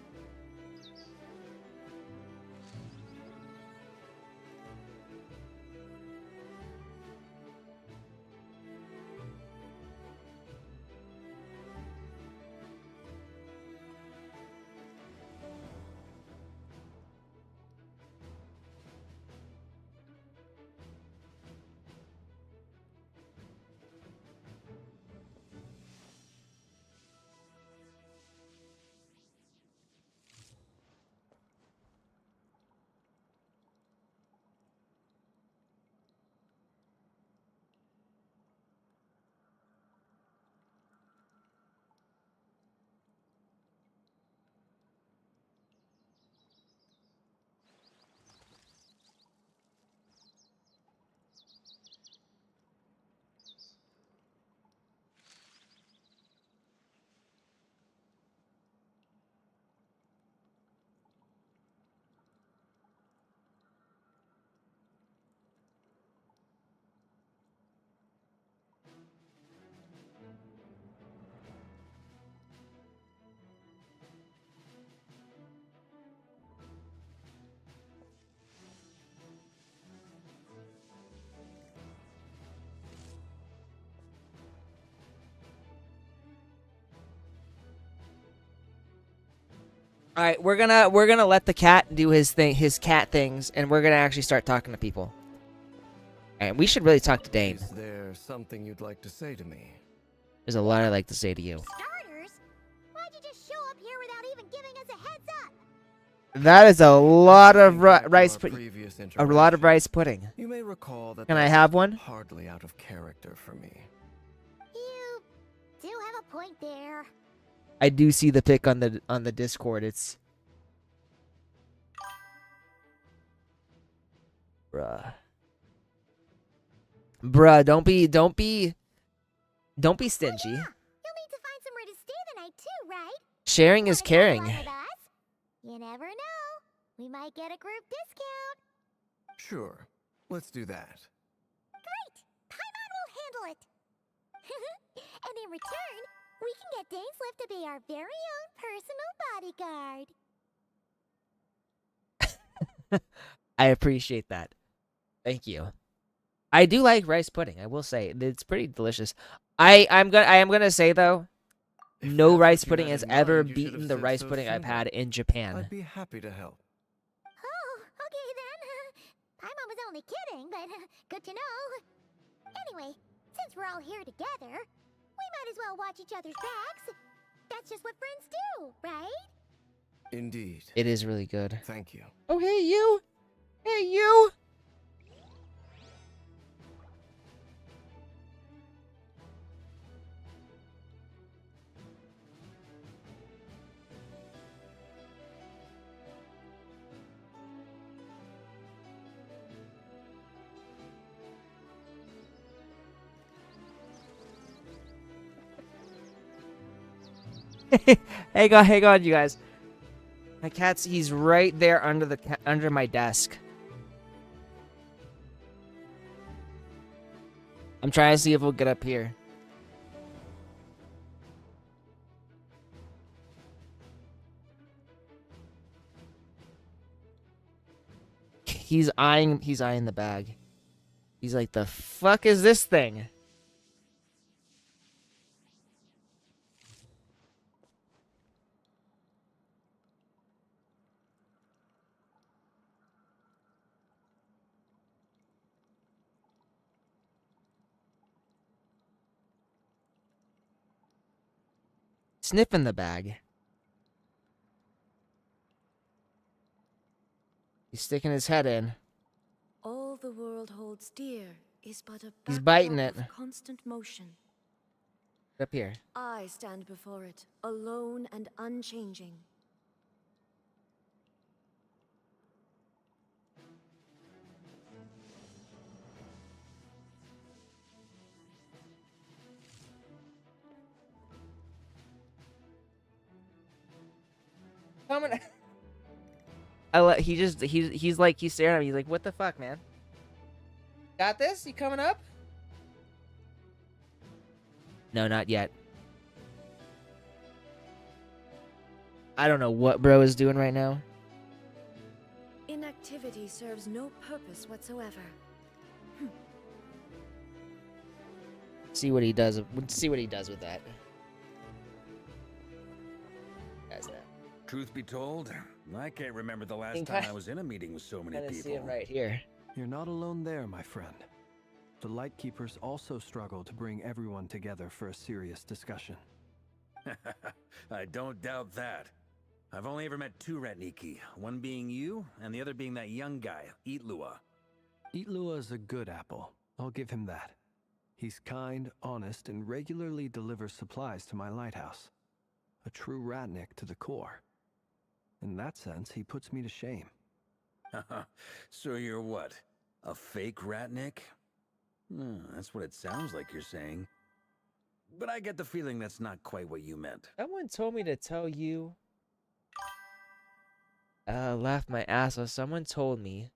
B: All right, we're gonna let the cat do his cat things, and we're gonna actually start talking to people. And we should really talk to Dane.
U: Is there something you'd like to say to me?
B: There's a lot I'd like to say to you.
I: Starters? Why'd you just show up here without even giving us a heads up?
B: That is a lot of rice pudding.
U: Previous
B: A lot of rice pudding.
U: You may recall that
B: Can I
U: that's
B: have one?
U: hardly out of character for me.
I: You do have a point there.
B: I do see the pic on the Discord. It's Bruh, don't be stingy.
I: You'll need to find somewhere to stay the night too, right?
B: Sharing is caring.
I: Along with us? You never know. We might get a group discount.
U: Sure. Let's do that.
I: Great! Paimon will handle it! And in return, we can get Dainslift to be our very own personal bodyguard.
B: I appreciate that. Thank you. I do like rice pudding. I will say it's pretty delicious. I am gonna say though, no rice pudding has ever beaten the rice pudding I've had in Japan.
U: I'd be happy to help.
I: Oh, okay then. Paimon was only kidding, but good to know. Anyway, since we're all here together, we might as well watch each other's backs. That's just what friends do, right?
U: Indeed.
B: It is really good.
U: Thank you.
B: Oh, hey, you! Hey, you! hang on, you guys. My he's right there under my desk. I'm trying to see if we'll get up here. He's eyeing the bag. He's like, the fuck is this thing? Sniffing the bag. He's sticking his head in.
E: All the world holds dear is but a
B: He's biting
E: backdrop
B: it.
E: of constant motion.
B: Up here.
E: I stand before it, alone and unchanging.
B: Coming. He's like, he's staring at me. He's like, what the fuck, man? Got this? You coming up? No, not yet. I don't know what bro is doing right now.
E: Inactivity serves no purpose whatsoever.
B: See what he does. See what he does with that. That's that.
K: Truth be told, I can't remember the last time I was in a meeting with so many people.
B: See him right here.
F: You're not alone there, my friend. The Lightkeepers also struggle to bring everyone together for a serious discussion.
K: I don't doubt that. I've only ever met two Ratniki, one being you, and the other being that young guy, Eatlua.
F: Eatlua is a good apple. I'll give him that. He's kind, honest, and regularly delivers supplies to my lighthouse. A true Ratnik to the core. In that sense, he puts me to shame.
K: So you're what? A fake Ratnik? That's what it sounds like you're saying. But I get the feeling that's not quite what you meant.
B: Someone told me to tell you. Laughed my ass off. Someone told me.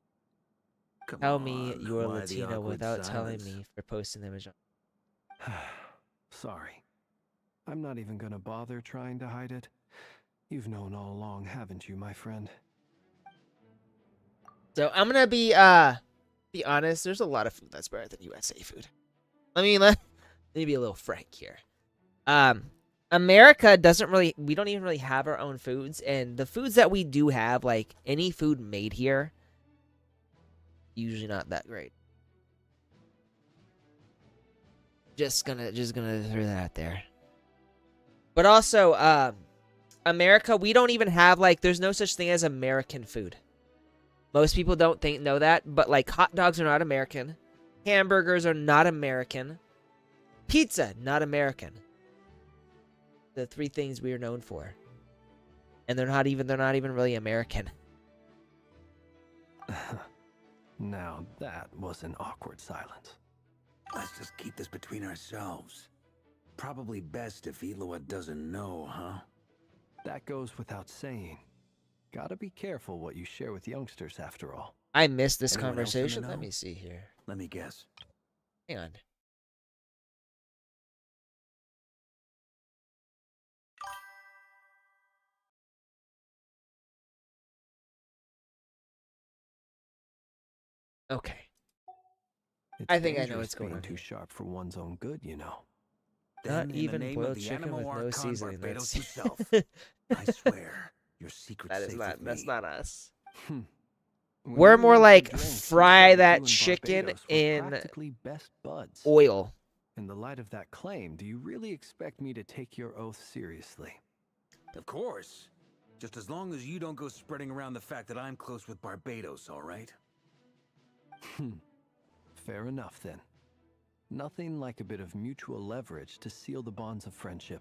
B: Tell me you are Latino without telling me for posting the image.
F: Sorry. I'm not even gonna bother trying to hide it. You've known all along, haven't you, my friend?
B: So I'm gonna be honest. There's a lot of food that's better than USA food. Let me be a little frank here. America doesn't really. We don't even really have our own foods, and the foods that we do have, like any food made here, usually not that great. Just gonna throw that out there. But also, America, we don't even have, like, there's no such thing as American food. Most people don't know that, but, like, hot dogs are not American. Hamburgers are not American. Pizza, not American. The three things we are known for. And they're not even really American.
F: Now that was an awkward silence.
K: Let's just keep this between ourselves. Probably best if Eatlua doesn't know, huh?
F: That goes without saying. Gotta be careful what you share with youngsters, after all.
B: I missed this
K: Anyone else in the
B: conversation. Let
K: know?
B: me see here.
K: Let me guess.
B: Hang on. Okay.
F: It's
B: I think I know
F: dangerous
B: what's going
F: being
B: on
F: too
B: here.
F: sharp for one's own good, you know.
B: Not
K: Then, in the
B: even
K: name
B: boiled
K: of the
B: chicken with
K: Animo
B: no
K: Archon
B: seasoning.
K: Barbados
B: That's
K: himself, I swear your secret's
B: that is
K: safe
B: not.
K: with
B: That's
K: me.
B: not us.
F: When
B: We're
F: we
B: more
F: went
B: like
F: to Genshin, she
B: fry
F: said
B: that
F: you and
B: chicken
F: Barbados were
B: in
F: practically best buds.
B: oil.
F: In the light of that claim, do you really expect me to take your oath seriously?
K: Of course. Just as long as you don't go spreading around the fact that I'm close with Barbados, all right?
F: Fair enough then. Nothing like a bit of mutual leverage to seal the bonds of friendship.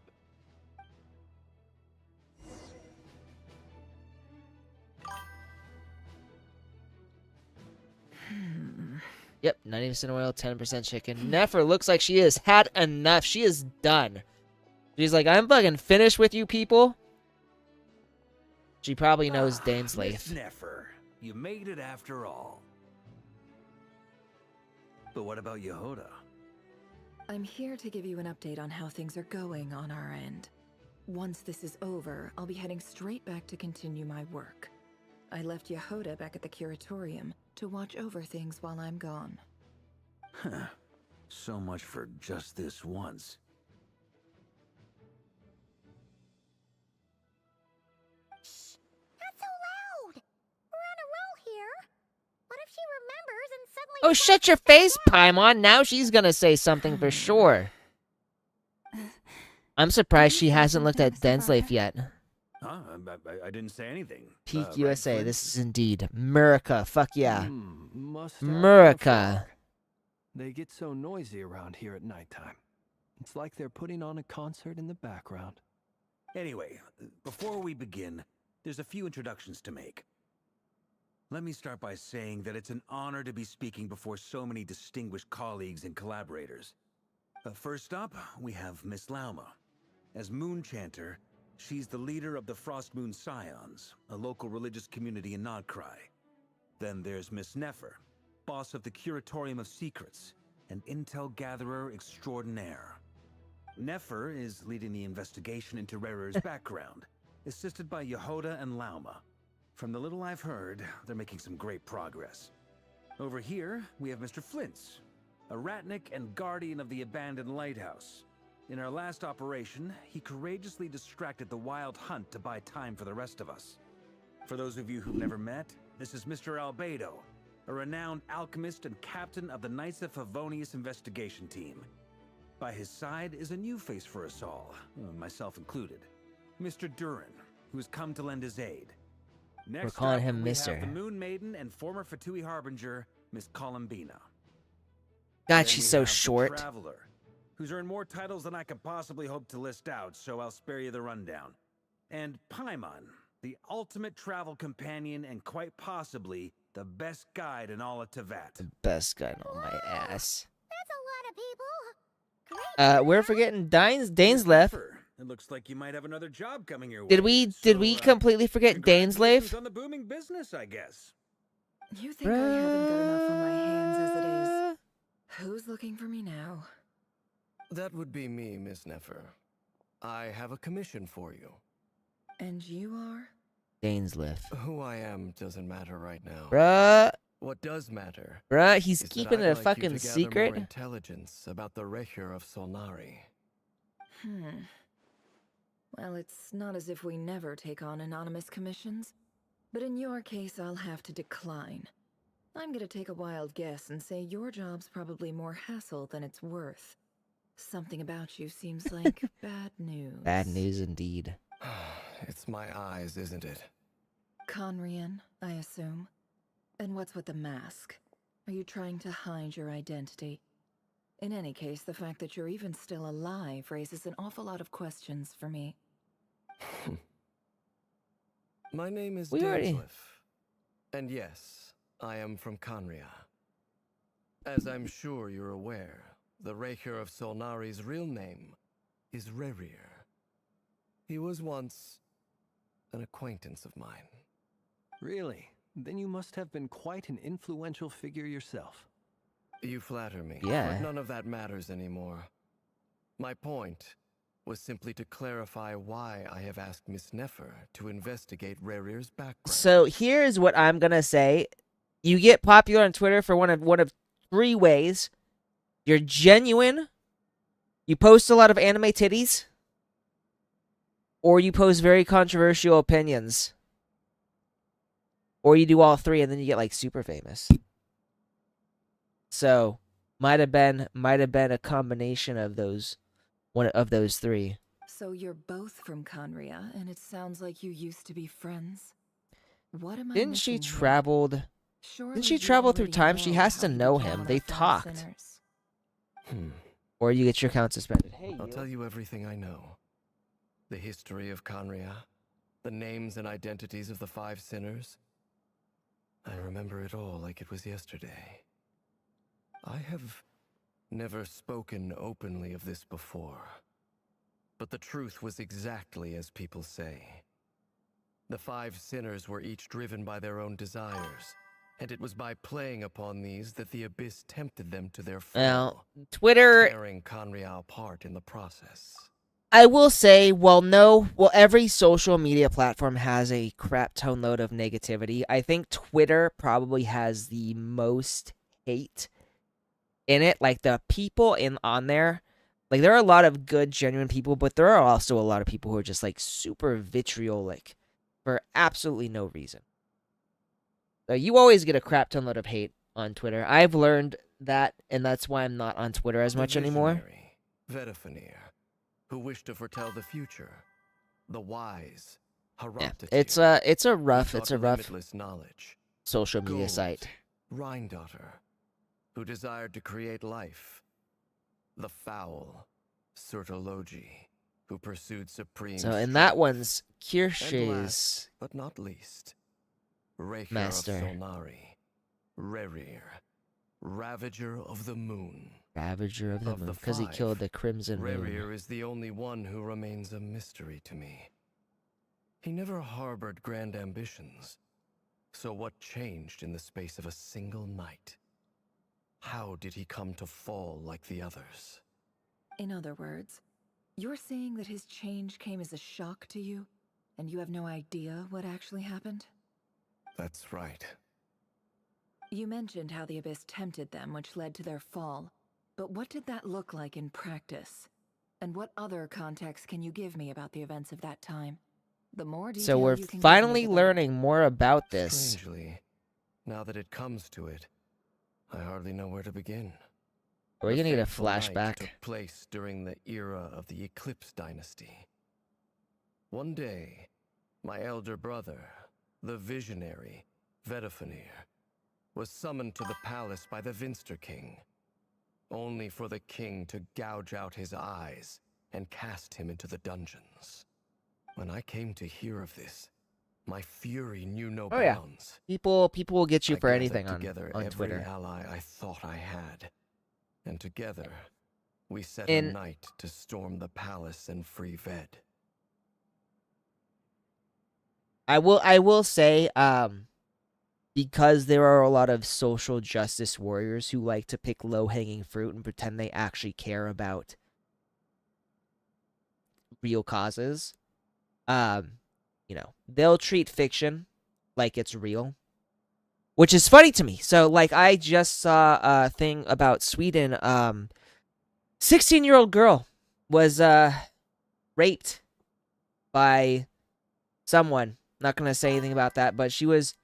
B: Yep, 90% oil, 10% chicken. Nefer looks like she has had enough. She is done. She's like, I'm fucking finished with you people. She probably knows
K: Miss
B: Daneslafe.
K: Nefer, you made it after all. But what about Yehoda?
L: I'm here to give you an update on how things are going on our end. Once this is over, I'll be heading straight back to continue my work. I left Yehoda back at the Curatorium to watch over things while I'm gone.
K: Huh. So much for just this once.
I: Not so loud! We're on a roll here. What if she remembers and suddenly...
B: Oh, shut your face, Paimon. Now she's gonna say something for sure. I'm surprised she hasn't looked at Daneslafe yet.
K: Huh? I didn't say anything.
B: Peak
K: Right,
B: USA.
K: Flint?
B: This is indeed America. Fuck yeah.
F: Must have
B: America.
F: They get so noisy around here at nighttime. It's like they're putting on a concert in the background.
K: Anyway, before we begin, there's a few introductions to make. Let me start by saying that it's an honor to be speaking before so many distinguished colleagues and collaborators. First up, we have Miss Lauma. As Moon Chanter, she's the leader of the Frost Moon Scions, a local religious community in Nodcry. Then there's Miss Nefer, boss of the Curatorium of Secrets, an intel gatherer extraordinaire. Nefer is leading the investigation into Rerer's background, assisted by Yehoda and Lauma. From the little I've heard, they're making some great progress. Over here, we have Mr. Flintz, a Ratnik and guardian of the abandoned lighthouse. In our last operation, he courageously distracted the Wild Hunt to buy time for the rest of us. For those of you who've never met, this is Mr. Albedo, a renowned alchemist and captain of the Knights of Favonius investigation team. By his side is a new face for us all, myself included, Mr. Durin, who has come to lend his aid. Next
B: We're calling
K: up,
B: him
K: we
B: Mr.
K: have the Moon Maiden and former Fatui Harbinger, Miss Columbina.
B: God,
K: Then
B: she's
K: we
B: so
K: have the
B: short.
K: Traveler, who's earned more titles than I could possibly hope to list out, so I'll spare you the rundown. And Paimon, the ultimate travel companion and quite possibly the best guide in all of Tevat.
B: Best guy on my ass.
I: That's a lot of people.
B: We're forgetting Daneslafe.
K: It looks like you might have another job coming your way.
B: Did we completely forget
K: Congratulations
B: Daneslafe?
K: on the booming business, I guess.
L: You think I haven't got enough on my hands as it is? Who's looking for me now?
U: That would be me, Miss Nefer. I have a commission for you.
L: And you are?
B: Daneslafe.
U: Who I am doesn't matter right now.
B: Bruh.
U: What does matter?
B: Bruh, he's
U: is that
B: keeping
U: I'd
B: it a
U: like you
B: fucking
U: to gather
B: secret.
U: more intelligence about the Recher of Solnari.
L: Well, it's not as if we never take on anonymous commissions. But in your case, I'll have to decline. I'm gonna take a wild guess and say your job's probably more hassle than it's worth. Something about you seems like bad news.
B: Bad news indeed.
U: It's my eyes, isn't it?
L: Conrian, I assume. And what's with the mask? Are you trying to hide your identity? In any case, the fact that you're even still alive raises an awful lot of questions for me.
U: My name is
B: We already-
U: Daneslafe. And yes, I am from Conria. As I'm sure you're aware, the Recher of Solnari's real name is Rerir. He was once an acquaintance of mine.
F: Really? then you must have been quite an influential figure yourself.
U: You flatter me.
B: Yeah.
U: But none of that matters anymore. My point was simply to clarify why I have asked Miss Nefer to investigate Rerir's background.
B: So here's what I'm gonna say. You get popular on Twitter for one of three ways. You're genuine, you post a lot of anime titties, or you post very controversial opinions. Or you do all three and then you get like super famous. So might have been a combination of those, one of those three.
L: So you're both from Conria, and it sounds like you used to be friends. What am I
B: Didn't she
L: missing here?
B: traveled?
L: Surely
B: Didn't she
L: you
B: travel through
L: already
B: time? She
L: know
B: has
L: how
B: to
L: you
B: know
L: became
B: him.
L: one of
B: They
L: the Five
B: talked.
L: Sinners.
B: Or you get your account suspended. Hey,
U: I'll tell you everything I know. The history of Conria, the names and identities of the Five Sinners. I remember it all like it was yesterday. I have never spoken openly of this before. But the truth was exactly as people say. The Five Sinners were each driven by their own desires, and it was by playing upon these that the Abyss tempted them to their fall,
B: Now, Twitter,
U: tearing Conria apart in the process.
B: I will say, every social media platform has a crap ton load of negativity. I think Twitter probably has the most hate in it. Like, the people on there, like, there are a lot of good, genuine people, but there are also a lot of people who are just, like, super vitriolic for absolutely no reason. So you always get a crap ton load of hate on Twitter. I've learned that, and that's why I'm not on Twitter as much anymore.
U: Vedafinir, who wished to foretell the future. The wise,
B: Yeah,
U: Haramtatir,
B: it's a
U: who
B: rough
U: sought limitless knowledge.
B: social media
U: Gold,
B: site.
U: Rhindaughter, who desired to create life. The foul, Sertologi, who pursued supreme
B: So, and
U: strength.
B: that one's
U: And
B: Kirsche's
U: last, but not least, Raker
B: master.
U: of Solnari, Rerir, Ravager of the Moon.
B: Ravager of the Moon, because he
U: five,
B: killed the Crimson Moon.
U: Rerir is the only one who remains a mystery to me. He never harbored grand ambitions. So what changed in the space of a single night? How did he come to fall like the others?
L: In other words, you're saying that his change came as a shock to you, and you have no idea what actually happened?
U: That's right.
L: You mentioned how the Abyss tempted them, which led to their fall. But what did that look like in practice? And what other context can you give me about the events of that time? The more detail
B: So we're
L: you can
B: finally
L: give me, the better.
B: learning more about this.
U: Strangely, now that it comes to it, I hardly know where to begin.
B: Are we
U: The
B: gonna get a
U: fateful night
B: flashback?
U: took place during the era of the Eclipse Dynasty. One day, my elder brother, the visionary, Vedafinir, was summoned to the palace by the Vinster King, only for the king to gouge out his eyes and cast him into the dungeons. When I came to hear of this, my fury knew no
B: Oh yeah,
U: bounds.
B: people will get you
U: I
B: for
U: gathered
B: anything
U: together
B: on
U: every
B: Twitter.
U: ally I thought I had, and together we set
B: And-
U: a night to storm the palace and free Ved.
B: I will say, because there are a lot of social justice warriors who like to pick low-hanging fruit and pretend they actually care about real causes, they'll treat fiction like it's real, which is funny to me. So, like, I just saw a thing about Sweden. 16-year-old girl was raped by someone. Not gonna say anything about that, but she was.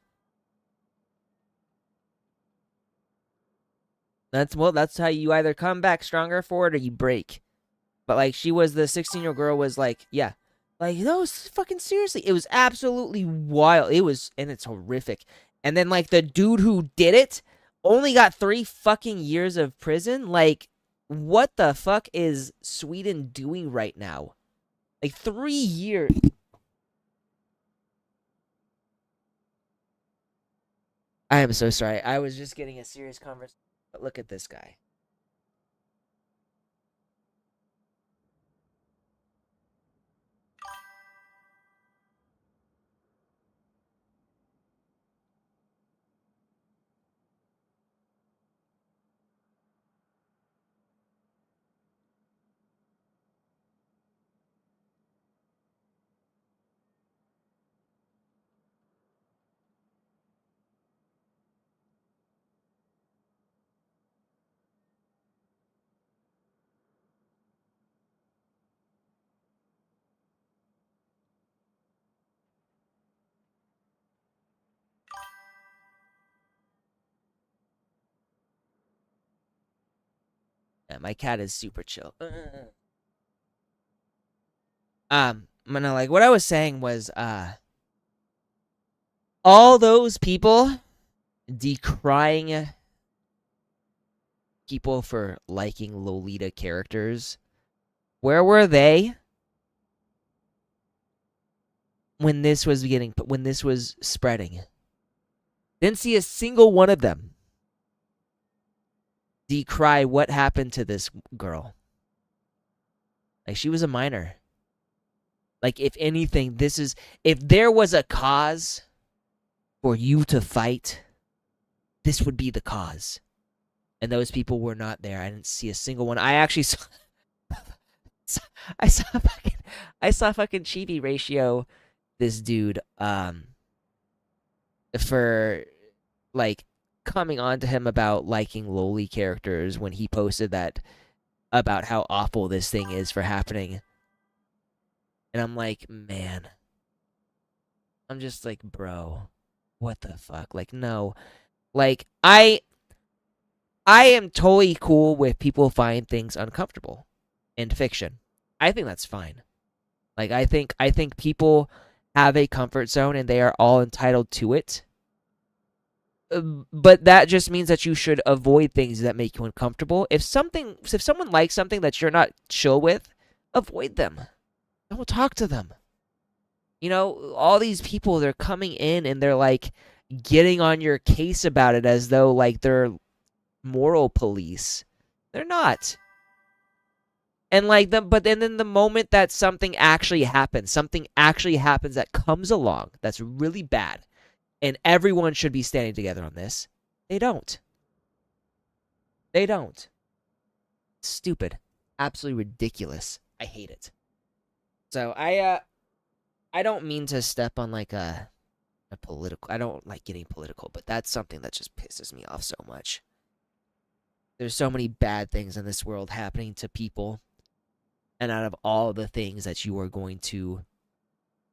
B: That's how you either come back stronger for it or you break. But like, the 16-year-old girl was like, yeah, like, that was fucking seriously. It was absolutely wild. And it's horrific. And then like the dude who did it only got 3 fucking years of prison. Like, what the fuck is Sweden doing right now? Like, 3 years. I am so sorry. I was just getting a serious conversation. But look at this guy. Yeah, my cat is super chill. No, like what I was saying was, all those people decrying people for liking Lolita characters, where were they when this was spreading? Didn't see a single one of them decry what happened to this girl. Like, she was a minor. Like, if anything, if there was a cause for you to fight, this would be the cause. And those people were not there. I didn't see a single one. I actually saw I saw fucking Chibi Ratio this dude for like coming on to him about liking lowly characters when he posted that about how awful this thing is for happening. And I'm like, man. I'm just like, bro, what the fuck? Like, no. Like, I am totally cool with people find things uncomfortable in fiction. I think that's fine. Like, I think people have a comfort zone and they are all entitled to it. But that just means that you should avoid things that make you uncomfortable. If someone likes something that you're not chill with, avoid them. Don't talk to them. You know, all these people, they're coming in and they're like getting on your case about it as though like they're moral police. They're not. And like but then the moment that something actually happens that comes along that's really bad, and everyone should be standing together on this, they don't. They don't. Stupid. Absolutely ridiculous. I hate it. So I don't mean to step on like a political. I don't like getting political, but that's something that just pisses me off so much. There's so many bad things in this world happening to people, and out of all the things that you are going to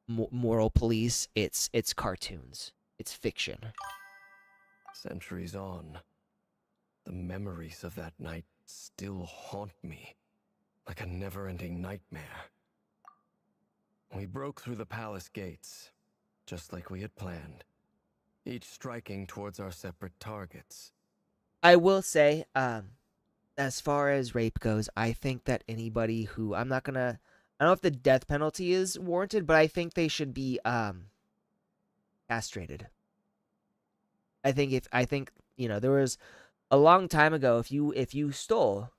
B: moral police, it's cartoons. It's fiction.
U: Centuries on, the memories of that night still haunt me like a never-ending nightmare. We broke through the palace gates, just like we had planned, each striking towards our separate targets.
B: I will say, as far as rape goes, I think that anybody who I don't know if the death penalty is warranted, but I think they should be castrated. I think you know, there was a long time ago, if you stole,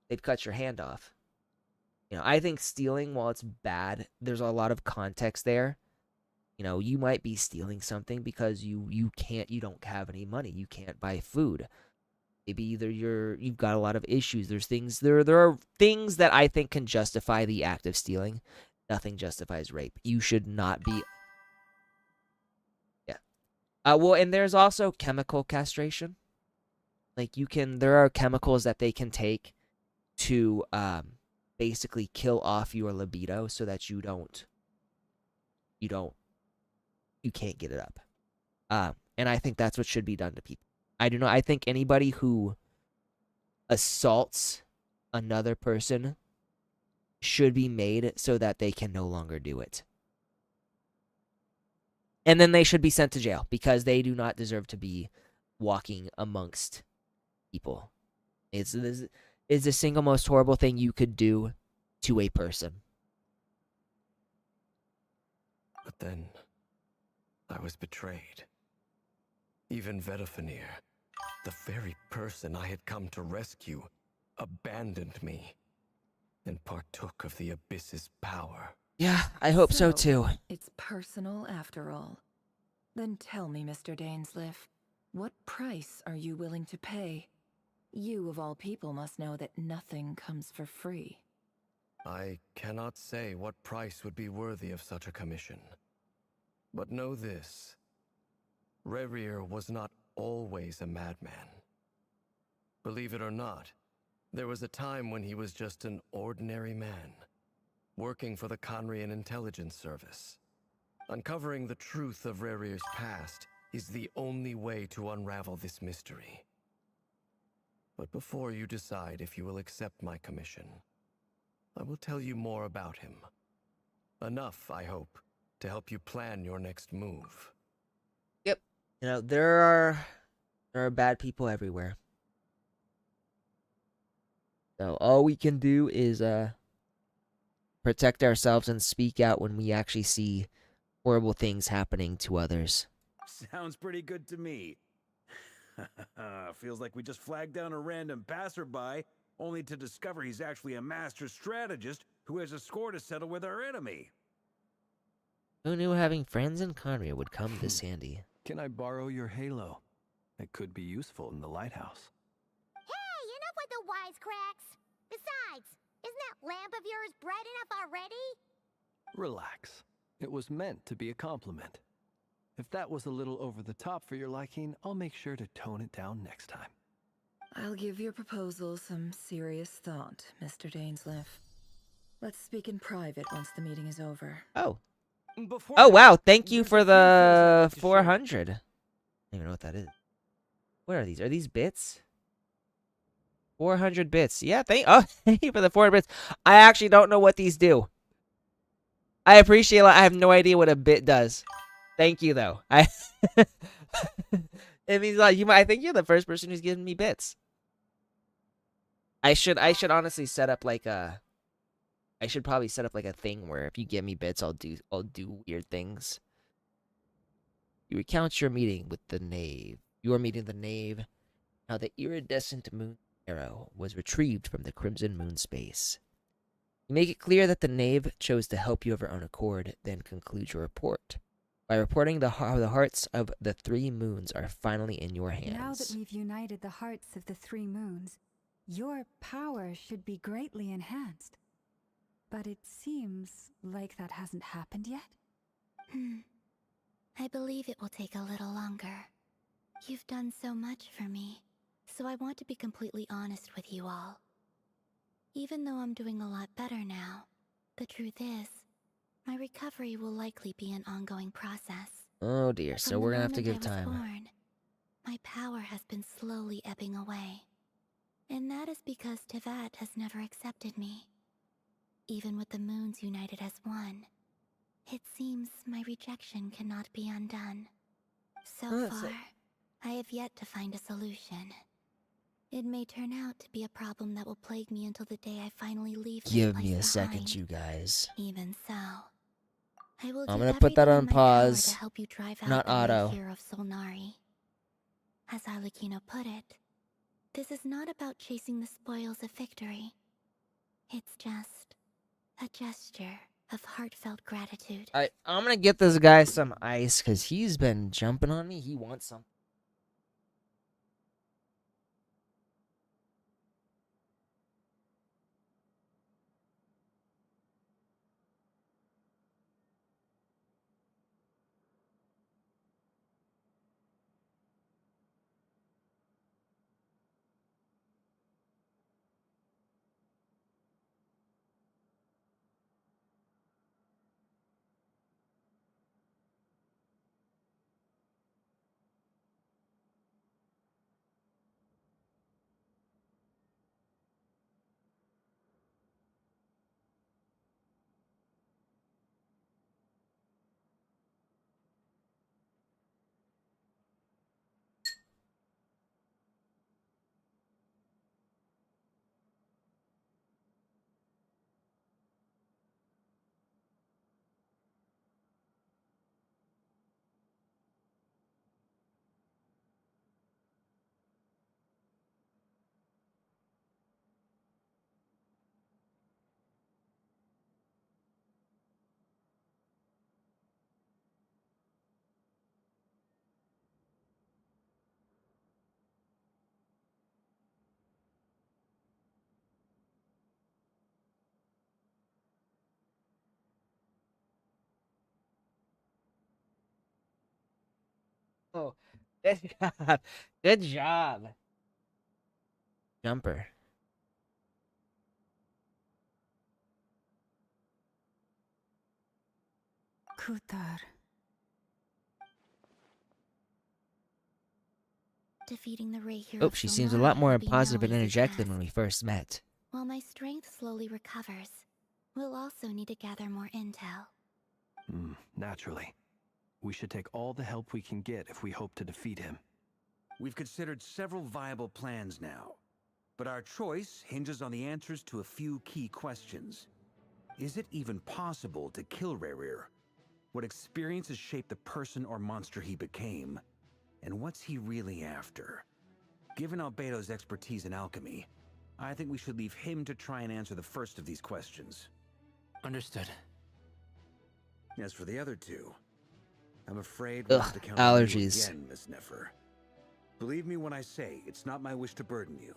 B: they'd cut your hand off. You know, I think stealing, while it's bad, there's a lot of context there. You know, you might be stealing something because you don't have any money. You can't buy food. Maybe either you've got a lot of issues. There are things that I think can justify the act of stealing. Nothing justifies rape. You should not be. Yeah. Well, and there's also chemical castration. Like there are chemicals that they can take to basically kill off your libido so that you can't get it up. And I think that's what should be done to people. I think anybody who assaults another person should be made so that they can no longer do it. And then they should be sent to jail because they do not deserve to be walking amongst people. It's the single most horrible thing you could do to a person.
U: But then, I was betrayed. Even Vedafenir, the very person I had come to rescue, abandoned me and partook of the Abyss's power.
B: Yeah, I hope so too.
L: It's personal after all. Then tell me, Mr. Dainsliff, what price are you willing to pay? You, of all people, must know that nothing comes for free.
U: I cannot say what price would be worthy of such a commission. But know this. Rerir was not always a madman. Believe it or not, there was a time when he was just an ordinary man, working for the Conrian Intelligence Service. Uncovering the truth of Rerir's past is the only way to unravel this mystery. But before you decide if you will accept my commission, I will tell you more about him. Enough, I hope, to help you plan your next move.
B: Yep. You know, there are bad people everywhere. So all we can do is protect ourselves and speak out when we actually see horrible things happening to others.
K: Sounds pretty good to me. Feels like we just flagged down a random passerby, only to discover he's actually a master strategist who has a score to settle with our enemy.
B: Who knew having friends in Conria would come this handy?
F: Can I borrow your halo? It could be useful in the lighthouse.
I: Hey, enough with the wisecracks! Besides, isn't that lamp of yours bright enough already?
F: Relax. It was meant to be a compliment. If that was a little over the top for your liking, I'll make sure to tone it down next time.
L: I'll give your proposal some serious thought, Mr. Dainsleif. Let's speak in private once the meeting is over.
B: Oh.
K: Before
B: Oh,
K: that,
B: wow. Thank you
K: there's a
B: for
K: few things I'd
B: the
K: like to share.
B: 400. I don't even know what that is. What are these? Are these bits? 400 bits. Yeah, thank you for the 400 bits. I actually don't know what these do. I appreciate it. I have no idea what a bit does. Thank you, though. It means a lot. I think you're the first person who's given me bits. I should honestly set up like a. I should probably set up like a thing where if you give me bits, I'll do weird things. You recount your meeting with the knave. You are meeting the knave. How the iridescent moon arrow was retrieved from the crimson moon space. You make it clear that the knave chose to help you of her own accord, then conclude your report. By reporting the hearts of the 3 moons are finally in your hands.
C: Now that we've united the hearts of the 3 moons, your power should be greatly enhanced. But it seems like that hasn't happened yet.
A: I believe it will take a little longer. You've done so much for me, so I want to be completely honest with you all. Even though I'm doing a lot better now, the truth is, my recovery will likely be an ongoing process.
B: Oh dear, so
A: From
B: we're
A: the
B: gonna have to
A: moment
B: give
A: I was
B: time.
A: born, my power has been slowly ebbing away. And that is because Tevat has never accepted me. Even with the moons united as one, it seems my rejection cannot be undone. So far, I have yet to find a solution. It may turn out to be a problem that will plague me until the day I finally leave this
B: Give
A: place
B: me a
A: behind.
B: second, you guys.
A: Even so, I will
B: I'm
A: do
B: gonna put that
A: everything
B: on
A: in my power
B: pause.
A: to help you drive out
B: Not
A: the
B: auto.
A: Here of Solnari. As Arlecchino put it, this is not about chasing the spoils of victory. It's just a gesture of heartfelt gratitude.
B: I'm gonna get this guy some ice because he's been jumping on me. He wants some. Oh, good job. Good job. Jumper.
C: Kutar.
A: Defeating the Rahier
B: Oh,
A: of
B: she seems a lot
A: Solnari
B: more
A: will be no
B: positive and
A: easy
B: energetic than
A: task.
B: when we first met.
A: While my strength slowly recovers, we'll also need to gather more intel.
F: Naturally. We should take all the help we can get if we hope to defeat him.
K: We've considered several viable plans now, but our choice hinges on the answers to a few key questions. Is it even possible to kill Rarir? What experiences shaped the person or monster he became? And what's he really after? Given Albedo's expertise in alchemy, I think we should leave him to try and answer the first of these questions.
Q: Understood.
K: As for the other two, I'm afraid we'll have to count
B: allergies.
K: on you again, Miss Nefer. Believe me when I say it's not my wish to burden you.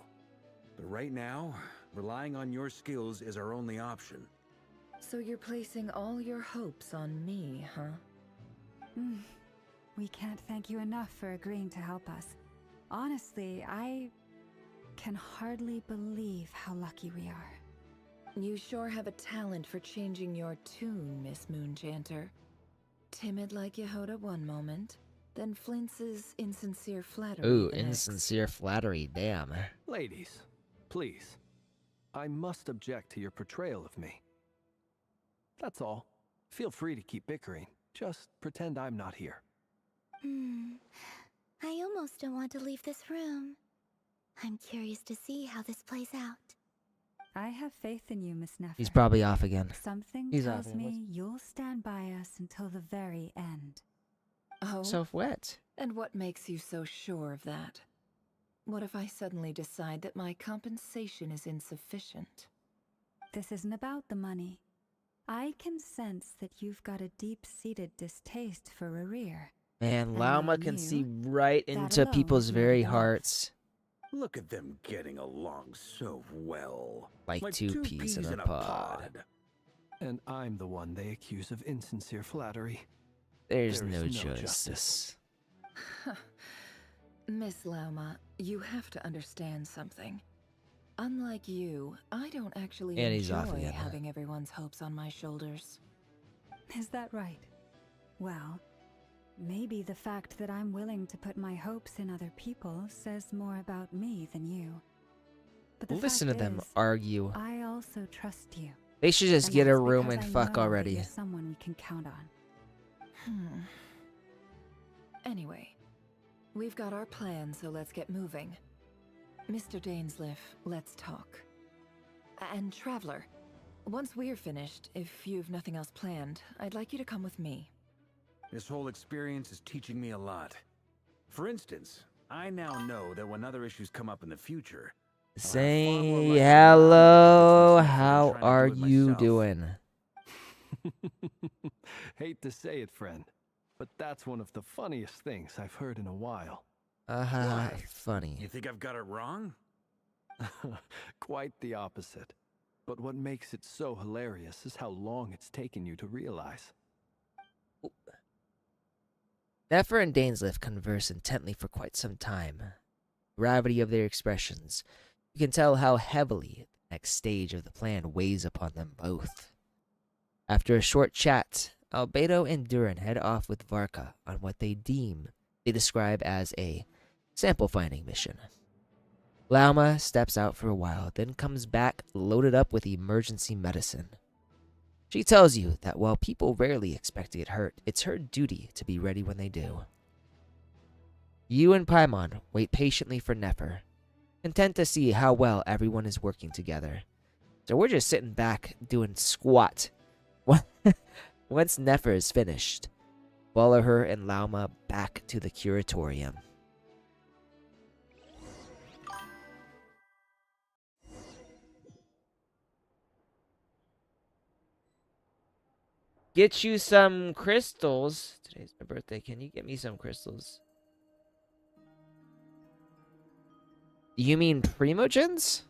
K: But right now, relying on your skills is our only option.
L: So you're placing all your hopes on me, huh?
C: We can't thank you enough for agreeing to help us. Honestly, I can hardly believe how lucky we are.
L: You sure have a talent for changing your tune, Miss Moonchanter. Timid like Yehoda one moment, then flinches insincere flattery
B: Ooh,
L: the next.
B: insincere flattery, damn.
F: Ladies, please. I must object to your portrayal of me. That's all. Feel free to keep bickering. Just pretend I'm not here.
A: I almost don't want to leave this room. I'm curious to see how this plays out.
C: I have faith in you, Miss Nefer.
B: He's probably off again.
C: Something
B: He's off
C: tells
B: again.
C: me you'll stand by us until the very end.
L: Oh?
B: So what?
L: And what makes you so sure of that? What if I suddenly decide that my compensation is insufficient?
C: This isn't about the money. I can sense that you've got a deep-seated distaste for Rarir.
B: Man,
C: And
B: Lauma
C: knowing
B: can
C: you,
B: see right
C: that
B: into
C: alone
B: people's
C: is
B: very
C: enough.
B: hearts.
K: Look at them getting along so well.
B: Like two peas in a pod.
F: And I'm the one they accuse of insincere flattery.
B: There's
F: There
B: no
F: is
B: justice.
L: Miss Lauma, you have to understand something. Unlike you, I don't actually
B: And he's off
L: enjoy
B: again.
L: having everyone's hopes on my shoulders.
C: Is that right? Well, maybe the fact that I'm willing to put my hopes in other people says more about me than you. But the
B: Listen to
C: fact
B: them
C: is,
B: argue.
C: I also trust you.
B: They should just
C: And
B: get a
C: that's
B: room
C: because
B: and
C: I
B: fuck
C: know that
B: already.
C: you're someone we can count on.
L: Anyway, we've got our plan, so let's get moving. Mr. Dainsliff, let's talk. And Traveler, once we're finished, if you've nothing else planned, I'd like you to come with me.
K: This whole experience is teaching me a lot. For instance, I now know that when other issues come up in the future,
B: Say hello. How are you doing?
F: Hate to say it, friend, but that's one of the funniest things I've heard in a while.
B: Funny.
K: You think I've got it wrong?
F: Quite the opposite. But what makes it so hilarious is how long it's taken you to realize.
B: Nefer and Dainsliff converse intently for quite some time. Gravity of their expressions. You can tell how heavily the next stage of the plan weighs upon them both. After a short chat, Albedo and Durin head off with Varka on what they describe as a sample-finding mission. Lauma steps out for a while, then comes back loaded up with emergency medicine. She tells you that while people rarely expect to get hurt, it's her duty to be ready when they do. You and Paimon wait patiently for Nefer, content to see how well everyone is working together. So we're just sitting back doing squat. Once Nefer is finished, follow her and Lauma back to the curatorium. Get you some crystals. Today's my birthday. Can you get me some crystals? You mean primogens?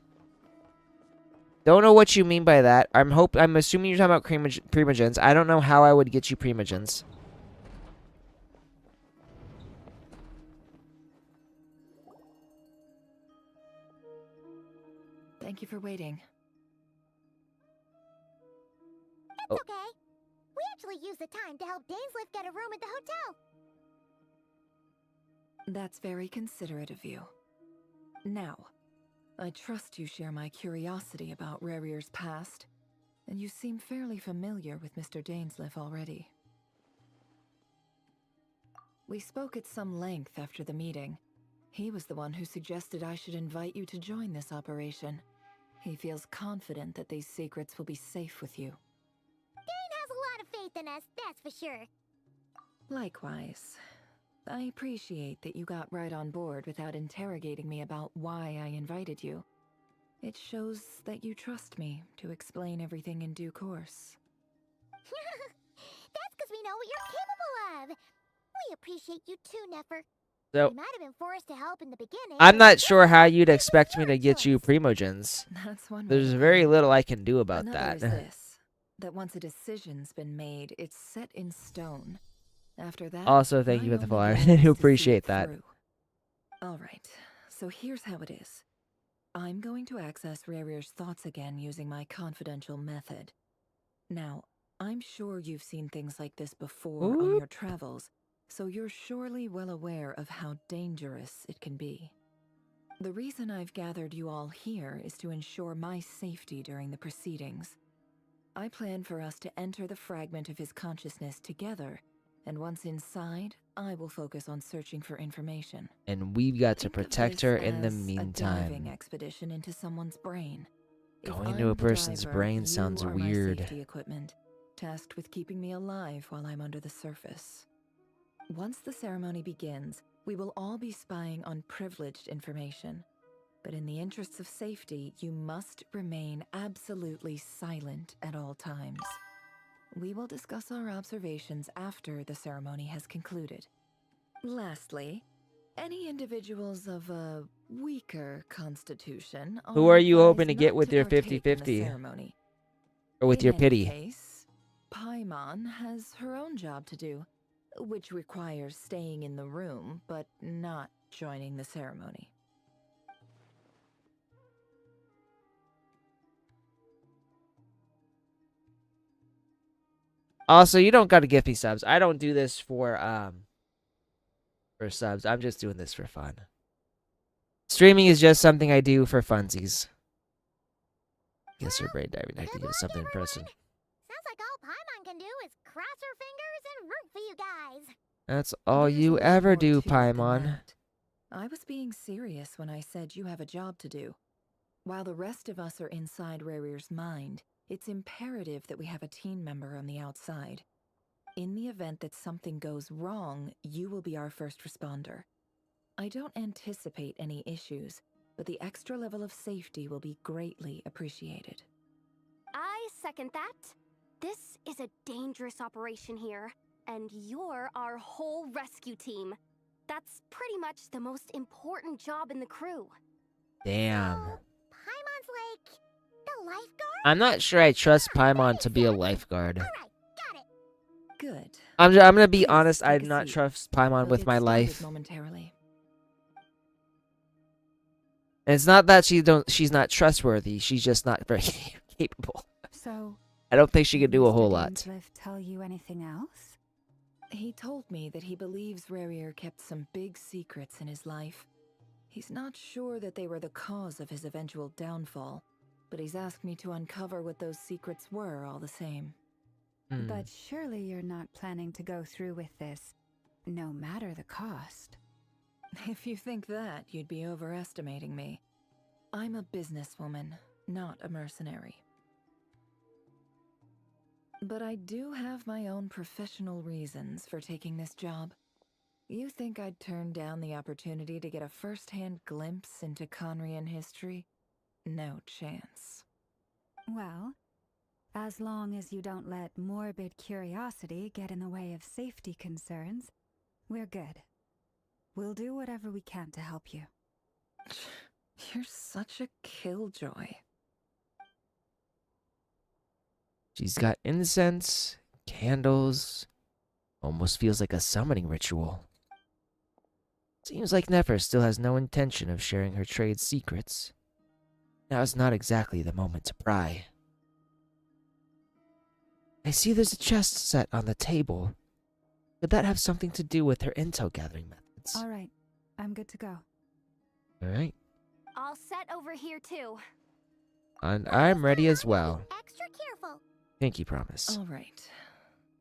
B: Don't know what you mean by that. I'm assuming you're talking about primogens. I don't know how I would get you primogens.
L: Thank you for waiting.
G: It's okay. We actually used the time to help Dainsliff get a room at the hotel.
L: That's very considerate of you. Now, I trust you share my curiosity about Rerir's past, and you seem fairly familiar with Mr. Dainsleif already. We spoke at some length after the meeting. He was the one who suggested I should invite you to join this operation. He feels confident that these secrets will be safe with you.
I: Dane has a lot of faith in us, that's for sure.
L: Likewise. I appreciate that you got right on board without interrogating me about why I invited you. It shows that you trust me to explain everything in due course.
I: That's because we know what you're capable of. We appreciate you too, Nefer.
B: So,
I: We might have been forced to help in the beginning.
B: I'm
I: but
B: not sure how you'd expect me to get you Primogens.
L: That's one way
B: There's
L: to put
B: very
L: it.
B: little I can do about
L: Another
B: that.
L: is this, that once a decision's been made, it's set in stone. After that,
B: Also, thank you
L: my
B: for the
L: only
B: follow. I
L: goal is
B: do
L: to see
B: appreciate
L: it
B: that.
L: through. All right, so here's how it is. I'm going to access Rerir's thoughts again using my confidential method. Now, I'm sure you've seen things like this before on your travels, so you're surely well aware of how dangerous it can be. The reason I've gathered you all here is to ensure my safety during the proceedings. I plan for us to enter the fragment of his consciousness together, and once inside, I will focus on searching for information.
B: And we've got to
L: Think of
B: protect
L: this
B: her in the
L: as a diving
B: meantime.
L: expedition into someone's brain. If
B: Going into a
L: I'm the
B: person's
L: diver,
B: brain
L: you
B: sounds
L: are my
B: weird.
L: safety equipment, tasked with keeping me alive while I'm under the surface. Once the ceremony begins, we will all be spying on privileged information. But in the interests of safety, you must remain absolutely silent at all times. We will discuss our observations after the ceremony has concluded. Lastly, any individuals of a weaker constitution
B: Who are you hoping
L: advised
B: to get
L: not
B: with
L: to
B: your
L: partake in the
B: 50-50?
L: ceremony.
B: Or with
L: In
B: your
L: any
B: pity?
L: case, Paimon has her own job to do, which requires staying in the room but not joining the ceremony.
B: Also, you don't gotta give me subs. I don't do this for subs. I'm just doing this for fun. Streaming is just something I do for funsies. Guess her brain diving. I have to give it something impressive.
I: Sounds like all Paimon can do is cross her fingers and root for you guys.
B: That's all
L: There's
B: you
L: a lot
B: ever
L: more
B: do,
L: to it than
B: Paimon.
L: that. I was being serious when I said you have a job to do. While the rest of us are inside Rerir's mind, it's imperative that we have a team member on the outside. In the event that something goes wrong, you will be our first responder. I don't anticipate any issues, but the extra level of safety will be greatly appreciated.
G: I second that. This is a dangerous operation here, and you're our whole rescue team. That's pretty much the most important job in the crew.
B: Damn.
I: Paimon's like the lifeguard?
B: I'm not sure I trust Paimon to be a lifeguard.
L: Good.
B: I'm gonna be
L: Please
B: honest. I
L: take
B: do
L: a
B: not
L: seat.
B: trust Paimon
L: We'll
B: with
L: get
B: my
L: started
B: life.
L: momentarily.
B: And it's not that she's not trustworthy. She's just not very capable.
C: So,
B: I don't think she can do a
C: Mr.
B: whole lot.
C: Dainsleif tell you anything else?
L: He told me that he believes Rerir kept some big secrets in his life. He's not sure that they were the cause of his eventual downfall, but he's asked me to uncover what those secrets were all the same.
C: But surely you're not planning to go through with this, no matter the cost.
L: If you think that, you'd be overestimating me. I'm a businesswoman, not a mercenary. But I do have my own professional reasons for taking this job. You think I'd turn down the opportunity to get a first-hand glimpse into Conrian history? No chance.
C: Well, as long as you don't let morbid curiosity get in the way of safety concerns, we're good. We'll do whatever we can to help you.
L: You're such a killjoy.
B: She's got incense, candles. Almost feels like a summoning ritual. Seems like Nefer still has no intention of sharing her trade secrets. Now is not exactly the moment to pry. I see there's a chest set on the table. Could that have something to do with her intel gathering methods?
C: All right, I'm good to go.
B: All right.
G: All set over here, too.
B: And I'm ready as well.
I: Extra careful.
B: Pinky promise.
L: All right.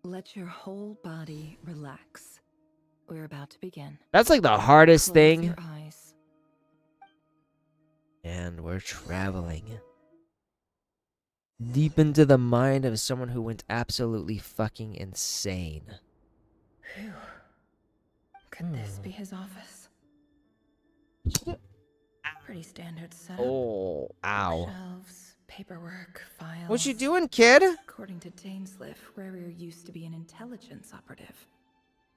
L: Let your whole body relax. We're about to begin.
B: That's like the hardest
L: Close
B: thing.
L: your eyes.
B: And we're traveling deep into the mind of someone who went absolutely fucking insane.
L: Phew. Could this be his office? Pretty standard setup.
B: Oh, ow.
L: Shelves, paperwork, files.
B: What you doing, kid?
L: According to Dainsliff, Rarier used to be an intelligence operative.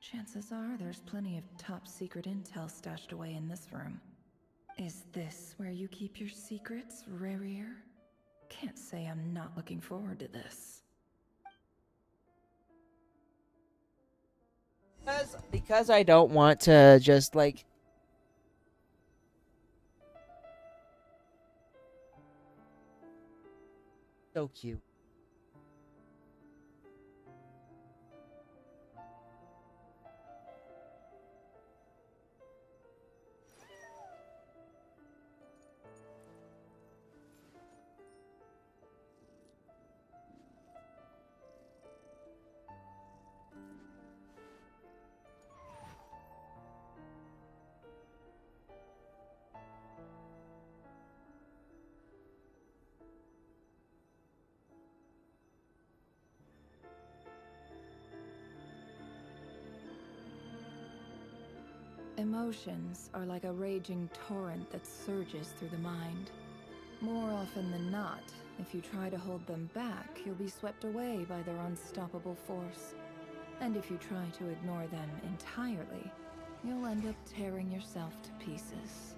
L: Chances are there's plenty of top secret intel stashed away in this room. Is this where you keep your secrets, Rarier? Can't say I'm not looking forward to this.
B: Because I don't want to just like so cute.
L: Emotions are like a raging torrent that surges through the mind. More often than not, if you try to hold them back, you'll be swept away by their unstoppable force. And if you try to ignore them entirely, you'll end up tearing yourself to pieces.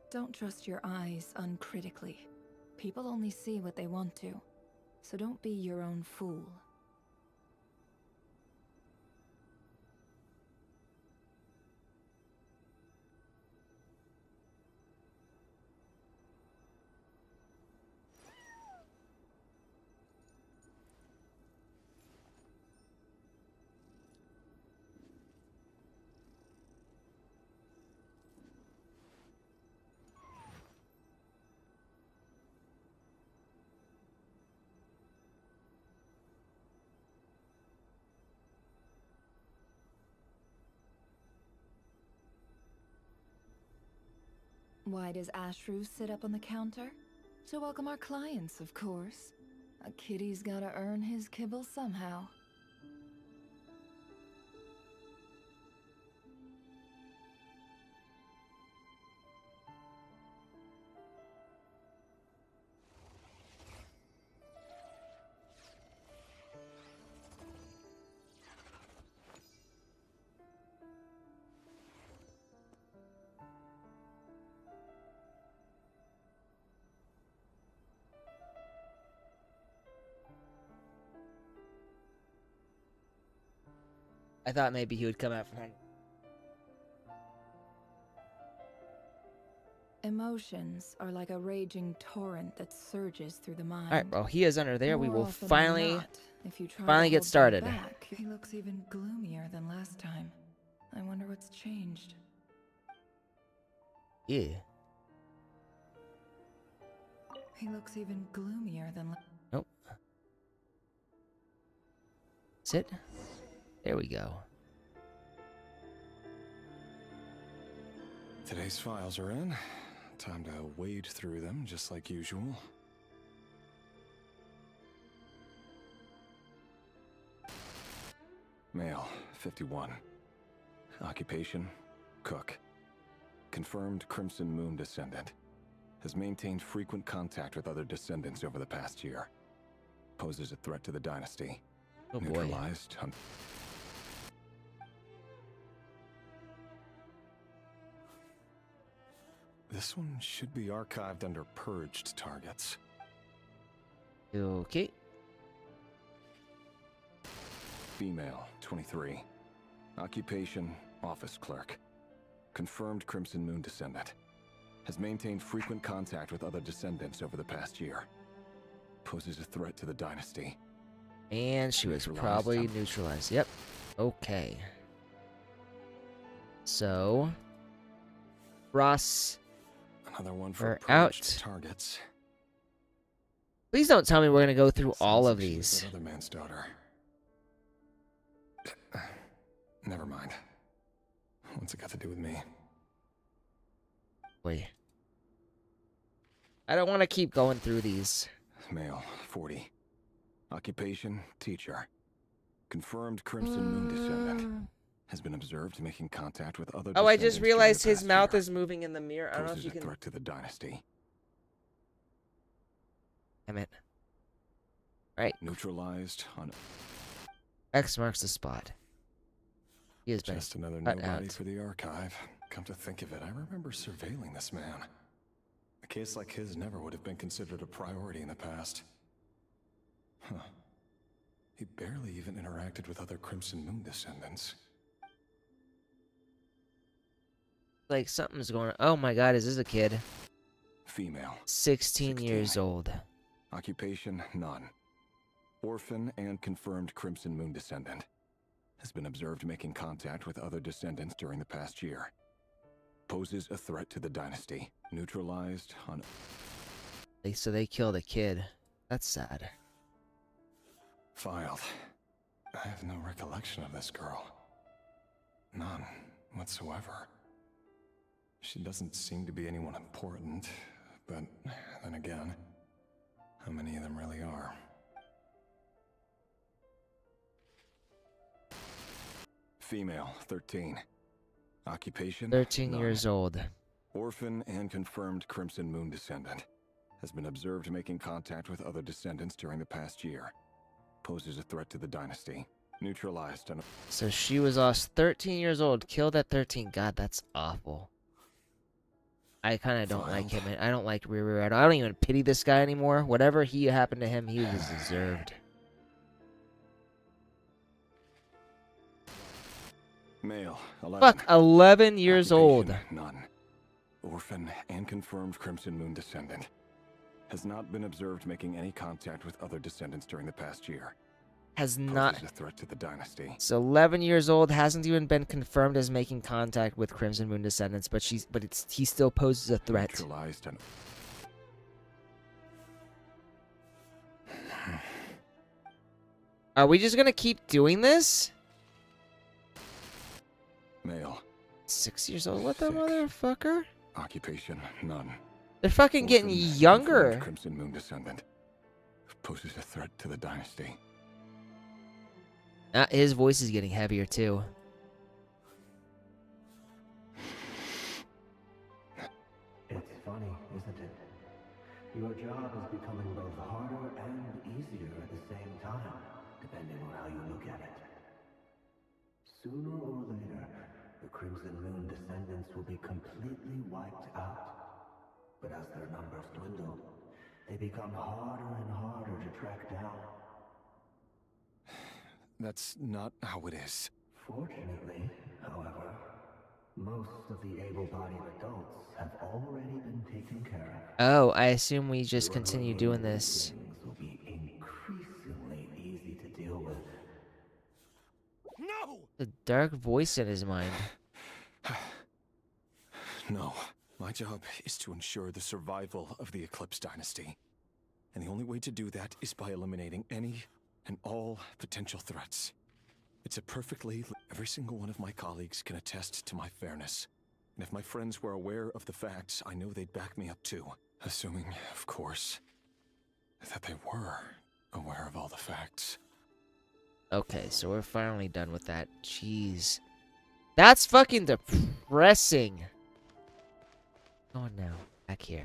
L: Don't trust your eyes uncritically. People only see what they want to, so don't be your own fool. Why does Ashru sit up on the counter? To welcome our clients, of course. A kitty's gotta earn his kibble somehow.
B: I thought maybe he would come out from him.
L: Emotions are like a raging torrent that surges through the mind.
B: All right, well, he is under there. We
L: More
B: will
L: often than
B: finally,
L: not, if you try
B: finally
L: to
B: get
L: hold them
B: started.
L: back, he looks even gloomier than last time. I wonder what's changed.
B: Yeah.
L: He looks even gloomier than
B: Nope. Sit. There we go.
J: Today's files are in. Time to wade through them, just like usual. Mail. 51. Occupation, cook. Confirmed Crimson Moon descendant. Has maintained frequent contact with other descendants over the past year. Poses a threat to the dynasty.
B: Oh boy.
J: Neutralized. This one should be archived under purged targets.
B: Okay.
J: Female, 23. Occupation, office clerk. Confirmed Crimson Moon descendant. Has maintained frequent contact with other descendants over the past year. Poses a threat to the dynasty.
B: And she was probably neutralized. Yep. Okay. So, Ross,
J: another one for
B: out.
J: Targets.
B: Please don't tell me we're gonna go through all of these.
J: That other man's daughter. Never mind. What's it got to do with me?
B: Wait. I don't want to keep going through these.
J: Male, 40. Occupation, teacher. Confirmed Crimson Moon descendant. Has been observed making contact with other
B: Oh, I just
J: descendants
B: realized
J: during the
B: his
J: past
B: mouth
J: year.
B: is moving in the mirror. I don't know if
J: Poses
B: you
J: a
B: can.
J: threat to the dynasty.
B: Damn it. Right.
J: Neutralized on
B: X marks the spot. He has been
J: just another
B: cut
J: nobody
B: out.
J: for the archive. Come to think of it, I remember surveilling this man. A case like his never would have been considered a priority in the past. Huh. He barely even interacted with other Crimson Moon descendants.
B: Like something's going on. Oh my god, is this a kid?
J: Female.
B: 16 years old.
J: Occupation, none. Orphan and confirmed Crimson Moon descendant. Has been observed making contact with other descendants during the past year. Poses a threat to the dynasty. Neutralized on...
B: So they killed a kid. That's sad.
J: Filed. I have no recollection of this girl. None whatsoever. She doesn't seem to be anyone important, but then again, how many of them really are? Female, 13. Occupation?
B: 13
J: none.
B: years old.
J: Orphan and confirmed Crimson Moon descendant. Has been observed making contact with other descendants during the past year. Poses a threat to the dynasty. Neutralized on...
B: So she was lost 13 years old, killed at 13. God, that's awful. I kind of don't like him. I don't like Riri. I don't even pity this guy anymore. Whatever happened to him, he was deserved.
J: Male, 11.
B: Fuck, 11 years old.
J: None. Orphan and confirmed Crimson Moon descendant. Has not been observed making any contact with other descendants during the past year.
B: Has not.
J: Poses a threat to the dynasty.
B: So 11 years old, hasn't even been confirmed as making contact with Crimson Moon descendants, but he still poses a threat.
J: Neutralized and...
B: Are we just gonna keep doing this?
J: Male.
B: 6 years old? What the motherfucker?
J: Occupation, none.
B: They're fucking getting younger.
J: Crimson Moon descendant. Poses a threat to the dynasty.
B: His voice is getting heavier too.
N: It's funny, isn't it? Your job is becoming both harder and easier at the same time, depending on how you look at it. Sooner or later, the Crimson Moon descendants will be completely wiped out. But as their numbers dwindle, they become harder and harder to track down.
J: That's not how it is.
N: Fortunately, however, most of the able-bodied adults have already been taken care of.
B: Oh, I assume we just continue doing this.
N: Things will be increasingly easy to deal with.
J: No!
B: The dark voice in his mind.
J: No. My job is to ensure the survival of the Eclipse Dynasty. And the only way to do that is by eliminating any and all potential threats. It's a perfectly... Every single one of my colleagues can attest to my fairness. And if my friends were aware of the facts, I know they'd back me up too. Assuming, of course, that they were aware of all the facts.
B: Okay, so we're finally done with that. Jeez. That's fucking depressing. Go on now. Back here.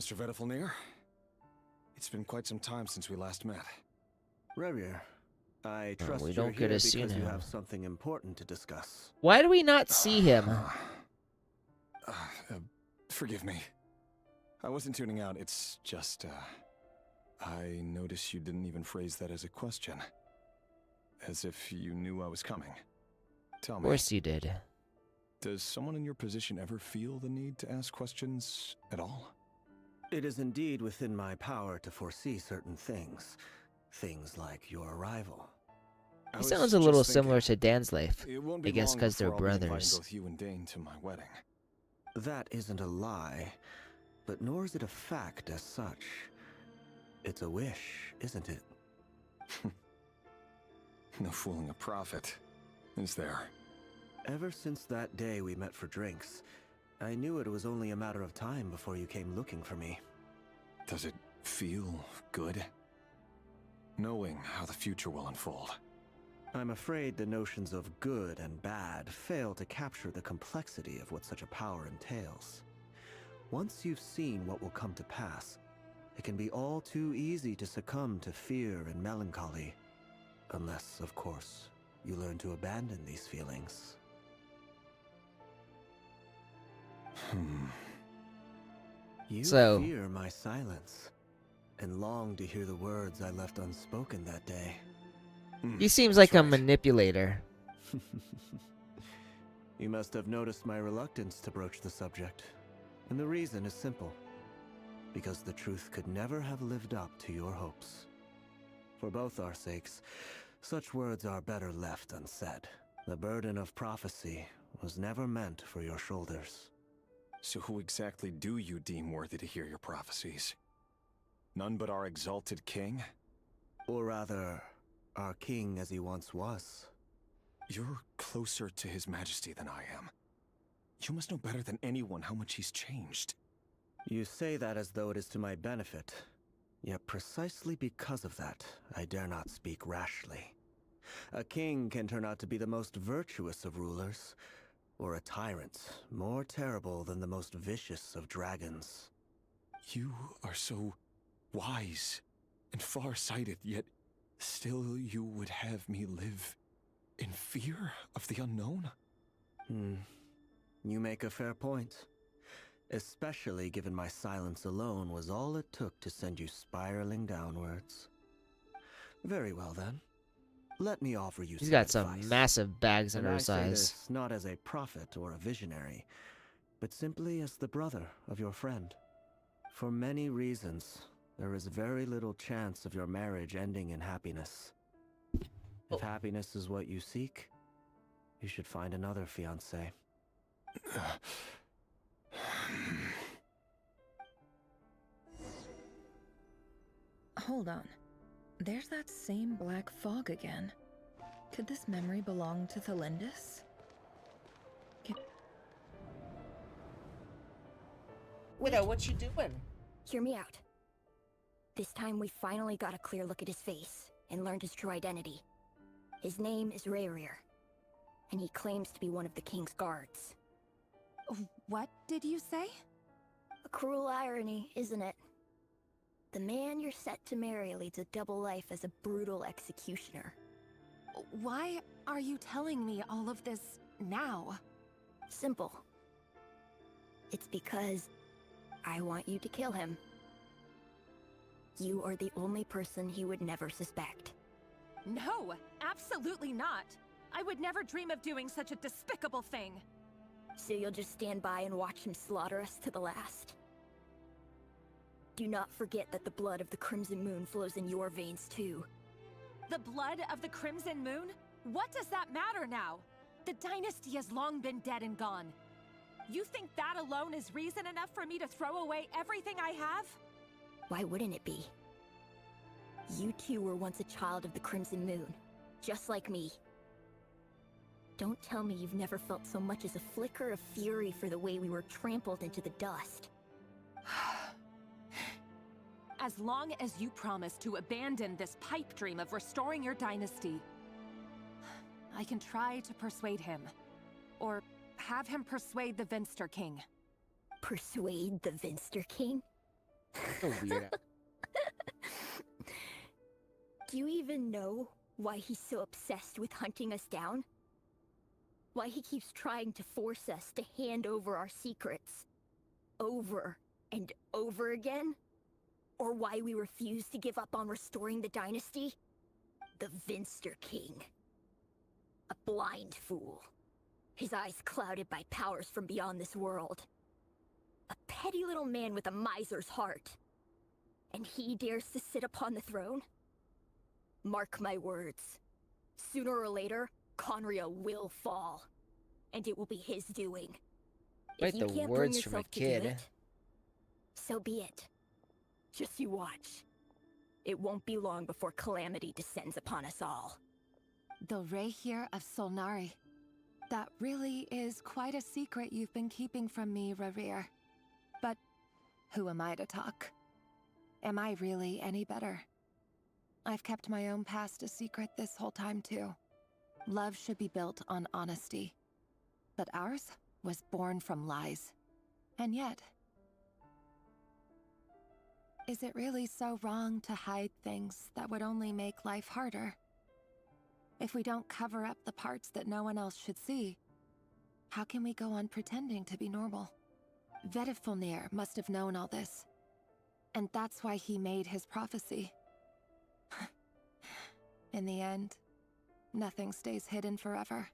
J: Mr. Vedifalnir? It's been quite some time since we last met.
N: Revier, I
B: Oh,
N: trust
B: we
N: you're
B: don't get
N: here
B: to see
N: because you
B: him.
N: have something important to discuss.
B: Why do we not see him?
J: Forgive me. I wasn't tuning out. It's just, I noticed you didn't even phrase that as a question. As if you knew I was coming. Tell me.
B: Of course you did.
J: Does someone in your position ever feel the need to ask questions at all?
N: It is indeed within my power to foresee certain things. Things like your arrival.
B: He sounds a little similar to Dan's life. I guess because they're
J: I'll be inviting
B: brothers.
J: both you and Dane to my wedding.
N: That isn't a lie, but nor is it a fact as such. It's a wish, isn't it?
J: No fooling a prophet, is there?
N: Ever since that day we met for drinks, I knew it was only a matter of time before you came looking for me.
J: Does it feel good? Knowing how the future will unfold.
N: I'm afraid the notions of good and bad fail to capture the complexity of what such a power entails. Once you've seen what will come to pass, it can be all too easy to succumb to fear and melancholy. Unless, of course, you learn to abandon these feelings. You fear my silence, and long to hear the words I left unspoken that day.
B: He seems like a manipulator.
N: You must have noticed my reluctance to broach the subject. And the reason is simple. Because the truth could never have lived up to your hopes. For both our sakes, such words are better left unsaid. The burden of prophecy was never meant for your shoulders.
J: So who exactly do you deem worthy to hear your prophecies? None but our exalted king?
N: Or rather, our king as he once was.
J: You're closer to his majesty than I am. You must know better than anyone how much he's changed.
N: You say that as though it is to my benefit. Yet precisely because of that, I dare not speak rashly. A king can turn out to be the most virtuous of rulers, or a tyrant more terrible than the most vicious of dragons.
J: You are so wise and far-sighted, yet still you would have me live in fear of the unknown?
N: You make a fair point. Especially given my silence alone was all it took to send you spiraling downwards. Very well then. Let me offer you
B: He's got some massive bags under his
N: I say
B: eyes.
N: this not as a prophet or a visionary, but simply as the brother of your friend. For many reasons, there is very little chance of your marriage ending in happiness. If happiness is what you seek, you should find another fiancé.
L: Hold on. There's that same black fog again. Could this memory belong to Thelindis?
B: Widow, what you doing?
G: Hear me out. This time we finally got a clear look at his face and learned his true identity. His name is Rayrir, and he claims to be one of the king's guards.
M: What did you say?
G: A cruel irony, isn't it? The man you're set to marry leads a double life as a brutal executioner.
M: Why are you telling me all of this now?
G: Simple. It's because I want you to kill him. You are the only person he would never suspect.
M: No, absolutely not. I would never dream of doing such a despicable thing.
G: So you'll just stand by and watch him slaughter us to the last? Do not forget that the blood of the Crimson Moon flows in your veins too.
M: The blood of the Crimson Moon? What does that matter now? The dynasty has long been dead and gone. You think that alone is reason enough for me to throw away everything I have?
G: Why wouldn't it be? You two were once a child of the Crimson Moon, just like me.
H: Don't tell me you've never felt so much as a flicker of fury for the way we were trampled into the dust.
M: As long as you promise to abandon this pipe dream of restoring your dynasty, I can try to persuade him. Or have him persuade the Vinster King.
H: Persuade the Vinster King?
B: So weird.
H: Do you even know why he's so obsessed with hunting us down? Why he keeps trying to force us to hand over our secrets? Over and over again? Or why we refuse to give up on restoring the dynasty? The Vinster King. A blind fool. His eyes clouded by powers from beyond this world. A petty little man with a miser's heart. And he dares to sit upon the throne? Mark my words. Sooner or later, Conria will fall. And it will be his doing.
B: Wait,
H: If you
B: the
H: can't
B: words
H: bring
B: from a
H: yourself to
B: kid.
H: do it, so be it. Just you watch. It won't be long before calamity descends upon us all.
M: The Rehir of Solnari. That really is quite a secret you've been keeping from me, Rerir. But who am I to talk? Am I really any better? I've kept my own past a secret this whole time too. Love should be built on honesty. But ours was born from lies. And yet, is it really so wrong to hide things that would only make life harder? If we don't cover up the parts that no one else should see, how can we go on pretending to be normal? Vedifulnir must have known all this. And that's why he made his prophecy. In the end, nothing stays hidden forever.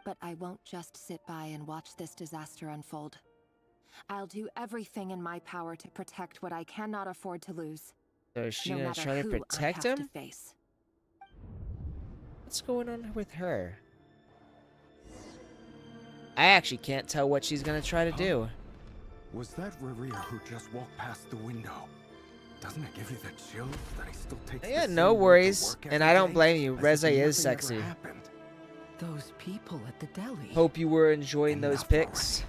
M: But I won't just sit by and watch this disaster unfold. I'll do everything in my power to protect what I cannot afford to lose.
B: So is she
M: no
B: gonna
M: matter
B: try to
M: who
B: protect
M: I have
B: him?
M: To face.
B: What's going on with her? I actually can't tell what she's gonna try to do.
J: Was that Rerir who just walked past the window? Doesn't it give you the chills that he still takes?
B: Yeah,
J: the
B: no
J: same route to
B: worries.
J: work
B: And
J: every
B: I don't
J: day
B: blame you.
J: as if
B: Reza is
J: nothing ever
B: sexy.
J: happened?
Q: Those people at the deli.
B: Hope you were enjoying those
J: Enough
B: pics.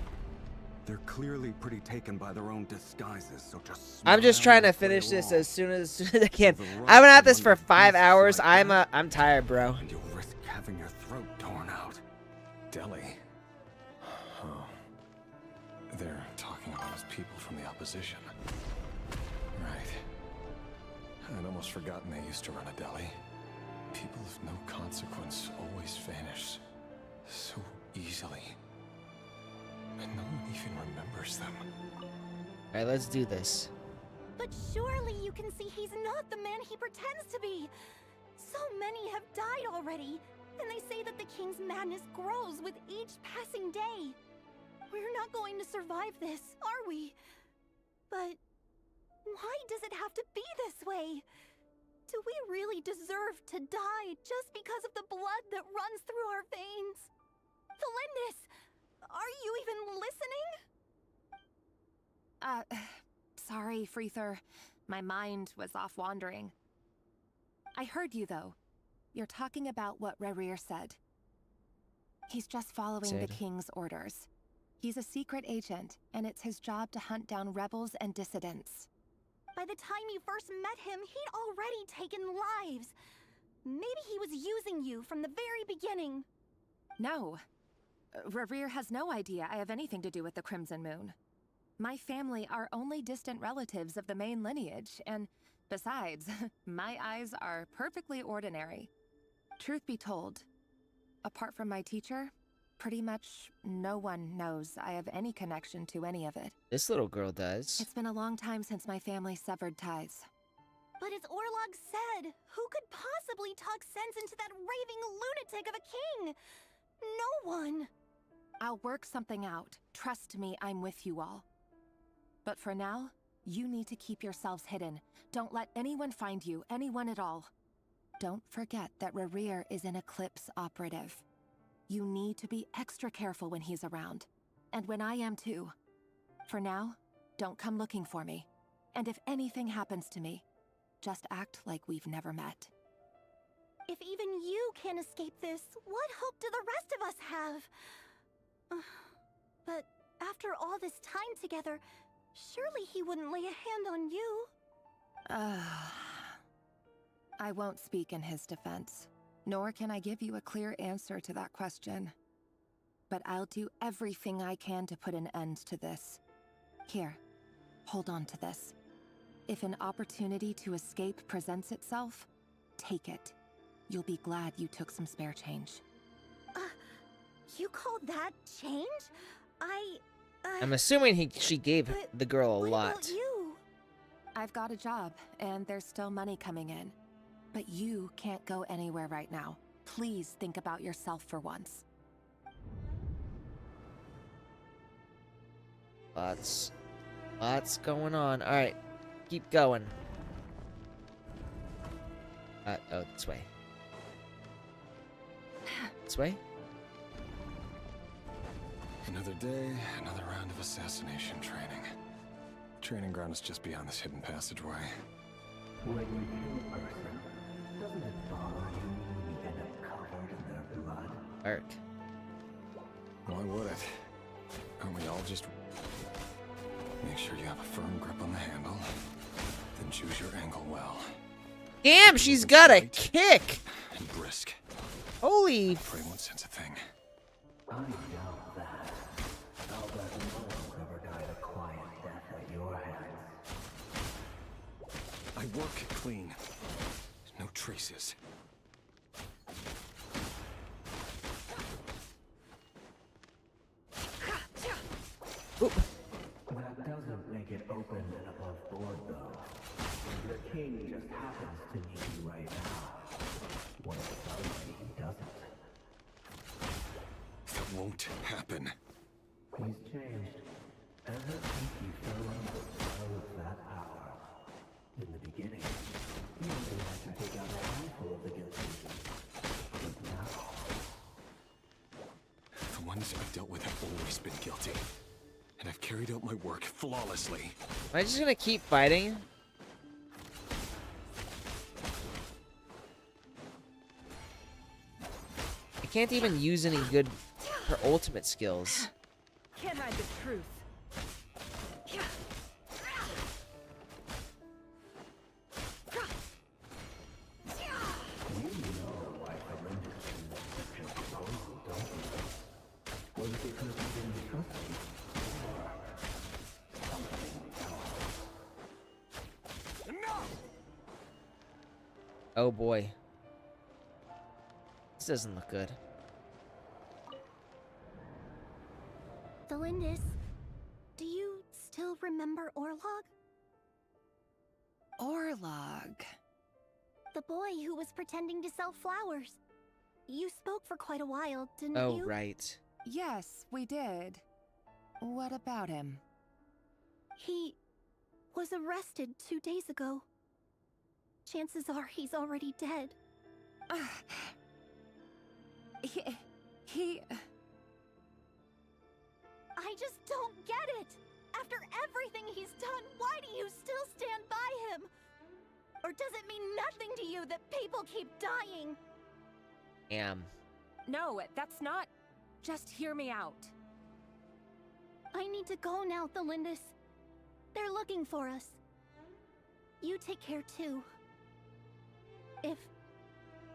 J: They're clearly pretty taken by their own disguises, so just
B: I'm just
J: smile
B: trying to
J: and play
B: finish this
J: along.
B: as soon as I can.
J: With a
B: I've been
J: rush
B: at
J: of
B: this for
J: wonder
B: 5
J: beasts
B: hours.
J: like
B: I'm tired, bro.
J: And you'll risk having your throat torn out.
F: Delhi. Oh. They're talking about us people from the opposition. Right. I'd almost forgotten they used to run a deli. People of no consequence always vanish so easily. And no one even remembers them.
B: Alright, let's do this.
G: But surely you can see he's not the man he pretends to be. So many have died already, and they say that the king's madness grows with each passing day. We're not going to survive this, are we? But why does it have to be this way? Do we really deserve to die just because of the blood that runs through our veins? Felindis, are you even listening?
M: Sorry, Freether. My mind was off wandering. I heard you, though. You're talking about what Rerir said. He's just following the king's orders. He's a secret agent, and it's his job to hunt down rebels and dissidents.
G: By the time you first met him, he'd already taken lives. Maybe he was using you from the very beginning.
M: No. Rerir has no idea I have anything to do with the Crimson Moon. My family are only distant relatives of the main lineage, and besides, my eyes are perfectly ordinary. Truth be told, apart from my teacher, pretty much no one knows I have any connection to any of it.
B: This little girl does.
M: It's been a long time since my family severed ties.
G: But as Orlog said, who could possibly talk sense into that raving lunatic of a king? No one.
M: I'll work something out. Trust me, I'm with you all. But for now, you need to keep yourselves hidden. Don't let anyone find you, anyone at all. Don't forget that Rerir is an Eclipse operative. You need to be extra careful when he's around. And when I am too. For now, don't come looking for me. And if anything happens to me, just act like we've never met.
S: If even you can't escape this, what hope do the rest of us have? But after all this time together, surely he wouldn't lay a hand on you.
M: I won't speak in his defense, nor can I give you a clear answer to that question. But I'll do everything I can to put an end to this. Here, hold on to this. If an opportunity to escape presents itself, take it. You'll be glad you took some spare change.
S: You call that change?
B: I'm assuming she gave the girl a lot.
S: About you?
M: I've got a job, and there's still money coming in. But you can't go anywhere right now. Please think about yourself for once.
B: Lots going on. All right, keep going. Oh, this way. This way?
J: Another day, another round of assassination training. Training ground is just beyond this hidden passageway.
N: When you kill a person, doesn't it bother you when you end up covered in their blood?
B: Ark.
J: Why would it? Aren't we all just... Make sure you have a firm grip on the handle, then choose your angle well.
B: Damn, she's got a kick!
J: And brisk.
B: Holy...
J: Pray won't sense a thing.
N: I doubt that. I'll bet no one ever died a quiet death at your hands.
J: I work clean. No traces.
B: Oop.
N: That doesn't make it open and above board, though. The king just happens to need you right now. When it does, he doesn't.
J: That won't happen.
N: He's changed. Ever since he fell under the spell of that power. In the beginning, he only had to take out a handful of the guilty. But now...
J: The ones I've dealt with have always been guilty. And I've carried out my work flawlessly.
B: Am I just gonna keep fighting? I can't even use any good her ultimate skills.
R: Can't hide the truth.
B: Oh boy. This doesn't look good.
S: Delindis, do you still remember Orlog?
M: Orlog.
S: The boy who was pretending to sell flowers. You spoke for quite a while, didn't
B: Oh,
S: you?
B: right.
M: Yes, we did. What about him?
S: He was arrested 2 days ago. Chances are he's already dead.
M: He...
S: I just don't get it! After everything he's done, why do you still stand by him? Or does it mean nothing to you that people keep dying?
R: No, that's not... Just hear me out.
S: I need to go now, Thelindis. They're looking for us. You take care too.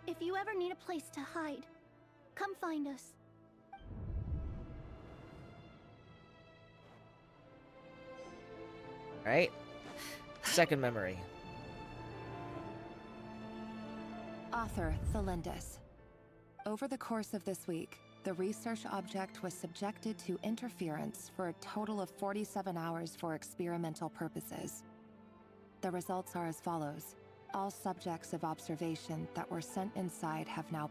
S: If you ever need a place to hide, come find us.
B: Right? Second memory.
M: Author Thelindis. Over the course of this week, the research object was subjected to interference for a total of 47 hours for experimental purposes. The results are as follows. All subjects of observation that were sent inside have now...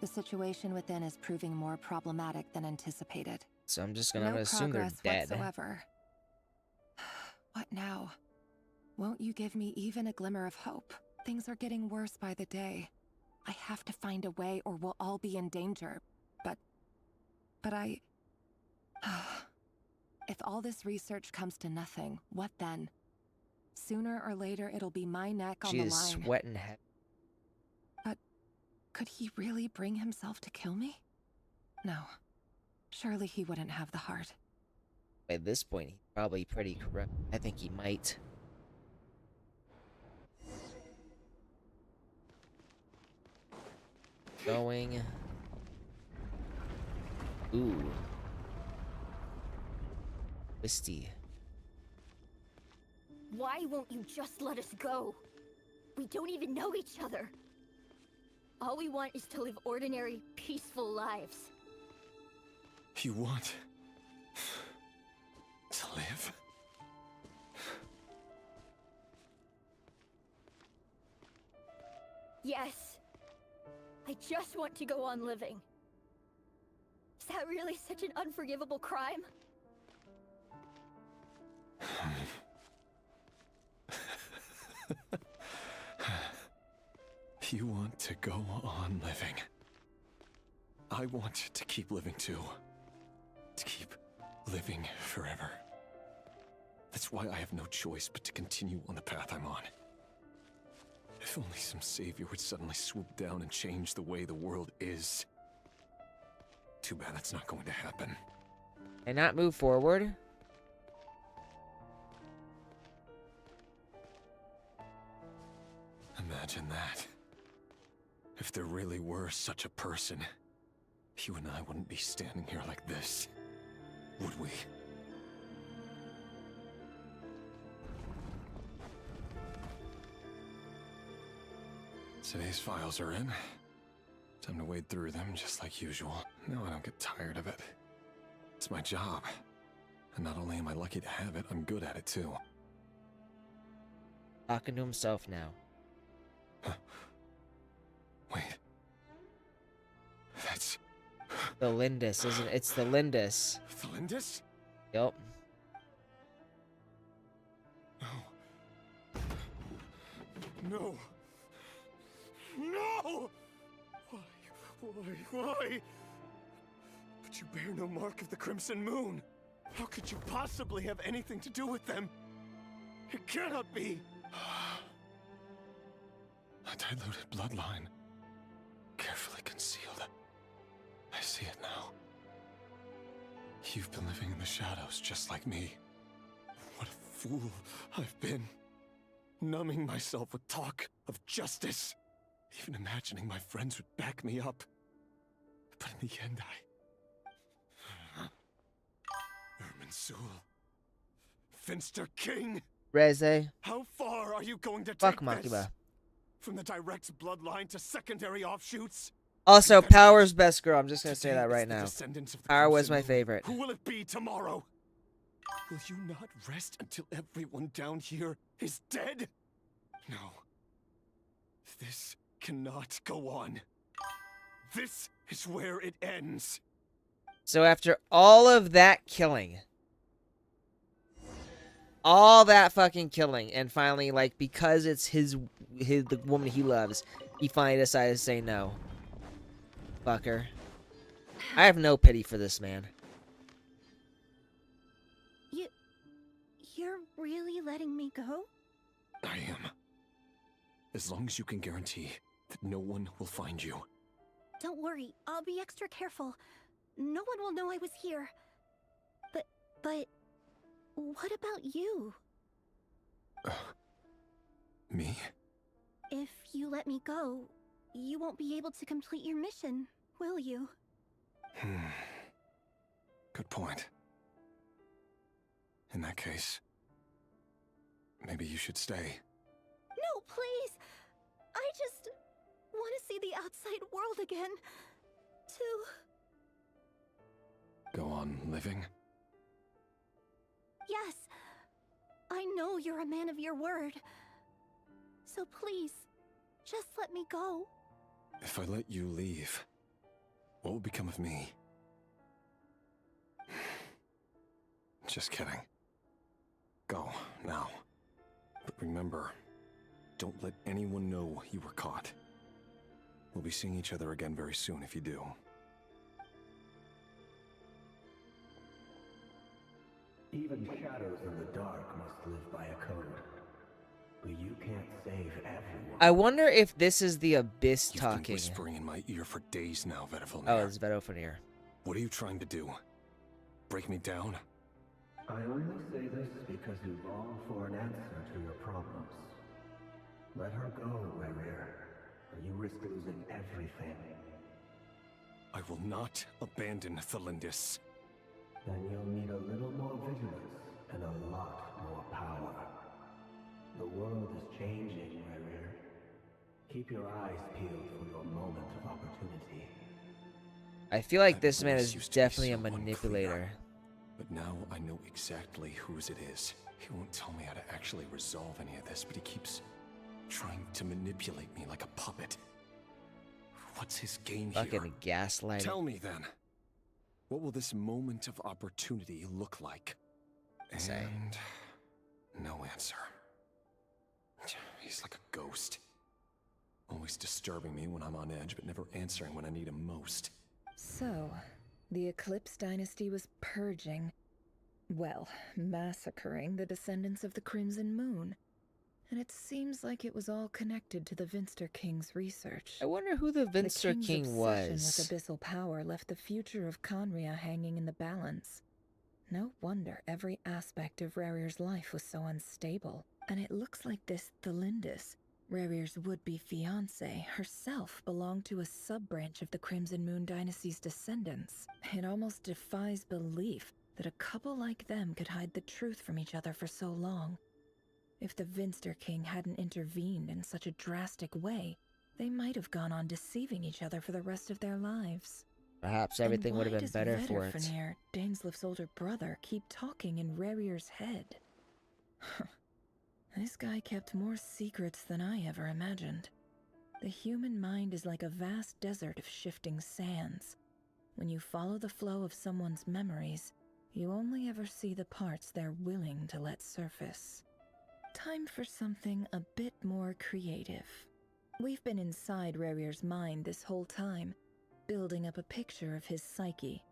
M: The situation within is proving more problematic than anticipated.
B: So I'm just gonna assume they're
M: progress
B: dead.
M: Whatsoever. What now? Won't you give me even a glimmer of hope? Things are getting worse by the day. I have to find a way or we'll all be in danger. But I... If all this research comes to nothing, what then? Sooner or later, it'll be my neck on
B: She
M: the
B: is
M: line.
B: sweating heavy.
M: But could he really bring himself to kill me? No. Surely he wouldn't have the heart.
B: At this point, he's probably pretty corrupt. I think he might. Going. Ooh. Twisty.
H: Why won't you just let us go? We don't even know each other. All we want is to live ordinary, peaceful lives.
F: You want to live?
H: Yes. I just want to go on living. Is that really such an unforgivable crime?
F: You want to go on living. I want to keep living too. To keep living forever. That's why I have no choice but to continue on the path I'm on. If only some savior would suddenly swoop down and change the way the world is. Too bad that's not going to happen.
B: And not move forward.
F: Imagine that. If there really were such a person, you and I wouldn't be standing here like this, would we? Today's files are in. Time to wade through them just like usual. No, I don't get tired of it. It's my job. And not only am I lucky to have it, I'm good at it too.
B: Talking to himself now.
F: Wait. That's...
B: The Lindis, isn't it? It's the Lindis.
F: The Lindis?
B: Yup.
F: No. No! Why? But you bear no mark of the Crimson Moon. How could you possibly have anything to do with them? It cannot be! A diluted bloodline. Carefully concealed. I see it now. You've been living in the shadows just like me. What a fool I've been. Numbing myself with talk of justice. Even imagining my friends would back me up. But in the end, Irminsul. Finster King!
B: Reze.
F: How far are you going to
B: Fuck
F: take this?
B: Makiba.
F: From the direct bloodline to secondary offshoots?
B: Also, Power's best girl. I'm just gonna say
F: Today
B: that
F: it's
B: right
F: the
B: now.
F: descendants of the
B: Power was
F: Crimson
B: my
F: Moon.
B: favorite.
F: Who will it be tomorrow? Will you not rest until everyone down here is dead? No. This cannot go on. This is where it ends.
B: So after all of that killing, all that fucking killing, and finally, like, because it's the woman he loves, he finally decided to say no. Fucker. I have no pity for this man.
S: You're really letting me go?
F: I am. As long as you can guarantee that no one will find you.
S: Don't worry, I'll be extra careful. No one will know I was here. But what about you?
F: Me?
S: If you let me go, you won't be able to complete your mission, will you?
F: Good point. In that case, maybe you should stay.
S: No, please! I just want to see the outside world again.
F: Go on living?
S: Yes. I know you're a man of your word. So please, just let me go.
F: If I let you leave, what will become of me? Just kidding. Go, now. But remember, don't let anyone know you were caught. We'll be seeing each other again very soon if you do.
N: Even shadows in the dark must live by a code. can't save everyone.
B: I wonder if this is the Abyss
J: You've been
B: talking.
J: whispering in my ear for days now, Vedifilnir.
B: Oh, it's Vedifilnir.
J: What are you trying to do? Break me down?
N: I only say this because you long for an answer to your problems. Let her go, Rerir, or you risk losing everything.
J: I will not abandon Thelindis.
N: Then you'll need a little more vigilance and a lot more power. The world is changing, Rerir. Keep your eyes peeled for your moment of opportunity.
B: I feel like
J: That
B: this man
J: voice
B: is
J: used to be
B: definitely a
J: so unclear.
B: manipulator.
J: But now I know exactly whose it is. He won't tell me how to actually resolve any of this, but he keeps trying to manipulate me like a puppet. What's his game here?
B: Fucking gaslighting.
J: Tell me then. What will this moment of opportunity look like? And no answer. He's like a ghost. Always disturbing me when I'm on edge, but never answering when I need him most.
L: So, the Eclipse Dynasty was purging, well, massacring the descendants of the Crimson Moon. And it seems like it was all connected to the Vinster King's research.
B: I wonder who the Vinster
L: King's
B: King
L: obsession
B: was.
L: with abyssal power left the future of Conria hanging in the balance. No wonder every aspect of Rerir's life was so unstable. And it looks like this Thelindis, Rerir's would-be fiancée, herself belonged to a sub-branch of the Crimson Moon Dynasty's descendants. It almost defies belief that a couple like them could hide the truth from each other for so long. If the Vinster King hadn't intervened in such a drastic way, they might have gone on deceiving each other for the rest of their lives.
B: Perhaps everything would have been better for it.
L: Vedifilnir, Dainslif's older brother, keep talking in Rerir's head? This guy kept more secrets than I ever imagined. The human mind is like a vast desert of shifting sands. When you follow the flow of someone's memories, you only ever see the parts they're willing to let surface. Time for something a bit more creative. We've been inside Rerir's mind this whole time, building up a picture of his psyche.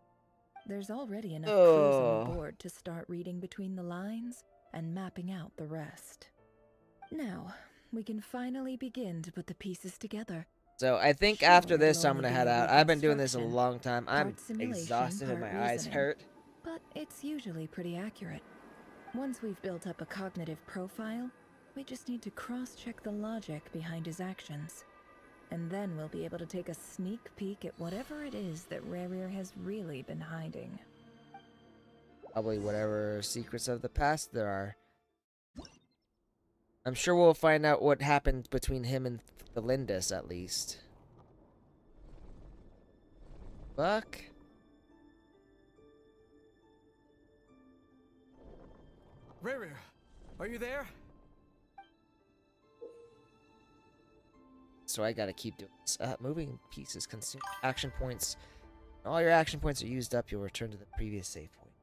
L: There's already enough clues on the board to start reading between the lines and mapping out the rest. Now, we can finally begin to put the pieces together.
B: So I think
L: Sure,
B: after this,
L: it'll
B: I'm
L: only
B: gonna
L: be
B: head
L: a
B: out. I've been doing this a
L: reconstruction,
B: long time. I'm
L: part simulation,
B: exhausted and
L: part
B: my eyes
L: reasoning.
B: hurt.
L: But it's usually pretty accurate. Once we've built up a cognitive profile, we just need to cross-check the logic behind his actions. And then we'll be able to take a sneak peek at whatever it is that Rerir has really been hiding.
B: Probably whatever secrets of the past there are. I'm sure we'll find out what happened between him and Thelindis, at least. Fuck.
F: Rerir, are you there?
B: So I gotta keep doing this. Moving pieces consume action points. When all your action points are used up, you'll return to the previous save point.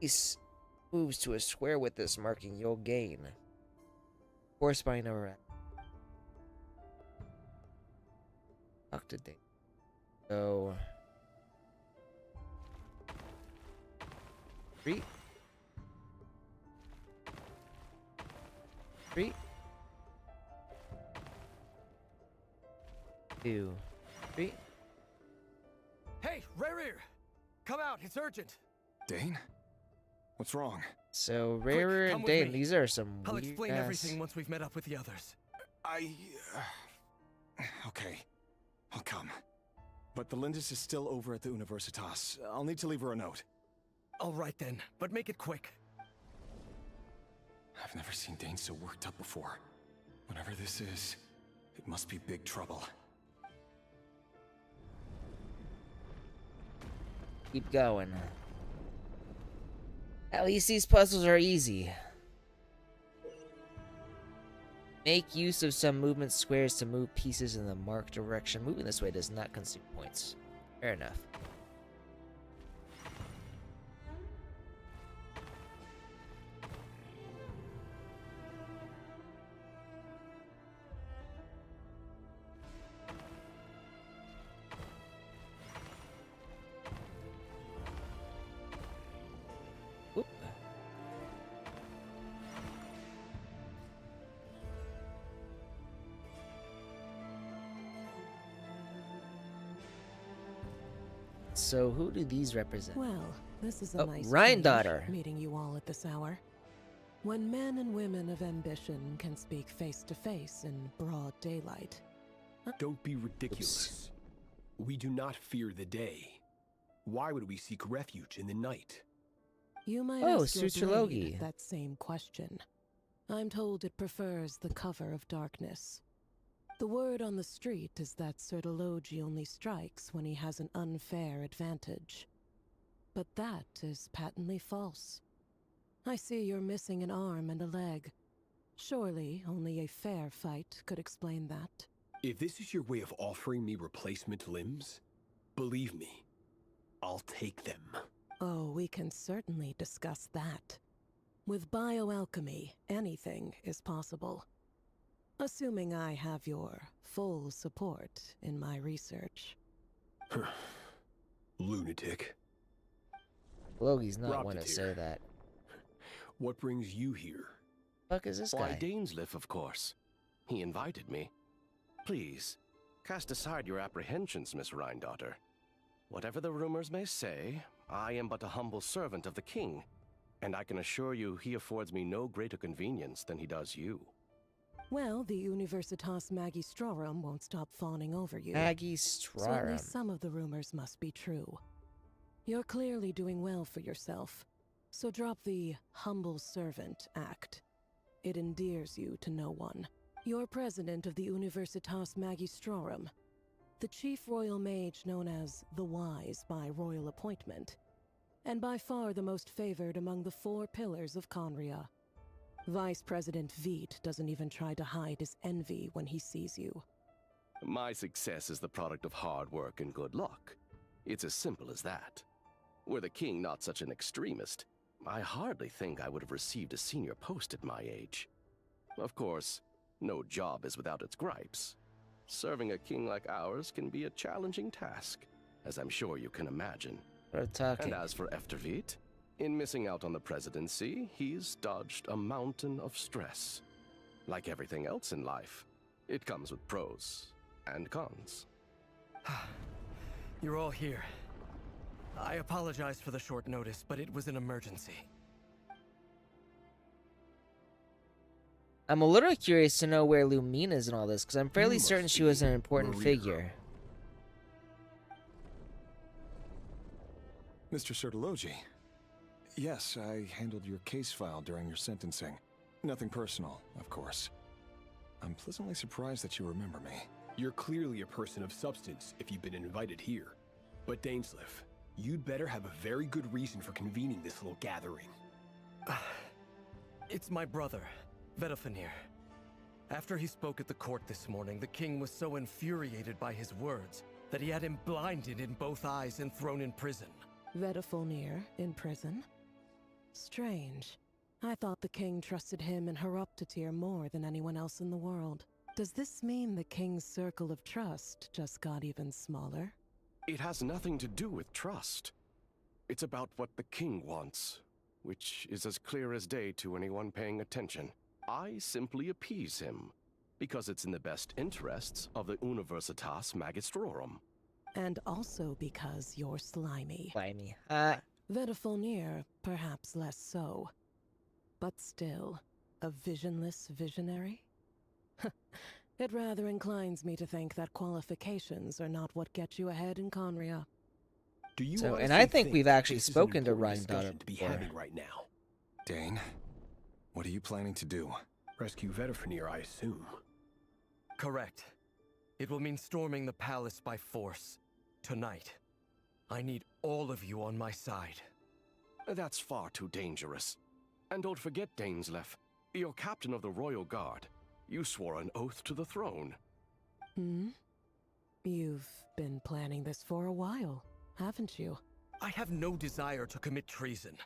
B: These moves to a square with this marking you'll gain. Corresponding over. Fuck did they? So 3, 2, 3.
F: Hey, Rerir! Come out, it's urgent!
J: Dane? What's wrong?
B: So Rerir
F: come
B: and
F: with
B: Dane,
F: me.
B: these are some
F: I'll
B: weird
F: explain
B: ass...
F: everything once we've met up with the others.
J: Okay. I'll come. But Thelindis is still over at the Universitas. I'll need to leave her a note.
F: All right then, but make it quick.
J: I've never seen Dane so worked up before. Whatever this is, it must be big trouble.
B: Keep going. At least these puzzles are easy. Make use of some movement squares to move pieces in the marked direction. Moving this way does not consume points. Fair enough. So who do these represent?
D: Well, this is a nice
B: Ryan
D: change,
B: daughter.
D: meeting you all at this hour. When men and women of ambition can speak face to face in broad daylight.
V: Don't be ridiculous. We do not fear the day. Why would we seek refuge in the night?
D: You might
B: Oh,
D: ask your
B: Suchalogi.
D: blade that same question. I'm told it prefers the cover of darkness. The word on the street is that Sertologi only strikes when he has an unfair advantage. But that is patently false. I see you're missing an arm and a leg. Surely only a fair fight could explain that.
V: If this is your way of offering me replacement limbs, believe me, I'll take them.
D: Oh, we can certainly discuss that. With bioalchemy, anything is possible. Assuming I have your full support in my research.
V: Lunatic.
B: Logi's not
V: Robbed
B: one
V: it
B: to say
V: here.
B: that.
V: What brings you here?
B: Fuck is this
W: Why,
B: guy?
W: Dainsleif, of course. He invited me. Please, cast aside your apprehensions, Miss Rhindaughter. Whatever the rumors may say, I am but a humble servant of the king, and I can assure you he affords me no greater convenience than he does you.
D: Well, the Universitas Magistrorum won't stop fawning over you.
B: Magistrorum.
D: So at least some of the rumors must be true. You're clearly doing well for yourself, so drop the humble servant act. It endears you to no one. You're president of the Universitas Magistrorum, the chief royal mage known as the Wise by royal appointment, and by far the most favored among the 4 pillars of Conria. Vice President Veet doesn't even try to hide his envy when he sees you.
W: My success is the product of hard work and good luck. It's as simple as that. Were the king not such an extremist, I hardly think I would have received a senior post at my age. Of course, no job is without its gripes. Serving a king like ours can be a challenging task, as I'm sure you can imagine.
B: We're talking.
W: And as for Eftervit, in missing out on the presidency, he's dodged a mountain of stress. Like everything else in life, it comes with pros and cons.
U: You're all here. I apologize for the short notice, but it was an emergency.
B: I'm a little curious to know where Lumina is in all this, because I'm fairly
V: You
B: certain
V: must
B: she was an
V: be
B: important
V: Maria.
B: figure.
X: Mr. Sertologi. Yes, I handled your case file during your sentencing. Nothing personal, of course. I'm pleasantly surprised that you remember me.
V: You're clearly a person of substance if you've been invited here. But Dainsleif, you'd better have a very good reason for convening this little gathering.
U: It's my brother, Vedafenir. After he spoke at the court this morning, the king was so infuriated by his words that he had him blinded in both eyes and thrown in prison.
D: Vedafenir in prison? Strange. I thought the king trusted him and Heroptatir more than anyone else in the world. Does this mean the king's circle of trust just got even smaller?
W: It has nothing to do with trust. It's about what the king wants, which is as clear as day to anyone paying attention. I simply appease him, because it's in the best interests of the Universitas Magistrorum.
D: And also because you're slimy.
B: Slimy.
D: Vedafenir, perhaps less so. But still, a visionless visionary? It rather inclines me to think that qualifications are not what get you ahead in Conria.
V: Do you
B: So, and
V: honestly
B: I think we've actually
V: this is an
B: spoken to
V: important
B: Ryan
V: discussion
B: Daughter
V: to be
B: before.
V: having right now?
X: Dane, what are you planning to do?
V: Rescue Vedafenir, I assume.
U: Correct. It will mean storming the palace by force. Tonight. I need all of you on my side.
W: That's far too dangerous. And don't forget, Dainsleif, you're captain of the Royal Guard. You swore an oath to the throne.
D: Hmm? You've been planning this for a while, haven't you?
U: I have no desire to commit treason.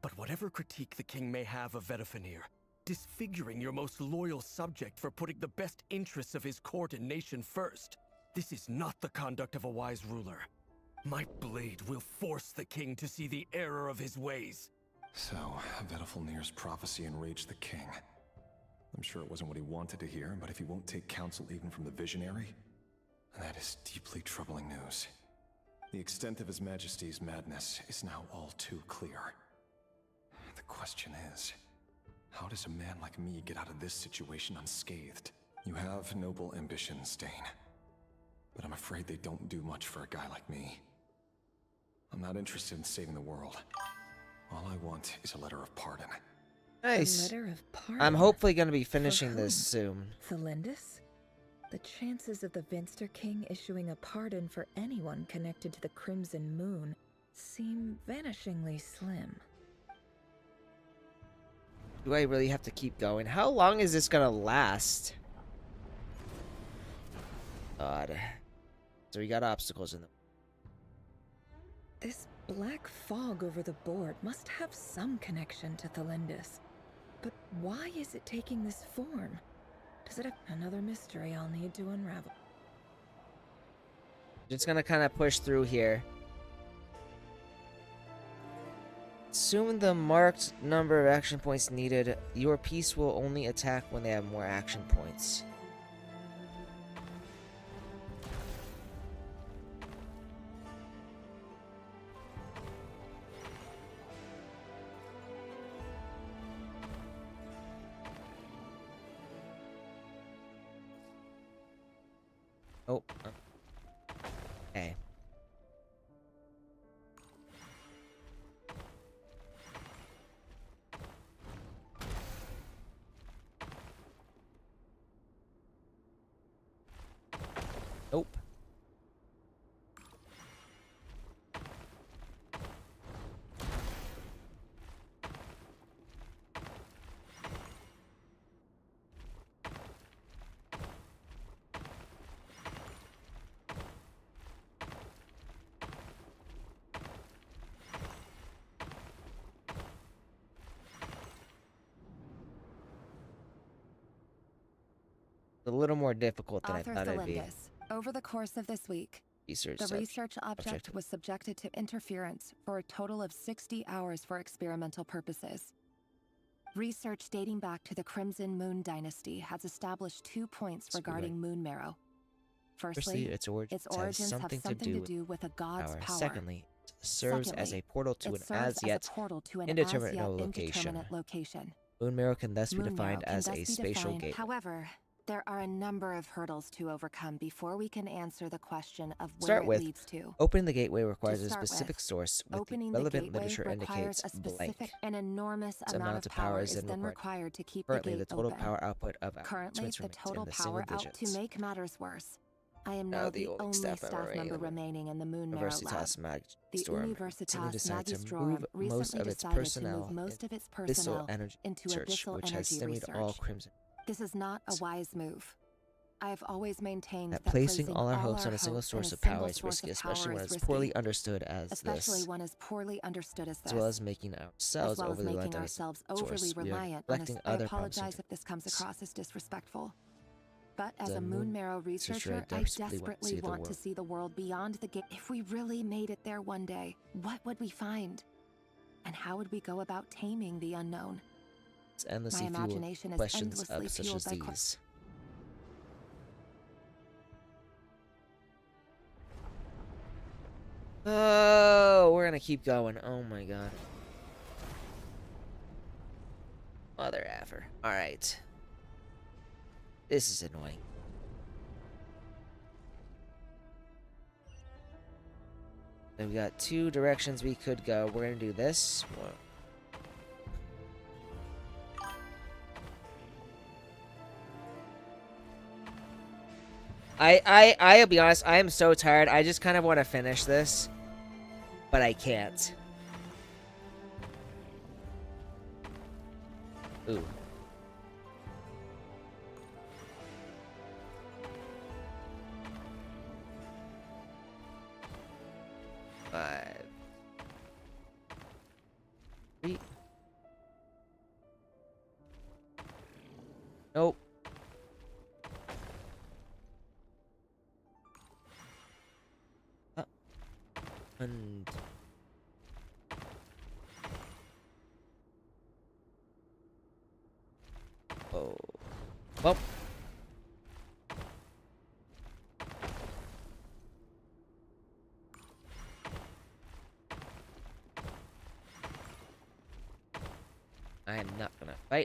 U: But whatever critique the king may have of Vedafenir, disfiguring your most loyal subject for putting the best interests of his court and nation first, this is not the conduct of a wise ruler. My blade will force the king to see the error of his ways.
X: So, Vedafenir's prophecy enraged the king. I'm sure it wasn't what he wanted to hear, but if he won't take counsel even from the visionary, that is deeply troubling news. The extent of His Majesty's madness is now all too clear. The question is, how does a man like me get out of this situation unscathed? You have noble ambitions, Dane. But I'm afraid they don't do much for a guy like me. I'm not interested in saving the world. All I want is a letter of pardon.
B: Nice.
L: A letter of pardon?
B: I'm hopefully going to be
L: For
B: finishing this
L: whom?
B: soon.
L: Thelindis? The chances of the Vinster King issuing a pardon for anyone connected to the Crimson Moon seem vanishingly slim.
B: Do I really have to keep going? How long is this going to last? God. So we got obstacles in the...
L: This black fog over the board must have some connection to Thelindis. But why is it taking this form? Does it have another mystery I'll need to unravel?
B: Just gonna kind of push through here. Assume the marked number of action points needed. Your piece will only attack when they have more action points. Oh. Okay. Nope. A little more difficult than I
M: Author
B: thought it'd be.
M: Thelindis. Over the course of this week, the research object was subjected to interference for a total of 60 hours for experimental purposes. Research dating back to the Crimson Moon Dynasty has established 2 points regarding moon marrow. Firstly, its origins have something to do with a god's power.
B: Secondly, it serves as a portal to an as-yet indeterminate location. Moon marrow can thus be defined as a spatial gate.
M: However, there are a number of hurdles to overcome before we can answer the question of where it leads to.
B: Opening the gateway requires a specific source with the relevant literature indicates blank.
M: An enormous
B: This
M: amount of power is then required to keep the gate
B: the total
M: open.
B: power output of
M: Currently, the total power out to make matters worse. I am
B: Now
M: now
B: the
M: the
B: only
M: only
B: staff
M: staff
B: member
M: member remaining in the Moon Marrow Lab.
B: Universitas
M: The
B: Magistrorum
M: Universitas
B: decided to
M: Magistrorum
B: move most
M: recently
B: of its
M: decided to
B: personnel
M: move most of its
B: Abyssal
M: personnel
B: energy
M: into
B: research,
M: abyssal
B: which has
M: energy
B: stymied all
M: research.
B: Crimson.
M: This is not a wise move. I have always maintained
B: That
M: that
B: placing all our hopes on a single source of power is risky, especially when it's poorly understood as
M: Especially
B: this,
M: when it's poorly understood as this.
B: as well as making ourselves
M: as well as
B: overly
M: making
B: reliant on a
M: ourselves
B: source.
M: overly
B: We are
M: reliant on
B: neglecting
M: I
B: other
M: apologize
B: promising
M: if this comes across as disrespectful. But
B: As
M: as
B: a
M: a
B: moon
M: moon marrow researcher, I desperately want to see the world beyond the gate. If we really made it there one day, what would we find? And how would we go about taming the unknown?
B: It's endlessly
M: My imagination
B: fueled
M: is
B: questions
M: endlessly
B: of such
M: fueled
B: as
M: by
B: these. Oh, we're gonna keep going. Oh my god. Mother effer. Alright. This is annoying. Then we got 2 directions we could go. We're gonna do this. I'll be honest, I am so tired. I just kind of want to finish this, but I can't. Ooh. Five. 3. Nope. And oh, well.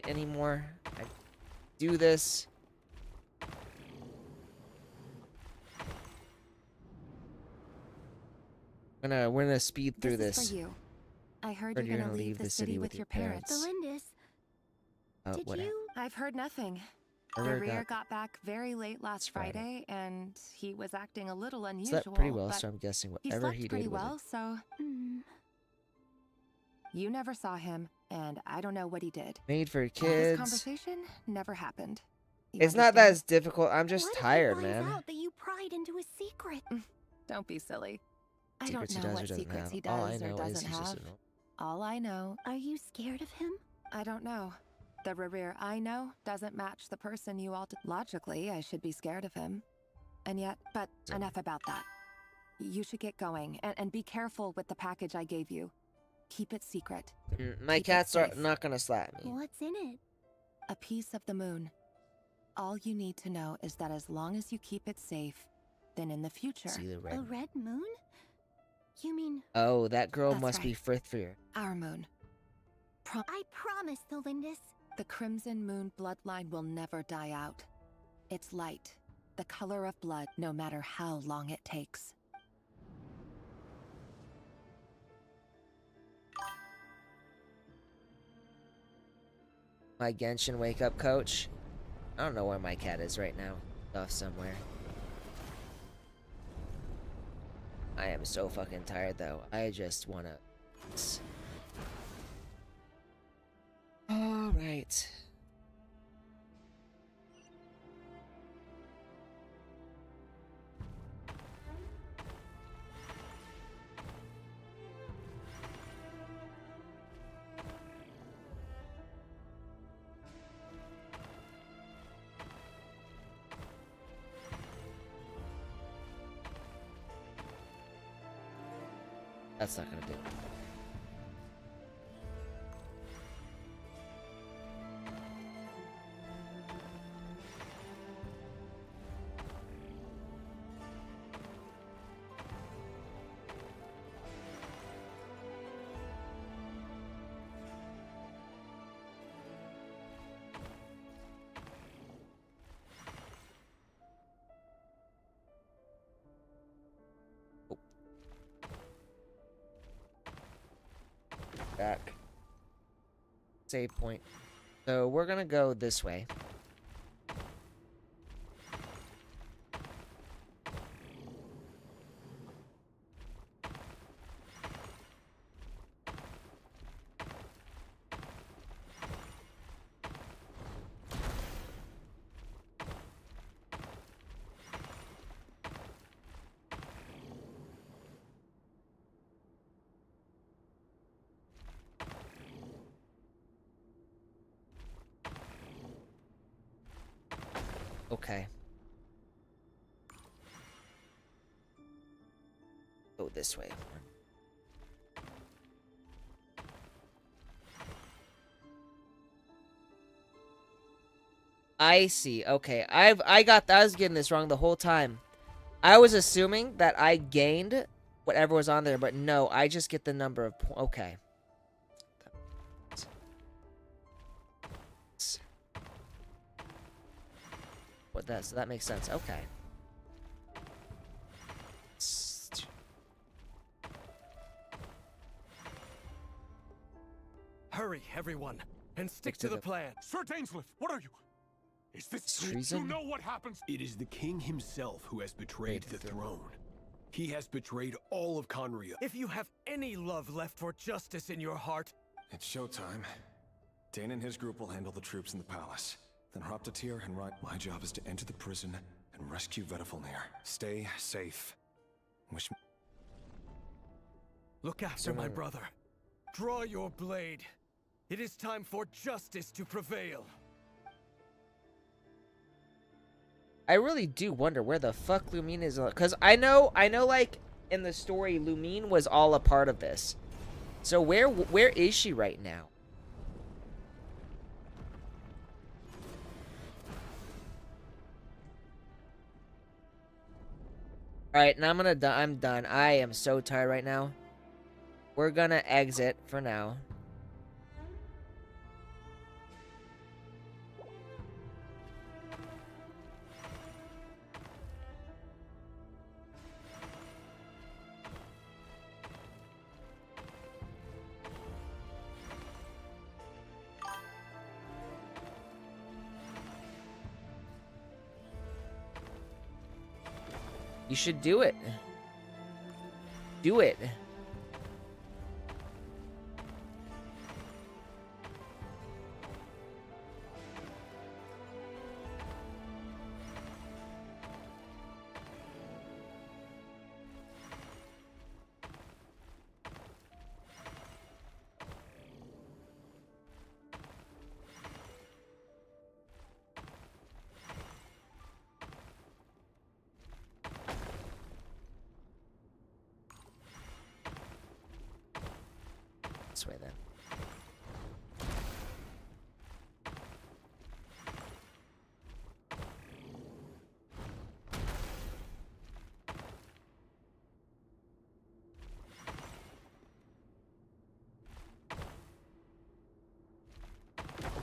B: fight anymore. I do this. We're gonna speed through
M: This
B: this.
M: is for you. I heard
B: Heard
M: you're gonna leave the city with your parents.
S: Belindis, did
B: what
S: you?
M: I've heard nothing.
B: Rerir
M: Rerir got back very late last
B: Friday.
M: Friday, and he was acting a little unusual.
B: Slept pretty well,
M: but
B: so I'm guessing
M: he
B: whatever
M: slept
B: he
M: pretty
B: did was
M: well, so you never saw him, and I don't know what he did.
B: made for
M: This
B: kids.
M: conversation never happened. You
B: It's not that
M: understand?
B: as difficult. I'm just
S: What if
B: tired,
S: he finds
B: man.
S: out that you pried into his secret?
M: Don't be silly. I
B: Secrets he
M: don't know
B: does or
M: what
B: doesn't
M: secrets
B: have.
M: he
B: All I
M: does or
B: know is
M: doesn't
B: he's just
M: have.
B: a normal.
M: All I know,
S: Are you scared of him?
M: I don't know. The Rerir I know doesn't match the person you all. Logically, I should be scared of him. And yet, but enough about that. You should get going, and be careful with the package I gave you. Keep it secret.
B: My
M: Keep it
B: cats are
M: safe.
B: not gonna slap me.
S: What's in it?
M: A piece of the moon. All you need to know is that as long as you keep it safe, then in the future.
B: See the
S: A
B: red.
S: red moon? You mean
B: Oh, that girl
M: That's
B: must be
M: right.
B: Frithfir.
M: Our moon.
S: I promise, Belindis.
M: The Crimson Moon bloodline will never die out. It's light, the color of blood, no matter how long it takes.
B: My Genshin wake up coach. I don't know where my cat is right now. Off somewhere. I am so fucking tired though. I just wanna. All right. That's not gonna do it. Back. Save point. So we're gonna go this way. Okay. Go this way. I see. Okay. I was getting this wrong the whole time. I was assuming that I gained whatever was on there, but no, I just get the number of okay. So that makes sense. Okay.
U: Hurry, everyone, and stick to the plan.
J: Sir Dainsleif, what are you? Is this
B: treason?
J: You know what happens?
V: It is the king himself who has betrayed the throne. He has betrayed all of Conria.
K: If you have any love left for justice in your heart...
X: It's showtime. Dane and his group will handle the troops in the palace. Then Hraptatir and Ride. My job is to enter the prison and rescue Vedafilnir. Stay safe. Wish me...
K: Look after my brother. Draw your blade. It is time for justice to prevail.
B: I really do wonder where the fuck Lumine is, because I know like in the story Lumine was all a part of this. So where is she right now? All right, now I'm done. I am so tired right now. We're gonna exit for now. You should do it. Do it. This way then.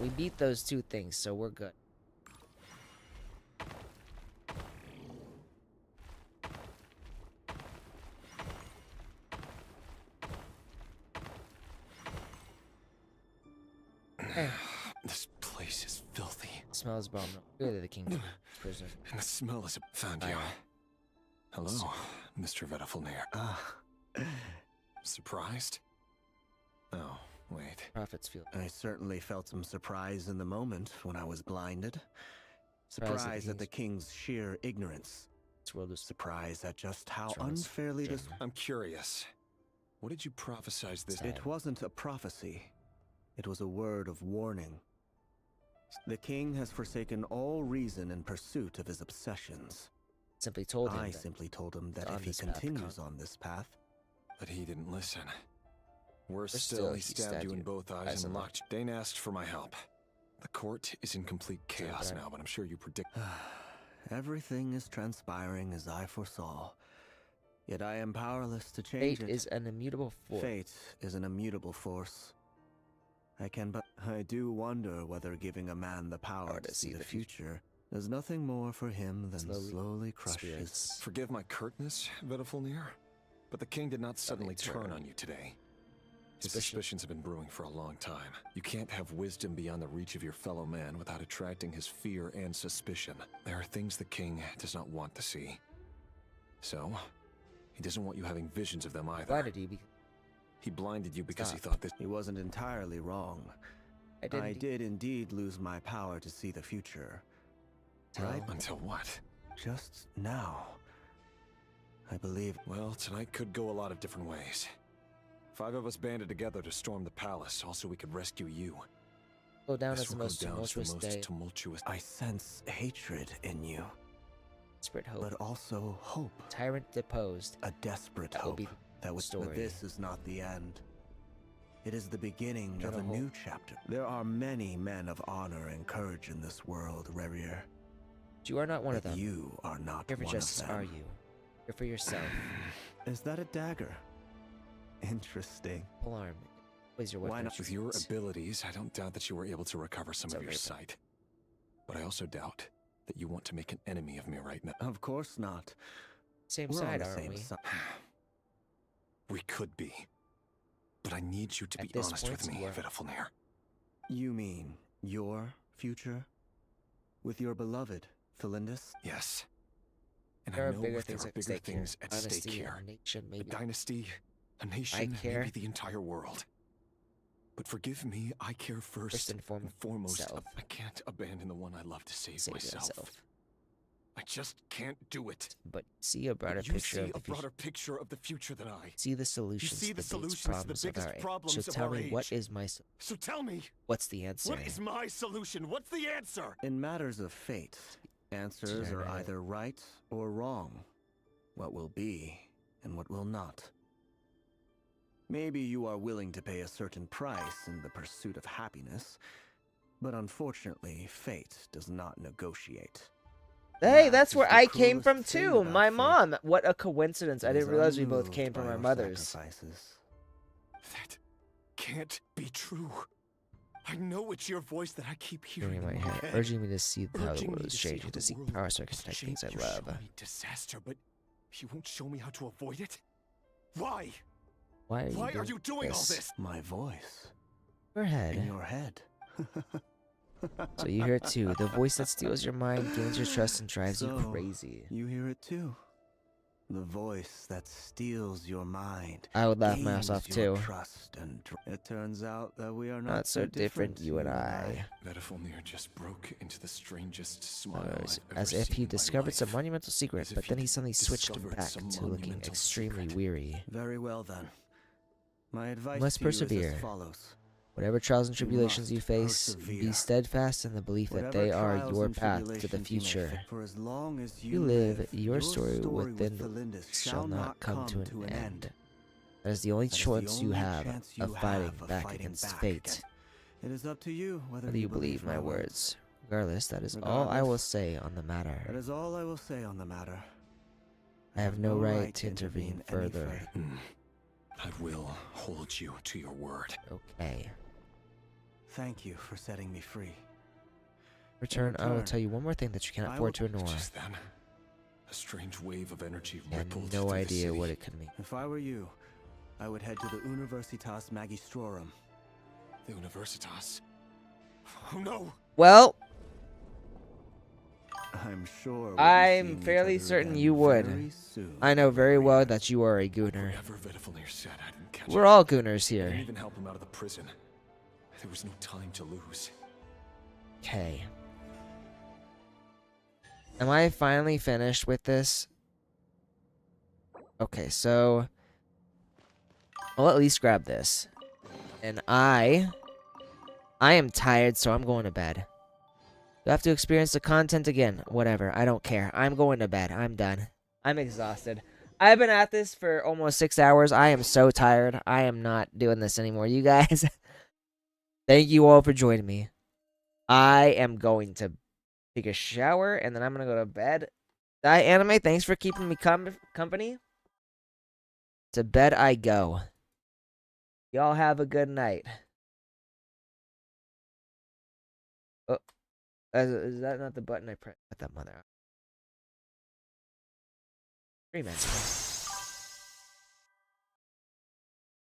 B: We beat those two things, so we're good.
V: This place is filthy.
B: It smells bomb. Clearly the king's prison.
V: And the smell is found you. Hello, Mr. Vedafulnir. Surprised? Oh, wait.
B: Prophets feel.
N: I certainly felt some surprise in the moment when I was blinded. Surprise at the king's sheer ignorance. Surprise at just how unfairly this.
V: I'm curious. What did you prophesize this?
N: It wasn't a prophecy. It was a word of warning. The king has forsaken all reason in pursuit of his obsessions.
B: Simply told him.
N: I simply told him that if he continues on this path.
V: But he didn't listen. Worse still, he stabbed you in both eyes and locked. Dane asked for my help. The court is in complete chaos now, but I'm sure you predict.
N: Everything is transpiring as I foresaw. Yet I am powerless to change it.
B: Fate is an immutable force.
N: Fate is an immutable force. I do wonder whether giving a man the power to see the future does nothing more for him than slowly crush his...
V: Forgive my curtness, Vedafulnir, but the king did not suddenly turn on you today. His suspicions have been brewing for a long time. You can't have wisdom beyond the reach of your fellow man without attracting his fear and suspicion. There are things the king does not want to see. So, he doesn't want you having visions of them either. He blinded you because he thought this...
N: He wasn't entirely wrong. I did indeed lose my power to see the future. Right?
V: Until what?
N: Just now. I believe...
V: Well, tonight could go a lot of different ways. 5 of us banded together to storm the palace, also we could rescue you.
B: Go down as the most
V: tumultuous
N: I sense hatred in you.
B: Desperate hope.
N: But also hope.
B: Tyrant deposed.
N: A desperate hope. But this is not the end. It is the beginning of a new chapter. There are many men of honor and courage in this world, Rerir.
B: You are not one of them.
N: You are not
B: Here for
N: one
B: justice,
N: of them.
B: are you? Here for yourself.
N: Is that a dagger? Interesting.
B: Alarm. Where's your weapon?
V: Why not? With your abilities, I don't doubt that you were able to recover some of your sight. But I also doubt that you want to make an enemy of me right now.
N: Of course not.
B: Same
N: We're
B: side,
N: on the
B: aren't
N: same
B: we?
N: side.
V: We could be. But I need you to be honest with me, Vedafulnir.
N: You mean your future? With your beloved, Felindus?
V: Yes. And
B: There
V: I
B: are
V: know
B: bigger
V: there
B: things
V: are
B: at
V: bigger
B: stake here.
V: things at stake
B: Honesty,
V: here.
B: a nation,
V: A
B: maybe.
V: dynasty, a nation,
B: care.
V: maybe the entire world. But forgive me, I care first
B: and
V: foremost.
B: self.
V: I can't abandon the one I love to save myself.
B: yourself.
V: I just can't do it.
B: But see a broader
V: You
B: picture
V: see
B: of the
V: a
B: future.
V: broader picture of the future than I.
B: See the solutions.
V: You see the
B: to the biggest
V: solutions to the
B: problems of
V: biggest
B: our age.
V: problems
B: So
V: of
B: tell
V: our
B: me, what
V: age.
B: is my?
V: So tell me,
B: What's the answer?
V: what is my solution? What's the answer?
N: In matters of fate, answers are either right or wrong. What will be and what will not. Maybe you are willing to pay a certain price in the pursuit of happiness, but unfortunately, fate does not negotiate.
B: Hey, that's where
N: the
B: I came from
N: cruelest thing
B: too.
N: about
B: My
N: fate.
B: mom. What a coincidence. I
N: It
B: didn't
N: is
B: realize we both
N: unmoved
B: came from
N: by
B: our
N: your
B: mothers.
N: sacrifices.
V: That can't be true. I know it's your voice that I keep hearing
B: Hearing
V: in
B: my
V: my
B: head,
V: head.
B: urging me to see how the
V: Urging me
B: world is
V: to see
B: changing,
V: how
B: to
V: the
B: seek
V: world
B: power so I can
V: is
B: protect things I
V: changing.
B: love.
V: You're showing me disaster, but you won't show me how to avoid it? Why?
B: Why
V: Why are you doing all this?
N: My voice.
B: Your head.
N: In your head.
B: So you hear it too. The voice that steals your mind, gains your trust, and drives you
N: So,
B: crazy.
N: You hear it too. The voice that steals your mind.
B: I would laugh my ass
N: gains
B: off
N: your
B: too.
N: Trust and it turns out that we are
B: Not so different, you and I.
X: Vedifulnir just broke into the strangest smile I've ever
B: As if
X: seen
B: he
X: in my
B: discovered
X: life.
B: some monumental secret,
X: As if
B: but then
X: he'd
B: he suddenly switched
X: discovered
B: back
X: some
B: to looking
X: monumental
B: extremely
X: secret.
B: weary.
N: Very well then. My
B: You
N: advice
B: must
N: to you is
B: persevere.
N: as follows.
B: Whatever trials and
N: You
B: tribulations you
N: must
B: face,
N: persevere.
B: be steadfast in the belief that
N: Whatever
B: they are
N: trials
B: your
N: and
B: path to the
N: tribulations you may
B: future.
N: face, for as long as
B: You live, your
N: story
B: story
N: with
B: within
N: Felindis
B: shall not come to an end. That is the only
N: That is the
B: chance you
N: only
B: have
N: chance you
B: of fighting
N: have of
B: back
N: fighting
B: against
N: back
B: fate.
N: against- It is up to you whether
B: you believe my words. Regardless, that is all I
N: Regardless,
B: will say on the matter.
N: That is all I will say on the matter.
B: I have no right to intervene further.
X: I will hold you to your word.
B: Okay.
N: Thank you for setting me free.
B: Return, I will tell you one more thing that you cannot afford to ignore.
X: Just then, a strange wave of energy
B: I
X: rippled
B: have
X: through
B: no
X: the
B: idea
X: city.
B: what it could mean.
N: If I were you, I would head to the Universitas Magistrorum.
X: The Universitas? Oh no!
B: Well,
N: I'm sure. we'll be
B: I'm
N: seeing each
B: fairly
N: other
B: certain
N: again
B: you would.
N: very soon.
B: I know very well that you are a gooner.
X: Whatever Vedifulnir said, I didn't catch
B: We're
X: it.
B: all gooners
X: I didn't
B: here.
X: even help him out of the prison. There was no time to lose.
B: Okay. Am I finally finished with this? Okay, so I'll at least grab this. And I am tired, so I'm going to bed. You have to experience the content again. Whatever, I don't care. I'm going to bed. I'm done. I'm exhausted. I've been at this for almost 6 hours. I am so tired. I am not doing this anymore. You guys, thank you all for joining me. I am going to take a shower, and then I'm going to go to bed. Anime, thanks for keeping me company. To bed I go. Y'all have a good night. Oh, is that not the button I pressed? At that mother. 3 minutes.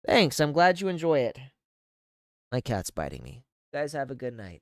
B: Thanks, I'm glad you enjoy it. My cat's biting me. You guys have a good night.